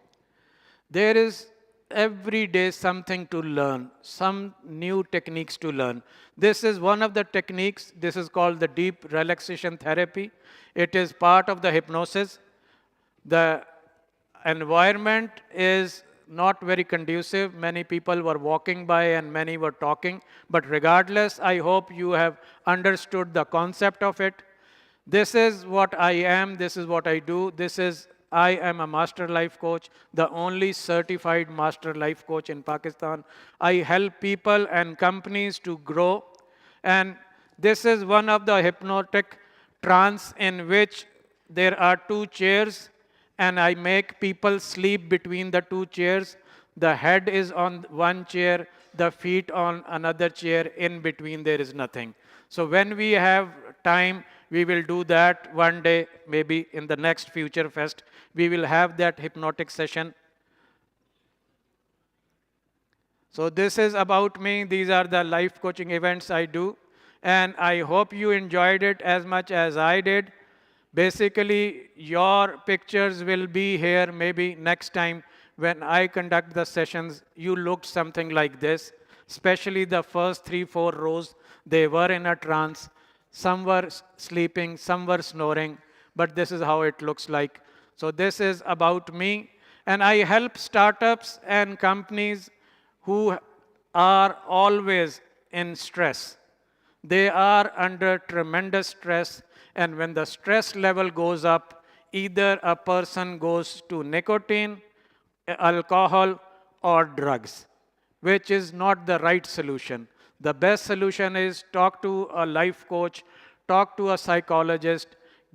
There is every day something to learn, some new techniques to learn. This is one of the techniques. This is called the deep relaxation therapy. It is part of the hypnosis. The environment is not very conducive. Many people were walking by and many were talking. But regardless, I hope you have understood the concept of it. This is what I am. This is what I do. I am a master life coach, the only certified master life coach in Pakistan. I help people and companies to grow. And this is one of the hypnotic trance in which there are two chairs and I make people sleep between the two chairs. The head is on one chair, the feet on another chair. In between there is nothing. So when we have time, we will do that one day, maybe in the next Future Fest. We will have that hypnotic session. So this is about me. These are the life coaching events I do. And I hope you enjoyed it as much as I did. Basically, your pictures will be here maybe next time when I conduct the sessions. You looked something like this, especially the first 3-4 rows. They were in a trance. Some were sleeping, some were snoring, but this is how it looks like. So this is about me. And I help startups and companies who are always in stress. They are under tremendous stress. And when the stress level goes up, either a person goes to nicotine, alcohol, or drugs, which is not the right solution. The best solution is talk to a life coach, talk to a psychologist,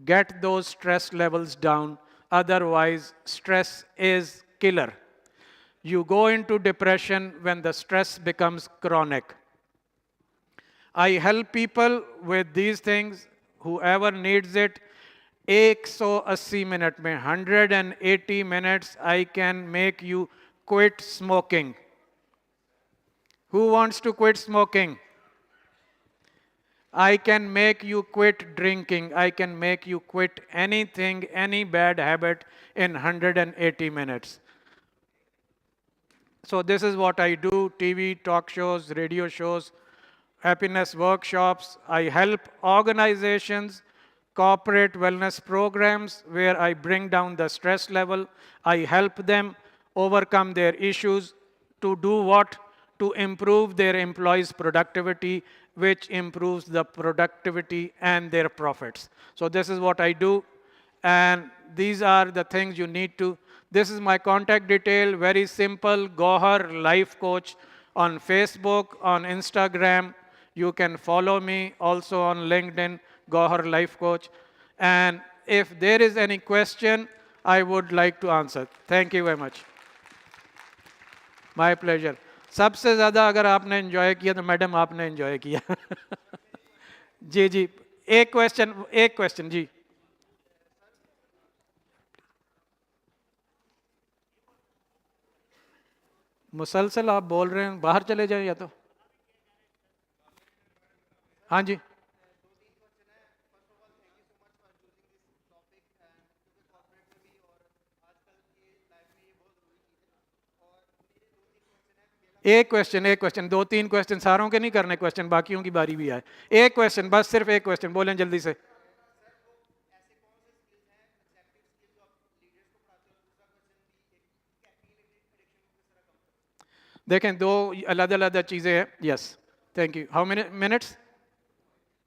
get those stress levels down. Otherwise, stress is killer. You go into depression when the stress becomes chronic. I help people with these things. Whoever needs it, 180 minutes, 180 minutes, I can make you quit smoking. Who wants to quit smoking? I can make you quit drinking. I can make you quit anything, any bad habit in 180 minutes. So this is what I do: TV, talk shows, radio shows, happiness workshops. I help organizations, corporate wellness programs where I bring down the stress level. I help them overcome their issues to do what? To improve their employees' productivity, which improves the productivity and their profits. So this is what I do. And these are the things you need to. This is my contact detail, very simple, Gohar Life Coach on Facebook, on Instagram. You can follow me also on LinkedIn, Gohar Life Coach. And if there is any question, I would like to answer. Thank you very much. My pleasure. سب سے زیادہ اگر آپ نے enjoy کیا تو madam آپ نے enjoy کیا. جی جی ایک کویسچن جی. مسلسل آپ بول رہے ہیں, باہر چلے جائیں یا تو. ہاں جی. ایک کویسچن 2-3 کویسچن ساروں کے نہیں کرنے کویسچن, باقیوں کی باری بھی آئے. ایک کویسچن بس, صرف ایک کویسچن, بولیں جلدی سے. دیکھیں 2 علیحدہ چیزیں ہیں. Yes thank you. How many minutes?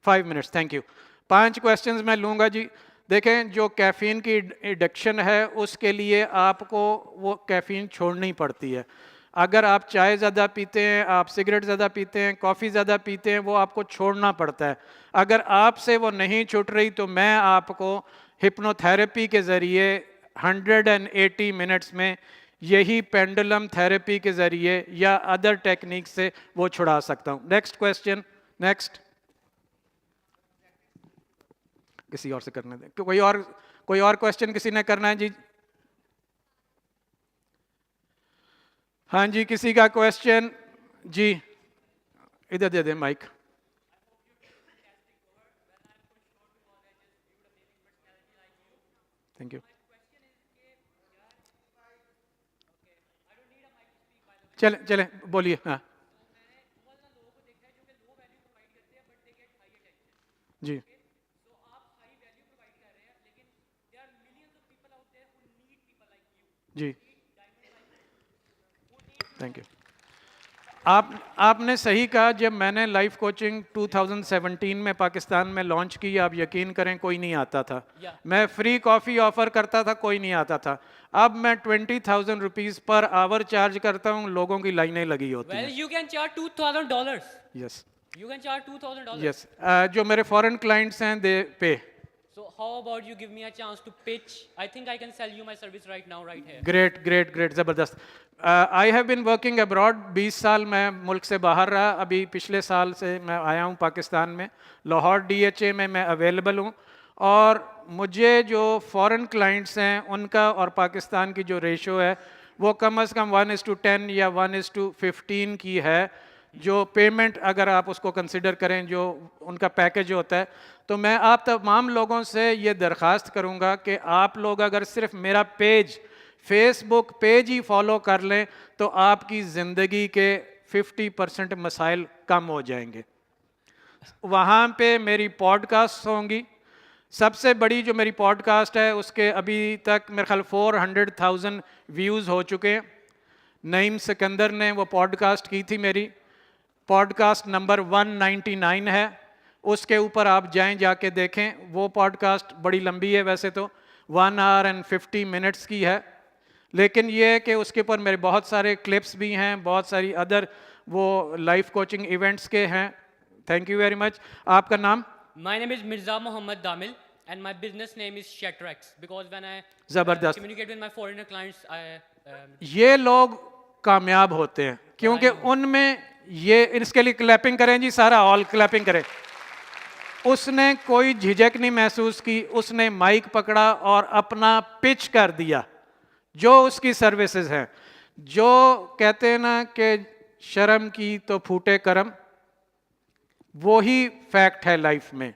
5 minutes. Thank you. 5 questions میں لوں گا جی. دیکھیں جو کیفین کی ایڈکشن ہے اس کے لیے آپ کو وہ کیفین چھوڑنی پڑتی ہے. اگر آپ چائے زیادہ پیتے ہیں, آپ سگریٹ زیادہ پیتے ہیں, کافی زیادہ پیتے ہیں, وہ آپ کو چھوڑنا پڑتا ہے. اگر آپ سے وہ نہیں چھوٹ رہی تو میں آپ کو ہپنو تھیراپی کے ذریعے 180 منٹس میں یہی پینڈولم تھیراپی کے ذریعے یا ادر ٹیکنیک سے وہ چھڑا سکتا ہوں. Next question. نیکسٹ کسی اور سے کرنے دیں. کوئی اور کویسچن کسی نے کرنا ہے جی؟ ہاں جی کسی کا کویسچن جی ادھر دے دیں مائک. Thank you. چلیں بولیے. ہاں جی جی تھینک یو. آپ نے صحیح کہا. جب میں نے لائف کوچنگ 2017 میں پاکستان میں لانچ کی, آپ یقین کریں کوئی نہیں آتا تھا. میں فری کافی آفر کرتا تھا, کوئی نہیں آتا تھا. اب میں 20,000 روپیز پر آور چارج کرتا ہوں, لوگوں کی لائنیں لگی ہوتی ہیں. You can charge $2,000. Yes You can charge $2,000. یس. جو میرے فورن کلائنٹس ہیں دے پے. So how about you give me a chance to pitch? I think I can sell you my service right now, right here. Great, زبردست. I have been working abroad. 20 سال میں ملک سے باہر رہا. ابھی پچھلے سال سے میں آیا ہوں پاکستان میں. لاہور DHA میں اویلیبل ہوں. اور مجھے جو فورن کلائنٹس ہیں ان کا اور پاکستان کی جو ریشو ہے وہ کم از کم 1:10 یا 1:15 کی ہے. جو پیمنٹ اگر آپ اس کو کنسیڈر کریں جو ان کا پیکج ہوتا ہے. تو میں آپ تمام لوگوں سے یہ درخواست کروں گا کہ آپ لوگ اگر صرف میرا پیج فیس بک پیج ہی فالو کر لیں تو آپ کی زندگی کے 50% مسائل کم ہو جائیں گے. وہاں پہ میری پوڈ کاسٹ ہوں گی. سب سے بڑی جو میری پوڈ کاسٹ ہے اس کے ابھی تک میرے خیال 400,000 ویوز ہو چکے ہیں. نعیم سکندر نے وہ پوڈ کاسٹ کی تھی میری. پوڈ کاسٹ نمبر 199 ہے. اس کے اوپر آپ جائیں جا کے دیکھیں. وہ پوڈ کاسٹ بڑی لمبی ہے ویسے تو 1 hour and 50 minutes کی ہے, لیکن یہ ہے کہ اس کے اوپر میرے بہت سارے کلپس بھی ہیں, بہت ساری ادر وہ لائف کوچنگ ایونٹس کے ہیں. Thank you very much. آپ کا نام؟ My name is Mirza Mohammed Damil and my business name is Shatrex because when I زبردست. communicate with my foreigner clients, یہ لوگ کامیاب ہوتے ہیں کیونکہ ان میں یہ, اس کے لیے کلیپنگ کریں جی, سارا آل کلیپنگ کریں. اس نے کوئی جھجک نہیں محسوس کی, اس نے مائک پکڑا اور اپنا پچ کر دیا جو اس کی سروسز ہیں. جو کہتے ہیں نا کہ شرم کی تو پھوٹے کرم, وہی فیکٹ ہے لائف میں.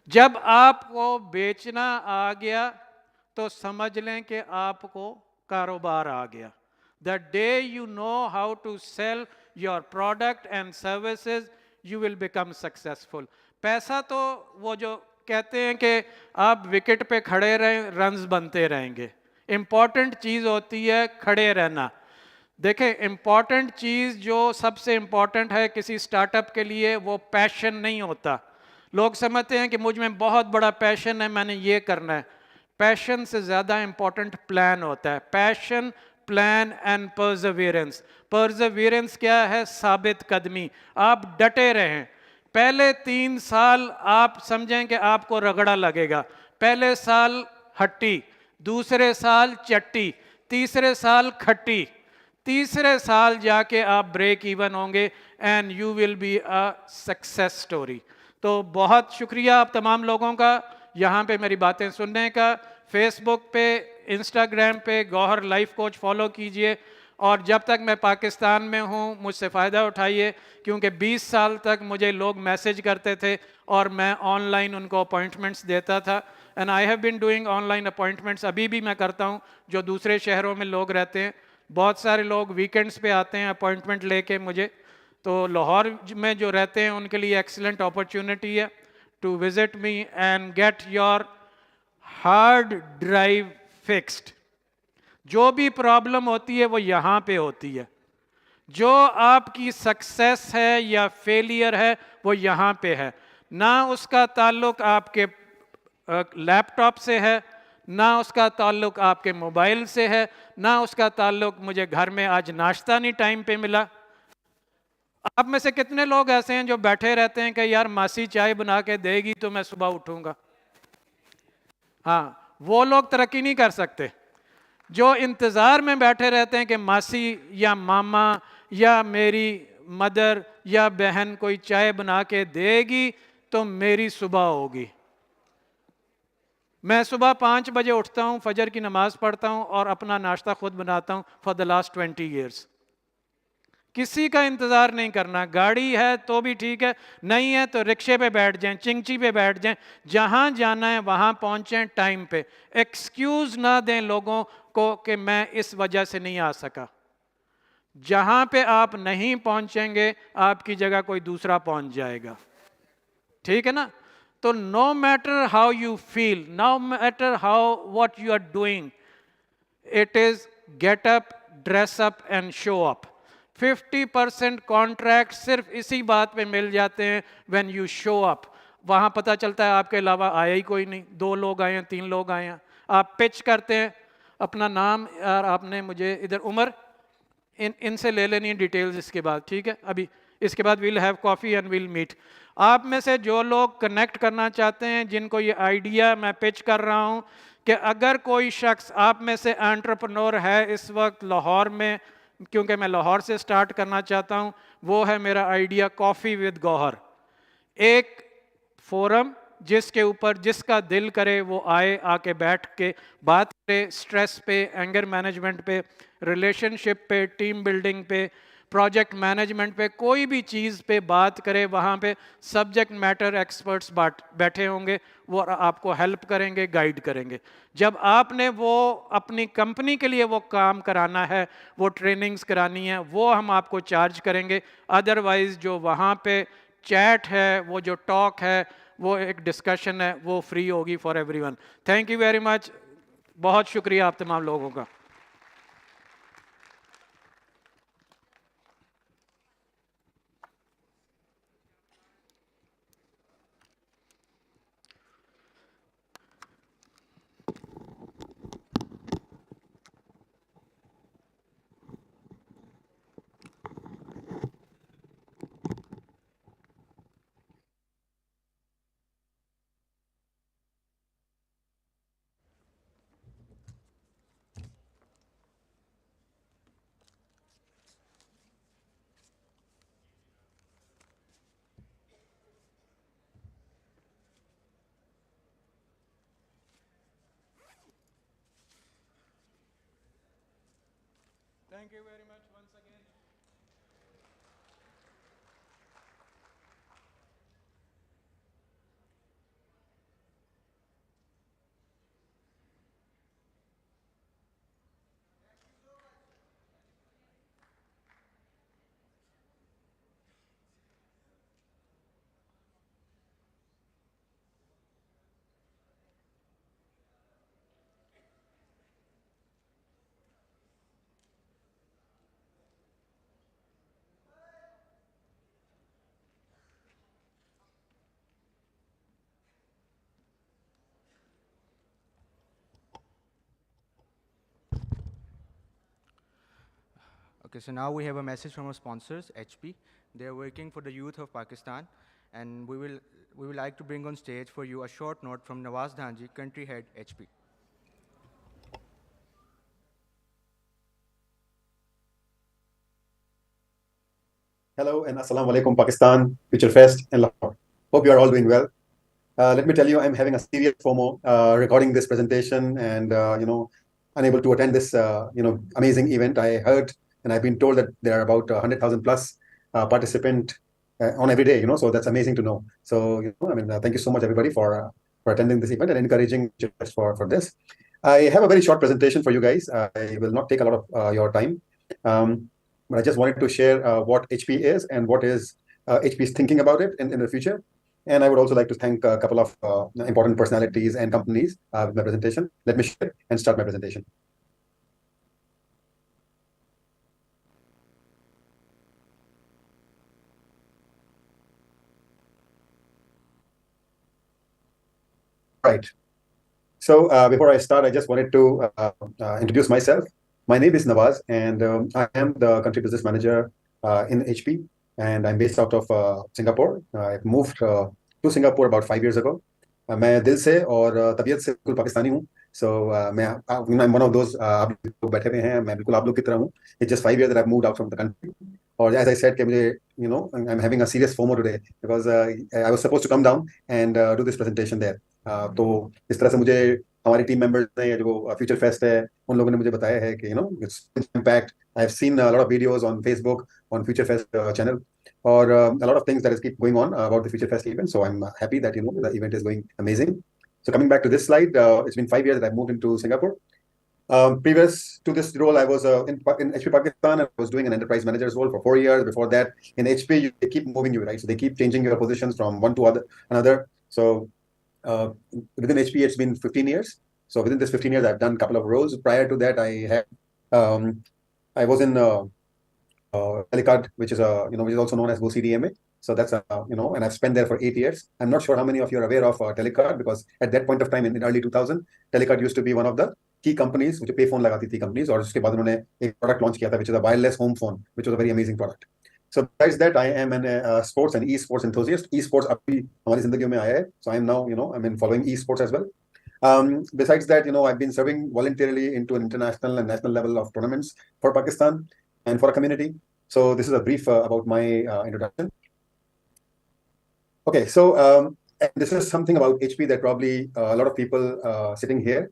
جب آپ کو بیچنا آ گیا تو سمجھ لیں کہ آپ کو کاروبار آ گیا. The day you know how to sell your product and services, you will become successful. پیسہ تو وہ جو کہتے ہیں کہ آپ وکٹ پہ کھڑے رہیں رنز بنتے رہیں گے. امپورٹنٹ چیز ہوتی ہے کھڑے رہنا. دیکھیں امپورٹنٹ چیز جو سب سے امپورٹنٹ ہے کسی سٹارٹ اپ کے لیے وہ پیشن نہیں ہوتا. لوگ سمجھتے ہیں کہ مجھ میں بہت بڑا پیشن ہے, میں نے یہ کرنا ہے. پیشن سے زیادہ امپورٹنٹ پلان ہوتا ہے. پیشن, پلان اینڈ پرزویرنس. پرزویرنس کیا ہے؟ ثابت قدمی. آپ ڈٹے رہیں. پہلے 3 سال آپ سمجھیں کہ آپ کو رگڑا لگے گا. پہلے سال ہٹی, دوسرے سال چٹی, تیسرے سال کھٹی. तीसरे साल जाके आप ब्रेक इवन होंगे and you will be a success story. तो बहुत शुक्रिया आप तमाम लोगों का यहाँ पे मेरी बातें सुनने का। फेसबुक पे, इंस्टाग्राम पे गौहर लाइफ कोच फॉलो कीजिए, और जब तक मैं पाकिस्तान में हूँ मुझसे फ़ायदा उठाइए, क्योंकि 20 साल तक मुझे लोग मैसेज करते थे और मैं ऑनलाइन उनको अपॉइंटमेंट्स देता था। And I have been doing online appointments, अभी भी मैं करता हूँ जो दूसरे शहरों में लोग रहते हैं। बहुत सारे लोग वीकेंड्स पे आते हैं अपॉइंटमेंट लेके मुझे, तो लाहौर में जो रहते हैं उनके लिए एक्सीलेंट अपॉर्चुनिटी है to visit me and get your hard drive fixed. जो भी प्रॉब्लम होती है वो यहाँ पे होती है। जो आपकी सक्सेस है या फेलियर है वो यहाँ पे है, ना उसका ताल्लुक आपके लैपटॉप से है, ना उसका ताल्लुक आपके मोबाइल से है, ना उसका ताल्लुक मुझे घर में आज नाश्ता नहीं टाइम पे मिला। आप में से कितने लोग ऐसे हैं जो बैठे रहते हैं कि यार मासी चाय बना के देगी तो मैं सुबह उठूंगा? हाँ, वो लोग तरक्की नहीं कर सकते। जो इंतज़ार में बैठे रहते हैं कि मासी या मामा या मेरी मदर या बहन कोई चाय बना के देगी तो मेरी सुबह होगी। मैं सुबह 5 बजे उठता हूँ, फजर की नमाज़ पढ़ता हूँ और अपना नाश्ता खुद बनाता हूँ फॉर द लास्ट 20 ईयर्स। किसी का इंतज़ार नहीं करना। गाड़ी है तो भी ठीक है, नहीं है तो रिक्शे पे बैठ जाएं, चिंगची पे बैठ जाएं, जहाँ जाना है वहाँ पहुँचें टाइम पे। एक्सक्यूज़ ना दें लोगों को कि मैं इस वजह से नहीं आ सका। जहाँ पे आप नहीं पहुँचेंगे आपकी जगह कोई दूसरा पहुँच जाएगा, ठीक है ना? तो no matter how you feel, no matter how what you are doing, it is get up, dress up and show up. 50% contract सिर्फ इसी बात पे मिल जाते हैं व्हेन यू शो अप। वहाँ पता चलता है आपके अलावा आया ही कोई नहीं, 2 लोग आए हैं, 3 लोग आए हैं। आप पिच करते हैं अपना नाम, यार आपने मुझे इधर उम्र इनसे ले लेनी है डिटेल्स इसके बाद, ठीक है? अभी इसके बाद we'll have coffee and we'll meet. आप में से जो लोग कनेक्ट करना चाहते हैं, जिनको ये आइडिया मैं पिच कर रहा हूँ कि अगर कोई शख्स आप में से एंटरप्रेन्योर है इस वक्त लाहौर में, क्योंकि मैं लाहौर से स्टार्ट करना चाहता हूँ, वो है मेरा आइडिया कॉफ़ी विद गौहर। एक फोरम जिसके ऊपर जिसका दिल करे वो आए, आके बैठ के बात करे, स्ट्रेस पे, एंगर मैनेजमेंट पे, रिलेशनशिप पे, टीम बिल्डिंग पे, प्रोजेक्ट मैनेजमेंट पे, कोई भी चीज़ पे बात करे। वहाँ पे सब्जेक्ट मैटर एक्सपर्ट्स बैठे होंगे, वो आपको हेल्प करेंगे, गाइड करेंगे। जब आपने वो अपनी कंपनी के लिए वो काम कराना है, वो ट्रेनिंग्स करानी है, वो हम आपको चार्ज करेंगे। अदरवाइज़ जो वहाँ पे चैट है, वो जो टॉक है, वो एक डिस्कशन है, वो फ्री होगी for everyone. Thank you very much, बहुत शुक्रिया आप तमाम लोगों का। Thank you very much once again. Okay, so now we have a message from our sponsors, HP. They are working for the youth of Pakistan, and we would like to bring on stage for you a short note from Nawaz Dhanji, country head, HP. Hello and Assalamu alaikum, Pakistan, Future Fest, and Lahore. Hope you are all doing well. Let me tell you, I'm having a serious FOMO recording this presentation and, unable to attend this, amazing event. I heard and I've been told that there are about 100,000 plus participants on every day, so that's amazing to know. So, thank you so much, everybody, for attending this event and encouraging us for this. I have a very short presentation for you guys. I will not take a lot of your time. But I just wanted to share what HP is and what is HP's thinking about it in the future. And I would also like to thank a couple of important personalities and companies with my presentation. Let me share and start my presentation. Right. So before I start, I just wanted to introduce myself. My name is Nawaz, and I am the country business manager in HP, and I'm based out of Singapore. I've moved to Singapore about 5 years ago. मैं दिल से और तबीयत से बिल्कुल पाकिस्तानी हूँ. So I'm one of those आप लोग बैठे हुए हैं. मैं बिल्कुल आप लोग की तरह हूँ. It's just 5 years that I've moved out from the country. और as I said कि मुझे I'm having a serious FOMO today because I was supposed to come down and do this presentation there. तो इस तरह से मुझे हमारी team members ने जो फ्यूचर फेस्ट है उन लोगों ने मुझे बताया है कि its impact. I have seen a lot of videos on Facebook on future fest channel और a lot of things that is keep going on about the future fest event. So I'm happy that the event is going amazing. So coming back to this slide, it's been 5 years that I've moved into Singapore. Previous to this role, I was in HP Pakistan. I was doing an enterprise manager's role for 4 years. Before that, in HP, they keep moving you, right? So they keep changing your positions from one to another. So within HP, it's been 15 years. So within this 15 years, I've done a couple of roles. Prior to that, I was in Telecard, which is which is also known as CDMA. So that's and I've spent there for 8 years. I'm not sure how many of you are aware of Telecard because at that point of time in early 2000, Telecard used to be one of the key companies which pay phone लगाती थी companies और उसके बाद उन्होंने एक product launch किया था which is a wireless home phone, which was a very amazing product. So besides that, I am an sports and e-sports enthusiast. E-sports अभी हमारी जिंदगियों में आया है. So I am now following e-sports as well. Besides that, I've been serving voluntarily into an international and national level of tournaments for Pakistan and for a community. So this is a brief about my introduction. Okay, so and this is something about HP that probably a lot of people sitting here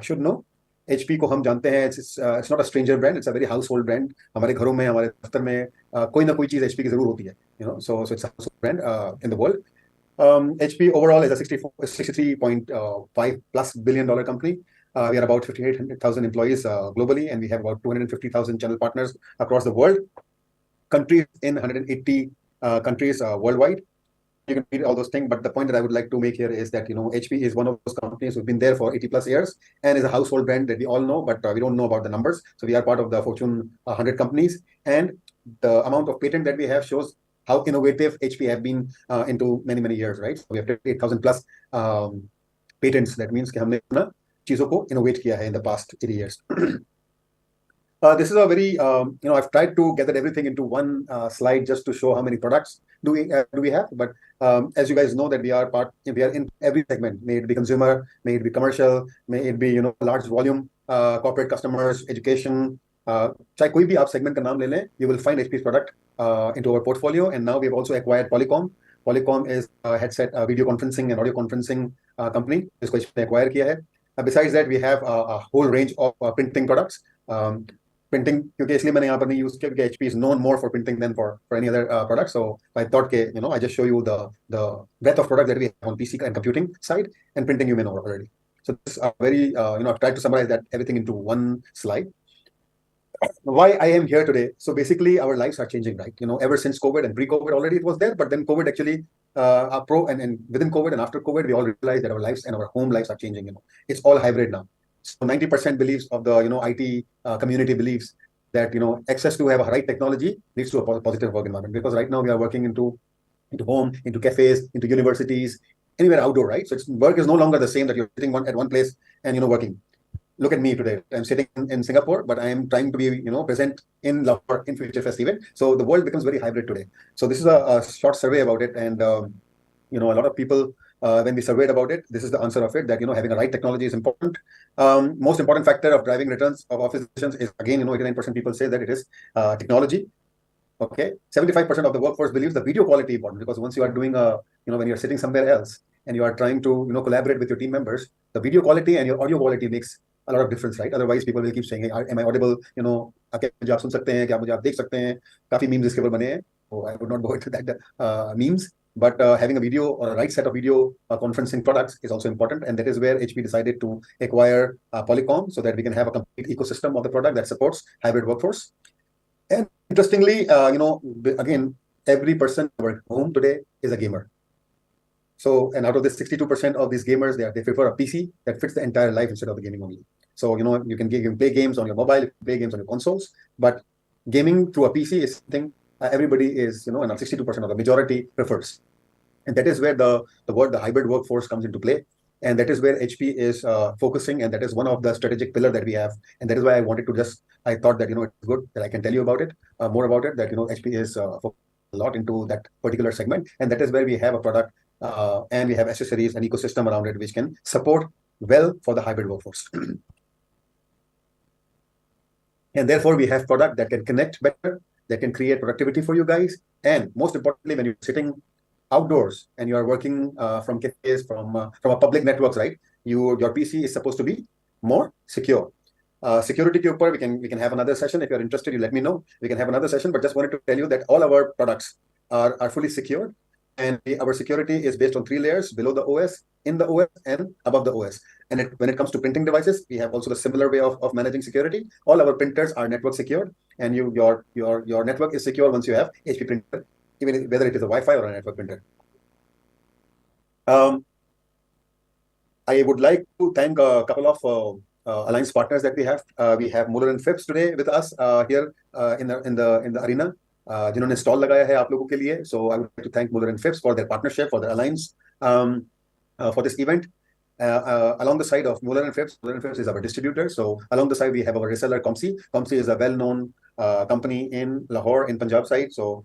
should know. HP को हम जानते हैं. It's not a stranger brand. It's a very household brand. हमारे घरों में हमारे दफ्तर में कोई ना कोई चीज़ HP की जरूर होती है. So it's a household brand in the world. HP overall is a $63.5 plus billion company. We are about 58,000 employees globally, and we have about 250,000 channel partners across the world. Countries in 180 countries worldwide. You can read all those things, but the point that I would like to make here is that HP is one of those companies who've been there for 80 plus years and is a household brand that we all know, but we don't know about the numbers. So we are part of the Fortune 100 companies, and the amount of patent that we have shows how innovative HP have been into many years, right? So we have 8,000 plus patents. That means कि हमने अपना चीजों को innovate किया है in the past 80 years. This is a very, I've tried to gather everything into one slide just to show how many products do we have. But as you guys know that we are in every segment, may it be consumer, may it be commercial, may it be, large volume, corporate customers, education, चाहे कोई भी आप segment का नाम ले लें, you will find HP's product into our portfolio. And now we've also acquired Polygon. Polygon is a headset, video conferencing and audio conferencing company. जिसको HP acquire किया है. Besides that, we have a whole range of printing products. Printing, क्योंकि इसलिए मैंने यहाँ पर नहीं use किया क्योंकि HP is known more for printing than for any other product. So I thought कि I just show you the breadth of products that we have on PC and computing side, and printing you may know already. So this is a very I've tried to summarize that everything into one slide. Why I am here today? So basically, our lives are changing, right? Ever since COVID and pre-COVID already it was there, but then COVID actually and within COVID and after COVID, we all realized that our lives and our home lives are changing. It's all hybrid now. So 90% believes of the IT community believes that access to have a right technology leads to a positive work environment, because right now we are working into home, into cafes, into universities, anywhere outdoor, right? So work is no longer the same that you're sitting at one place and working. Look at me today. I'm sitting in Singapore, but I am trying to be present in Lahore in Future Fest event. So the world becomes very hybrid today. So this is a short survey about it, and a lot of people. When we surveyed about it, this is the answer of it, that having a right technology is important. Most important factor of driving returns of office decisions is, again, 89% people say that it is technology. Okay, 75% of the workforce believes the video quality important, because once you are doing when you're sitting somewhere else and you are trying to collaborate with your team members, the video quality and your audio quality makes a lot of difference, right? Otherwise people will keep saying, hey, am I audible? क्या मुझे आप सुन सकते हैं, क्या मुझे आप देख सकते हैं? काफी memes इसके ऊपर बने हैं. So I would not go into that memes, but having a video or a right set of video conferencing products is also important, and that is where HP decided to acquire Polygon, so that we can have a complete ecosystem of the product that supports hybrid workforce. And interestingly, again, every person in our home today is a gamer. So, and out of this 62% of these gamers, they prefer a PC that fits the entire life instead of the gaming only. So, you can play games on your mobile, you can play games on your consoles, but gaming through a PC is something everybody is, and 62% of the majority prefers. And that is where the hybrid workforce comes into play. And that is where HP is focusing, and that is one of the strategic pillar that we have. And that is why I wanted to I thought that, it's good that I can tell you about it, more about it, that, HP is focusing a lot into that particular segment. And that is where we have a product and we have accessories and ecosystem around it, which can support well for the hybrid workforce. And therefore, we have product that can connect better, that can create productivity for you guys. And most importantly, when you're sitting outdoors and you are working from cafes, from a public networks, right? Your PC is supposed to be more secure. Security ke upar, we can have another session. If you're interested, you let me know. We can have another session, but just wanted to tell you that all our products are fully secured. And our security is based on 3 layers: below the OS, in the OS, and above the OS. And when it comes to printing devices, we have also the similar way of managing security. All our printers are network secured, and your network is secure once you have HP printer, even whether it is a Wi-Fi or a network printer. I would like to thank a couple of alliance partners that we have. We have Muller and Phipps today with us here in the arena. जिन्होंने stall लगाया है आप लोगों के लिए. So I would like to thank Muller and Phipps for their partnership, for their alliance for this event. Along the side of Muller and Phipps is our distributor. So along the side we have our reseller Comsi. Comsi is a well-known company in Lahore, in Punjab side. So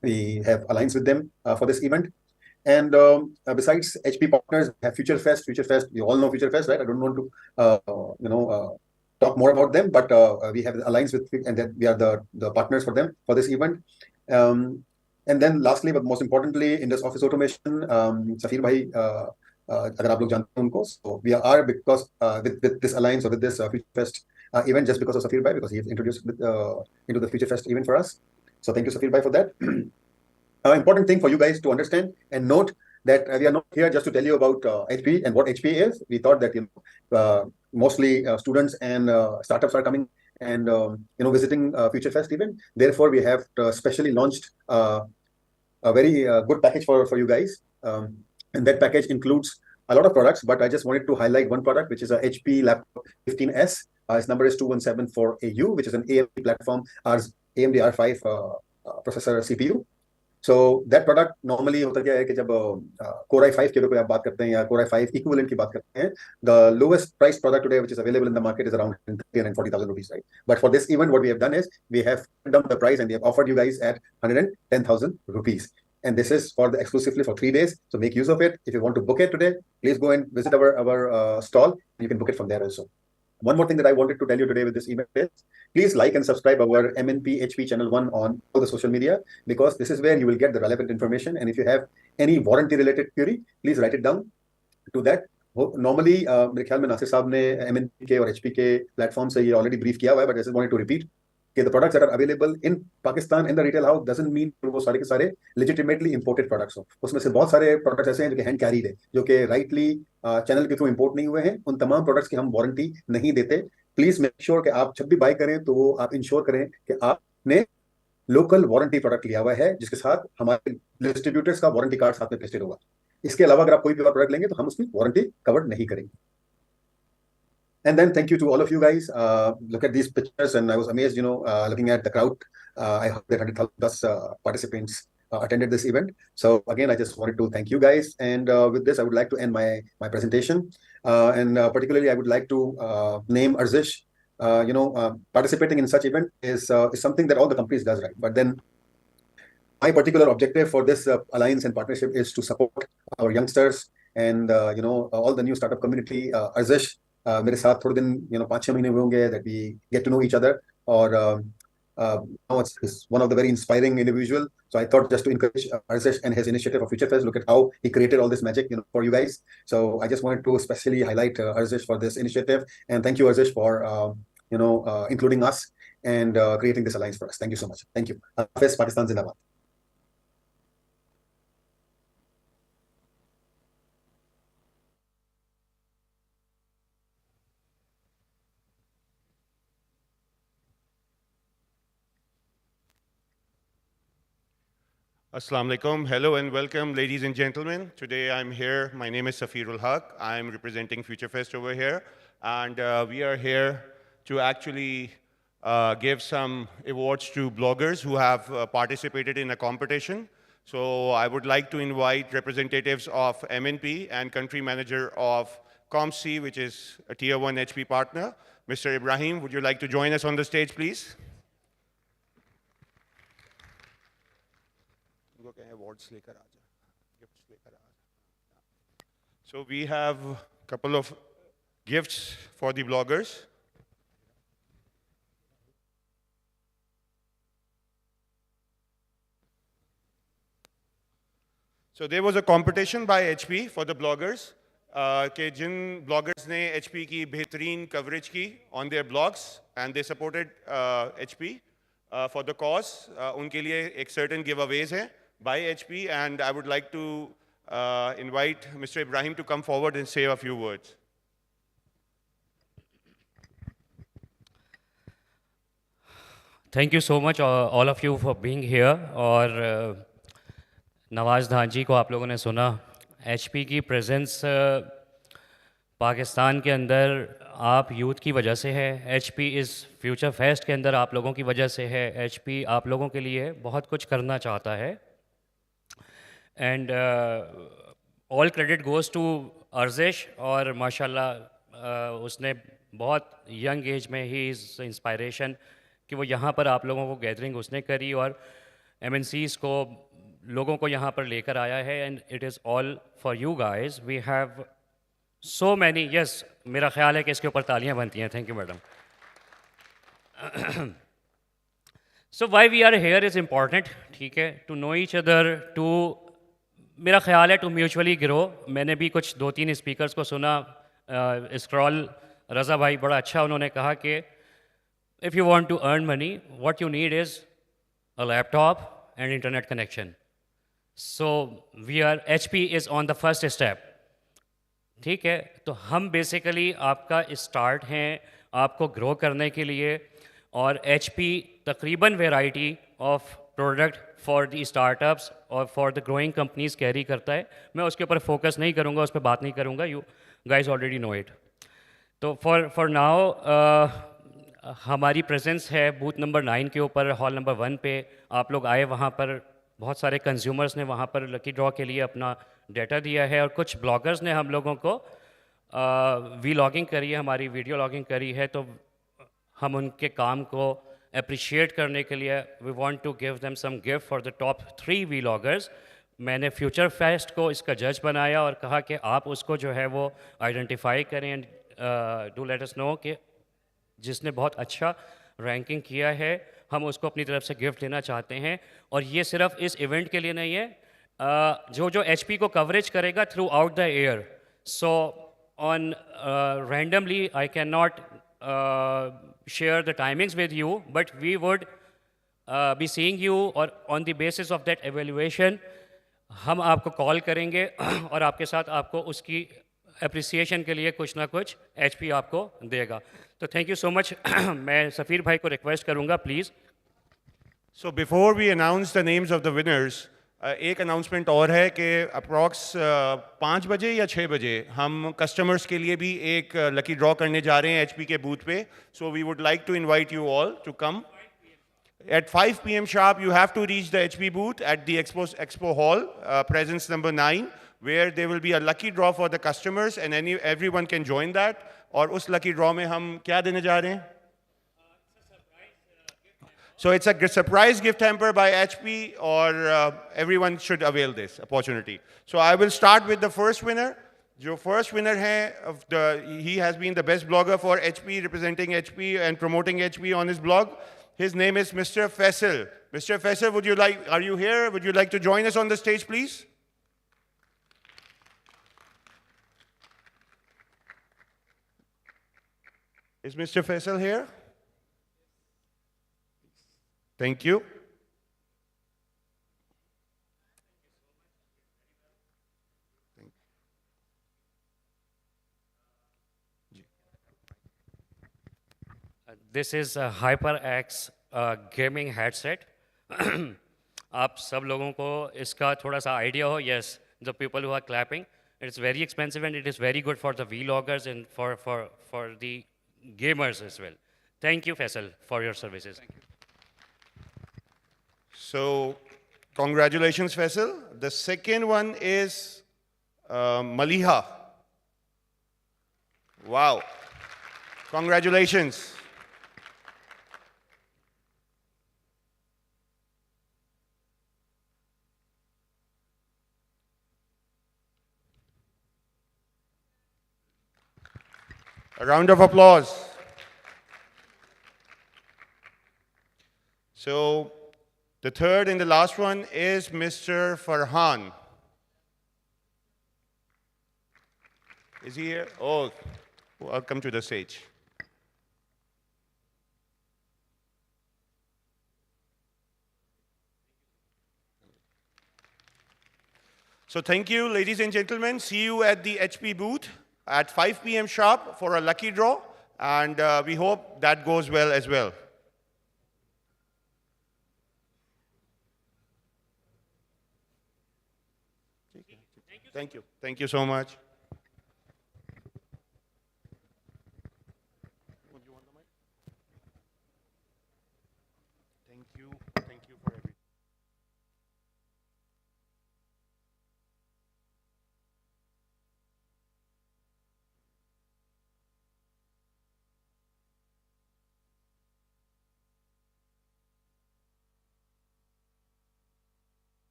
we have alliance with them for this event. And besides HP partners, we have Future Fest. You all know Future Fest, right? I don't want to talk more about them, but we have alliance with, and then we are the partners for them for this event. And then lastly, but most importantly, Indus Office Automation, Safir Bhai, agar aap log jante hain unko. So we are, because with this alliance or with this Future Fest event, just because of Safir Bhai, because he has introduced into the Future Fest event for us. So thank you, Safir Bhai, for that. Important thing for you guys to understand and note that we are not here just to tell you about HP and what HP is. We thought that mostly students and startups are coming and visiting Future Fest event. Therefore, we have specially launched a very good package for you guys, and that package includes a lot of products. But I just wanted to highlight one product, which is a HP Laptop 15S. Its number is 2174AU, which is an AMD platform, AMD R5 processor CPU. So that product normally होता क्या है कि जब Core i5 के ऊपर आप बात करते हैं या Core i5 equivalent की बात करते हैं, the lowest priced product today which is available in the market is around 30,000 and 40,000 rupees, right? But for this event, what we have done is we have dumped the price and we have offered you guys at 110,000 rupees. And this is for exclusively for 3 days. So make use of it. If you want to book it today, please go and visit our stall. You can book it from there also. One more thing that I wanted to tell you today with this event is, please like and subscribe our MNP HP channel 1 on all the social media, because this is where you will get the relevant information. And if you have any warranty related query, please write it down to that. Normally, मेरे ख्याल में नासिर साहब ने MNP के और HP के platform से ये ऑलरेडी ब्रीफ किया हुआ है, but I just wanted to repeat the products that are available in Pakistan in the retail house doesn't mean वो सारे के सारे legitimately imported products हो. उसमें से बहुत सारे products ऐसे हैं जो कि hand carried है, जो कि rightly channel के थ्रू import नहीं हुए हैं. उन तमाम products की हम warranty नहीं देते. Please make sure कि आप जब भी buy करें तो वो आप ensure करें कि आपने local warranty product लिया हुआ है, जिसके साथ हमारे distributors का warranty card साथ में pasted होगा. इसके अलावा अगर आप कोई भी product लेंगे तो हम उसकी warranty covered नहीं करेंगे. And then thank you to all of you guys. Look at these pictures, and I was amazed, looking at the crowd. I hope that 100,000 plus participants attended this event. So again, I just wanted to thank you guys. And with this, I would like to end my presentation. And particularly, I would like to name Arzish. Participating in such event is something that all the companies does, right? But then my particular objective for this alliance and partnership is to support our youngsters and all the new startup community. Arzish मेरे साथ थोड़े दिन 5-6 महीने हुए होंगे that we get to know each other, और now it's one of the very inspiring individual. So I thought just to encourage Arzesh and his initiative of Future Fest. Look at how he created all this magic, for you guys. So I just wanted to especially highlight Arzesh for this initiative, and thank you, Arzesh, for including us and creating this alliance for us. Thank you so much. Thank you. Hafiz, Pakistan Zindabad. Assalamu alaikum. Hello and welcome, ladies and gentlemen. Today I'm here. My name is Safirul Haq. I'm representing Future Fest over here. And we are here to actually give some awards to bloggers who have participated in a competition. So I would like to invite representatives of MNP and country manager of ComC, which is a tier 1 HP partner. Mr. Ibrahim, would you like to join us on the stage, please? So we have a couple of gifts for the bloggers. So there was a competition by HP for the bloggers کہ جن bloggers نے HP کی بہترین coverage کی on their blogs and they supported HP for the cause. ان کے لیے ایک certain giveaways ہیں by HP, and I would like to invite Mr. Ibrahim to come forward and say a few words. Thank you so much all of you for being here. اور نواز دھان جی کو آپ لوگوں نے سنا. ایچ پی کی presence Pakistan کے اندر آپ یوتھ کی وجہ سے ہے. ایچ پی اس فیوچر فیسٹ کے اندر آپ لوگوں کی وجہ سے ہے. ایچ پی آپ لوگوں کے لیے بہت کچھ کرنا چاہتا ہے. And all credit goes to Arzish. اور ماشاء اللہ اس نے بہت ینگ ایج میں ہی از انسپائریشن کہ وہ یہاں پر آپ لوگوں کو گیدرنگ اس نے کری اور ایم این سیز کو لوگوں کو یہاں پر لے کر آیا ہے. And it is all for you guys. We have so many. Yes, میرا خیال ہے کہ اس کے اوپر تالیاں بنتی ہیں. Thank you madam. So why we are here is important. ٹھیک ہے, to know each other, to میرا خیال ہے ٹو میوچولی گرو. میں نے بھی کچھ 2-3 اسپیکرس کو سنا. اسکرال رضا بھائی بڑا اچھا انہوں نے کہا کہ if you want to earn money, what you need is a laptop and internet connection. So HP is on the first step. ٹھیک ہے, تو ہم بیسیکلی آپ کا اسٹارٹ ہیں آپ کو گرو کرنے کے لیے. اور ایچ پی تقریباً variety of product for the start ups اور for the growing companies carry کرتا ہے. میں اس کے اوپر فوکس نہیں کروں گا, اس پہ بات نہیں کروں گا. You guys already know it. تو فار ناؤ ہماری پریزنس ہے بوتھ نمبر 9 کے اوپر, ہال نمبر 1 پہ. آپ لوگ آئے, وہاں پر بہت سارے کنزیومرز نے وہاں پر لکی ڈرا کے لیے اپنا ڈیٹا دیا ہے, اور کچھ بلاگرز نے ہم لوگوں کو وی لاگنگ کری ہے, ہماری ویڈیو لاگنگ کری ہے. تو ہم ان کے کام کو اپریشیٹ کرنے کے لیے we want to give them some gift for the top 3 vloggers. میں نے فیوچر فیسٹ کو اس کا جج بنایا اور کہا کہ آپ اس کو جو ہے وہ آئیڈینٹیفائی کریں اینڈ ڈو لیٹ اس نو کہ جس نے بہت اچھا رینکنگ کیا ہے ہم اس کو اپنی طرف سے گفٹ لینا چاہتے ہیں. اور یہ صرف اس ایونٹ کے لیے نہیں ہے, جو ایچ پی کو کوریج کرے گا throughout the year. So on randomly I can not share the timings with you, but we would be seeing you, اور on the basis of that evaluation ہم آپ کو کال کریں گے اور آپ کے ساتھ آپ کو اس کی اپریسیشن کے لیے کچھ نہ کچھ ایچ پی آپ کو دے گا. تو تھینک یو سو مچ. میں سفیر بھائی کو ریکویسٹ کروں گا please. So before we announce the names of the winners, ایک اناؤنسمنٹ اور ہے کہ اپروکس 5 بجے یا 6 بجے ہم کسٹمرس کے لیے بھی ایک لکی ڈرا کرنے جا رہے ہیں ایچ پی کے بوتھ پہ. So we would like to invite you all to come. At 5 p.m. sharp, you have to reach the HP booth at the Expo Hall, presence number 9, where there will be a lucky draw for the customers, and everyone can join that. اور اس lucky draw میں ہم کیا دینے جا رہے ہیں؟ So it's a surprise gift hamper by HP, or everyone should avail this opportunity. So I will start with the first winner. جو first winner ہے, he has been the best blogger for HP, representing HP and promoting HP on his blog. His name is Mr. Faisal. Mr. Faisal, are you here? Would you like to join us on the stage, please? Is Mr. Faisal here? Thank you. This is a HyperX gaming headset. आप सब लोगों को इसका थोड़ा सा idea हो, yes, the people who are clapping. It's very expensive and it is very good for the vloggers and for the gamers as well. Thank you, Faisal, for your services. Thank you. So, congratulations, Faisal. The second one is Maliha. Wow. Congratulations. A round of applause. So, the third and the last one is Mr. Farhan. Is he here? Oh, welcome to the stage. So thank you, ladies and gentlemen. See you at the HP booth at 5 p.m. sharp for a lucky draw, and we hope that goes well as well. Thank you. Thank you so much. Thank you. Thank you for everything.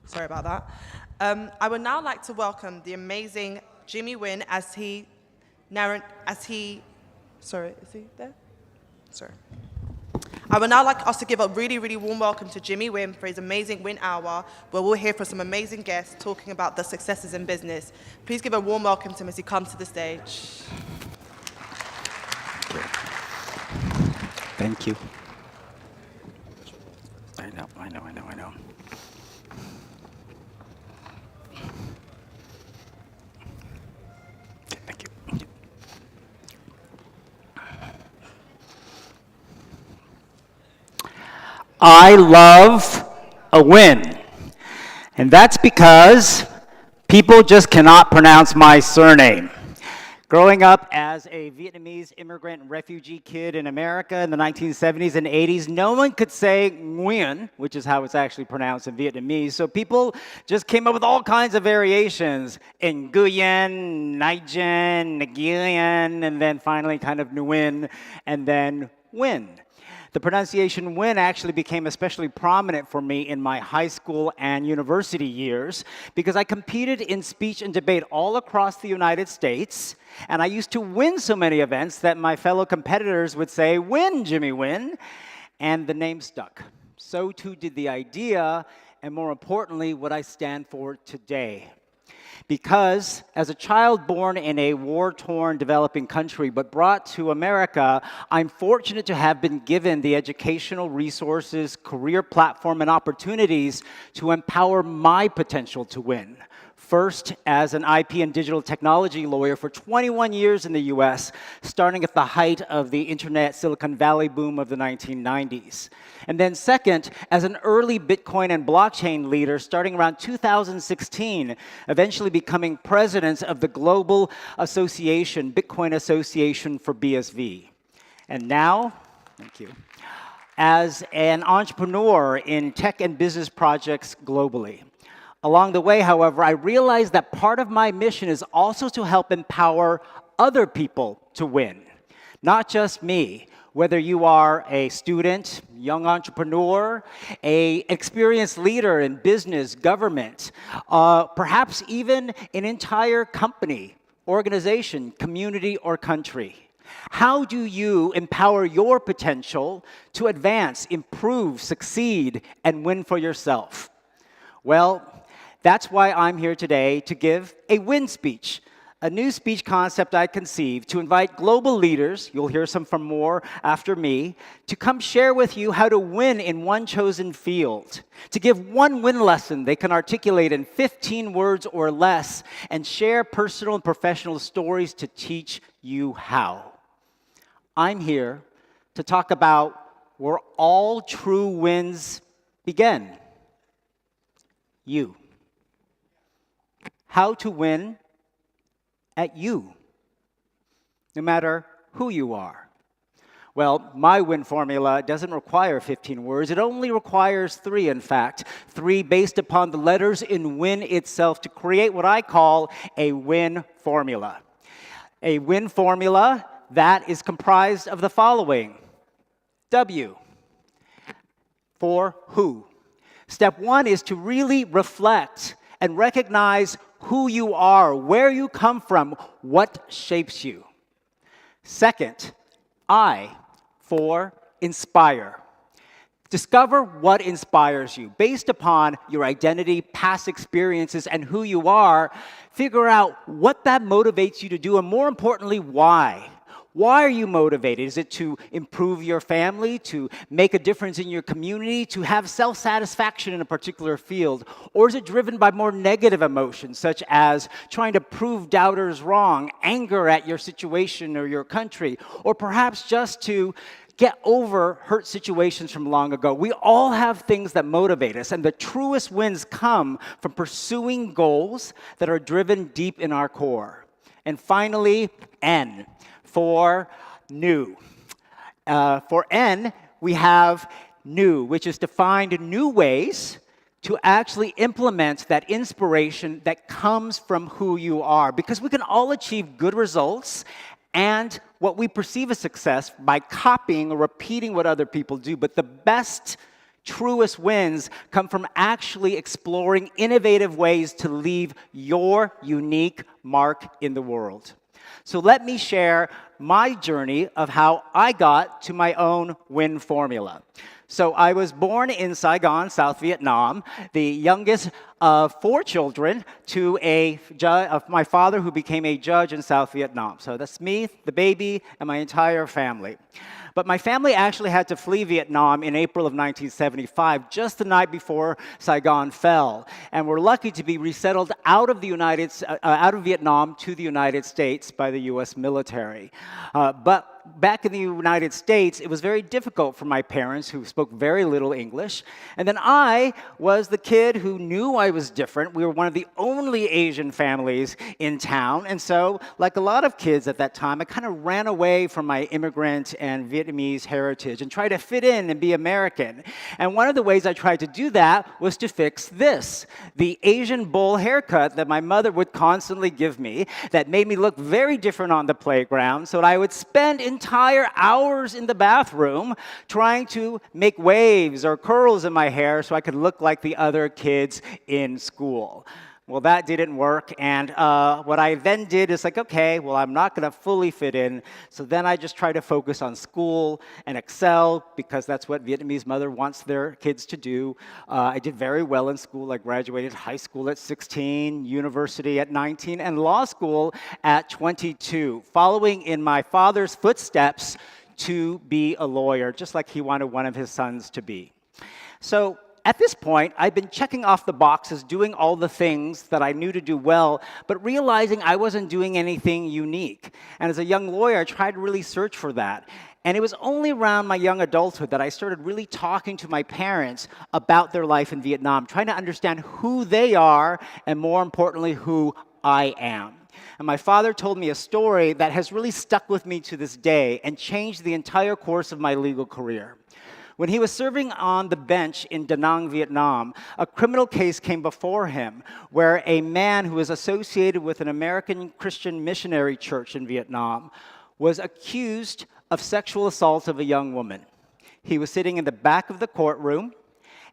Sorry about that. I would now like to welcome the amazing Jimmy Wynn sorry, is he there? Sorry. I would now like us to give a really, really warm welcome to Jimmy Wynn for his amazing Win Hour, where we'll hear from some amazing guests talking about the successes in business. Please give a warm welcome to him as he comes to the stage. Thank you. I know. Thank you. I love a win. And that's because people just cannot pronounce my surname. Growing up as a Vietnamese immigrant and refugee kid in America in the 1970s and 80s, no one could say Nguyen, which is how it's actually pronounced in Vietnamese. So people just came up with all kinds of variations. Nguyen, Nigerian, Nigerian, and then finally kind of Nguyen, and then Nguyen. The pronunciation Nguyen actually became especially prominent for me in my high school and university years because I competed in speech and debate all across the United States, and I used to win so many events that my fellow competitors would say, "Win, Jimmy, win," and the name stuck. So too did the idea, and more importantly, what I stand for today. Because as a child born in a war-torn developing country but brought to America, I'm fortunate to have been given the educational resources, career platform, and opportunities to empower my potential to win. First, as an IP and digital technology lawyer for 21 years in the US, starting at the height of the internet Silicon Valley boom of the 1990s. And then second, as an early Bitcoin and blockchain leader, starting around 2016, eventually becoming president of the global association, Bitcoin Association for BSV. And now, thank you, as an entrepreneur in tech and business projects globally. Along the way, however, I realized that part of my mission is also to help empower other people to win, not just me. Whether you are a student, young entrepreneur, an experienced leader in business, government, perhaps even an entire company, organization, community, or country. How do you empower your potential to advance, improve, succeed, and win for yourself? Well, that's why I'm here today to give a win speech, a new speech concept I conceived to invite global leaders, you'll hear some from more after me, to come share with you how to win in one chosen field, to give one win lesson they can articulate in 15 words or less, and share personal and professional stories to teach you how. I'm here to talk about where all true wins begin. You. How to win at you, no matter who you are. Well, my win formula doesn't require 15 words. It only requires 3, in fact. 3 based upon the letters in win itself to create what I call a win formula. A win formula that is comprised of the following. W, for who. Step 1 is to really reflect and recognize who you are, where you come from, what shapes you. Second, I, for inspire. Discover what inspires you. Based upon your identity, past experiences, and who you are, figure out what that motivates you to do, and more importantly, why. Why are you motivated? Is it to improve your family, to make a difference in your community, to have self-satisfaction in a particular field? Or is it driven by more negative emotions, such as trying to prove doubters wrong, anger at your situation or your country, or perhaps just to get over hurt situations from long ago? We all have things that motivate us, and the truest wins come from pursuing goals that are driven deep in our core. And finally, N, for new. For N, we have new, which is to find new ways to actually implement that inspiration that comes from who you are. Because we can all achieve good results and what we perceive as success by copying or repeating what other people do. But the best, truest wins come from actually exploring innovative ways to leave your unique mark in the world. So let me share my journey of how I got to my own win formula. So I was born in Saigon, South Vietnam, the youngest of 4 children to my father who became a judge in South Vietnam. So that's me, the baby, and my entire family. But my family actually had to flee Vietnam in April of 1975, just the night before Saigon fell. And we're lucky to be resettled out of Vietnam to the United States by the US military. But back in the United States, it was very difficult for my parents, who spoke very little English. And then I was the kid who knew I was different. We were one of the only Asian families in town. And so, like a lot of kids at that time, I kind of ran away from my immigrant and Vietnamese heritage and tried to fit in and be American. And one of the ways I tried to do that was to fix this, the Asian bowl haircut that my mother would constantly give me that made me look very different on the playground, so that I would spend entire hours in the bathroom trying to make waves or curls in my hair so I could look like the other kids in school. Well, that didn't work, and what I then did is like, okay, well, I'm not going to fully fit in, so then I just try to focus on school and excel, because that's what Vietnamese mother wants their kids to do. I did very well in school. I graduated high school at 16, university at 19, and law school at 22, following in my father's footsteps to be a lawyer, just like he wanted one of his sons to be. So At this point, I'd been checking off the boxes, doing all the things that I knew to do well, but realizing I wasn't doing anything unique. And as a young lawyer, I tried to really search for that. And it was only around my young adulthood that I started really talking to my parents about their life in Vietnam, trying to understand who they are and, more importantly, who I am. And my father told me a story that has really stuck with me to this day and changed the entire course of my legal career. When he was serving on the bench in Da Nang, Vietnam, a criminal case came before him where a man who was associated with an American Christian missionary church in Vietnam was accused of sexual assault of a young woman. He was sitting in the back of the courtroom,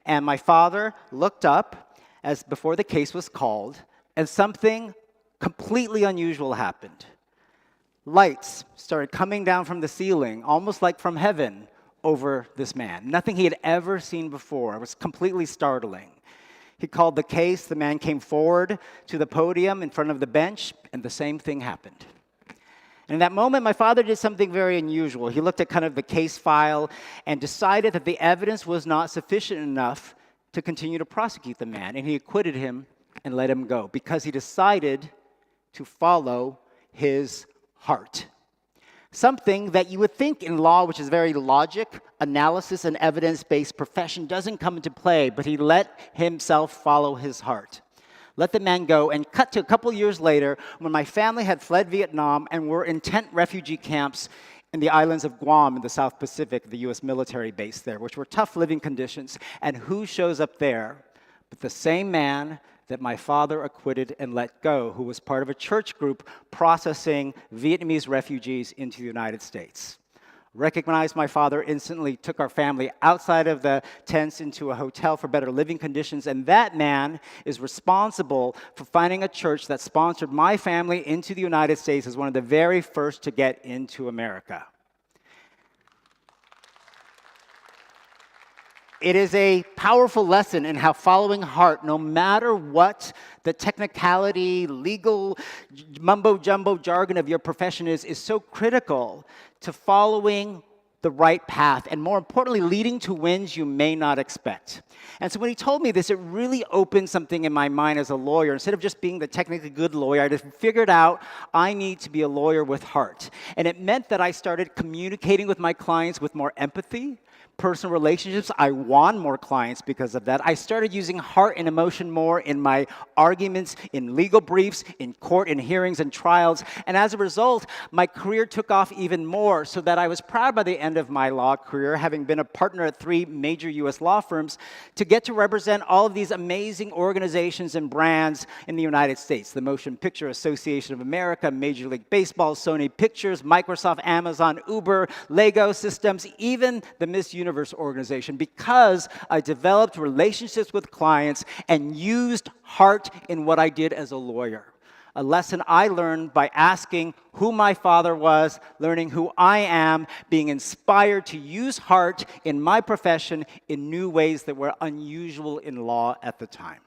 and my father looked up as before the case was called, and something completely unusual happened. Lights started coming down from the ceiling, almost like from heaven, over this man. Nothing he had ever seen before. It was completely startling. He called the case. The man came forward to the podium in front of the bench, and the same thing happened. And in that moment, my father did something very unusual. He looked at kind of the case file and decided that the evidence was not sufficient enough to continue to prosecute the man, and he acquitted him and let him go because he decided to follow his heart. Something that you would think in law, which is very logic, analysis, and evidence-based profession, doesn't come into play, but he let himself follow his heart. Let the man go, and cut to a couple years later when my family had fled Vietnam and were in tent refugee camps in the islands of Guam in the South Pacific, the US military base there, which were tough living conditions. And who shows up there but the same man that my father acquitted and let go, who was part of a church group processing Vietnamese refugees into the United States. Recognized my father instantly, took our family outside of the tents into a hotel for better living conditions, and that man is responsible for finding a church that sponsored my family into the United States as one of the very first to get into America. It is a powerful lesson in how following heart, no matter what the technicality, legal, mumbo-jumbo jargon of your profession is so critical to following the right path, and more importantly, leading to wins you may not expect. And so when he told me this, it really opened something in my mind as a lawyer. Instead of just being the technically good lawyer, I just figured out I need to be a lawyer with heart. And it meant that I started communicating with my clients with more empathy, personal relationships. I won more clients because of that. I started using heart and emotion more in my arguments, in legal briefs, in court, in hearings and trials. And as a result, my career took off even more, so that I was proud by the end of my law career, having been a partner at 3 major US law firms, to get to represent all of these amazing organizations and brands in the United States. The Motion Picture Association of America, Major League Baseball, Sony Pictures, Microsoft, Amazon, Uber, Lego Systems, even the Miss Universe organization, because I developed relationships with clients and used heart in what I did as a lawyer. A lesson I learned by asking who my father was, learning who I am, being inspired to use heart in my profession in new ways that were unusual in law at the time.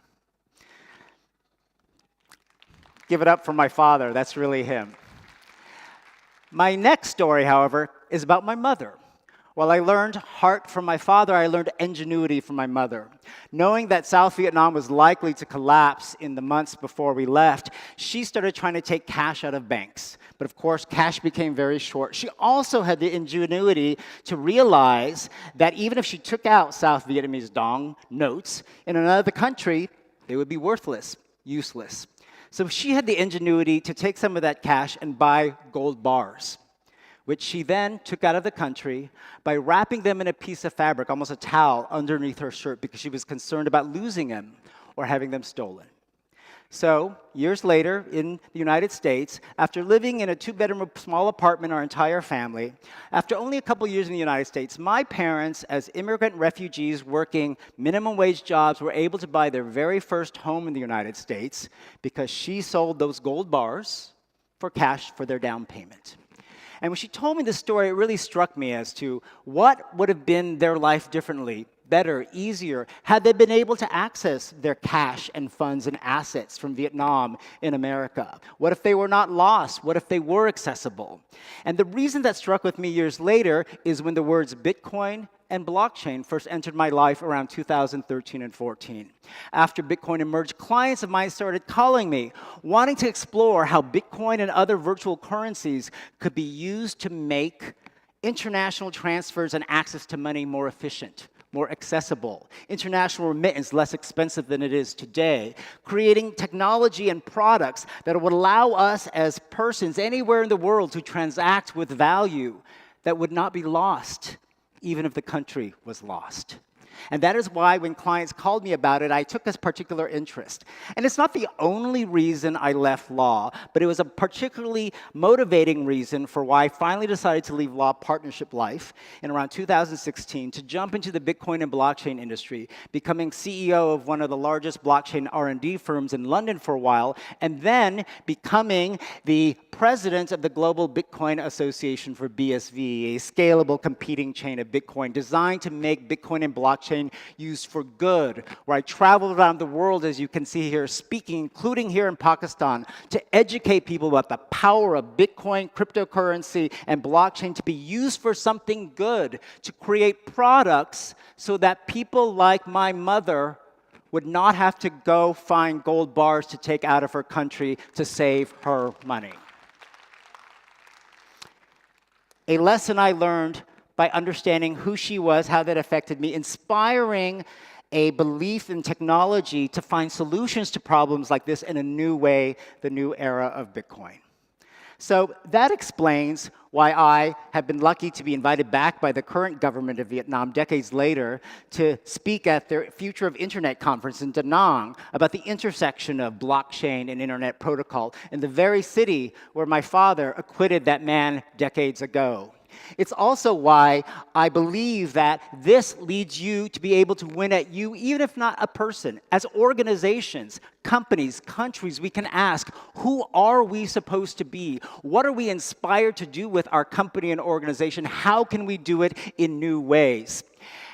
Give it up for my father. That's really him. My next story, however, is about my mother. While I learned heart from my father, I learned ingenuity from my mother. Knowing that South Vietnam was likely to collapse in the months before we left, she started trying to take cash out of banks. But of course, cash became very short. She also had the ingenuity to realize that even if she took out South Vietnamese dong notes in another country, they would be worthless, useless. So she had the ingenuity to take some of that cash and buy gold bars, which she then took out of the country by wrapping them in a piece of fabric, almost a towel, underneath her shirt, because she was concerned about losing them or having them stolen. So, years later, in the United States, after living in a 2-bedroom small apartment, our entire family, after only a couple years in the United States, my parents, as immigrant refugees working minimum wage jobs, were able to buy their very first home in the United States because she sold those gold bars for cash for their down payment. And when she told me this story, it really struck me as to what would have been their life differently better, easier, had they been able to access their cash and funds and assets from Vietnam in America? What if they were not lost? What if they were accessible? And the reason that struck with me years later is when the words Bitcoin and blockchain first entered my life around 2013 and 14. After Bitcoin emerged, clients of mine started calling me, wanting to explore how Bitcoin and other virtual currencies could be used to make international transfers and access to money more efficient, more accessible, international remittance less expensive than it is today, creating technology and products that would allow us as persons anywhere in the world to transact with value that would not be lost, even if the country was lost. And that is why when clients called me about it, I took this particular interest. And it's not the only reason I left law, but it was a particularly motivating reason for why I finally decided to leave law partnership life in around 2016 to jump into the Bitcoin and blockchain industry, becoming CEO of one of the largest blockchain R&D firms in London for a while, and then becoming the president of the Global Bitcoin Association for BSV, a scalable competing chain of Bitcoin designed to make Bitcoin and blockchain used for good, where I traveled around the world, as you can see here, speaking, including here in Pakistan, to educate people about the power of Bitcoin, cryptocurrency, and blockchain to be used for something good, to create products so that people like my mother would not have to go find gold bars to take out of her country to save her money. A lesson I learned by understanding who she was, how that affected me, inspiring a belief in technology to find solutions to problems like this in a new way, the new era of Bitcoin. So that explains why I have been lucky to be invited back by the current government of Vietnam decades later to speak at their Future of Internet conference in Da Nang about the intersection of blockchain and internet protocol in the very city where my father acquitted that man decades ago. It's also why I believe that this leads you to be able to win at you, even if not a person. As organizations, companies, countries, we can ask, who are we supposed to be? What are we inspired to do with our company and organization? How can we do it in new ways?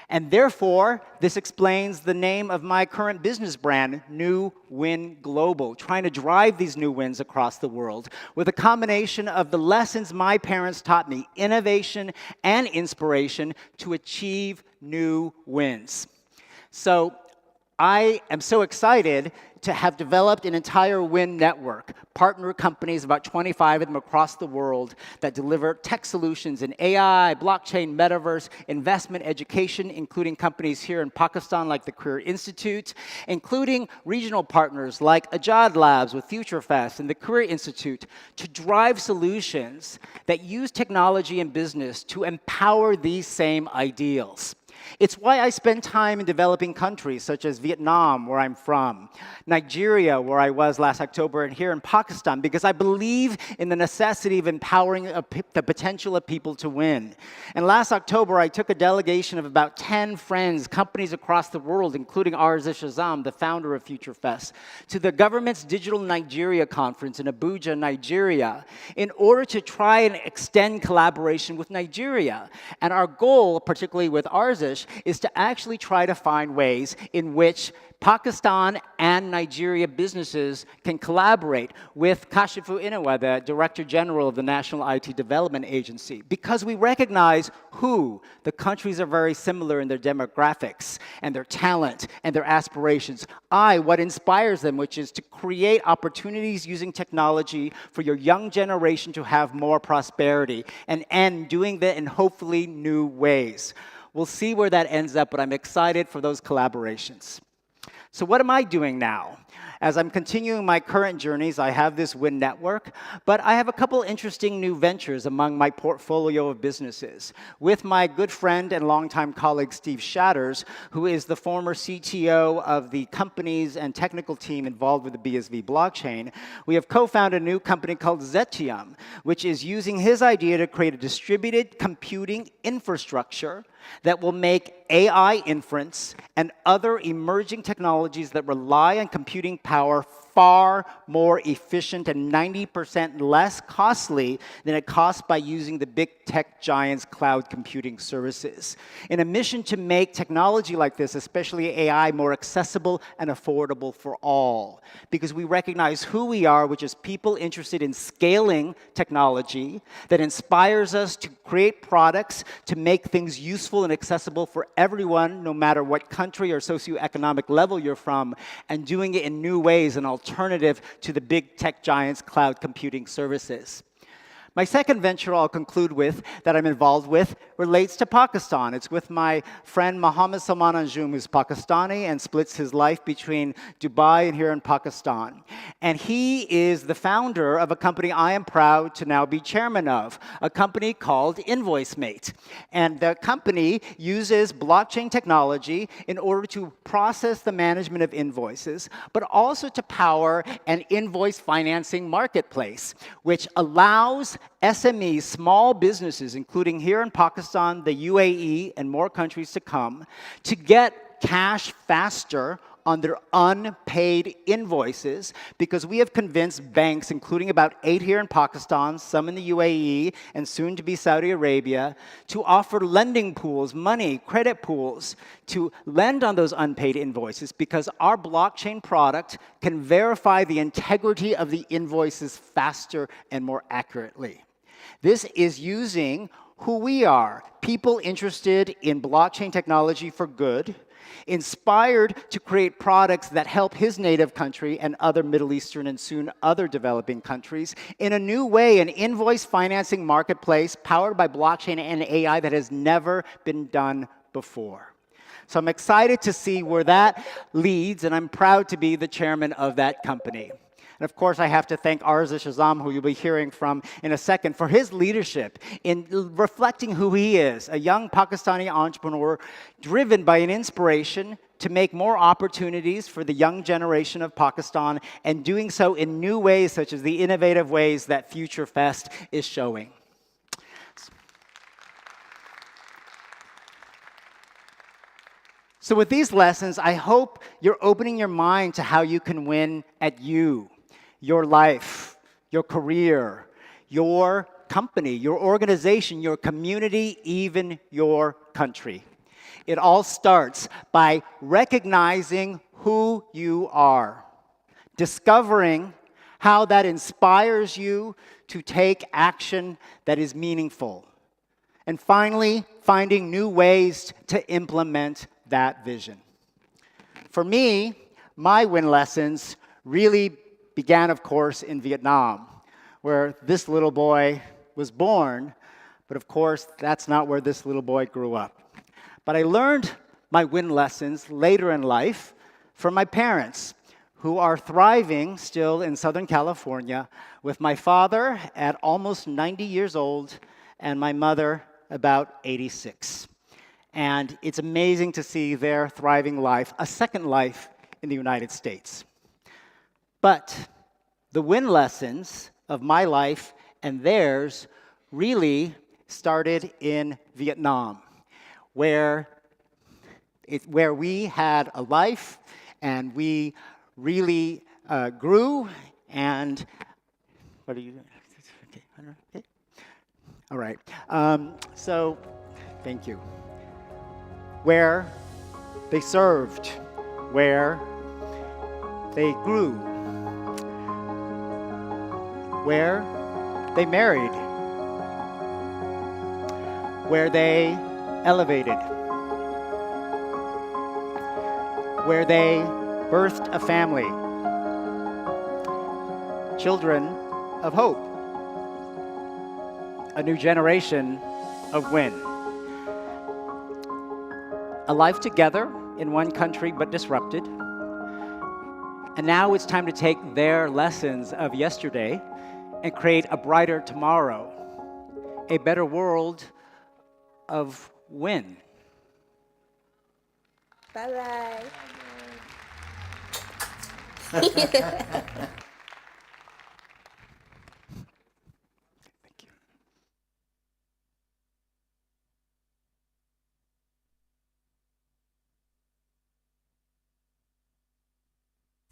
And therefore, this explains the name of my current business brand, New Win Global, trying to drive these new wins across the world with a combination of the lessons my parents taught me, innovation and inspiration to achieve new wins. So I am so excited to have developed an entire win network, partner companies, about 25 of them across the world, that deliver tech solutions in AI, blockchain, metaverse, investment, education, including companies here in Pakistan like the Career Institute, including regional partners like Ejad Labs with FutureFest and the Career Institute to drive solutions that use technology and business to empower these same ideals. It's why I spend time in developing countries such as Vietnam, where I'm from, Nigeria, where I was last October, and here in Pakistan, because I believe in the necessity of empowering the potential of people to win. And last October, I took a delegation of about 10 friends, companies across the world, including Aazam, the founder of FutureFest, to the government's Digital Nigeria conference in Abuja, Nigeria, in order to try and extend collaboration with Nigeria. And our goal, particularly with Arzish, is to actually try to find ways in which Pakistan and Nigeria businesses can collaborate with Kashifu Inawa, the Director General of the National IT Development Agency, because we recognize who the countries are very similar in their demographics and their talent and their aspirations. What inspires them, which is to create opportunities using technology for your young generation to have more prosperity and doing that in hopefully new ways. We'll see where that ends up, but I'm excited for those collaborations. So what am I doing now? As I'm continuing my current journeys, I have this WIN network, but I have a couple interesting new ventures among my portfolio of businesses. With my good friend and longtime colleague, Steve Shatters, who is the former CTO of the companies and technical team involved with the BSV blockchain, we have co-founded a new company called Zetium, which is using his idea to create a distributed computing infrastructure that will make AI inference and other emerging technologies that rely on computing power far more efficient and 90% less costly than it costs by using the big tech giants' cloud computing services. In a mission to make technology like this, especially AI, more accessible and affordable for all. Because we recognize who we are, which is people interested in scaling technology that inspires us to create products to make things useful and accessible for everyone, no matter what country or socioeconomic level you're from, and doing it in new ways and alternative to the big tech giants' cloud computing services. My second venture I'll conclude with, that I'm involved with, relates to Pakistan. It's with my friend Mohammed Salman Anjum, who's Pakistani and splits his life between Dubai and here in Pakistan. And he is the founder of a company I am proud to now be chairman of, a company called InvoiceMate. And the company uses blockchain technology in order to process the management of invoices, but also to power an invoice financing marketplace, which allows SMEs, small businesses, including here in Pakistan, the UAE, and more countries to come, to get cash faster on their unpaid invoices, because we have convinced banks, including about 8 here in Pakistan, some in the UAE, and soon to be Saudi Arabia, to offer lending pools, money, credit pools, to lend on those unpaid invoices, because our blockchain product can verify the integrity of the invoices faster and more accurately. This is using who we are, people interested in blockchain technology for good, inspired to create products that help his native country and other Middle Eastern and soon other developing countries in a new way, an invoice financing marketplace powered by blockchain and AI that has never been done before. So I'm excited to see where that leads, and I'm proud to be the chairman of that company. And of course, I have to thank Aazam, who you'll be hearing from in a second, for his leadership in reflecting who he is, a young Pakistani entrepreneur driven by an inspiration to make more opportunities for the young generation of Pakistan, and doing so in new ways, such as the innovative ways that Future Fest is showing. So with these lessons, I hope you're opening your mind to how you can win at your life, your career, your company, your organization, your community, even your country. It all starts by recognizing who you are, discovering how that inspires you to take action that is meaningful, and finally, finding new ways to implement that vision. For me, my win lessons really began, of course, in Vietnam, where this little boy was born, but of course, that's not where this little boy grew up. But I learned my win lessons later in life from my parents, who are thriving still in Southern California, with my father at almost 90 years old and my mother about 86. And it's amazing to see their thriving life, a second life in the United States. But the win lessons of my life and theirs really started in Vietnam, where we had a life and we really grew. And what are you doing? Okay. All right. So thank you. Where they served, where they grew, where they married, where they elevated, where they birthed a family, children of hope, a new generation of win. A life together in one country but disrupted. And now it's time to take their lessons of yesterday and create a brighter tomorrow, a better world of win. Bye-bye.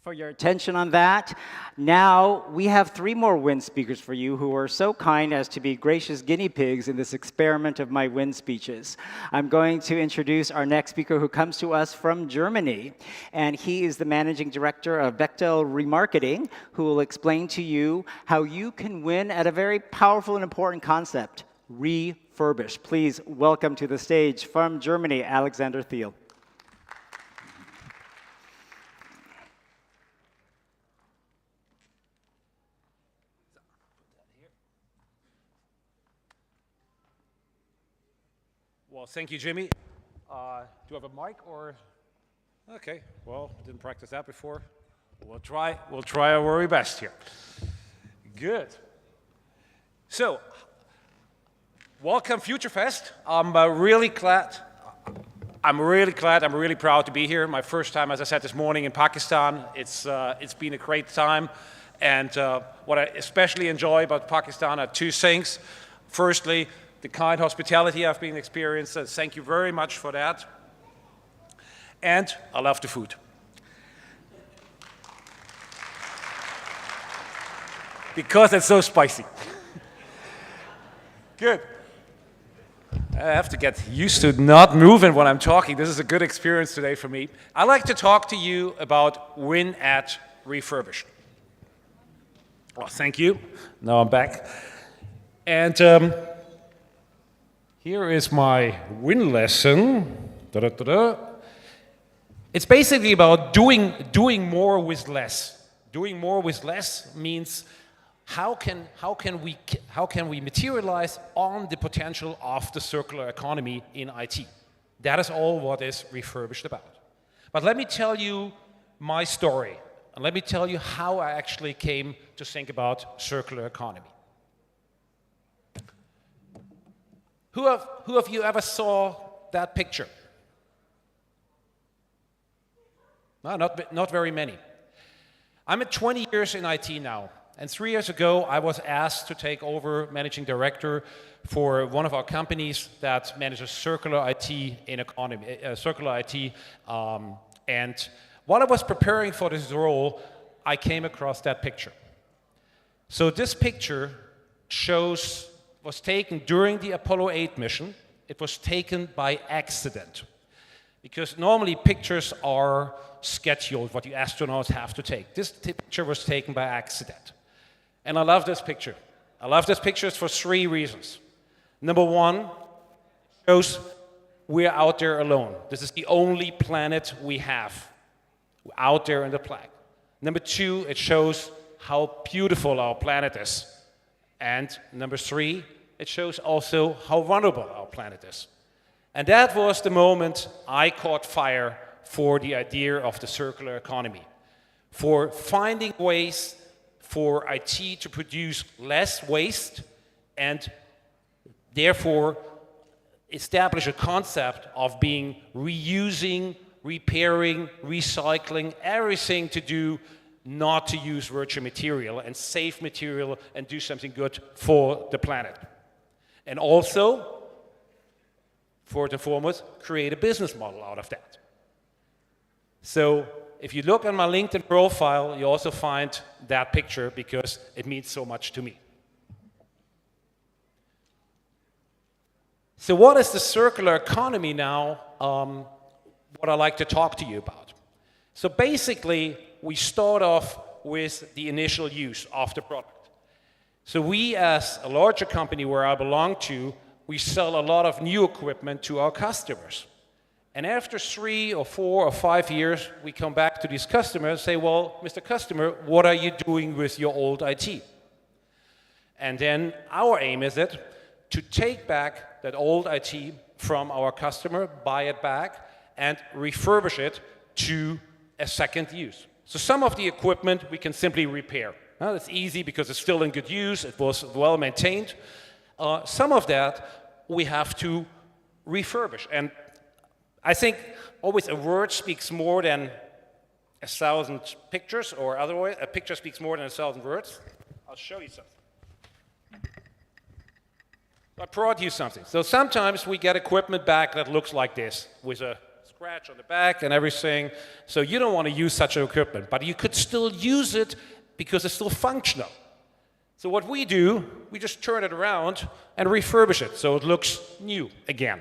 for your attention on that. Now, we have 3 more win speakers for you who are so kind as to be gracious guinea pigs in this experiment of my win speeches. I'm going to introduce our next speaker who comes to us from Germany, and he is the managing director of Bechtel Remarketing, who will explain to you how you can win at a very powerful and important concept, refurbish. Please welcome to the stage from Germany, Alexander Thiel. Well, thank you, Jimmy. Do you have a mic or? Okay. Well, didn't practice that before. We'll try our very best here. Good. So, welcome FutureFest. I'm really glad. I'm really proud to be here. My first time, as I said this morning, in Pakistan. It's been a great time, and what I especially enjoy about Pakistan are 2 things. Firstly, the kind hospitality I've been experiencing. Thank you very much for that. And I love the food. Because it's so spicy. Good. I have to get used to not moving when I'm talking. This is a good experience today for me. I'd like to talk to you about win at refurbish. Oh, thank you. Now I'm back. And here is my win lesson. It's basically about doing more with less. Doing more with less means how can we materialize on the potential of the circular economy in IT. That is all what is refurbished about. But let me tell you my story, and let me tell you how I actually came to think about circular economy. Who of you ever saw that picture? No, not very many. I'm at 20 years in IT now, and 3 years ago I was asked to take over managing director for one of our companies that manages circular IT in economy, circular IT. And while I was preparing for this role, I came across that picture. So this picture was taken during the Apollo 8 mission. It was taken by accident. Because normally pictures are scheduled, what you astronauts have to take. This picture was taken by accident. And I love this picture. I love this picture for 3 reasons. Number 1, it shows we're out there alone. This is the only planet we have out there in the planet. Number 2, it shows how beautiful our planet is. And number 3, it shows also how vulnerable our planet is. And that was the moment I caught fire for the idea of the circular economy, for finding ways for IT to produce less waste and therefore establish a concept of being reusing, repairing, recycling, everything to do not to use virgin material and save material and do something good for the planet. And also, first and foremost, create a business model out of that. So if you look on my LinkedIn profile, you also find that picture because it means so much to me. So what is the circular economy now? What I'd like to talk to you about. So basically, we start off with the initial use of the product. So we, as a larger company where I belong to, we sell a lot of new equipment to our customers. And after 3 or 4 or 5 years, we come back to these customers and say, well, Mr. Customer, what are you doing with your old IT? And then our aim is to take back that old IT from our customer, buy it back, and refurbish it to a second use. So some of the equipment we can simply repair. It's easy because it's still in good use, it was well maintained. Some of that we have to refurbish. And I think always a word speaks more than 1,000 pictures, or otherwise, a picture speaks more than 1,000 words. I'll show you something. I brought you something. So sometimes we get equipment back that looks like this, with a scratch on the back and everything. So you don't want to use such an equipment, but you could still use it because it's still functional. So what we do, we just turn it around and refurbish it so it looks new again.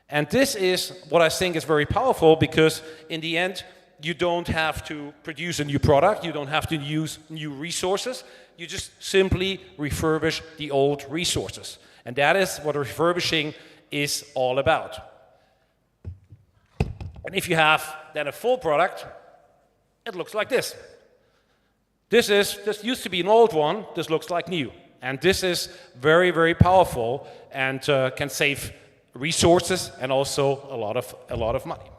And this is what I think is very powerful, because in the end, you don't have to produce a new product, you don't have to use new resources, you just simply refurbish the old resources. And that is what refurbishing is all about. And if you have then a full product, it looks like this. This used to be an old one, this looks like new. And this is very, very powerful and can save resources and also a lot of money.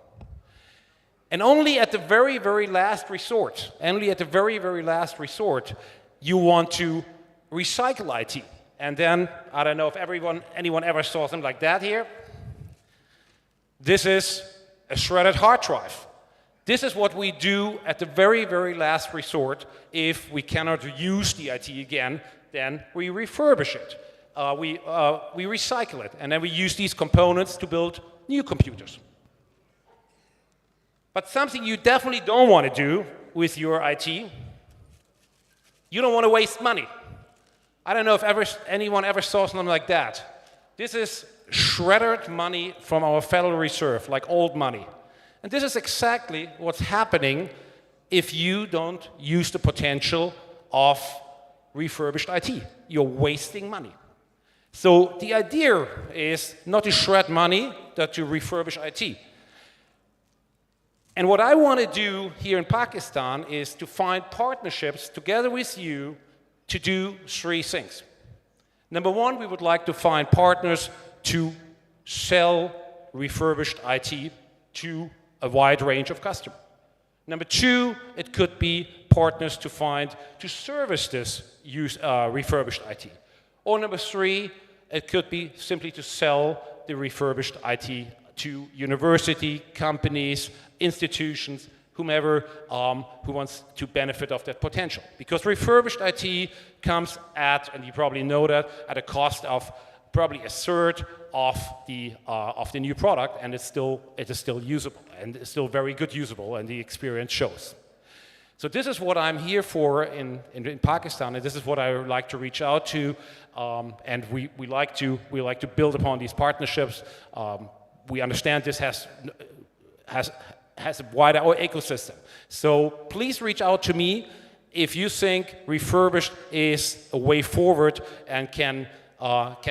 And only at the very, very last resort, you want to recycle IT. And then, I don't know if anyone ever saw something like that here. This is a shredded hard drive. This is what we do at the very, very last resort. If we cannot use the IT again, then we refurbish it. We recycle it, and then we use these components to build new computers. But something you definitely don't want to do with your IT, you don't want to waste money. I don't know if anyone ever saw something like that. This is shredded money from our Federal Reserve, like old money. And this is exactly what's happening if you don't use the potential of refurbished IT. You're wasting money. So the idea is not to shred money, but to refurbish IT. And what I want to do here in Pakistan is to find partnerships together with you to do three things. Number one, we would like to find partners to sell refurbished IT to a wide range of customers. Number two, it could be partners to service this refurbished IT. Or number three, it could be simply to sell the refurbished IT to university, companies, institutions, whomever who wants to benefit of that potential. Because refurbished IT comes at, and you probably know that, at a cost of probably a third of the new product, and it is still usable, and it's still very good usable, and the experience shows. So this is what I'm here for in Pakistan, and this is what I would like to reach out to, and we like to build upon these partnerships. We understand this has a wider ecosystem. So please reach out to me if you think refurbished is a way forward and can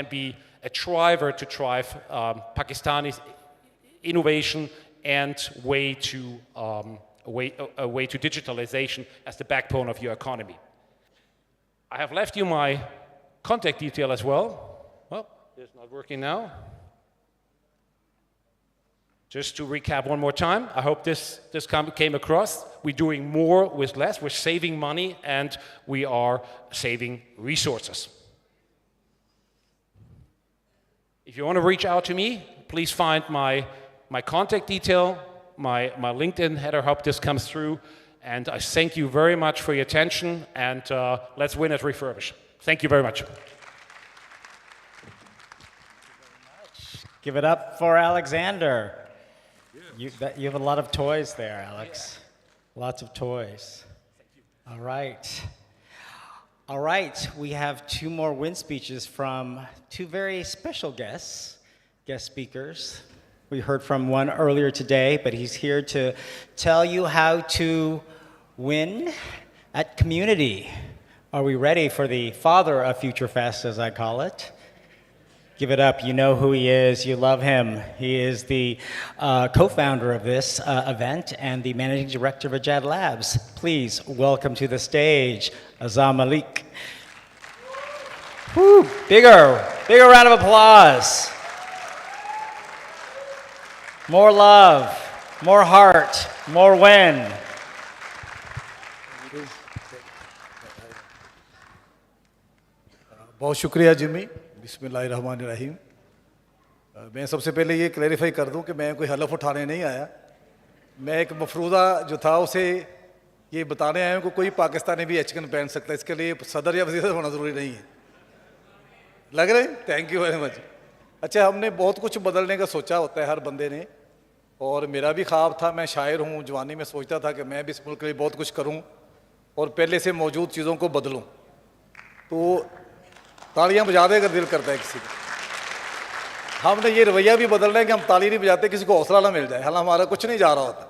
be a driver to drive Pakistani innovation and a way to digitalization as the backbone of your economy. I have left you my contact detail as well. Well, it's not working now. Just to recap one more time, I hope this came across. We're doing more with less, we're saving money, and we are saving resources. If you want to reach out to me, please find my contact detail, my LinkedIn header. Hope this comes through. And I thank you very much for your attention, and let's win at Refurbish. Thank you very much. Give it up for Alexander. You have a lot of toys there, Alex. Yeah. Lots of toys. All right. All right, we have two more win speeches from two very special guest speakers. We heard from one earlier today, but he's here to tell you how to win at Community. Are we ready for the father of Future Fest, as I call it? Give it up. You know who he is. You love him. He is the co-founder of this event and the managing director of Ejad Labs. Please welcome to the stage, Aazam Malik. Woo, bigger round of applause. More love, more heart, more win. बहुत शुक्रिया Jimmy बिस्मिल्लाहिर्रहमानिर्रहीम मैं सबसे पहले ये clarify कर दूं कि मैं कोई हलफ उठाने नहीं आया मैं एक मफरूज़ा जो था उसे ये बताने आया हूं कि कोई पाकिस्तानी भी एचकन पहन सकता है इसके लिए सदर या वज़ीर होना ज़रूरी नहीं है लग रहे हैं थैंक यू वेरी मच अच्छा हमने बहुत कुछ बदलने का सोचा होता है हर बंदे ने اور میرا بھی خواب تھا, میں شاعر ہوں, جوانی میں سوچتا تھا کہ میں بھی اس ملک کے لیے بہت کچھ کروں اور پہلے سے موجود چیزوں کو بدلوں. تو تالیاں بجا دے اگر دل کرتا ہے کسی کا. ہم نے یہ رویہ بھی بدلنا ہے کہ ہم تالی نہیں بجاتے کسی کو حوصلہ نہ مل جائے, حالانکہ ہمارا کچھ نہیں جا رہا ہوتا.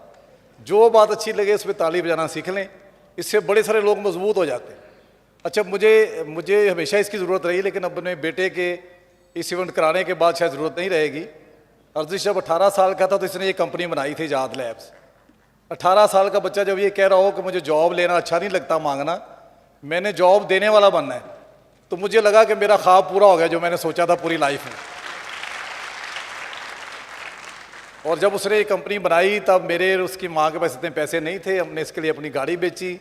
جو بات اچھی لگے اس پہ تالی بجانا سیکھ لیں, اس سے بڑے سارے لوگ مضبوط ہو جاتے ہیں. اچھا, مجھے ہمیشہ اس کی ضرورت رہی, لیکن اپنے بیٹے کے اس ایونٹ کرانے کے بعد شاید ضرورت نہیں رہے گی. ارزش جب 18 سال کا تھا تو اس نے یہ کمپنی بنائی تھی ایجاد لیبس. 18 سال کا بچہ جب یہ کہہ رہا ہو کہ مجھے جاب لینا اچھا نہیں لگتا مانگنا, میں نے جاب دینے والا بننا ہے, تو مجھے لگا کہ میرا خواب پورا ہو گیا جو میں نے سوچا تھا پوری لائف میں. اور جب اس نے یہ کمپنی بنائی تب میرے اور اس کی ماں کے پاس اتنے پیسے نہیں تھے, ہم نے اس کے لیے اپنی گاڑی بیچی.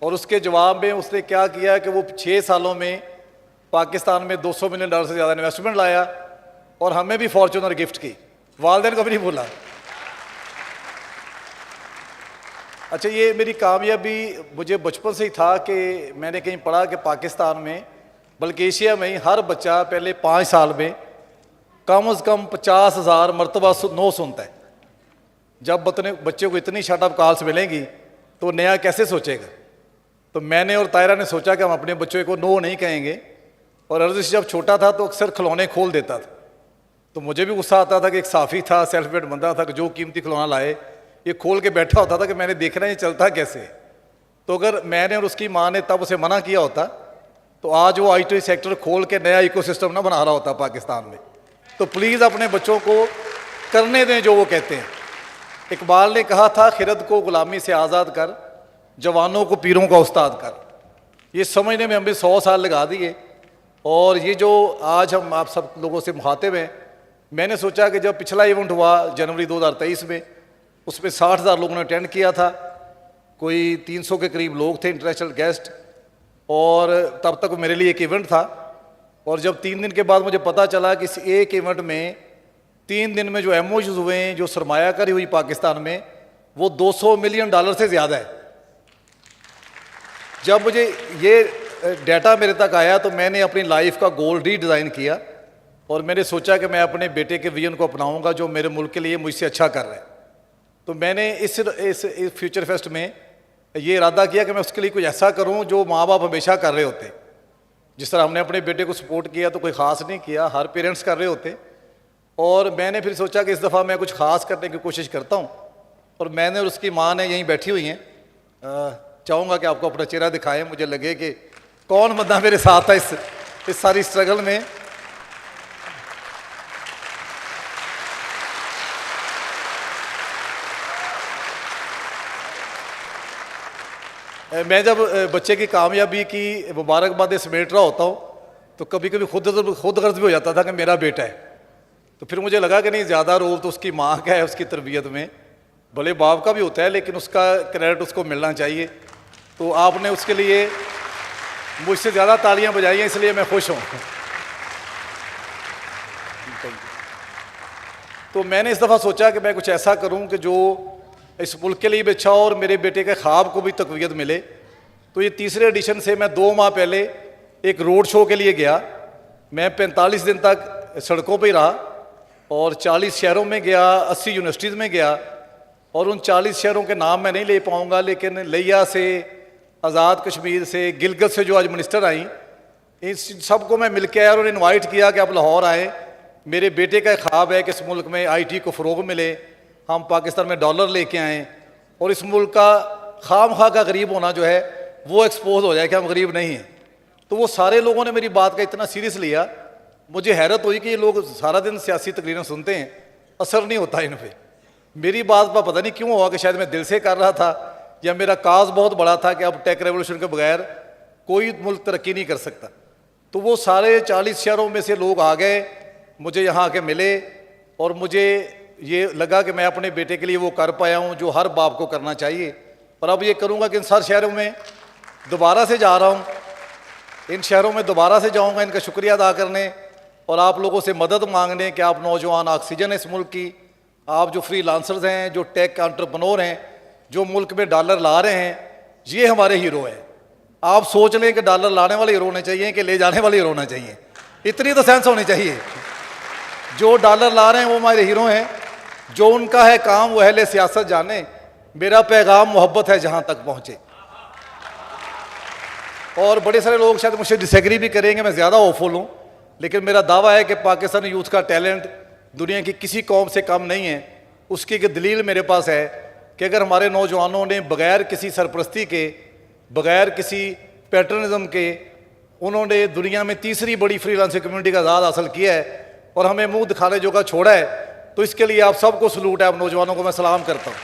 اور اس کے جواب میں اس نے کیا کیا کہ وہ 6 سالوں میں پاکستان میں $200 ملین سے زیادہ انویسٹمنٹ لایا اور ہمیں بھی فارچونر گفٹ کی. والدین کو بھی نہیں بھولا. اچھا, یہ میری کامیابی مجھے بچپن سے ہی تھا کہ میں نے کہیں پڑھا کہ پاکستان میں بلکہ ایشیا میں ہی ہر بچہ پہلے 5 سال میں کم از کم 50,000 مرتبہ نو سنتا ہے. جب بچے کو اتنی شٹ اپ کالس ملیں گی تو نیا کیسے سوچے گا. تو میں نے اور طاہرہ نے سوچا کہ ہم اپنے بچوں کو نو نہیں کہیں گے. اور ارزش جب چھوٹا تھا تو اکثر کھلونے کھول دیتا تھا, تو مجھے بھی غصہ آتا تھا کہ ایک صافی تھا, سیلف میڈ بندہ تھا کہ جو قیمتی کھلونا لائے یہ کھول کے بیٹھا ہوتا تھا کہ میں نے دیکھنا یہ چلتا کیسے. تو اگر میں نے اور اس کی ماں نے تب اسے منع کیا ہوتا تو آج وہ IT سیکٹر کھول کے نیا ایکو سسٹم نہ بنا رہا ہوتا پاکستان میں. تو پلیز اپنے بچوں کو کرنے دیں جو وہ کہتے ہیں. اقبال نے کہا تھا, خرد کو غلامی سے آزاد کر, جوانوں کو پیروں کا استاد کر. یہ سمجھنے میں ہمیں 100 سال لگا دیے. اور یہ جو آج ہم آپ سب لوگوں سے مخاطب ہیں, میں نے سوچا کہ جب پچھلا ایونٹ ہوا جنوری 2023 میں, اس میں 60,000 لوگوں نے اٹینڈ کیا تھا, کوئی 300 کے قریب لوگ تھے انٹرنیشنل گیسٹ, اور تب تک میرے لیے ایک ایونٹ تھا. اور جب 3 دن کے بعد مجھے پتہ چلا کہ اس ایک ایونٹ میں 3 دن میں جو ایموز ہوئے ہیں, جو سرمایہ کاری ہوئی پاکستان میں, وہ $200 ملین سے زیادہ ہے. جب مجھے یہ ڈیٹا میرے تک آیا تو میں نے اپنی لائف کا گول ری ڈیزائن کیا اور میں نے سوچا کہ میں اپنے بیٹے کے ویژن کو اپناؤں گا جو میرے ملک کے لیے مجھ سے اچھا کر رہا ہے. تو میں نے اس فیوچر فیسٹ میں یہ ارادہ کیا کہ میں اس کے لیے کچھ ایسا کروں جو ماں باپ ہمیشہ کر رہے ہوتے. جس طرح ہم نے اپنے بیٹے کو سپورٹ کیا تو کوئی خاص نہیں کیا, ہر پیرنٹس کر رہے ہوتے. اور میں نے پھر سوچا کہ اس دفعہ میں کچھ خاص کرنے کی کوشش کرتا ہوں. اور میں نے اور اس کی ماں نے یہیں بیٹھی ہوئی ہیں, چاہوں گا کہ آپ کو اپنا چہرہ دکھائیں, مجھے لگے کہ کون بندہ میرے ساتھ تھا اس ساری اسٹرگل میں. میں جب بچے کی کامیابی کی مبارکبادیں سمیٹ رہا ہوتا ہوں تو کبھی کبھی خود غرض بھی ہو جاتا تھا کہ میرا بیٹا ہے. تو پھر مجھے لگا کہ نہیں, زیادہ رول تو اس کی ماں کا ہے اس کی تربیت میں, بھلے باپ کا بھی ہوتا ہے لیکن اس کا کریڈٹ اس کو ملنا چاہیے. تو آپ نے اس کے لیے مجھ سے زیادہ تالیاں بجائی ہیں, اس لیے میں خوش ہوں. تو میں نے اس دفعہ سوچا کہ میں کچھ ایسا کروں کہ جو اس ملک کے لیے بھی اچھا ہو اور میرے بیٹے کے خواب کو بھی تقویت ملے. تو یہ 3رے ایڈیشن سے میں 2 ماہ پہلے ایک روڈ شو کے لیے گیا. میں 45 دن تک سڑکوں پہ ہی رہا اور 40 شہروں میں گیا, 80 یونیورسٹیز میں گیا. اور ان 40 شہروں کے نام میں نہیں لے پاؤں گا, لیکن لیا سے, آزاد کشمیر سے, گلگت سے جو آج منسٹر آئیں, ان سب کو میں مل کے آیا اور انوائٹ کیا کہ آپ لاہور آئیں. میرے بیٹے کا خواب ہے کہ اس ملک میں IT کو فروغ ملے, ہم پاکستان میں ڈالر لے کے آئیں اور اس ملک کا خام خواہ کا غریب ہونا جو ہے وہ ایکسپوز ہو جائے کہ ہم غریب نہیں ہیں. تو وہ سارے لوگوں نے میری بات کا اتنا سیریس لیا, مجھے حیرت ہوئی کہ یہ لوگ سارا دن سیاسی تقریریں سنتے ہیں, اثر نہیں ہوتا ان پہ. میری بات پر پتہ نہیں کیوں ہوا کہ شاید میں دل سے کر رہا تھا یا میرا کاز بہت بڑا تھا کہ اب ٹیک ریولوشن کے بغیر کوئی ملک ترقی نہیں کر سکتا. تو وہ سارے 40 شہروں میں سے لوگ آ گئے, مجھے یہاں آ کے ملے اور مجھے یہ لگا کہ میں اپنے بیٹے کے لیے وہ کر پایا ہوں جو ہر باپ کو کرنا چاہیے. اور اب یہ کروں گا کہ ان سارے شہروں میں دوبارہ سے جا رہا ہوں, ان شہروں میں دوبارہ سے جاؤں گا ان کا شکریہ ادا کرنے اور آپ لوگوں سے مدد مانگنے کہ آپ نوجوان آکسیجن ہے اس ملک کی, آپ جو فری لانسرز ہیں, جو ٹیک انٹرپرنور ہیں, جو ملک میں ڈالر لا رہے ہیں, یہ ہمارے ہیرو ہیں. آپ سوچ لیں کہ ڈالر لانے والے ہیرو ہونے چاہیے کہ لے جانے والے ہیرو ہونا چاہیے, اتنی تو سینس ہونی چاہیے. جو ڈالر لا رہے ہیں وہ ہمارے ہیرو ہیں جو ان کا ہے کام وہ اہل سیاست جانے, میرا پیغام محبت ہے جہاں تک پہنچے. اور بڑے سارے لوگ شاید مجھ سے ڈس ایگری بھی کریں گے, میں زیادہ ہوپفل ہوں, لیکن میرا دعویٰ ہے کہ پاکستانی یوتھ کا ٹیلنٹ دنیا کی کسی قوم سے کم نہیں ہے. اس کی ایک دلیل میرے پاس ہے کہ اگر ہمارے نوجوانوں نے بغیر کسی سرپرستی کے, بغیر کسی پیٹرنزم کے, انہوں نے دنیا میں تیسری بڑی فری لانسنگ کمیونٹی کا اعزاز حاصل کیا ہے اور ہمیں منہ دکھانے جو کا چھوڑا ہے, تو اس کے لیے آپ سب کو سلوٹ ہے, آپ نوجوانوں کو میں سلام کرتا ہوں.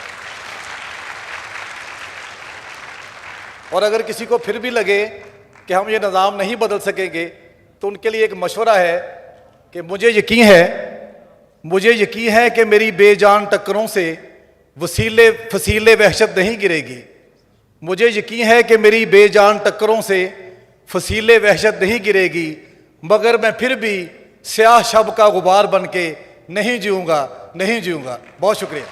اور اگر کسی کو پھر بھی لگے کہ ہم یہ نظام نہیں بدل سکیں گے, تو ان کے لیے ایک مشورہ ہے کہ مجھے یقین ہے کہ میری بے جان ٹکروں سے فصیل وحشت نہیں گرے گی. مجھے یقین ہے کہ میری بے جان ٹکروں سے فصیل وحشت نہیں گرے گی, مگر میں پھر بھی سیاہ شب کا غبار بن کے نہیں جیوں گا. بہت شکریہ.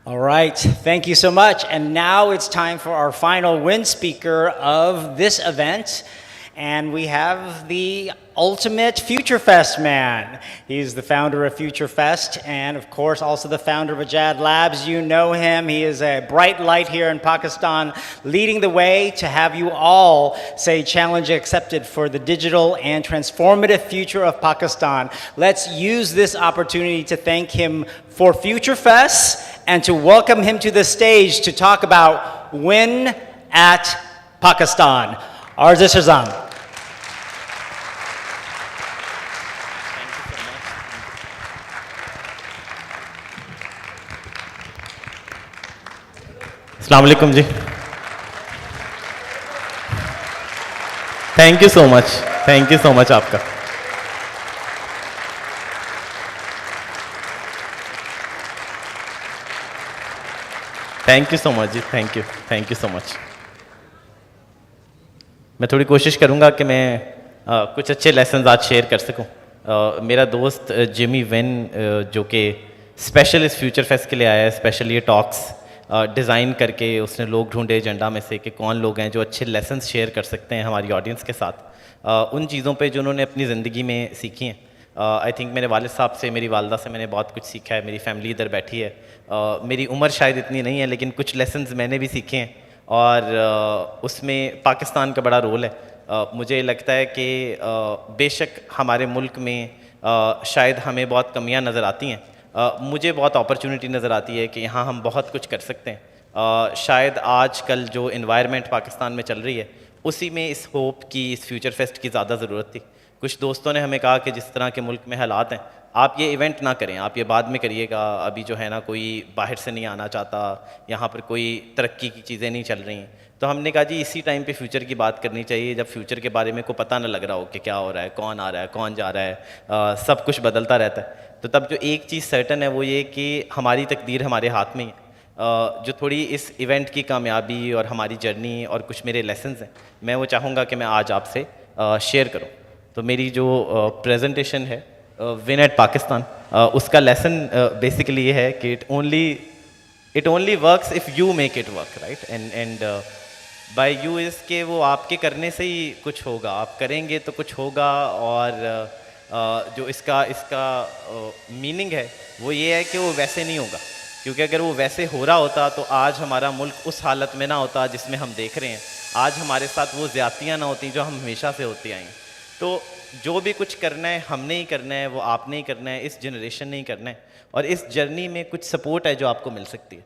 All right, thank you so much. And now it's time for our final win speaker of this event. And we have the ultimate Future Fest man. He's the founder of Future Fest and, of course, also the founder of Ejad Labs. You know him. He is a bright light here in Pakistan, leading the way to have you all say challenge accepted for the digital and transformative future of Pakistan. Let's use this opportunity to thank him for Future Fest and to welcome him to the stage to talk about Win at Pakistan. Aazam. السلام علیکم جی. Thank you so much آپ کا. Thank you so much جی. Thank you so much. میں تھوڑی کوشش کروں گا کہ میں کچھ اچھے لیسنز آج شیئر کر سکوں. میرا دوست جیمی وین جو کہ اسپیشل اس فیوچر فیسٹ کے لیے آیا ہے, اسپیشل یہ ٹاکس ڈیزائن کر کے اس نے لوگ ڈھونڈے ایجنڈا میں سے کہ کون لوگ ہیں جو اچھے لیسنز شیئر کر سکتے ہیں ہماری آڈینس کے ساتھ ان چیزوں پہ جو انہوں نے اپنی زندگی میں سیکھی ہیں. آئی تھنک میرے والد صاحب سے, میری والدہ سے میں نے بہت کچھ سیکھا ہے. میری فیملی ادھر بیٹھی ہے. میری عمر شاید اتنی نہیں ہے, لیکن کچھ لیسنز میں نے بھی سیکھے ہیں اور اس میں پاکستان کا بڑا رول ہے. مجھے لگتا ہے کہ بے شک ہمارے ملک میں شاید ہمیں بہت کمیاں نظر آتی ہیں, مجھے بہت اپرچونٹی نظر آتی ہے کہ یہاں ہم بہت کچھ کر سکتے ہیں. شاید آج کل جو انوائرمنٹ پاکستان میں چل رہی ہے اسی میں اس ہوپ کی, اس فیوچر فیسٹ کی زیادہ ضرورت تھی. کچھ دوستوں نے ہمیں کہا کہ جس طرح کے ملک میں حالات ہیں آپ یہ ایونٹ نہ کریں, آپ یہ بعد میں کریے گا, ابھی جو ہے نا کوئی باہر سے نہیں آنا چاہتا, یہاں پر کوئی ترقی کی چیزیں نہیں چل رہی. تو ہم نے کہا جی اسی ٹائم پہ فیوچر کی بات کرنی چاہیے جب فیوچر کے بارے میں کوئی پتہ نہ لگ رہا ہو کہ کیا ہو رہا ہے, کون آ رہا ہے, کون جا رہا ہے, سب کچھ بدلتا رہتا ہے. تو تب جو ایک چیز سرٹن ہے وہ یہ کہ ہماری تقدیر ہمارے ہاتھ میں ہی ہے. جو تھوڑی اس ایونٹ کی کامیابی اور ہماری جرنی اور کچھ میرے لیسنز ہیں میں وہ چاہوں گا کہ میں آج آپ سے شیئر کروں. تو میری جو پریزنٹیشن ہے ون ایٹ پاکستان, اس کا لیسن بیسیکلی یہ ہے کہ it only works if you make it work, right. And by you is کہ وہ آپ کے کرنے سے ہی کچھ ہوگا, آپ کریں گے تو کچھ ہوگا. اور جو اس کا میننگ ہے وہ یہ ہے کہ وہ ویسے نہیں ہوگا, کیونکہ اگر وہ ویسے ہو رہا ہوتا تو آج ہمارا ملک اس حالت میں نہ ہوتا جس میں ہم دیکھ رہے ہیں. آج ہمارے ساتھ وہ زیادتیاں نہ ہوتی جو ہم ہمیشہ سے ہوتی آئیں. تو جو بھی کچھ کرنا ہے ہم نے ہی کرنا ہے, وہ آپ نے ہی کرنا ہے, اس جنریشن نے ہی کرنا ہے. اور اس جرنی میں کچھ سپورٹ ہے جو آپ کو مل سکتی ہے.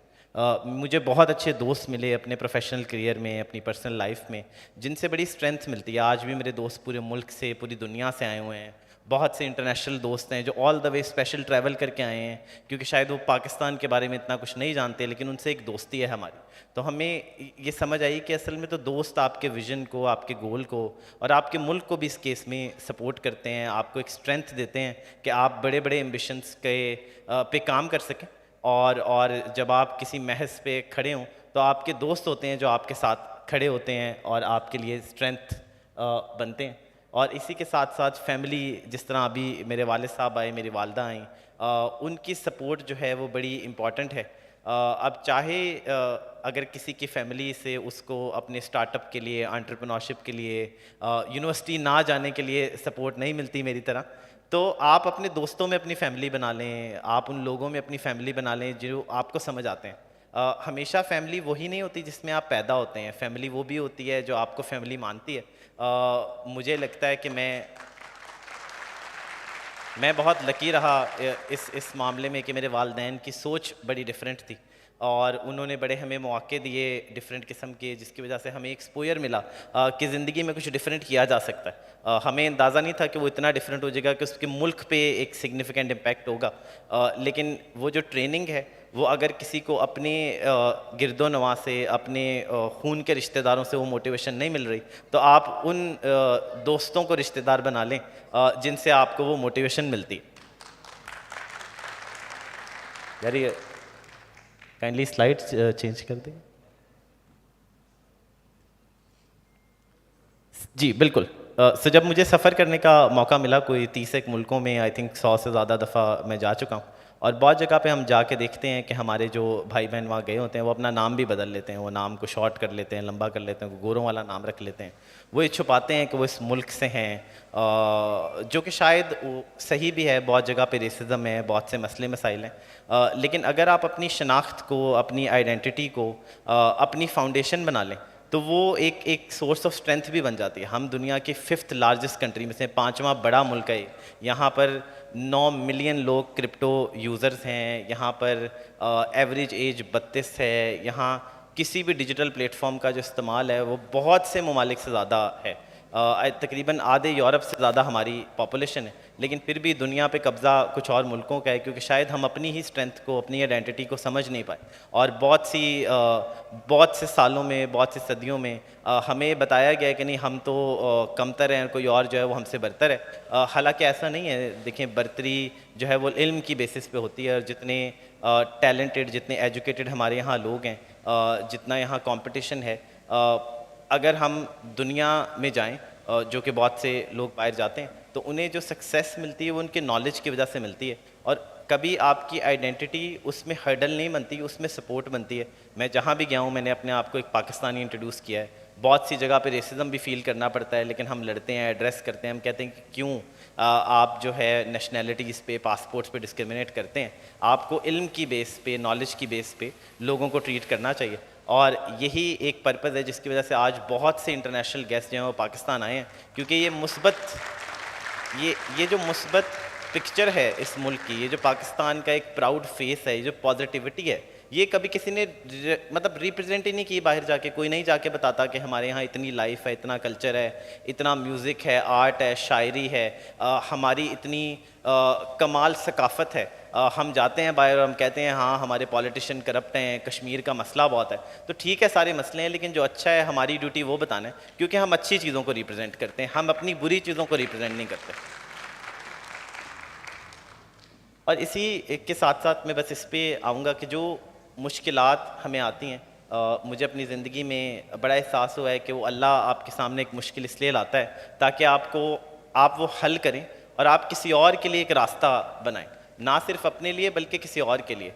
مجھے بہت اچھے دوست ملے اپنے پروفیشنل کریئر میں, اپنی پرسنل لائف میں, جن سے بڑی اسٹرینتھ ملتی ہے. آج بھی میرے دوست پورے ملک سے, پوری دنیا سے آئے ہوئے ہیں. بہت سے انٹرنیشنل دوست ہیں جو آل دا وے اسپیشل ٹریول کر کے آئے ہیں, کیونکہ شاید وہ پاکستان کے بارے میں اتنا کچھ نہیں جانتے, لیکن ان سے ایک دوستی ہے ہماری. تو ہمیں یہ سمجھ آئی کہ اصل میں تو دوست آپ کے ویژن کو, آپ کے گول کو اور آپ کے ملک کو بھی اس کیس میں سپورٹ کرتے ہیں, آپ کو ایک اسٹرینتھ دیتے ہیں کہ آپ بڑے بڑے ایمبیشنس پہ کام کر سکیں. اور جب آپ کسی محض پہ کھڑے ہوں تو آپ کے دوست ہوتے ہیں جو آپ کے ساتھ کھڑے ہوتے ہیں اور آپ کے لیے اسٹرینتھ بنتے ہیں. اور اسی کے ساتھ ساتھ فیملی, جس طرح ابھی میرے والد صاحب آئے, میری والدہ آئیں, ان کی سپورٹ جو ہے وہ بڑی امپورٹنٹ ہے. اب چاہے اگر کسی کی فیملی سے اس کو اپنے اسٹارٹ اپ کے لیے انٹرپرینورشپ کے لیے یونیورسٹی نہ جانے کے لیے سپورٹ نہیں ملتی میری طرح, تو آپ اپنے دوستوں میں اپنی فیملی بنا لیں, آپ ان لوگوں میں اپنی فیملی بنا لیں جو آپ کو سمجھ آتے ہیں. ہمیشہ فیملی وہی نہیں ہوتی جس میں آپ پیدا ہوتے ہیں, فیملی وہ بھی ہوتی ہے جو آپ کو فیملی مانتی ہے. مجھے لگتا ہے کہ میں بہت لکی رہا اس معاملے میں کہ میرے والدین کی سوچ بڑی ڈیفرنٹ تھی اور انہوں نے بڑے ہمیں مواقع دیے ڈیفرنٹ قسم کے, جس کی وجہ سے ہمیں ایکسپوئر ملا کہ زندگی میں کچھ ڈیفرنٹ کیا جا سکتا ہے. ہمیں اندازہ نہیں تھا کہ وہ اتنا ڈیفرنٹ ہو جائے گا کہ اس کے ملک پہ ایک سگنیفیکنٹ امپیکٹ ہوگا, لیکن وہ جو ٹریننگ ہے وہ اگر کسی کو اپنے گرد و نواح سے, اپنے خون کے رشتہ داروں سے وہ موٹیویشن نہیں مل رہی, تو آپ ان دوستوں کو رشتہ دار بنا لیں جن سے آپ کو وہ موٹیویشن ملتی. یاری کائنڈلی سلائڈ چینج کر دیں. جی بالکل. سو جب مجھے سفر کرنے کا موقع ملا, کوئی 30 ملکوں میں آئی تھنک 100 سے زیادہ دفعہ میں جا چکا ہوں, اور بہت جگہ پہ ہم جا کے دیکھتے ہیں کہ ہمارے جو بھائی بہن وہاں گئے ہوتے ہیں وہ اپنا نام بھی بدل لیتے ہیں, وہ نام کو شارٹ کر لیتے ہیں, لمبا کر لیتے ہیں, گوروں والا نام رکھ لیتے ہیں, وہ یہ چھپاتے ہیں کہ وہ اس ملک سے ہیں, جو کہ شاید صحیح بھی ہے. بہت جگہ پہ ریسزم ہے, بہت سے مسئلے مسائل ہیں, لیکن اگر آپ اپنی شناخت کو, اپنی آئیڈینٹی کو اپنی فاؤنڈیشن بنا لیں تو وہ ایک سورس آف اسٹرینتھ بھی بن جاتی ہے. ہم دنیا کی 5th لارجسٹ کنٹری میں سے 5واں بڑا ملک ہے. یہاں پر 9 ملین لوگ کرپٹو یوزرز ہیں, یہاں پر ایوریج ایج 32 ہے, یہاں کسی بھی ڈیجیٹل پلیٹ فارم کا جو استعمال ہے وہ بہت سے ممالک سے زیادہ ہے, تقریباً آدھے یورپ سے زیادہ ہماری پاپولیشن ہے, لیکن پھر بھی دنیا پہ قبضہ کچھ اور ملکوں کا ہے کیونکہ شاید ہم اپنی ہی اسٹرینتھ کو, اپنی آئیڈینٹی کو سمجھ نہیں پائے. اور بہت سے سالوں میں, بہت سی صدیوں میں ہمیں بتایا گیا ہے کہ نہیں ہم تو کمتر ہیں, کوئی اور جو ہے وہ ہم سے برتر ہے. حالانکہ ایسا نہیں ہے. دیکھیں برتری جو ہے وہ علم کی بیسس پہ ہوتی ہے, اور جتنے ٹیلنٹڈ, جتنے ایجوکیٹڈ ہمارے یہاں لوگ ہیں, جتنا یہاں کمپٹیشن ہے, اگر ہم دنیا میں جائیں جو کہ بہت سے لوگ باہر جاتے ہیں تو انہیں جو سکسیس ملتی ہے وہ ان کے نالج کی وجہ سے ملتی ہے, اور کبھی آپ کی آئیڈینٹی اس میں ہرڈل نہیں بنتی, اس میں سپورٹ بنتی ہے. میں جہاں بھی گیا ہوں میں نے اپنے آپ کو ایک پاکستانی انٹروڈیوس کیا ہے. بہت سی جگہ پہ ریسزم بھی فیل کرنا پڑتا ہے, لیکن ہم لڑتے ہیں, ایڈریس کرتے ہیں, ہم کہتے ہیں کہ کیوں آپ جو ہے نیشنلٹیز پہ, پاسپورٹس پہ ڈسکرمنیٹ کرتے ہیں. آپ کو علم کی بیس پہ, نالج کی بیس پہ لوگوں کو ٹریٹ کرنا چاہیے, اور یہی ایک پرپز ہے جس کی وجہ سے آج بہت سے انٹرنیشنل گیسٹ جو ہیں وہ پاکستان آئے ہیں, کیونکہ یہ جو مثبت پکچر ہے اس ملک کی, یہ جو پاکستان کا ایک پراؤڈ فیس ہے, یہ جو پازیٹیوٹی ہے, یہ کبھی کسی نے مطلب ریپرزینٹ ہی نہیں کی باہر جا کے. کوئی نہیں جا کے بتاتا کہ ہمارے یہاں اتنی لائف ہے, اتنا کلچر ہے, اتنا میوزک ہے, آرٹ ہے, شاعری ہے, ہماری اتنی کمال ثقافت ہے. ہم جاتے ہیں باہر اور ہم کہتے ہیں ہاں ہمارے پولیٹیشین کرپٹ ہیں, کشمیر کا مسئلہ بہت ہے. تو ٹھیک ہے سارے مسئلے ہیں, لیکن جو اچھا ہے ہماری ڈیوٹی وہ بتانا ہے, کیونکہ ہم اچھی چیزوں کو ریپرزینٹ کرتے ہیں, ہم اپنی بری چیزوں کو ریپرزینٹ نہیں کرتے. اور اسی کے ساتھ ساتھ میں بس اس پہ آؤں گا کہ جو مشکلات ہمیں آتی ہیں, مجھے اپنی زندگی میں بڑا احساس ہوا ہے کہ وہ اللہ آپ کے سامنے ایک مشکل اس لیے لاتا ہے تاکہ آپ وہ حل کریں اور آپ کسی اور کے لیے ایک راستہ بنائیں, نہ صرف اپنے لیے بلکہ کسی اور کے لیے.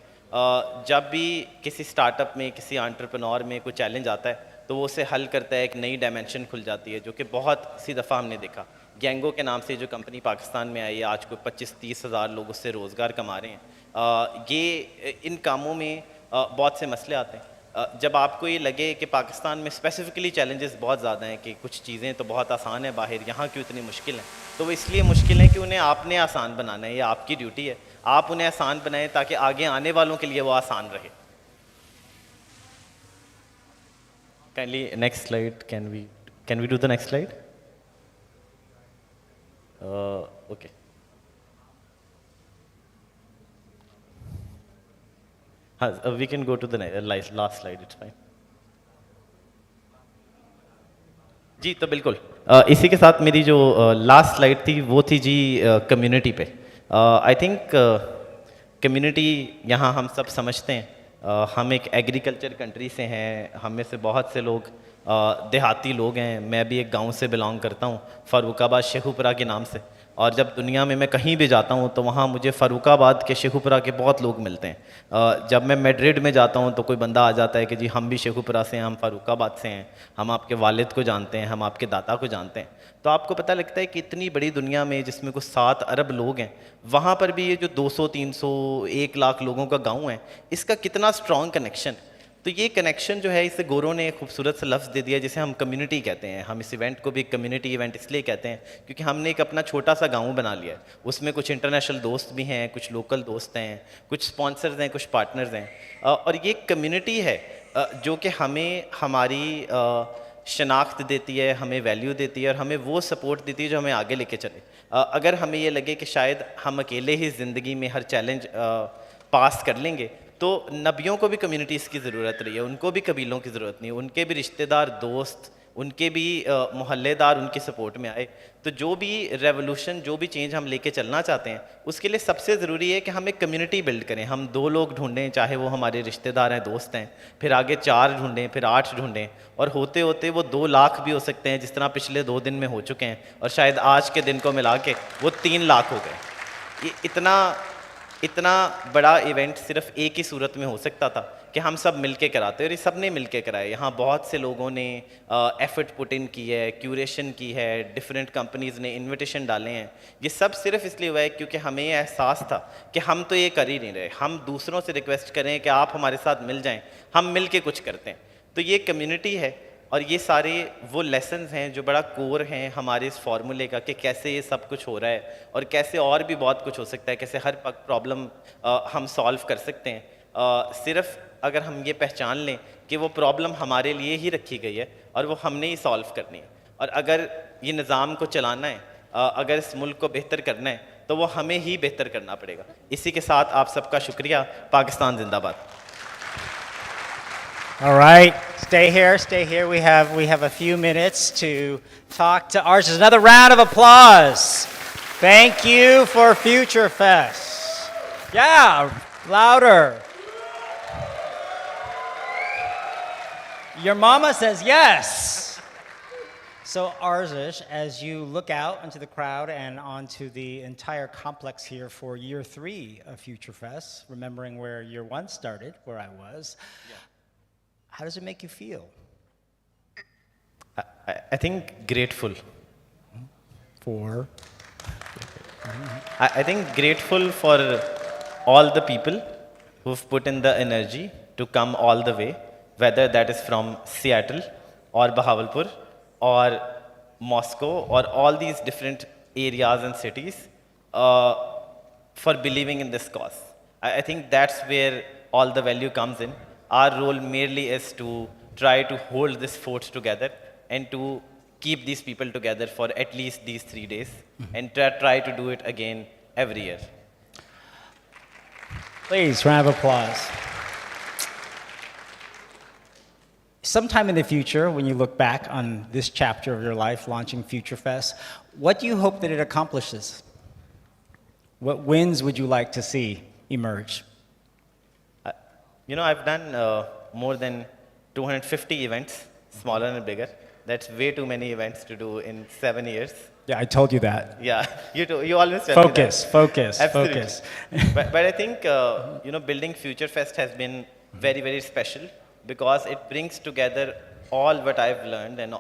جب بھی کسی اسٹارٹ اپ میں, کسی انٹرپرینور میں کوئی چیلنج آتا ہے تو وہ اسے حل کرتا ہے, ایک نئی ڈائمینشن کھل جاتی ہے, جو کہ بہت سی دفعہ ہم نے دیکھا. گینگو کے نام سے جو کمپنی پاکستان میں آئی ہے, آج کوئی 25-30 ہزار لوگ اس سے روزگار کما رہے ہیں. یہ ان کاموں میں بہت سے مسئلے آتے ہیں. جب آپ کو یہ لگے کہ پاکستان میں اسپیسیفکلی چیلنجز بہت زیادہ ہیں, کہ کچھ چیزیں تو بہت آسان ہیں باہر, یہاں کیوں اتنی مشکل ہیں, تو وہ اس لیے مشکل ہیں کہ انہیں آپ نے آسان بنانا ہے, یہ آپ کی ڈیوٹی ہے. آپ انہیں آسان بنائیں تاکہ آگے آنے والوں کے لیے وہ آسان رہے. Kindly next slide, can we do the next slide. Okay. ہاں we can go to the last slide, it's fine. جی تو بالکل اسی کے ساتھ میری جو لاسٹ سلائڈ تھی وہ تھی جی کمیونٹی پہ. آئی تھنک کمیونٹی یہاں ہم سب سمجھتے ہیں, ہم ایک ایگریکلچر کنٹری سے ہیں, ہم میں سے بہت سے لوگ دیہاتی لوگ ہیں. میں بھی ایک گاؤں سے بلانگ کرتا ہوں, فاروق آباد شیخوپورہ کے نام سے. और जब दुनिया में मैं कहीं भी जाता हूँ तो वहाँ मुझे फ़ारुखाबाद के शेखुपुरा के बहुत लोग मिलते हैं। जब मैं मैड्रिड में जाता हूँ तो कोई बंदा आ जाता है कि जी हम भी शेखुपुरा से हैं, हम फ़ारुखाबाद से हैं, हम आपके वालिद को जानते हैं, हम आपके दादा को जानते हैं। तो आपको पता लगता है कि इतनी बड़ी दुनिया में जिसमें कुछ 7 अरब लोग हैं, वहाँ पर भी ये जो 200, 300, 1 लाख लोगों का गाँव है, इसका कितना स्ट्रॉन्ग कनेक्शन है। तो ये कनेक्शन जो है, इसे गोरों ने एक खूबसूरत सा लफ्ज़ दे दिया जिसे हम कम्युनिटी कहते हैं। हम इस इवेंट को भी कम्युनिटी इवेंट इसलिए कहते हैं क्योंकि हमने एक अपना छोटा सा गांव बना लिया है। उसमें कुछ इंटरनेशनल दोस्त भी हैं, कुछ लोकल दोस्त हैं, कुछ स्पॉन्सर्स हैं, कुछ पार्टनर्स हैं, और ये कम्युनिटी है जो कि हमें हमारी शनाख्त देती है, हमें वैल्यू देती है और हमें वो सपोर्ट देती है जो हमें आगे लेके चले। अगर हमें ये लगे कि शायद हम अकेले ही ज़िंदगी में हर चैलेंज पास कर लेंगे, तो नबियों को भी कम्युनिटीज़ की ज़रूरत रही है, उनको भी कबीलों की ज़रूरत नहीं है, उनके भी रिश्तेदार, दोस्त, उनके भी मोहल्लेदार उनकी सपोर्ट में आए। तो जो भी रेवोल्यूशन, जो भी चेंज हम लेके चलना चाहते हैं, उसके लिए सबसे ज़रूरी है कि हम एक कम्युनिटी बिल्ड करें। हम 2 लोग ढूंढें, चाहे वो हमारे रिश्तेदार हैं, दोस्त हैं, फिर आगे 4 ढूंढें, फिर 8 ढूंढें, और होते होते वो 2 लाख भी हो सकते हैं, जिस तरह पिछले 2 दिन में हो चुके हैं, और शायद आज के दिन को मिला के वो 3 लाख हो गए। ये इतना बड़ा इवेंट सिर्फ एक ही सूरत में हो सकता था कि हम सब मिलके कराते, और ये सब ने मिलके कराया। यहाँ बहुत से लोगों ने एफर्ट पुट इन की है, क्यूरेशन की है, डिफरेंट कंपनीज़ ने इनविटेशन डाले हैं। ये सब सिर्फ इसलिए हुआ है क्योंकि हमें एहसास था कि हम तो ये कर ही नहीं रहे, हम दूसरों से रिक्वेस्ट करें कि आप हमारे साथ मिल जाएं, हम मिल के कुछ करते हैं। तो ये कम्युनिटी है, और ये सारे वो लेसन्स हैं जो बड़ा कोर हैं हमारे इस फार्मूले का, कि कैसे ये सब कुछ हो रहा है और कैसे और भी बहुत कुछ हो सकता है, कैसे हर प्रॉब्लम हम सॉल्व कर सकते हैं। सिर्फ अगर हम ये पहचान लें कि वो प्रॉब्लम हमारे लिए ही रखी गई है और वो हमने ही सॉल्व करनी है, और अगर ये निज़ाम को चलाना है, अगर इस मुल्क को बेहतर करना है, तो वो हमें ही बेहतर करना पड़ेगा। इसी के साथ आप सबका शुक्रिया। पाकिस्तान जिंदाबाद। All right, stay here, stay here. We have a few minutes to talk to artists. Another round of applause. Thank you for Future Fest. Yeah, louder. Your mama says yes. So Arzish, as you look out into the crowd and onto the entire complex here for year 3 of Future Fest, remembering where year 1 started, where I was, how does it make you feel? I think grateful. For? I think grateful for all the people who've put in the energy to come all the way, whether that is from Seattle or Bahawalpur or Moscow or all these different areas and cities, for believing in this cause. I think that's where all the value comes in. Our role merely is to try to hold this fort together and to keep these people together for at least these 3 days, and try to do it again every year. Please, round of applause. Sometime in the future, when you look back on this chapter of your life, launching Future Fest, what do you hope that it accomplishes? What wins would you like to see emerge? You know, I've done more than 250 events, smaller and bigger. That's way too many events to do in 7 years. Yeah, I told you that. Yeah, you always tell me that. Focus. Absolutely. But I think, you know, building Future Fest has been very, very special because it brings together all what I've learned and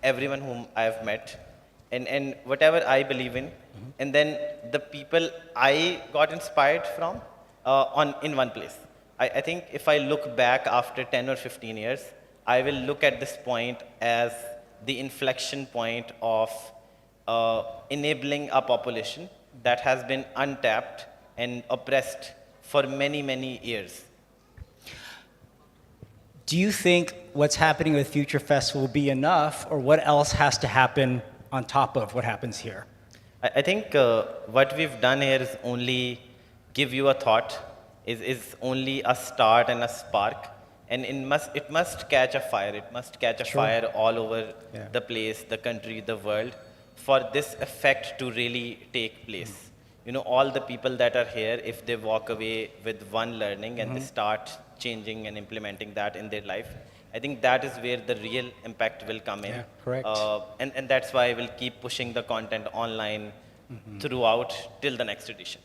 everyone whom I've met and whatever I believe in. And then the people I got inspired from in one place. I think if I look back after 10 or 15 years, I will look at this point as the inflection point of enabling a population that has been untapped and oppressed for many, many years. Do you think what's happening with Future Fest will be enough, or what else has to happen on top of what happens here? I think what we've done here is only give you a thought, is only a start and a spark, and it must catch a fire. It must catch a fire all over the place, the country, the world, for this effect to really take place. You know, all the people that are here, if they walk away with one learning and they start changing and implementing that in their life, I think that is where the real impact will come in. Yeah, correct. And that's why I will keep pushing the content online, throughout till the next edition.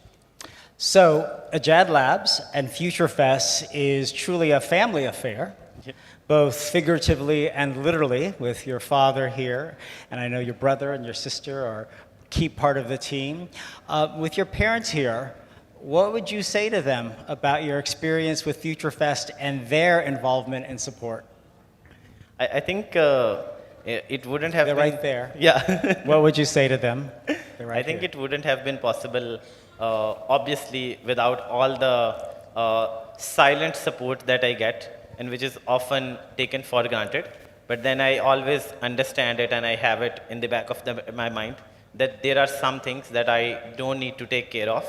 So, Ejad Labs and Future Fest is truly a family affair, both figuratively and literally, with your father here, and I know your brother and your sister are a key part of the team. With your parents here, what would you say to them about your experience with Future Fest and their involvement and support? I think it wouldn't have They're been... right there. Yeah. What would you say to them? They're right I think here. it wouldn't have been possible, obviously, without all the silent support that I get, and which is often taken for granted. But then I always understand it, and I have it in the back of my mind, that there are some things that I don't need to take care of,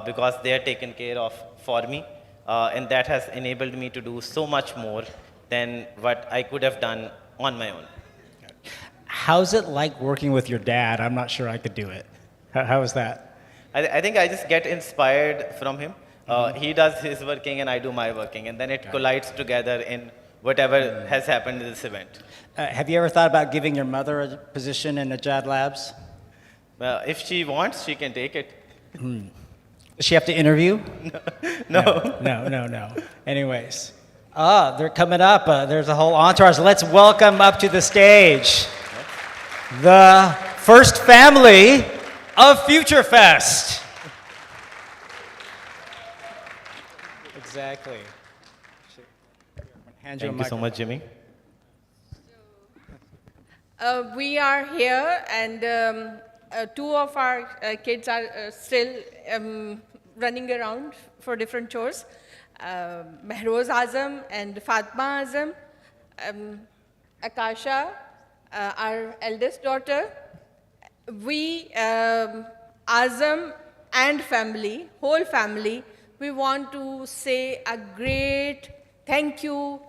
because they are taken care of for me, and that has enabled me to do so much more than what I could have done on my own. How's it like working with your dad? I'm not sure I could do it. How is that? I think I just get inspired from him. He does his working and I do my working, and then it collides together in whatever has happened in this event. Have you ever thought about giving your mother a position in Ejad Labs? If she wants, she can take it. Does she have to interview? No. No. Anyways. They're coming up. There's a whole entourage. Let's welcome up to the stage the first family of Future Fest. Exactly. Thank you so much, Jimmy. We are here, and two of our kids are still running around for different chores. Mehroz Aazam and Fatma Aazam, Akasha, our eldest daughter. We, Aazam and family, whole family, we want to say a great thank you.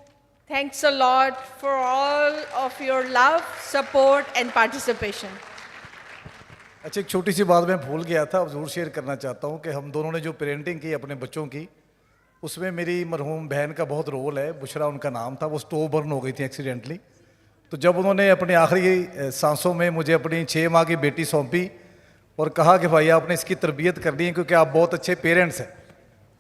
Thanks a lot for all of your love, support and participation. अच्छा, एक छोटी सी बात मैं भूल गया था, अब ज़रूर शेयर करना चाहता हूँ कि हम दोनों ने जो पेरेंटिंग की अपने बच्चों की, उसमें मेरी मरहूम बहन का बहुत रोल है। बुशरा उनका नाम था, वो स्टोव बर्न हो गई थी एक्सीडेंटली। तो जब उन्होंने अपने आखिरी सांसों में मुझे अपनी 6 माह की बेटी सौंपी और कहा कि भाई आपने इसकी तरबियत करनी है क्योंकि आप बहुत अच्छे पेरेंट्स हैं,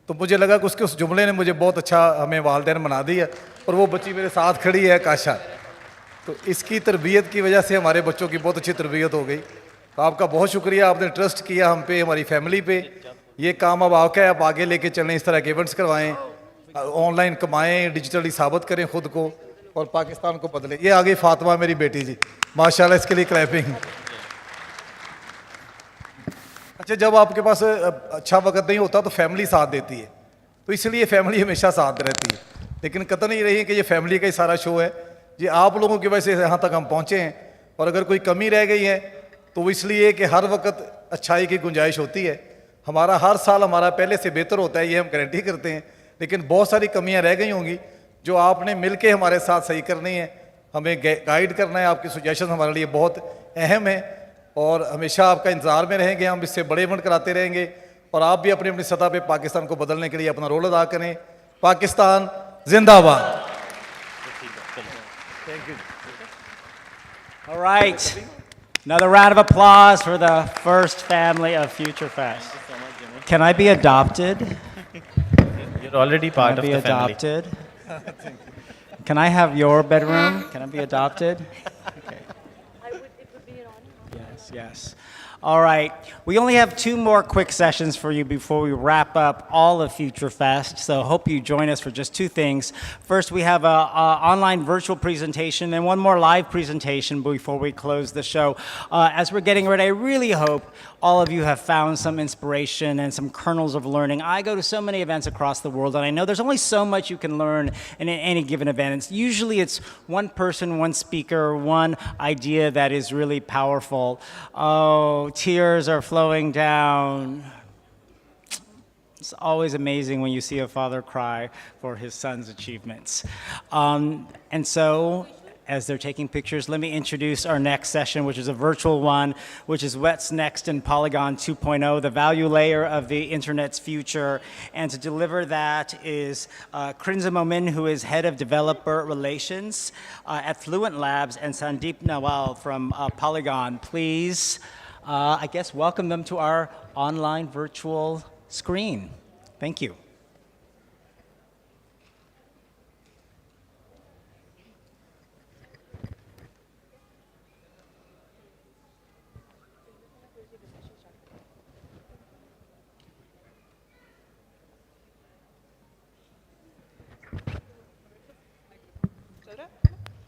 तो मुझे लगा कि उसके उस जुमले ने मुझे बहुत अच्छा हमें वालिदैन बना दिया, और वो बच्ची मेरे साथ खड़ी है, काशा। तो इसकी तरबियत की वजह से हमारे बच्चों की बहुत अच्छी तरबियत हो गई। तो आपका बहुत शुक्रिया, आपने ट्रस्ट किया हम पे, हमारी फैमिली पे। ये काम अब आपका है, आप आगे लेके चलें, इस तरह के इवेंट्स करवाएं, ऑनलाइन कमाएं, डिजिटली साबित करें खुद को और पाकिस्तान को बदलें। ये आगे फातिमा मेरी बेटी जी, माशाल्लाह, इसके लिए क्लैपिंग। अच्छा, जब आपके पास अच्छा वक्त नहीं होता तो फैमिली साथ देती है, तो इसलिए फैमिली हमेशा साथ रहती है। लेकिन कतई नहीं रही कि ये फैमिली का ही सारा शो है, ये आप लोगों की वजह से यहाँ तक हम पहुँचे हैं। और अगर कोई कमी रह गई है तो वो इसलिए कि हर वक्त अच्छाई की गुंजाइश होती है। हमारा हर साल हमारा पहले से बेहतर होता है, ये हम गारंटी करते हैं। लेकिन बहुत सारी कमियां रह गई होंगी जो आपने मिलके हमारे साथ सही करनी है, हमें गाइड करना है। आपकी सजेशन हमारे लिए बहुत अहम है और हमेशा आपका इंतज़ार में रहेंगे। हम इससे बड़े इवेंट कराते रहेंगे और आप भी अपनी अपनी सतह पे पाकिस्तान को बदलने के लिए अपना रोल अदा करें। पाकिस्तान जिंदाबाद। Thank you. All right. Another round of applause for the first family of Future Fest. Can I be adopted? You're already part of the family. Can I be adopted? Can I have your bedroom? Can I be adopted? Okay. It would be an honor. Yes. All right. We only have 2 more quick sessions for you before we wrap up all of Future Fest. So hope you join us for just 2 things. First, we have an online virtual presentation and one more live presentation before we close the show. As we're getting ready, I really hope all of you have found some inspiration and some kernels of learning. I go to so many events across the world, and I know there's only so much you can learn in any given event. Usually it's one person, one speaker, one idea that is really powerful. Oh, tears are flowing down. It's always amazing when you see a father cry for his son's achievements. And so, as they're taking pictures, let me introduce our next session, which is a virtual one, which is what's next in Polygon 2.0, the value layer of the internet's future. And to deliver that is Krinza Momin, who is head of developer relations at Fluent Labs, and Sandeep Nawal from Polygon. Please I guess welcome them to our online virtual screen. Thank you.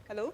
Hello?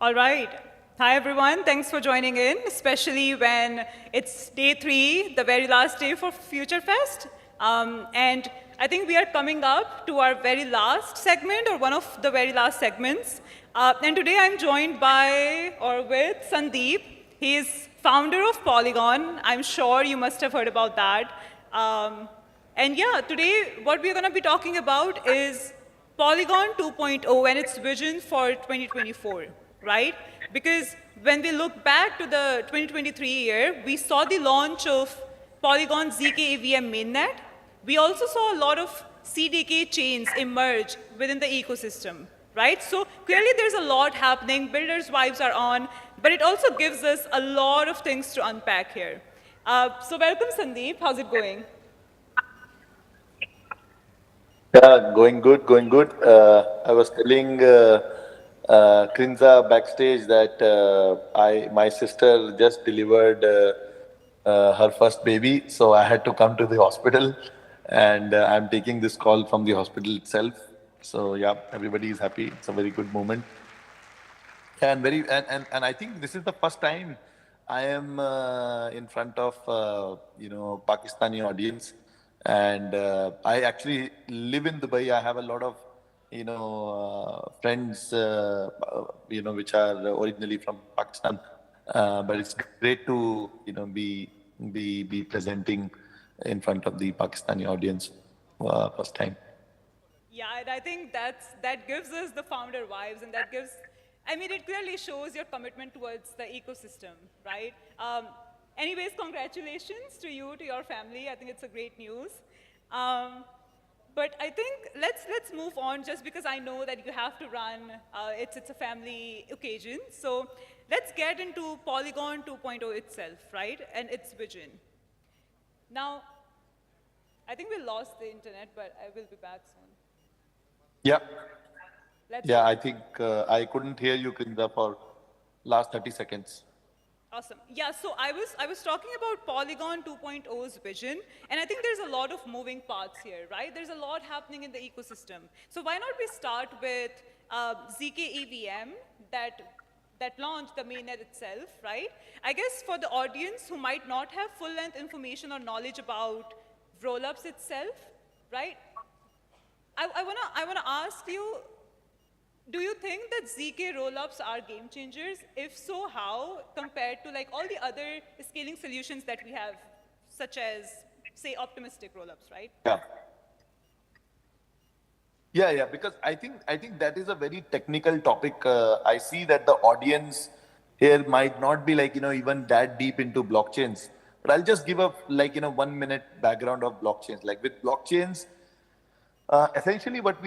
All right. Hi, everyone. Thanks for joining in, especially when it's day 3, the very last day for Future Fest. And I think we are coming up to our very last segment, or one of the very last segments. And today I'm joined by, or with, Sandeep. He is founder of Polygon. I'm sure you must have heard about that. And yeah, today what we're going to be talking about is Polygon 2.0 and its vision for 2024. Right? Because when we look back to the 2023 year, we saw the launch of Polygon ZK AVM mainnet. We also saw a lot of CDK chains emerge within the ecosystem, right? So clearly there's a lot happening, builders' vibes are on, but it also gives us a lot of things to unpack here. So welcome, Sandeep. How's it going? Yeah, going good, going good. I was telling Krinza backstage that my sister just delivered her first baby, so I had to come to the hospital, and I'm taking this call from the hospital itself. So yeah, everybody is happy. It's a very good moment, and I think this is the first time I am in front of Pakistani audience, and I actually live in Dubai. I have a lot of friends, which are originally from Pakistan. But it's great to, be presenting in front of the Pakistani audience first time. Yeah, and I think that gives us the founder vibes, and that gives, I mean, it clearly shows your commitment towards the ecosystem, right? Anyways, congratulations to you, to your family. I think it's a great news. But I think let's move on, just because I know that you have to run. It's a family occasion. So let's get into Polygon 2.0 itself, right? And its vision. Now, I think we lost the internet, but I will be back soon. Yeah. Yeah, I think I couldn't hear you, Krinza, for last 30 seconds. Awesome. Yeah, so I was talking about Polygon 2.0's vision, and I think there's a lot of moving parts here, right? There's a lot happening in the ecosystem. So why not we start with ZK EVM that launched the mainnet itself, right? I guess for the audience who might not have full-length information or knowledge about rollups itself, right? I wanna ask you, do you think that ZK rollups are game changers? If so, how, compared to like all the other scaling solutions that we have, such as, say, optimistic rollups, right? Yeah. Yeah, because I think that is a very technical topic. I see that the audience here might not be like even that deep into blockchains. But I'll just give a 1 minute background of blockchains. Like with blockchains, essentially what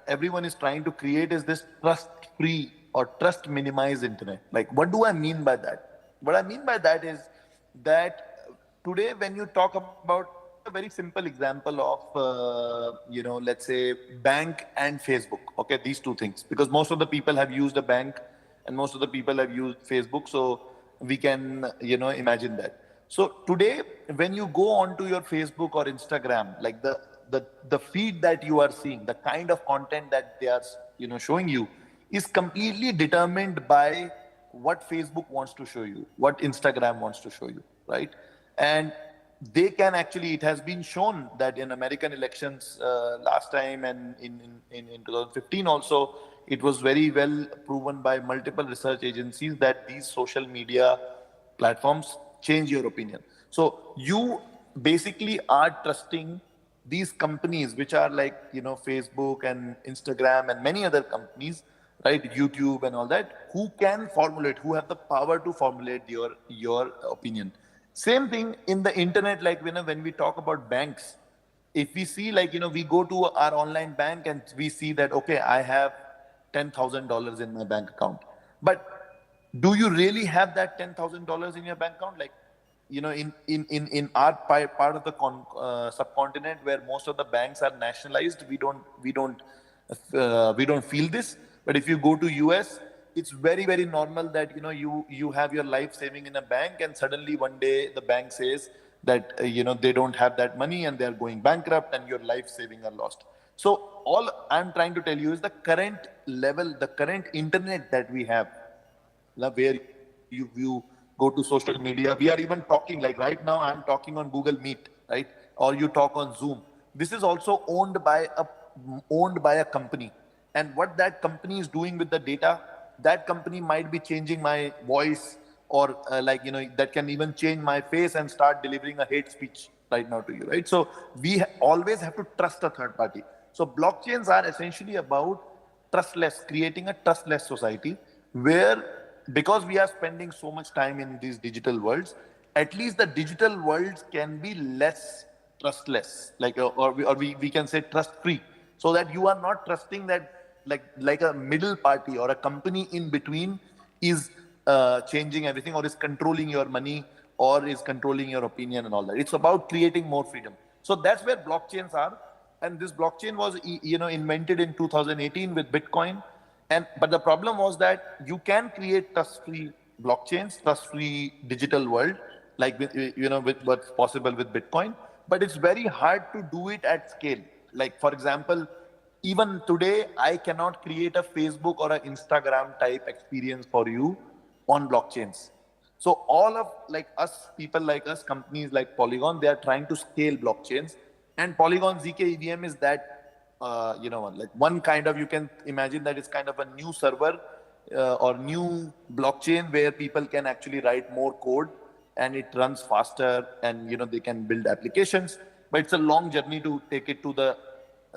everyone is trying to create is this trust-free or trust-minimized internet. Like what do I mean by that? What I mean by that is that today when you talk about a very simple example of let's say bank and Facebook. Okay, these two things, because most of the people have used a bank and most of the people have used Facebook, so we can imagine that. So today when you go onto your Facebook or Instagram, like the feed that you are seeing, the kind of content that they are showing you is completely determined by what Facebook wants to show you, what Instagram wants to show you, right? And they can actually, it has been shown that in American elections last time and in 2015 also, it was very well proven by multiple research agencies that these social media platforms change your opinion. So you basically are trusting these companies, which are like, Facebook and Instagram and many other companies, right? YouTube and all that, who can formulate, who have the power to formulate your opinion. Same thing in the internet, like when we talk about banks, if we see like, we go to our online bank and we see that, okay, I have $10,000 in my bank account. But do you really have that $10,000 in your bank account? Like, in our part of the subcontinent where most of the banks are nationalized, we don't feel this. But if you go to US, it's very, very normal that you have your life saving in a bank, and suddenly one day the bank says that they don't have that money and they're going bankrupt and your life saving are lost. So all I'm trying to tell you is the current level, the current internet that we have, where you go to social media. We are even talking, like right now I'm talking on Google Meet, right? Or you talk on Zoom. This is also owned by a company. And what that company is doing with the data, that company might be changing my voice, or that can even change my face and start delivering a hate speech right now to you, right? So we always have to trust a third party. So blockchains are essentially about creating a trustless society where, because we are spending so much time in these digital worlds, at least the digital worlds can be less trustless, or we can say trust-free, so that you are not trusting that like a middle party or a company in between is changing everything, or is controlling your money, or is controlling your opinion and all that. It's about creating more freedom. So that's where blockchains are. And this blockchain was invented in 2018 with Bitcoin. But the problem was that you can create trust-free blockchains, trust-free digital world, like with what's possible with Bitcoin. But it's very hard to do it at scale. Like, for example, even today, I cannot create a Facebook or an Instagram type experience for you on blockchains. So all of us, people like us, companies like Polygon, they are trying to scale blockchains. And Polygon ZK EVM is that, one kind of, you can imagine that it's kind of a new server or new blockchain where people can actually write more code and it runs faster, and they can build applications. But it's a long journey to take it to the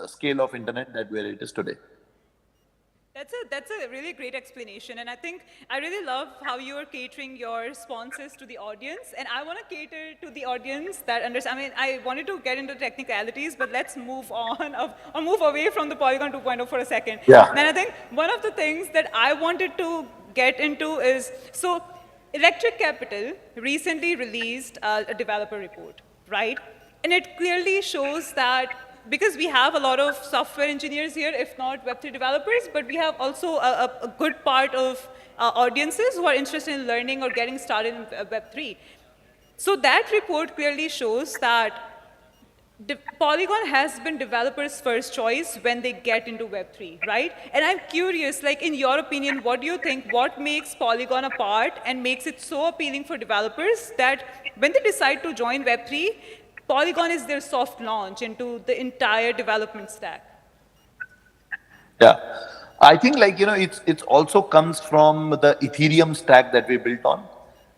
scale of internet that where it is today. That's a really great explanation, and I think I really love how you are catering your responses to the audience, and I want to cater to the audience that understands. I mean, I wanted to get into technicalities, but let's move on or move away from the Polygon 2.0 for a second. Yeah. And I think one of the things that I wanted to get into is, so Electric Capital recently released a developer report, right? And it clearly shows that, because we have a lot of software engineers here, if not Web3 developers, but we have also a good part of audiences who are interested in learning or getting started in Web3. So that report clearly shows that Polygon has been developers' first choice when they get into Web3, right? And I'm curious, like, in your opinion, what do you think, what makes Polygon apart and makes it so appealing for developers that when they decide to join Web3, Polygon is their soft launch into the entire development stack? Yeah, I think it's also comes from the Ethereum stack that we built on.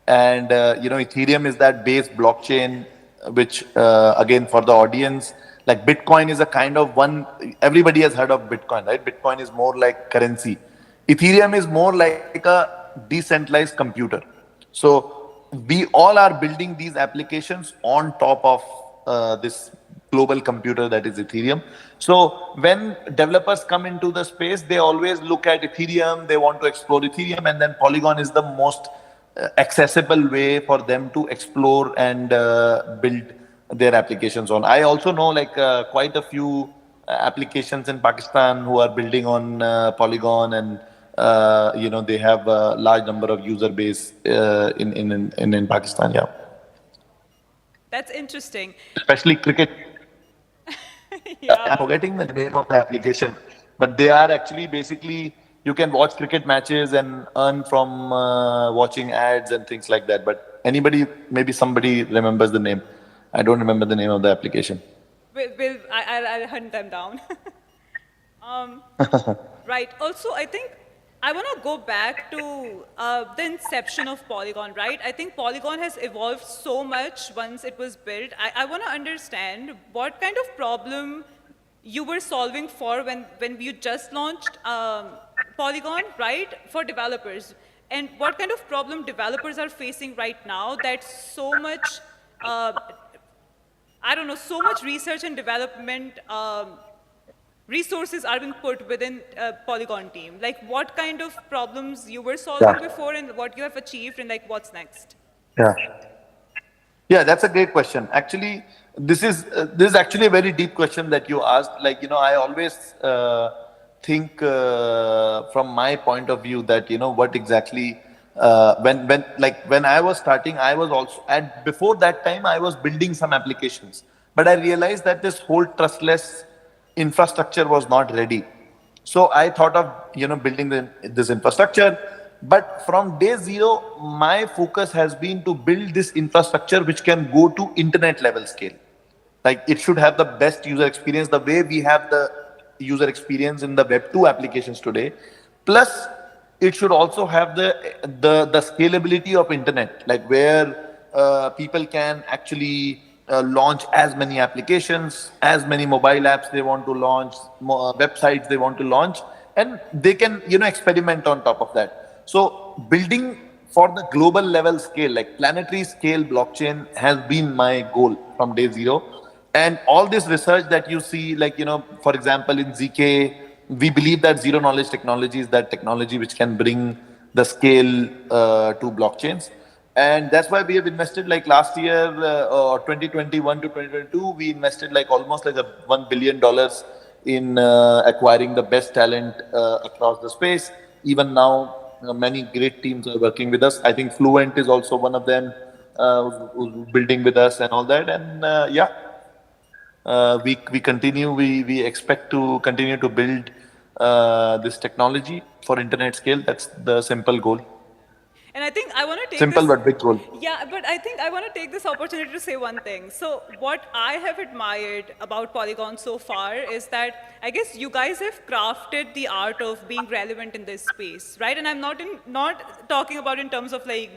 And, Ethereum is that base blockchain, which, again, for the audience, Like Bitcoin is a kind of one, everybody has heard of Bitcoin, right? Bitcoin is more like currency. Ethereum is more like a decentralized computer. So we all are building these applications on top of this global computer that is Ethereum. So when developers come into the space, they always look at Ethereum, they want to explore Ethereum, and then Polygon is the most accessible way for them to explore and build their applications on. I also know like quite a few applications in Pakistan who are building on Polygon, and you know, they have a large number of user base in Pakistan. Yeah, That's interesting. especially cricket. I'm forgetting the name of the application, but they are actually basically, you can watch cricket matches and earn from watching ads and things like that. But anybody, maybe somebody remembers the name. I don't remember the name of the application. I'll hunt them down. Right. Also, I think I want to go back to the inception of Polygon, right? I think Polygon has evolved so much once it was built. I want to understand what kind of problem you were solving for when you just launched Polygon, right, for developers. And what kind of problem developers are facing right now that so much, I don't know, so much research and development resources are being put within Polygon team. Like what kind of problems you were solving before and what you have achieved and like what's next? Yeah, that's a great question. Actually, this is actually a very deep question that you asked. Like, you know, I always think from my point of view that, you know, what exactly when I was starting, I was also before that time I was building some applications, but I realized that this whole trustless infrastructure was not ready. So I thought of, you know, building this infrastructure. But from day zero, my focus has been to build this infrastructure which can go to internet level scale. Like it should have the best user experience, the way we have the user experience in the Web 2 applications today. Plus, it should also have the scalability of internet, like where people can actually launch as many applications, as many mobile apps they want to launch, websites they want to launch, and they can, you know, experiment on top of that. So building for the global level scale, like planetary scale blockchain has been my goal from day zero. And all this research that you see, like, you know, for example, in ZK, we believe that zero knowledge technology is that technology which can bring the scale to blockchains. And that's why we have invested, like last year, 2021 to 2022, we invested like almost like $1 billion in acquiring the best talent across the space. Even now, many great teams are working with us. I think Fluent is also one of them who's building with us and all that. And we continue, we expect to continue to build this technology for internet scale. That's the simple goal. And I think I want to take simple but big goal. Yeah, but I think I want to take this opportunity to say one thing. So what I have admired about Polygon so far is that I guess you guys have crafted the art of being relevant in this space, right? And I'm not talking about in terms of like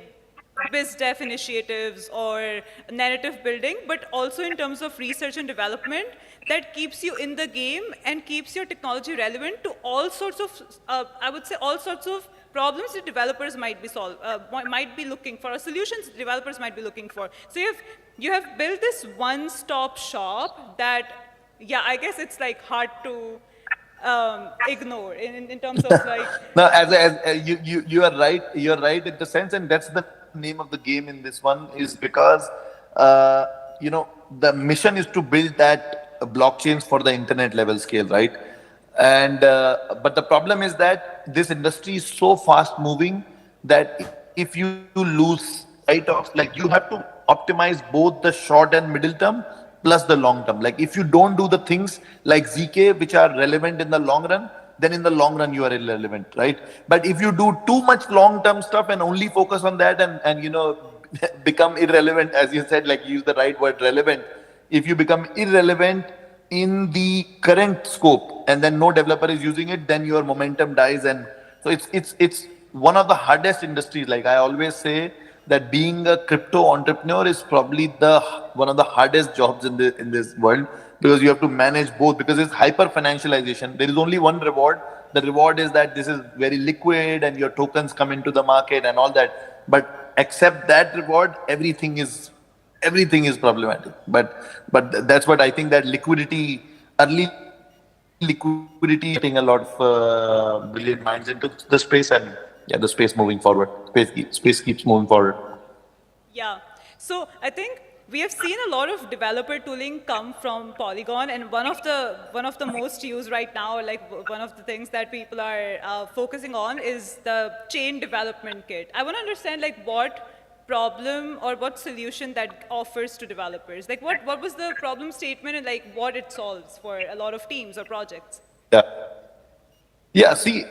BizDev initiatives or narrative building, but also in terms of research and development that keeps you in the game and keeps your technology relevant to all sorts of, I would say, all sorts of problems that developers might be looking for, or solutions developers might be looking for. So you have built this one-stop shop that, yeah, I guess it's like hard to ignore in terms of like. No, you are right. You are right in the sense, and that's the name of the game in this one, is because you know, the mission is to build that blockchains for the internet level scale, right? And but the problem is that this industry is so fast moving that if you lose sight of, like, you have to optimize both the short and middle term plus the long term. Like if you don't do the things like ZK which are relevant in the long run, then in the long run you are irrelevant, right? But if you do too much long term stuff and only focus on that and you know, become irrelevant, as you said, like use the right word, relevant. If you become irrelevant in the current scope and then no developer is using it, then your momentum dies. And so it's one of the hardest industries. Like I always say that being a crypto entrepreneur is probably one of the hardest jobs in this world, because you have to manage both, because it's hyper financialization. There is only one reward. The reward is that this is very liquid and your tokens come into the market and all that. But except that reward, everything is problematic. But that's what I think, that liquidity, early liquidity, getting a lot of brilliant minds into the space, and yeah, the space moving forward. Space keeps moving forward. Yeah. So I think we have seen a lot of developer tooling come from Polygon, and one of the most used right now, like one of the things that people are focusing on, is the chain development kit. I want to understand like what problem or what solution that offers to developers. Like what was the problem statement and like what it solves for a lot of teams or projects? Yeah. Yeah, see,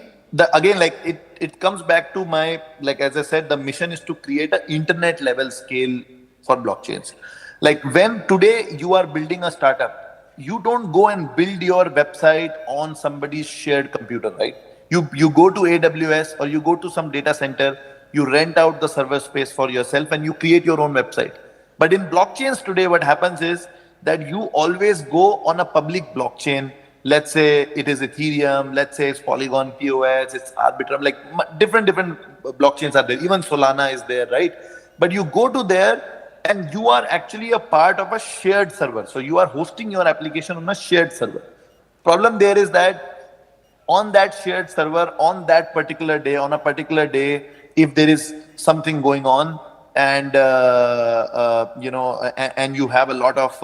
again, like it comes back to my, like as I said, the mission is to create an internet level scale for blockchains. Like when today you are building a startup, you don't go and build your website on somebody's shared computer, right? You go to AWS or you go to some data center, you rent out the server space for yourself and you create your own website. But in blockchains today, what happens is that you always go on a public blockchain. Let's say it is Ethereum, let's say it's Polygon POS, it's Arbitrum, like different blockchains are there. Even Solana is there, right? But you go to there and you are actually a part of a shared server. So you are hosting your application on a shared server. Problem there is that on that shared server, on that particular day, on a particular day, if there is something going on and, and you have a lot of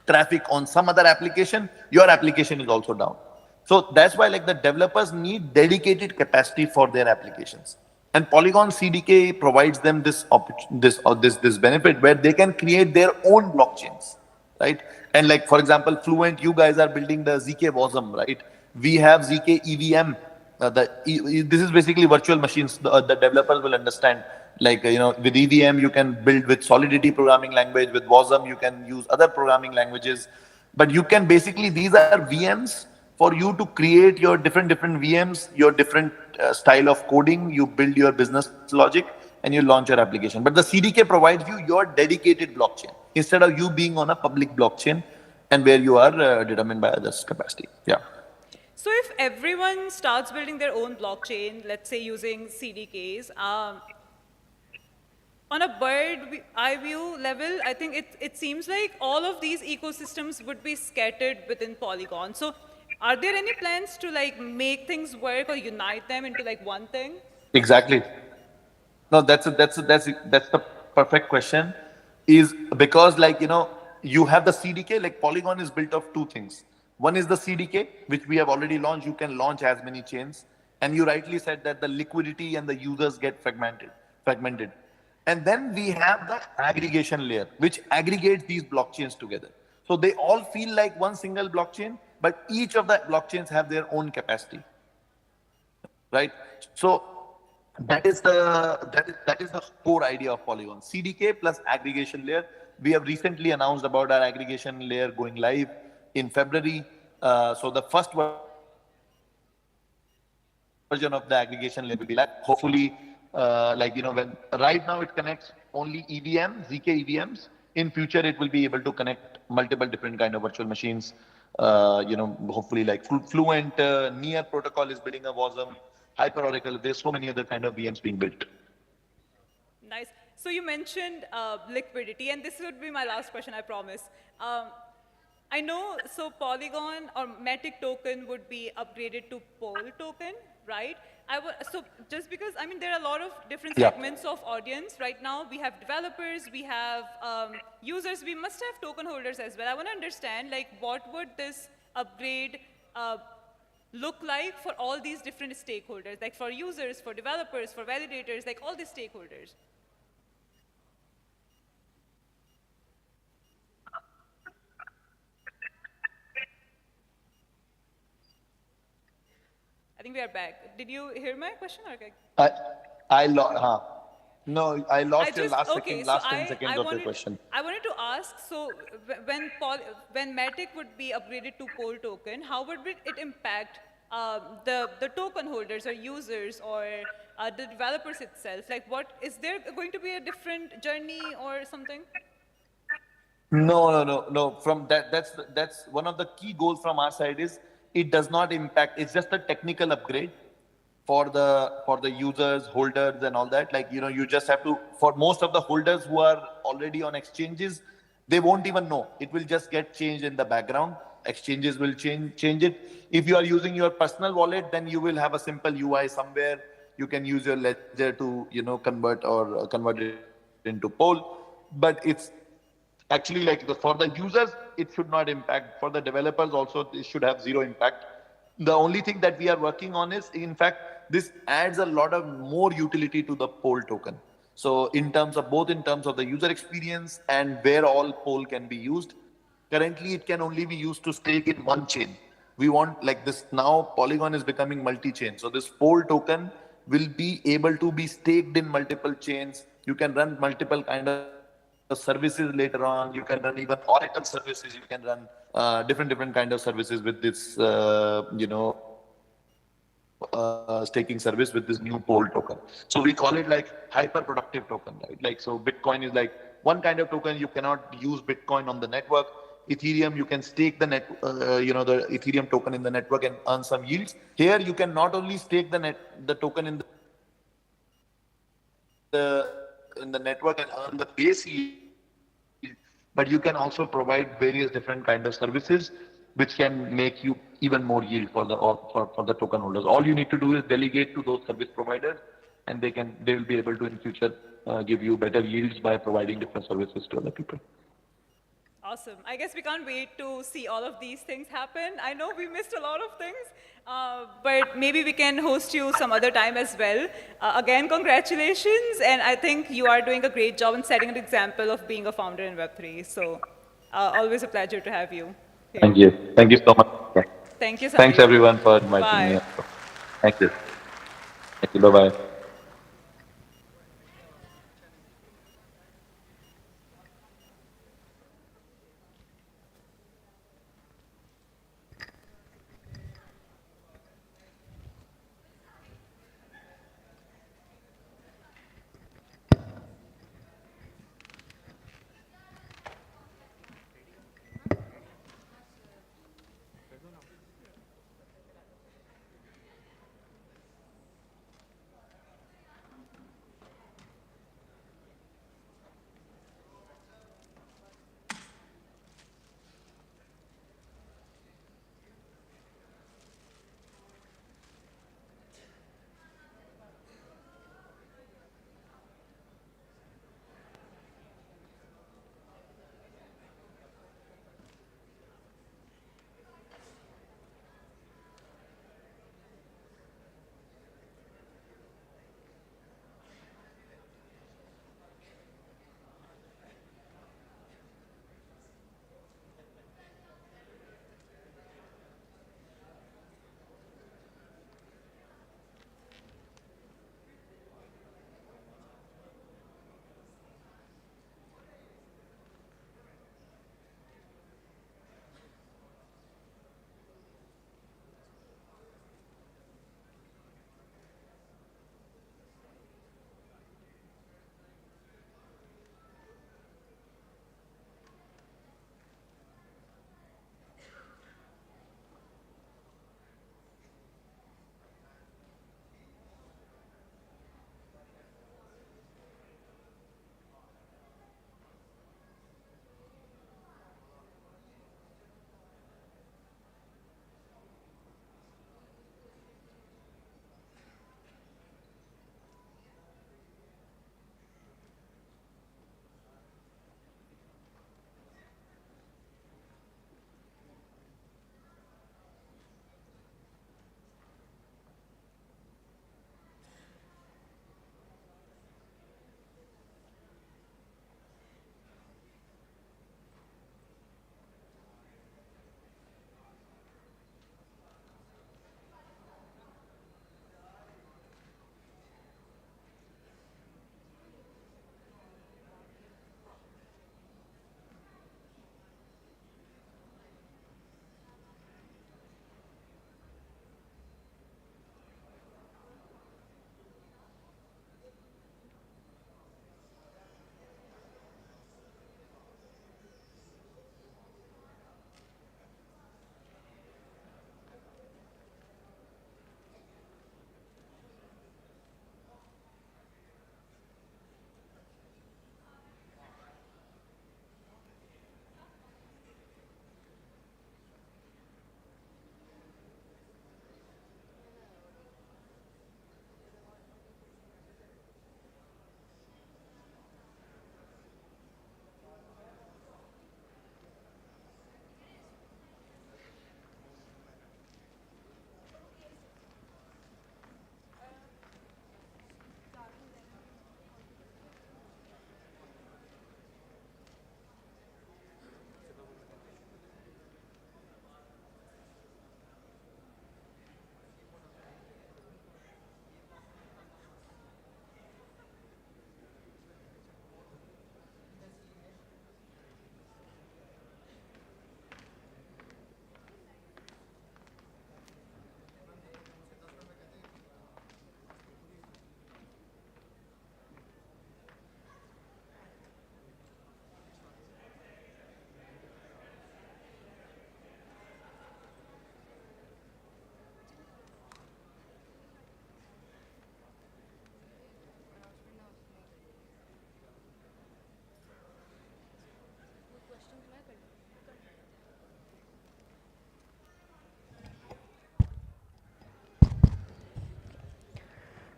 traffic on some other application, your application is also down. So that's why like the developers need dedicated capacity for their applications. And Polygon CDK provides them this benefit where they can create their own blockchains, right? And like, for example, Fluent, you guys are building the ZK Aazam, right? We have ZK EVM. This is basically virtual machines. The developers will understand. Like, with EVM, you can build with Solidity programming language. With Aazam, you can use other programming languages. But you can basically, these are VMs for you to create your different VMs, your different style of coding. You build your business logic and you launch your application. But the CDK provides you your dedicated blockchain instead of you being on a public blockchain and where you are determined by others' capacity. Yeah. So if everyone starts building their own blockchain, let's say using CDKs, on a bird eye view level, I think it seems like all of these ecosystems would be scattered within Polygon. So are there any plans to like make things work or unite them into like one thing? Exactly. No, that's the perfect question. Is because like, you have the CDK, like Polygon is built of two things. One is the CDK, which we have already launched. You can launch as many chains. And you rightly said that the liquidity and the users get fragmented. And then we have the aggregation layer, which aggregates these blockchains together. So they all feel like one single blockchain, but each of the blockchains have their own capacity, right? So that is the core idea of Polygon. CDK plus aggregation layer. We have recently announced about our aggregation layer going live in February. So the first version of the aggregation layer will be like, hopefully, when right now it connects only EVM, ZK EVMs. In future, it will be able to connect multiple different kind of virtual machines. Hopefully like Fluent, Near protocol is building a Aazam, Hyper Oracle. There's so many other kind of VMs being built. Nice. So you mentioned liquidity, and this would be my last question, I promise. I know, so Polygon or Matic token would be upgraded to Pol token, right? So just because, I mean, there are a lot of different segments of audience right now. We have developers, we have users, we must have token holders as well. I want to understand, like, what would this upgrade look like for all these different stakeholders, like for users, for developers, for validators, like all these stakeholders? I think we are back. Did you hear my question? Or No, I lost your last 10 seconds of your question. I wanted to ask, so when Matic would be upgraded to Pol token, how would it impact the token holders or users or the developers itself? Like, is there going to be a different journey or something? No. From that's one of the key goals from our side is it does not impact. It's just a technical upgrade for the users, holders, and all that. Like you just have to. For most of the holders who are already on exchanges, they won't even know. It will just get changed in the background. Exchanges will change it. If you are using your personal wallet, then you will have a simple UI somewhere. You can use your ledger to convert it into Pol. But it's actually like for the users, it should not impact. For the developers also, it should have zero impact. The only thing that we are working on is, in fact, this adds a lot of more utility to the Pol token. So in terms of the user experience and where all Pol can be used, currently it can only be used to stake in one chain. We want like this now, Polygon is becoming multi-chain. So this Pol token will be able to be staked in multiple chains. You can run multiple kind of services later on. You can run even Oracle services. You can run different kind of services with this, staking service with this new Pol token. So we call it like hyper productive token, right? Like, so Bitcoin is like one kind of token. You cannot use Bitcoin on the network. Ethereum, you can stake the the Ethereum token in the network and earn some yields. Here, you can not only stake the token in the network and earn the base yield, but you can also provide various different kind of services which can make you even more yield for the token holders. All you need to do is delegate to those service providers, and they will be able to in future give you better yields by providing different services to other people. Awesome. I guess we can't wait to see all of these things happen. I know we missed a lot of things, but maybe we can host you some other time as well. Again, congratulations, and I think you are doing a great job in setting an example of being a founder in Web3. So always a pleasure to have you here. Thank you. Thank you so much. Thank you, Sandeep. Thanks everyone for inviting me. Bye. Thank you. Thank you. Bye-bye.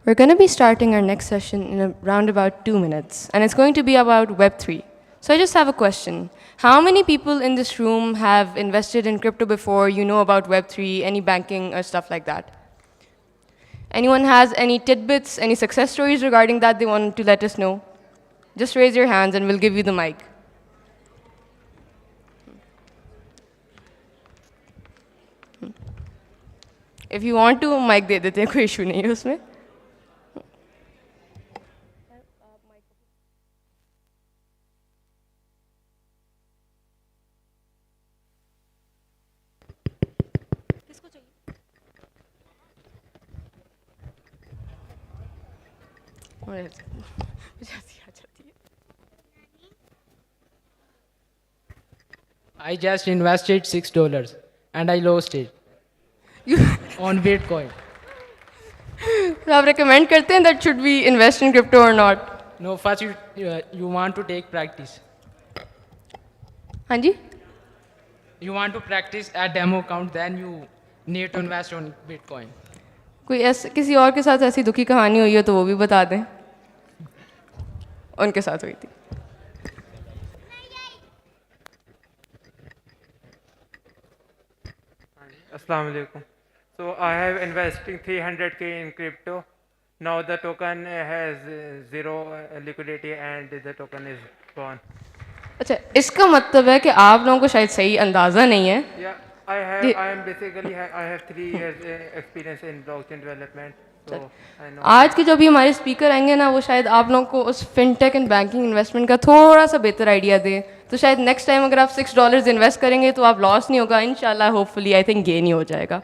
We're going to be starting our next session in around about 2 minutes, and it's going to be about Web3. So I just have a question. How many people in this room have invested in crypto before? You know about Web3, any banking or stuff like that? Anyone has any tidbits, any success stories regarding that they want to let us know? Just raise your hands and we'll give you the mic. If you want to, mic दे देते हैं, कोई issue नहीं है उसमें. I just invested $6 and I lost it on Bitcoin. तो आप recommend करते हैं that should we invest in crypto or not? No, first you want to take practice. हाँ जी? You want to practice a demo account, then you need to invest on Bitcoin. कोई ऐसे किसी और के साथ ऐसी दुखी कहानी हुई है तो वो भी बता दें. उनके साथ हुई थी. Assalamu alaikum. So I have investing 300k in crypto. Now the token has zero liquidity and the token is gone. अच्छा, इसका मतलब है कि आप लोगों को शायद सही अंदाज़ा नहीं है. Yeah, I am basically I have 3 years experience in blockchain development. So I know. आज के जो भी हमारे स्पीकर आएंगे ना वो शायद आप लोगों को उस फिनटेक एंड बैंकिंग इन्वेस्टमेंट का थोड़ा सा बेहतर आइडिया दे. तो शायद नेक्स्ट टाइम अगर आप $6 इन्वेस्ट करेंगे तो आप लॉस नहीं होगा. इंशाल्लाह होपफुली आई थिंक गेन ही हो जाएगा.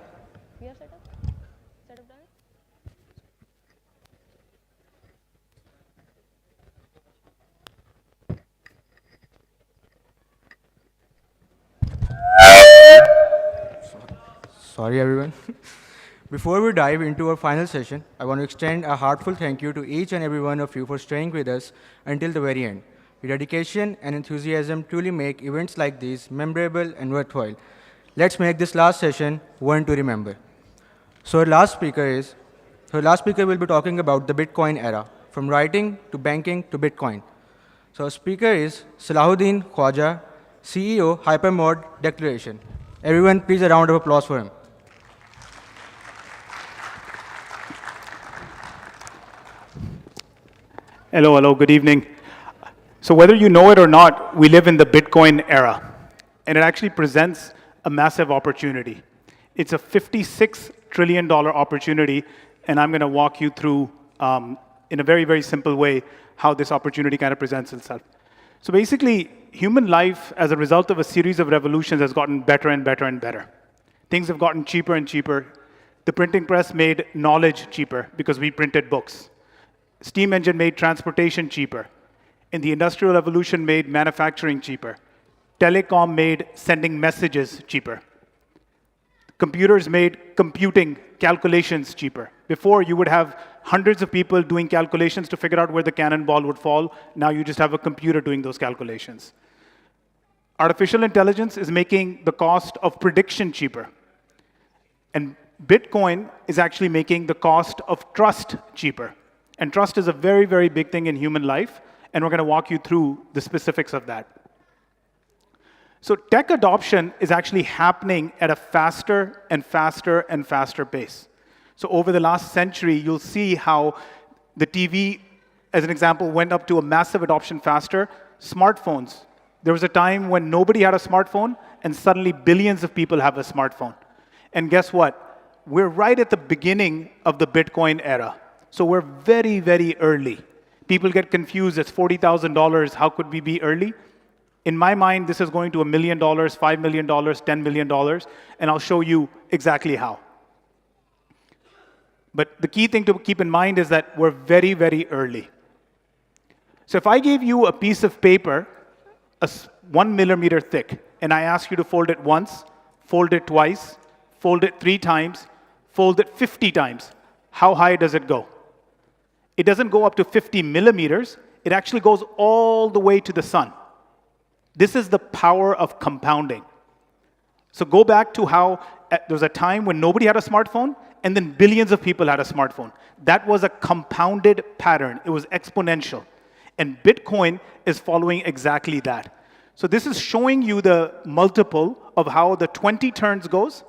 Sorry, everyone. Before we dive into our final session, I want to extend a heartfelt thank you to each and every one of you for staying with us until the very end. Your dedication and enthusiasm truly make events like these memorable and worthwhile. Let's make this last session one to remember. So our last speaker will be talking about the Bitcoin era, from writing to banking to Bitcoin. So our speaker is Salahuddin Khwaja, CEO, Hypermode Declaration. Everyone, please a round of applause for him. Hello, good evening. So whether you know it or not, we live in the Bitcoin era, and it actually presents a massive opportunity. It's a $56 trillion opportunity, and I'm going to walk you through, in a very, very simple way, how this opportunity kind of presents itself. So basically, human life, as a result of a series of revolutions, has gotten better and better and better. Things have gotten cheaper and cheaper. The printing press made knowledge cheaper because we printed books. Steam engine made transportation cheaper. And the Industrial Revolution made manufacturing cheaper. Telecom made sending messages cheaper. Computers made computing calculations cheaper. Before, you would have hundreds of people doing calculations to figure out where the cannonball would fall. Now you just have a computer doing those calculations. Artificial intelligence is making the cost of prediction cheaper. And Bitcoin is actually making the cost of trust cheaper. And trust is a very, very big thing in human life, and we're going to walk you through the specifics of that. So tech adoption is actually happening at a faster and faster and faster pace. So over the last century, you'll see how the TV, as an example, went up to a massive adoption faster. Smartphones. There was a time when nobody had a smartphone, and suddenly billions of people have a smartphone. And guess what? We're right at the beginning of the Bitcoin era. So we're very, very early. People get confused. It's $40,000. How could we be early? In my mind, this is going to $1 million, $5 million, $10 million, and I'll show you exactly how. But the key thing to keep in mind is that we're very, very early. So if I gave you a piece of paper, 1 millimeter thick, and I ask you to fold it once, fold it twice, fold it 3 times, fold it 50 times, how high does it go? It doesn't go up to 50 millimeters. It actually goes all the way to the sun. This is the power of compounding. So go back to how there was a time when nobody had a smartphone, and then billions of people had a smartphone. That was a compounded pattern. It was exponential. And Bitcoin is following exactly that. So this is showing you the multiple of how the 20 turns goes.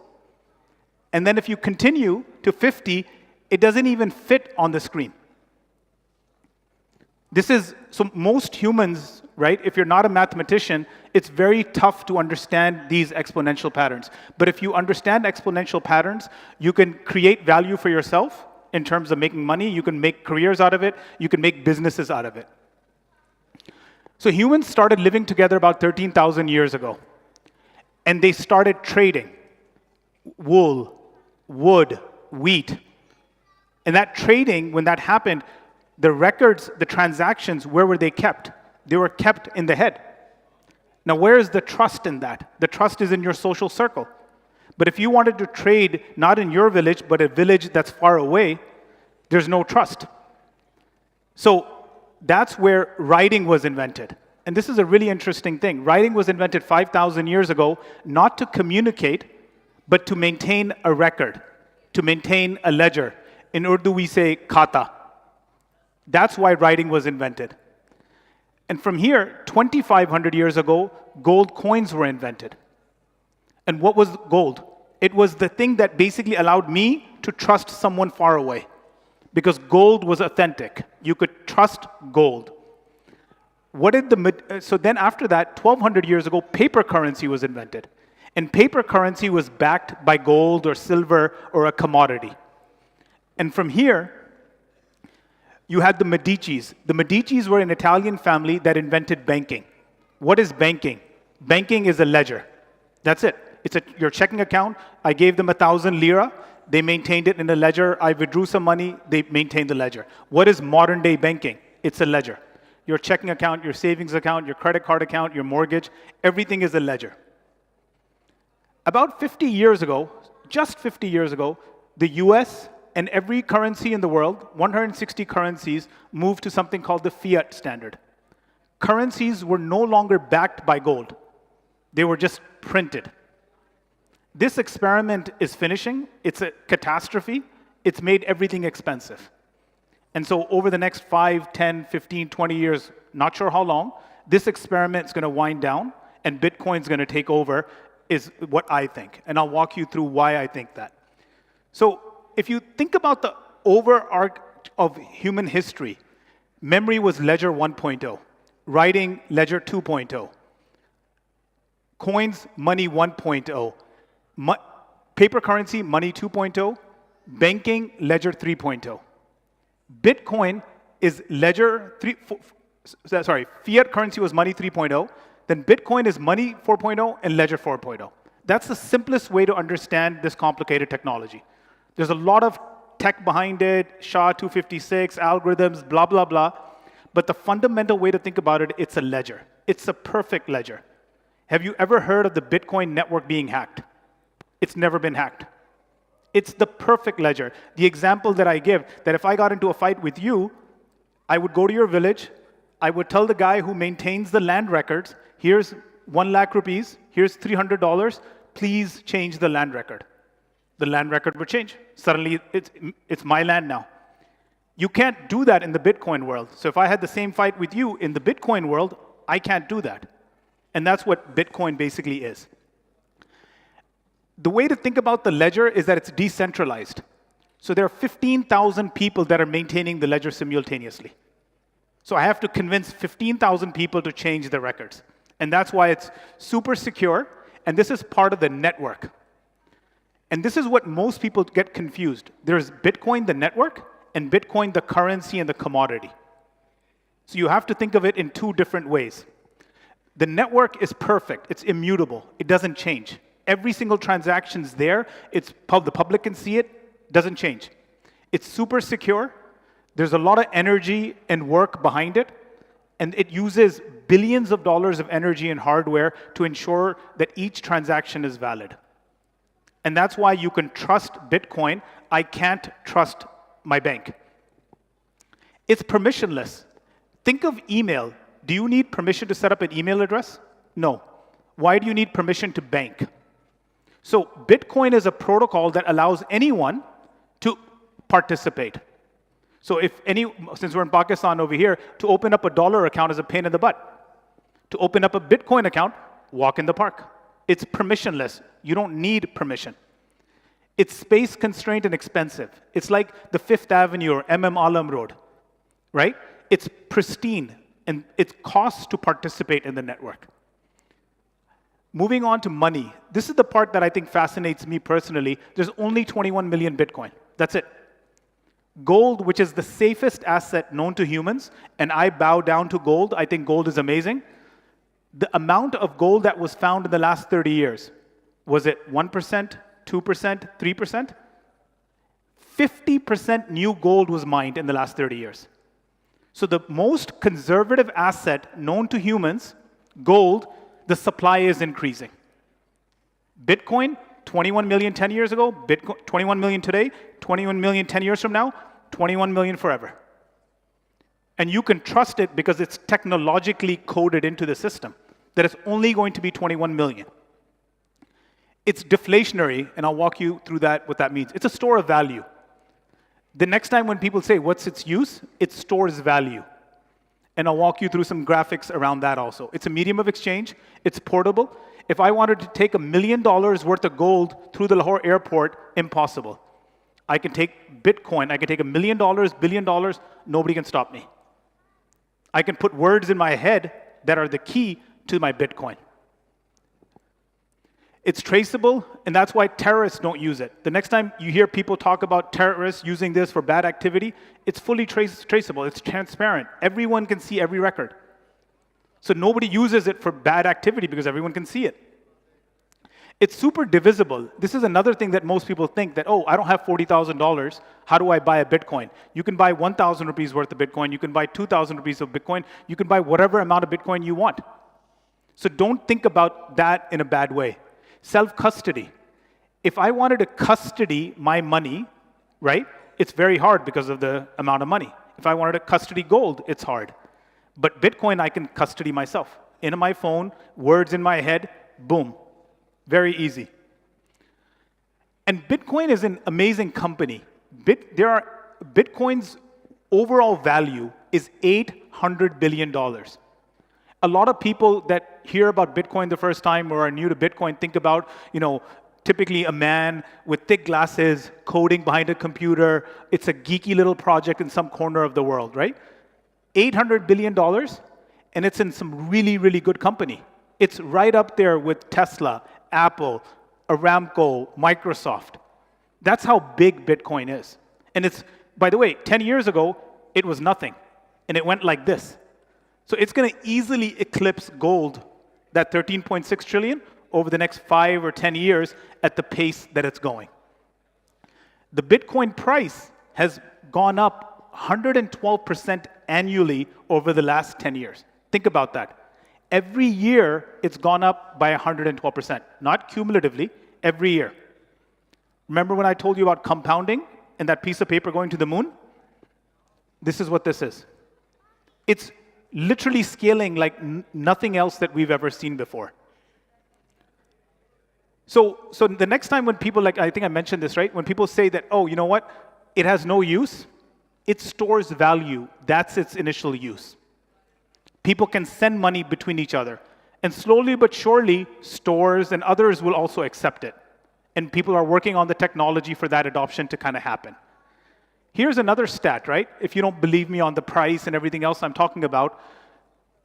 And then if you continue to 50, it doesn't even fit on the screen. This is, so most humans, right, if you're not a mathematician, it's very tough to understand these exponential patterns. But if you understand exponential patterns, you can create value for yourself in terms of making money, you can make careers out of it, you can make businesses out of it. So humans started living together about 13,000 years ago. And they started trading wool, wood, wheat. And that trading, when that happened, the records, the transactions, where were they kept? They were kept in the head. Now, where is the trust in that? The trust is in your social circle. But if you wanted to trade not in your village, but a village that's far away, there's no trust. So that's where writing was invented. And this is a really interesting thing. Writing was invented 5,000 years ago, not to communicate, but to maintain a record, to maintain a ledger. In Urdu, we say khata. That's why writing was invented. And from here, 2,500 years ago, gold coins were invented. And what was gold? It was the thing that basically allowed me to trust someone far away. Because gold was authentic. You could trust gold. So then after that, 1,200 years ago, paper currency was invented. And paper currency was backed by gold or silver or a commodity. And from here, you had the Medicis. The Medicis were an Italian family that invented banking. What is banking? Banking is a ledger. That's it. It's your checking account. I gave them 1,000 lira. They maintained it in a ledger. I withdrew some money. They maintained the ledger. What is modern day banking? It's a ledger. Your checking account, your savings account, your credit card account, your mortgage, everything is a ledger. About 50 years ago, just 50 years ago, the US and every currency in the world, 160 currencies, moved to something called the fiat standard. Currencies were no longer backed by gold. They were just printed. This experiment is finishing. It's a catastrophe. It's made everything expensive. And so over the next 5, 10, 15, 20 years, not sure how long, this experiment is going to wind down and Bitcoin's going to take over, is what I think. And I'll walk you through why I think that. So if you think about the overarch of human history, memory was ledger 1.0, writing ledger 2.0, coins, money 1.0, paper currency, money 2.0, banking, ledger 3.0. Bitcoin is ledger fiat currency was money 3.0, then Bitcoin is money 4.0 and ledger 4.0. That's the simplest way to understand this complicated technology. There's a lot of tech behind it, SHA-256, algorithms, blah, blah, blah. But the fundamental way to think about it, it's a ledger. It's a perfect ledger. Have you ever heard of the Bitcoin network being hacked? It's never been hacked. It's the perfect ledger. The example that I give, that if I got into a fight with you, I would go to your village, I would tell the guy who maintains the land records, here's 1 lakh rupees, here's $300, please change the land record. The land record would change. Suddenly, it's my land now. You can't do that in the Bitcoin world. So if I had the same fight with you in the Bitcoin world, I can't do that. And that's what Bitcoin basically is. The way to think about the ledger is that it's decentralized. So there are 15,000 people that are maintaining the ledger simultaneously. So I have to convince 15,000 people to change the records. And that's why it's super secure, and this is part of the network. And this is what most people get confused. There's Bitcoin, the network, and Bitcoin, the currency and the commodity. So you have to think of it in two different ways. The network is perfect. It's immutable. It doesn't change. Every single transaction is there. The public can see it. Doesn't change. It's super secure. There's a lot of energy and work behind it. And it uses billions of dollars of energy and hardware to ensure that each transaction is valid. And that's why you can trust Bitcoin. I can't trust my bank. It's permissionless. Think of email. Do you need permission to set up an email address? No. Why do you need permission to bank? So Bitcoin is a protocol that allows anyone participate. So since we're in Pakistan over here, to open up a dollar account is a pain in the butt. To open up a Bitcoin account, walk in the park. It's permissionless. You don't need permission. It's space constrained and expensive. It's like the Fifth Avenue or Alam Road, right? It's pristine, and it costs to participate in the network. Moving on to money. This is the part that I think fascinates me personally. There's only 21 million Bitcoin. That's it. Gold, which is the safest asset known to humans, and I bow down to gold. I think gold is amazing. The amount of gold that was found in the last 30 years, was it 1%, 2%, 3%? 50% new gold was mined in the last 30 years. So the most conservative asset known to humans, gold, the supply is increasing. Bitcoin, 21 million 10 years ago, Bitcoin, 21 million today, 21 million 10 years from now, 21 million forever. And you can trust it because it's technologically coded into the system that it's only going to be 21 million. It's deflationary, and I'll walk you through that, what that means. It's a store of value. The next time when people say, what's its use? It stores value. And I'll walk you through some graphics around that also. It's a medium of exchange. It's portable. If I wanted to take $1 million worth of gold through the Lahore airport, impossible. I can take Bitcoin. I can take $1 million, $1 billion. Nobody can stop me. I can put words in my head that are the key to my Bitcoin. It's traceable, and that's why terrorists don't use it. The next time you hear people talk about terrorists using this for bad activity, it's fully traceable. It's transparent. Everyone can see every record. So nobody uses it for bad activity because everyone can see it. It's super divisible. This is another thing that most people think that, oh, I don't have $40,000. How do I buy a Bitcoin? You can buy 1,000 rupees worth of Bitcoin. You can buy 2,000 rupees of Bitcoin. You can buy whatever amount of Bitcoin you want. So don't think about that in a bad way. Self-custody. If I wanted to custody my money, right, it's very hard because of the amount of money. If I wanted to custody gold, it's hard. But Bitcoin, I can custody myself. In my phone, words in my head, boom. Very easy. And Bitcoin is an amazing company. Bitcoin's overall value is $800 billion. A lot of people that hear about Bitcoin the first time or are new to Bitcoin think about, typically a man with thick glasses coding behind a computer. It's a geeky little project in some corner of the world, right? $800 billion, and it's in some really, really good company. It's right up there with Tesla, Apple, Aramco, Microsoft. That's how big Bitcoin is. And it's, by the way, 10 years ago, it was nothing, and it went like this. So it's going to easily eclipse gold, that 13.6 trillion, over the next 5 or 10 years at the pace that it's going. The Bitcoin price has gone up 112% annually over the last 10 years. Think about that. Every year, it's gone up by 112%. Not cumulatively, every year. Remember when I told you about compounding and that piece of paper going to the moon? This is what this is. It's literally scaling like nothing else that we've ever seen before. So the next time when people, I think I mentioned this, right? When people say that, oh, you know what? It has no use. It stores value. That's its initial use. People can send money between each other. And slowly but surely, stores and others will also accept it. And people are working on the technology for that adoption to kind of happen. Here's another stat, right? If you don't believe me on the price and everything else I'm talking about,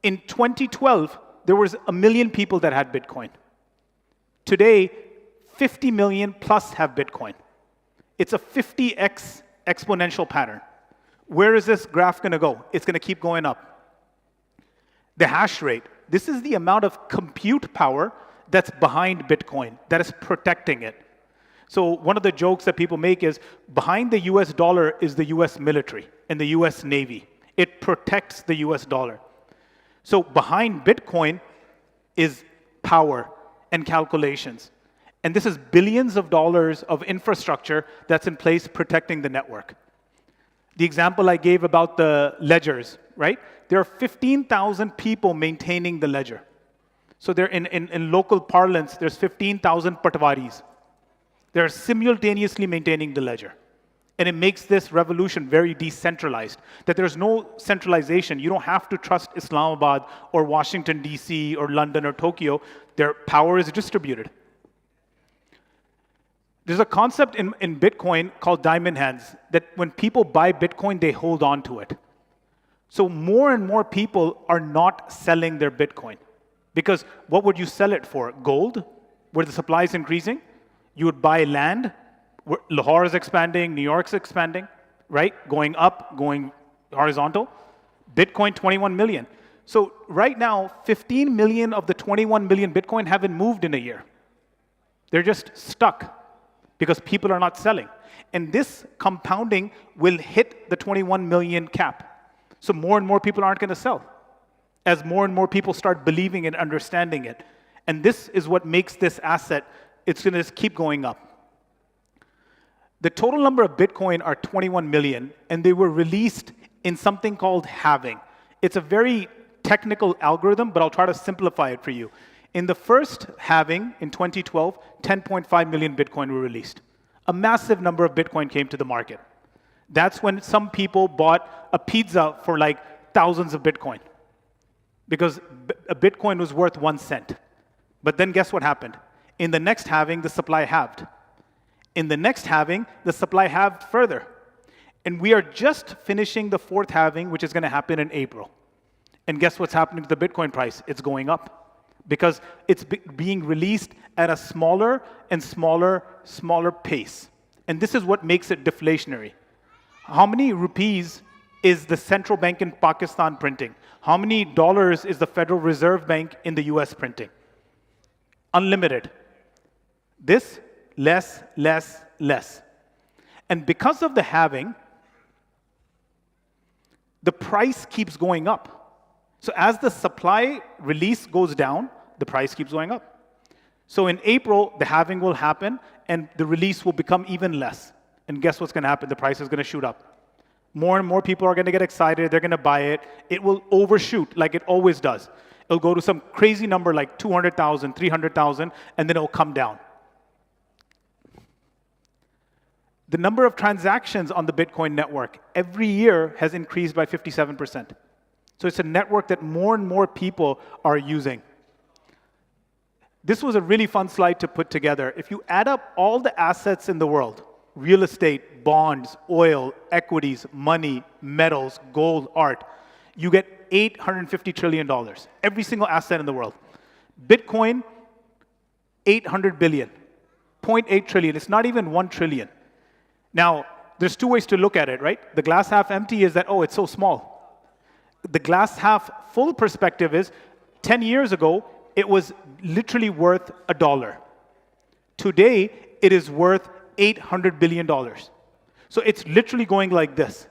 in 2012, there was 1 million people that had Bitcoin. Today, 50 million plus have Bitcoin. It's a 50x exponential pattern. Where is this graph going to go? It's going to keep going up. The hash rate. This is the amount of compute power that's behind Bitcoin, that is protecting it. So one of the jokes that people make is, behind the US dollar is the US military and the US Navy. It protects the US dollar. So behind Bitcoin is power and calculations. And this is billions of dollars of infrastructure that's in place protecting the network. The example I gave about the ledgers, right? There are 15,000 people maintaining the ledger. So they're in local parlance, there's 15,000 patwaris. They're simultaneously maintaining the ledger. And it makes this revolution very decentralized, that there's no centralization. You don't have to trust Islamabad or Washington, D.C., or London or Tokyo. Their power is distributed. There's a concept in Bitcoin called diamond hands, that when people buy Bitcoin, they hold on to it. So more and more people are not selling their Bitcoin. Because what would you sell it for? Gold, where the supply is increasing? You would buy land. Lahore is expanding, New York's expanding, right? Going up, going horizontal. Bitcoin, 21 million. So right now, 15 million of the 21 million Bitcoin haven't moved in a year. They're just stuck because people are not selling. And this compounding will hit the 21 million cap. So more and more people aren't going to sell as more and more people start believing and understanding it. And this is what makes this asset, it's going to just keep going up. The total number of Bitcoin are 21 million, and they were released in something called halving. It's a very technical algorithm, but I'll try to simplify it for you. In the first halving in 2012, 10.5 million Bitcoin were released. A massive number of Bitcoin came to the market. That's when some people bought a pizza for like thousands of Bitcoin, because a Bitcoin was worth 1 cent. But then guess what happened? In the next halving, the supply halved. In the next halving, the supply halved further. And we are just finishing the fourth halving, which is going to happen in April. And guess what's happening to the Bitcoin price? It's going up because it's being released at a smaller and smaller pace. And this is what makes it deflationary. How many rupees is the central bank in Pakistan printing? How many dollars is the Federal Reserve Bank in the US printing? Unlimited. This, less, less, less. And because of the halving, the price keeps going up. So as the supply release goes down, the price keeps going up. So in April, the halving will happen, and the release will become even less. And guess what's going to happen? The price is going to shoot up. More and more people are going to get excited. They're going to buy it. It will overshoot like it always does. It'll go to some crazy number like 200,000, 300,000, and then it'll come down. The number of transactions on the Bitcoin network every year has increased by 57%. So it's a network that more and more people are using. This was a really fun slide to put together. If you add up all the assets in the world, real estate, bonds, oil, equities, money, metals, gold, art, you get $850 trillion. Every single asset in the world. Bitcoin, 800 billion. 0.8 trillion. It's not even 1 trillion. Now, there's two ways to look at it, right? The glass half empty is that, oh, it's so small. The glass half full perspective is 10 years ago, it was literally worth $1. Today, it is worth $800 billion. So it's literally going like this.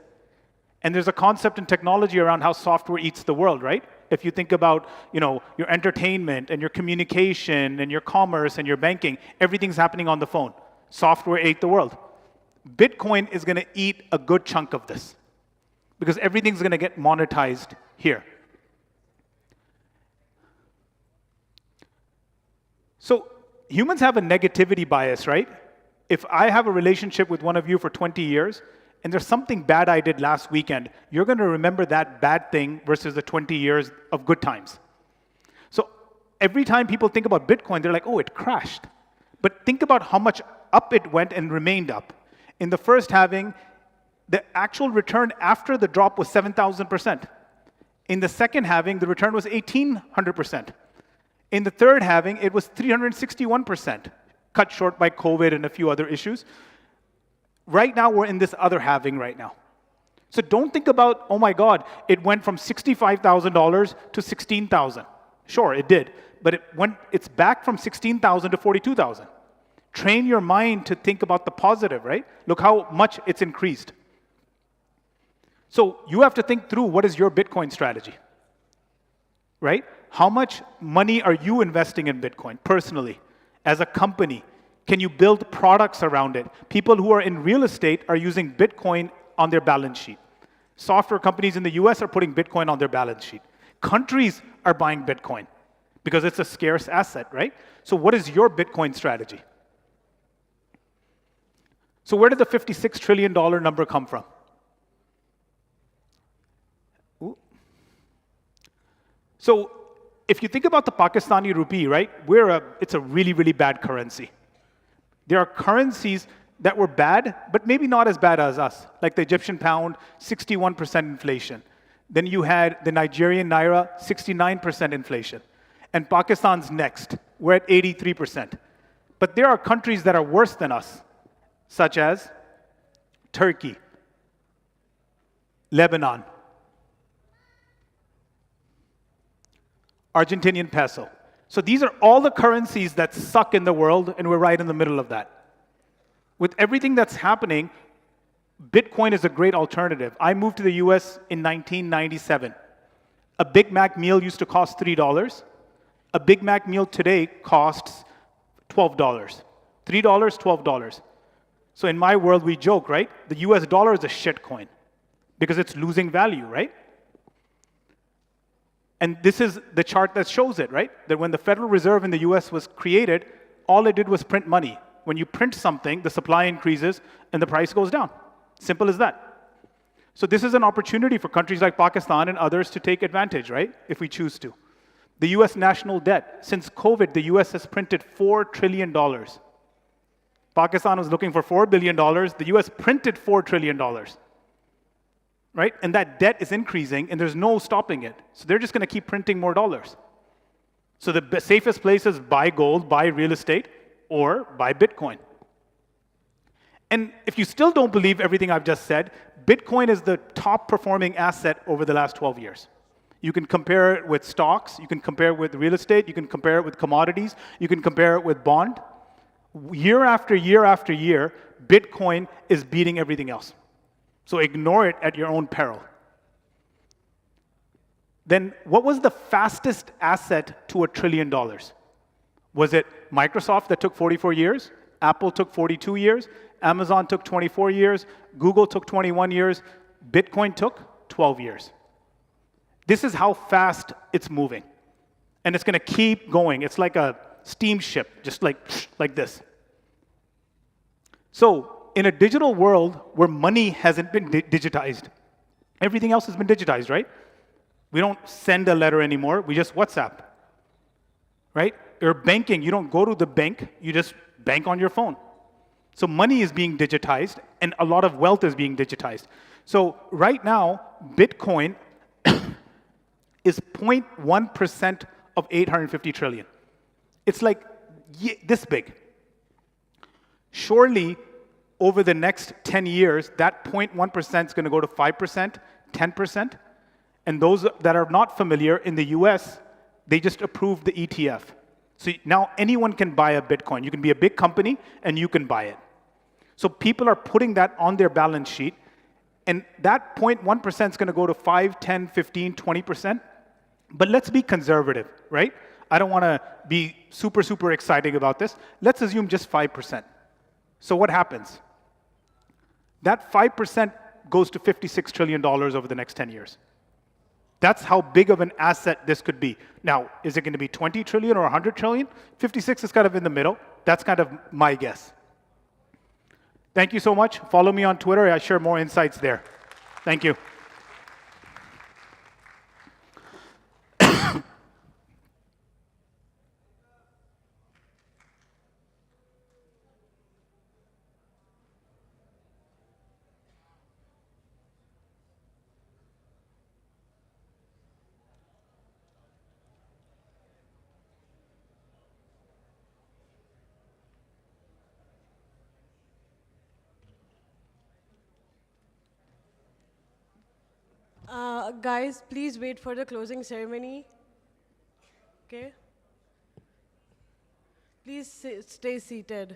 And there's a concept in technology around how software eats the world, right? If you think about, your entertainment and your communication and your commerce and your banking, everything's happening on the phone. Software ate the world. Bitcoin is going to eat a good chunk of this because everything's going to get monetized here. So humans have a negativity bias, right? If I have a relationship with one of you for 20 years and there's something bad I did last weekend, you're going to remember that bad thing versus the 20 years of good times. So every time people think about Bitcoin, they're like, oh, it crashed. But think about how much up it went and remained up. In the first halving, the actual return after the drop was 7,000%. In the second halving, the return was 1,800%. In the third halving, it was 361%, cut short by COVID and a few other issues. Right now, we're in this other halving right now. So don't think about, oh my God, it went from $65,000 to $16,000. Sure, it did, but it's back from $16,000 to $42,000. Train your mind to think about the positive, right? Look how much it's increased. So you have to think through what is your Bitcoin strategy, right? How much money are you investing in Bitcoin personally, as a company? Can you build products around it? People who are in real estate are using Bitcoin on their balance sheet. Software companies in the US are putting Bitcoin on their balance sheet. Countries are buying Bitcoin because it's a scarce asset, right? So what is your Bitcoin strategy? So where did the $56 trillion number come from? Ooh. So if you think about the Pakistani rupee, right, it's a really, really bad currency. There are currencies that were bad, but maybe not as bad as us, like the Egyptian pound, 61% inflation. Then you had the Nigerian naira, 69% inflation. And Pakistan's next. We're at 83%. But there are countries that are worse than us, such as Turkey, Lebanon, Argentinian peso. So these are all the currencies that suck in the world, and we're right in the middle of that. With everything that's happening, Bitcoin is a great alternative. I moved to the US in 1997. A Big Mac meal used to cost $3. A Big Mac meal today costs $12. $3, $12. So in my world, we joke, right? The US dollar is a shit coin because it's losing value, right? And this is the chart that shows it, right? That when the Federal Reserve in the US was created, all it did was print money. When you print something, the supply increases and the price goes down. Simple as that. So this is an opportunity for countries like Pakistan and others to take advantage, right? If we choose to. The US national debt. Since COVID, the US has printed $4 trillion. Pakistan was looking for $4 billion. The US printed $4 trillion. Right? And that debt is increasing and there's no stopping it. So they're just going to keep printing more dollars. So the safest place is buy gold, buy real estate, or buy Bitcoin. And if you still don't believe everything I've just said, Bitcoin is the top performing asset over the last 12 years. You can compare it with stocks, you can compare it with real estate, you can compare it with commodities, you can compare it with bond. Year after year after year, Bitcoin is beating everything else. So ignore it at your own peril. Then what was the fastest asset to $1 trillion? Was it Microsoft that took 44 years? Apple took 42 years? Amazon took 24 years? Google took 21 years? Bitcoin took 12 years. This is how fast it's moving. And it's going to keep going. It's like a steamship, just like this. So in a digital world where money hasn't been digitized, everything else has been digitized, right? We don't send a letter anymore. We just WhatsApp, right? Or banking, you don't go to the bank. You just bank on your phone. So money is being digitized, and a lot of wealth is being digitized. So right now, Bitcoin is 0.1% of 850 trillion. It's like this big. Surely, over the next 10 years, that 0.1% is going to go to 5%, 10%. And those that are not familiar, in the US, they just approved the ETF. So now anyone can buy a Bitcoin. You can be a big company, and you can buy it. So people are putting that on their balance sheet, and that 0.1% is going to go to 5, 10, 15, 20%. But let's be conservative, right? I don't want to be super, super exciting about this. Let's assume just 5%. So what happens? That 5% goes to $56 trillion over the next 10 years. That's how big of an asset this could be. Now, is it going to be 20 trillion or 100 trillion? 56 is kind of in the middle. That's kind of my guess. Thank you so much. Follow me on Twitter. I share more insights there. Thank you. Guys, please wait for the closing ceremony. Okay? Please stay seated.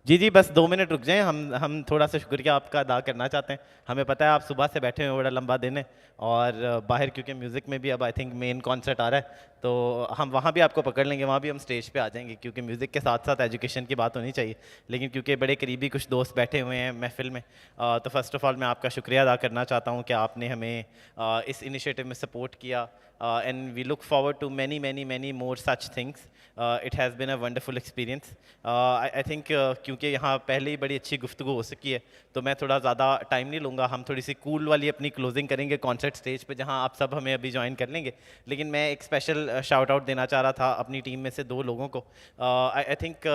جی جی بس 2 minute رک جائیں, ہم تھوڑا سا شکریہ آپ کا ادا کرنا چاہتے ہیں. ہمیں پتہ ہے آپ صبح سے بیٹھے ہوئے, بڑا لمبا دن ہے, اور باہر کیونکہ میوزک میں بھی اب آئی تھنک مین کانسرٹ آ رہا ہے, تو ہم وہاں بھی آپ کو پکڑ لیں گے, وہاں بھی ہم اسٹیج پہ آ جائیں گے, کیونکہ میوزک کے ساتھ ساتھ ایجوکیشن کی بات ہونی چاہیے. لیکن کیونکہ بڑے قریبی کچھ دوست بیٹھے ہوئے ہیں محفل میں, تو فرسٹ آف آل میں آپ کا شکریہ ادا کرنا چاہتا ہوں کہ آپ نے ہمیں اس انیشیٹو میں سپورٹ کیا, and we look forward to many many many more such things. It has been a wonderful experience. I think کیونکہ یہاں پہلے ہی بڑی اچھی گفتگو ہو سکی ہے, تو میں تھوڑا زیادہ ٹائم نہیں لوں گا. ہم تھوڑی سی کول والی اپنی کلوزنگ کریں گے کانسرٹ اسٹیج پہ, جہاں آپ سب ہمیں ابھی جوائن کر لیں گے. لیکن میں ایک اسپیشل شاؤٹ آؤٹ دینا چاہ رہا تھا اپنی ٹیم میں سے 2 لوگوں کو. آئی تھنک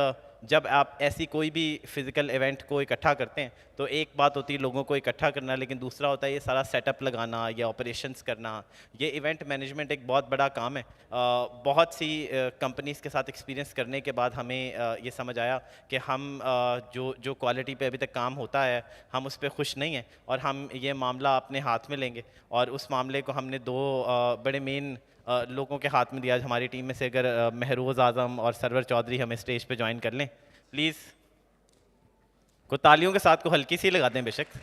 جب آپ ایسی کوئی بھی فزیکل ایونٹ کو اکٹھا کرتے ہیں تو ایک بات ہوتی ہے لوگوں کو اکٹھا کرنا, لیکن دوسرا ہوتا ہے یہ سارا سیٹ اپ لگانا, یہ آپریشنس کرنا. یہ ایونٹ مینجمنٹ ایک بہت بڑا کام ہے. بہت سی کمپنیز کے ساتھ ایکسپیرینس کرنے کے بعد ہمیں یہ سمجھ آیا کہ ہم جو کوالٹی پہ ابھی تک کام ہوتا ہے ہم اس پہ خوش نہیں ہیں, اور ہم یہ معاملہ اپنے ہاتھ میں لیں گے. اور اس معاملے کو ہم نے 2 بڑے مین لوگوں کے ہاتھ میں دیا. ہماری ٹیم میں سے اگر مہروز اعظم اور سرور چودھری ہمیں اسٹیج پہ جوائن کر لیں پلیز. کو تالیوں کے ساتھ کو ہلکی سی لگا دیں بے شک.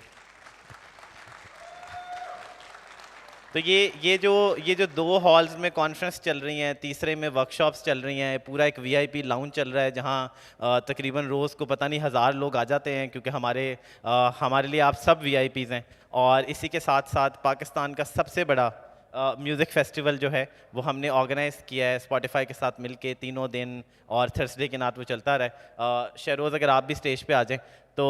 تو یہ جو 2 ہالز میں کانفرنس چل رہی ہیں, تیسرے میں ورک شاپس چل رہی ہیں, پورا ایک VIP لاؤنج چل رہا ہے جہاں تقریباً روز کو پتہ نہیں 1000 لوگ آ جاتے ہیں, کیونکہ ہمارے لیے آپ سب VIPs ہیں. اور اسی کے ساتھ ساتھ پاکستان کا سب سے بڑا میوزک فیسٹیول جو ہے وہ ہم نے آرگنائز کیا ہے اسپاٹیفائی کے ساتھ مل کے, 3 دن, اور تھرسڈے کے رات وہ چلتا رہا. شہروز اگر آپ بھی اسٹیج پہ آ جائیں تو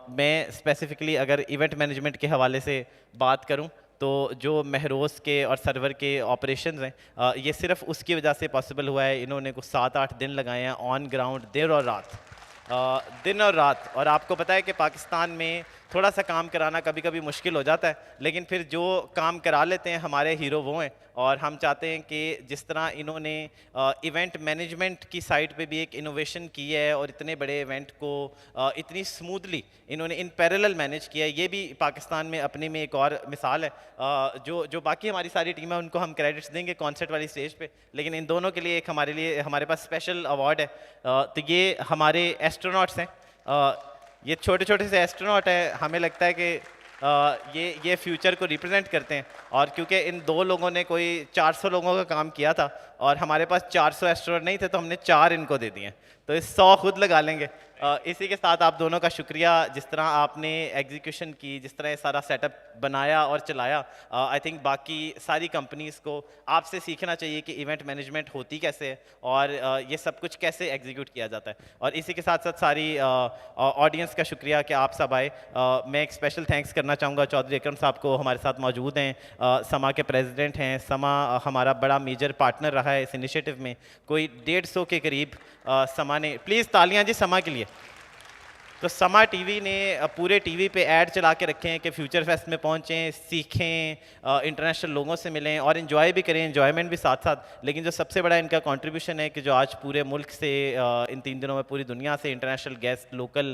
میں اسپیسیفکلی اگر ایونٹ مینجمنٹ کے حوالے سے بات کروں تو جو مہروز کے اور سرور کے آپریشنز ہیں یہ صرف اس کی وجہ سے پاسبل ہوا ہے. انہوں نے کچھ 7-8 دن لگائے ہیں آن گراؤنڈ, دن اور رات. اور آپ کو پتہ ہے کہ پاکستان میں تھوڑا سا کام کرانا کبھی کبھی مشکل ہو جاتا ہے, لیکن پھر جو کام کرا لیتے ہیں ہمارے ہیرو وہ ہیں. اور ہم چاہتے ہیں کہ جس طرح انہوں نے ایونٹ مینجمنٹ کی سائڈ پہ بھی ایک انوویشن کی ہے, اور اتنے بڑے ایونٹ کو اتنی سموتھلی انہوں نے ان پیرلل مینیج کیا ہے, یہ بھی پاکستان میں اپنے میں ایک اور مثال ہے. جو باقی ہماری ساری ٹیم ہے ان کو ہم کریڈٹس دیں گے کانسرٹ والی اسٹیج پہ, لیکن ان دونوں کے لیے ایک ہمارے پاس اسپیشل ایوارڈ ہے. تو یہ ہمارے ایسٹروناٹس ہیں, یہ چھوٹے چھوٹے سے ایسٹروناٹ ہیں. ہمیں لگتا ہے کہ یہ فیوچر کو ریپرزینٹ کرتے ہیں, اور کیونکہ ان 2 لوگوں نے کوئی 400 لوگوں کا کام کیا تھا اور ہمارے پاس 400 ایسٹروناٹ نہیں تھے, تو ہم نے 4 ان کو دے دیے, تو یہ 100 خود لگا لیں گے. اسی کے ساتھ آپ دونوں کا شکریہ, جس طرح آپ نے ایگزیکیوشن کی, جس طرح یہ سارا سیٹ اپ بنایا اور چلایا. آئی تھنک باقی ساری کمپنیز کو آپ سے سیکھنا چاہیے کہ ایونٹ مینجمنٹ ہوتی کیسے ہے اور یہ سب کچھ کیسے ایگزیکیوٹ کیا جاتا ہے. اور اسی کے ساتھ ساتھ ساری آڈینس کا شکریہ کہ آپ سب آئے. میں ایک اسپیشل تھینکس کرنا چاہوں گا چودھری اکرم صاحب کو, ہمارے ساتھ موجود ہیں, سما کے پریزیڈنٹ ہیں. سما ہمارا بڑا میجر پارٹنر رہا ہے اس انیشیٹو میں, کوئی 150 کے قریب سما نے, پلیز تالیاں جی سما کے لیے. تو سما ٹی وی نے پورے ٹی وی پہ ایڈ چلا کے رکھے ہیں کہ فیوچر فیسٹ میں پہنچیں, سیکھیں, انٹرنیشنل لوگوں سے ملیں اور انجوائے بھی کریں, انجوائمنٹ بھی ساتھ ساتھ. لیکن جو سب سے بڑا ان کا کنٹریبیوشن ہے کہ جو آج پورے ملک سے, ان 3 دنوں میں پوری دنیا سے انٹرنیشنل گیسٹ, لوکل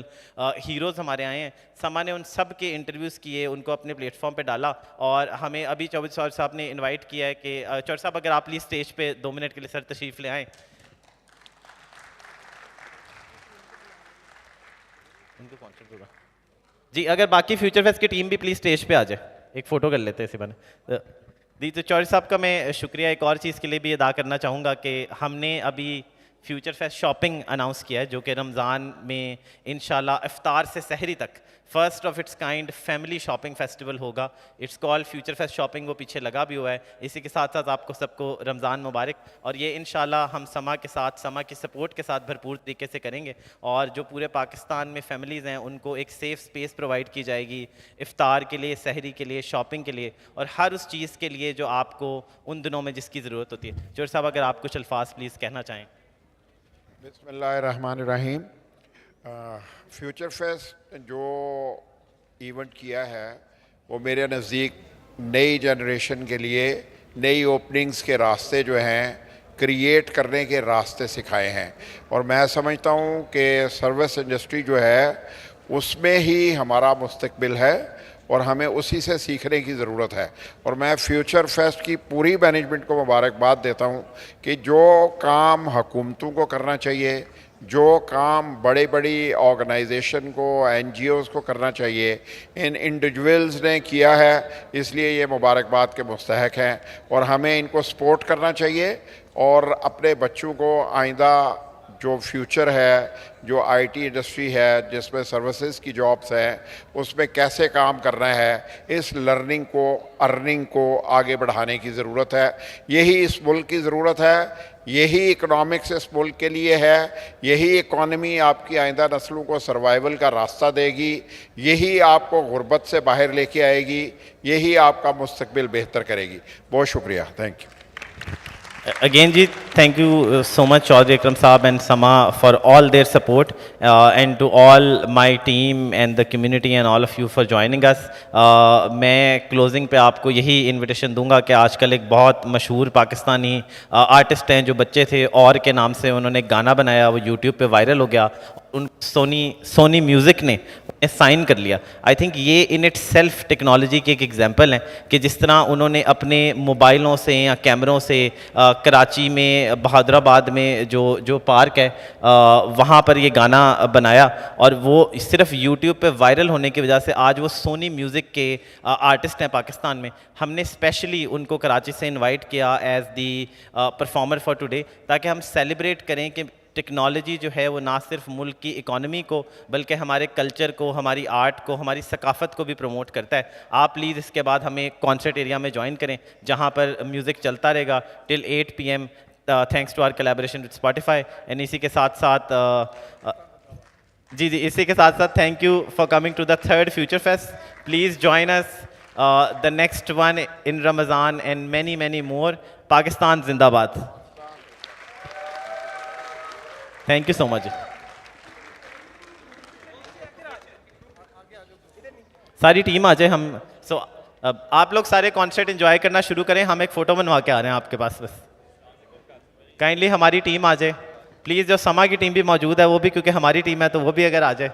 ہیروز ہمارے آئے ہیں. سما نے ان سب کے انٹرویوز کیے, ان کو اپنے پلیٹ فارم پہ ڈالا, اور ہمیں ابھی چودھری صاحب نے انوائٹ کیا ہے کہ چودھری صاحب اگر آپ پلیز اسٹیج پہ 2 منٹ کے لیے سر تشریف لے آئیں. جی اگر باقی فیوچر فیسٹ کی ٹیم بھی پلیز اسٹیج پہ آ جائے, ایک فوٹو کر لیتے ہیں اسی بنے. جی تو چودھری صاحب کا میں شکریہ ایک اور چیز کے لیے بھی ادا کرنا چاہوں گا کہ ہم نے ابھی فیوچر فیسٹ شاپنگ اناؤنس کیا ہے, جو کہ رمضان میں انشاءاللہ افطار سے سحری تک first of its kind family shopping festival ہوگا. It's call future fest shopping, وہ پیچھے لگا بھی ہوا ہے. اسی کے ساتھ ساتھ آپ کو سب کو رمضان مبارک, اور یہ انشاءاللہ ہم سما کے ساتھ, سما کی سپورٹ کے ساتھ بھرپور طریقے سے کریں گے, اور جو پورے پاکستان میں فیملیز ہیں ان کو ایک سیف اسپیس پرووائڈ کی جائے گی افطار کے لیے, سحری کے لیے, شاپنگ کے لیے, اور ہر اس چیز کے لیے جو آپ کو ان دنوں میں جس کی ضرورت ہوتی ہے. چودھری صاحب اگر آپ کچھ الفاظ پلیز کہنا چاہیں. بسم اللہ الرحمن الرحیم. فیوچر فیسٹ جو ایونٹ کیا ہے وہ میرے نزدیک نئی جنریشن کے لیے نئی اوپننگز کے راستے جو ہیں کریٹ کرنے کے راستے سکھائے ہیں, اور میں سمجھتا ہوں کہ سروس انڈسٹری جو ہے اس میں ہی ہمارا مستقبل ہے, اور ہمیں اسی سے سیکھنے کی ضرورت ہے. اور میں فیوچر فیسٹ کی پوری مینجمنٹ کو مبارکباد دیتا ہوں کہ جو کام حکومتوں کو کرنا چاہیے, جو کام بڑے بڑی آرگنائزیشن کو NGOs کو کرنا چاہیے ان انڈیویجولز نے کیا ہے، اس لیے یہ مبارکباد کے مستحق ہیں اور ہمیں ان کو سپورٹ کرنا چاہیے اور اپنے بچوں کو آئندہ جو فیوچر ہے، جو IT انڈسٹری ہے جس میں سروسز کی جابس ہیں، اس میں کیسے کام کرنا ہے، اس لرننگ کو ارننگ کو آگے بڑھانے کی ضرورت ہے. یہی اس ملک کی ضرورت ہے، یہی اکنامکس اس ملک کے لیے ہے، یہی اکانومی آپ کی آئندہ نسلوں کو سروائیول کا راستہ دے گی، یہی آپ کو غربت سے باہر لے کے آئے گی، یہی آپ کا مستقبل بہتر کرے گی. بہت شکریہ. Thank you. Again, Ji, thank you so much, Chaudhry Akram Saab and Sama, for all their support, and to all my team and the community and all of you for joining us. میں closing پہ آپ کو یہی invitation دوں گا کہ آج کل ایک بہت مشہور پاکستانی آرٹسٹ ہیں جو بچے تھے اور کے نام سے انہوں نے گانا بنایا، وہ YouTube پہ وائرل ہو گیا. ان سونی میوزک نے سائن کر لیا. آئی تھنک یہ ان اٹ سیلف ٹیکنالوجی کی ایک ایگزامپل ہے کہ جس طرح انہوں نے اپنے موبائلوں سے یا کیمروں سے کراچی میں بہادر آباد میں جو پارک ہے وہاں پر یہ گانا بنایا اور وہ صرف یوٹیوب پہ وائرل ہونے کی وجہ سے آج وہ سونی میوزک کے آرٹسٹ ہیں پاکستان میں. ہم نے اسپیشلی ان کو کراچی سے انوائٹ کیا as the performer for today تاکہ ہم سیلیبریٹ کریں کہ ٹیکنالوجی جو ہے وہ نہ صرف ملک کی اکانومی کو بلکہ ہمارے کلچر کو، ہماری آرٹ کو، ہماری ثقافت کو بھی پروموٹ کرتا ہے. آپ پلیز اس کے بعد ہمیں کانسرٹ ایریا میں جوائن کریں جہاں پر میوزک چلتا رہے گا till 8 PM thanks to our collaboration with Spotify. And اسی کے ساتھ ساتھ اسی کے ساتھ ساتھ thank you for coming to the 3rd future fest. Please join us the next one in Ramzan and many many more. Pakistan زندہ باد. Thank you so much. ساری ٹیم آ جائے. ہم آپ لوگ سارے کانسرٹ انجوائے کرنا شروع کریں. ہم ایک فوٹو بنوا کے آ رہے ہیں آپ کے پاس. بس کائنڈلی ہماری ٹیم آ جائے پلیز. جو سما کی ٹیم بھی موجود ہے وہ بھی، کیونکہ ہماری ٹیم ہے تو وہ بھی اگر آ جائے.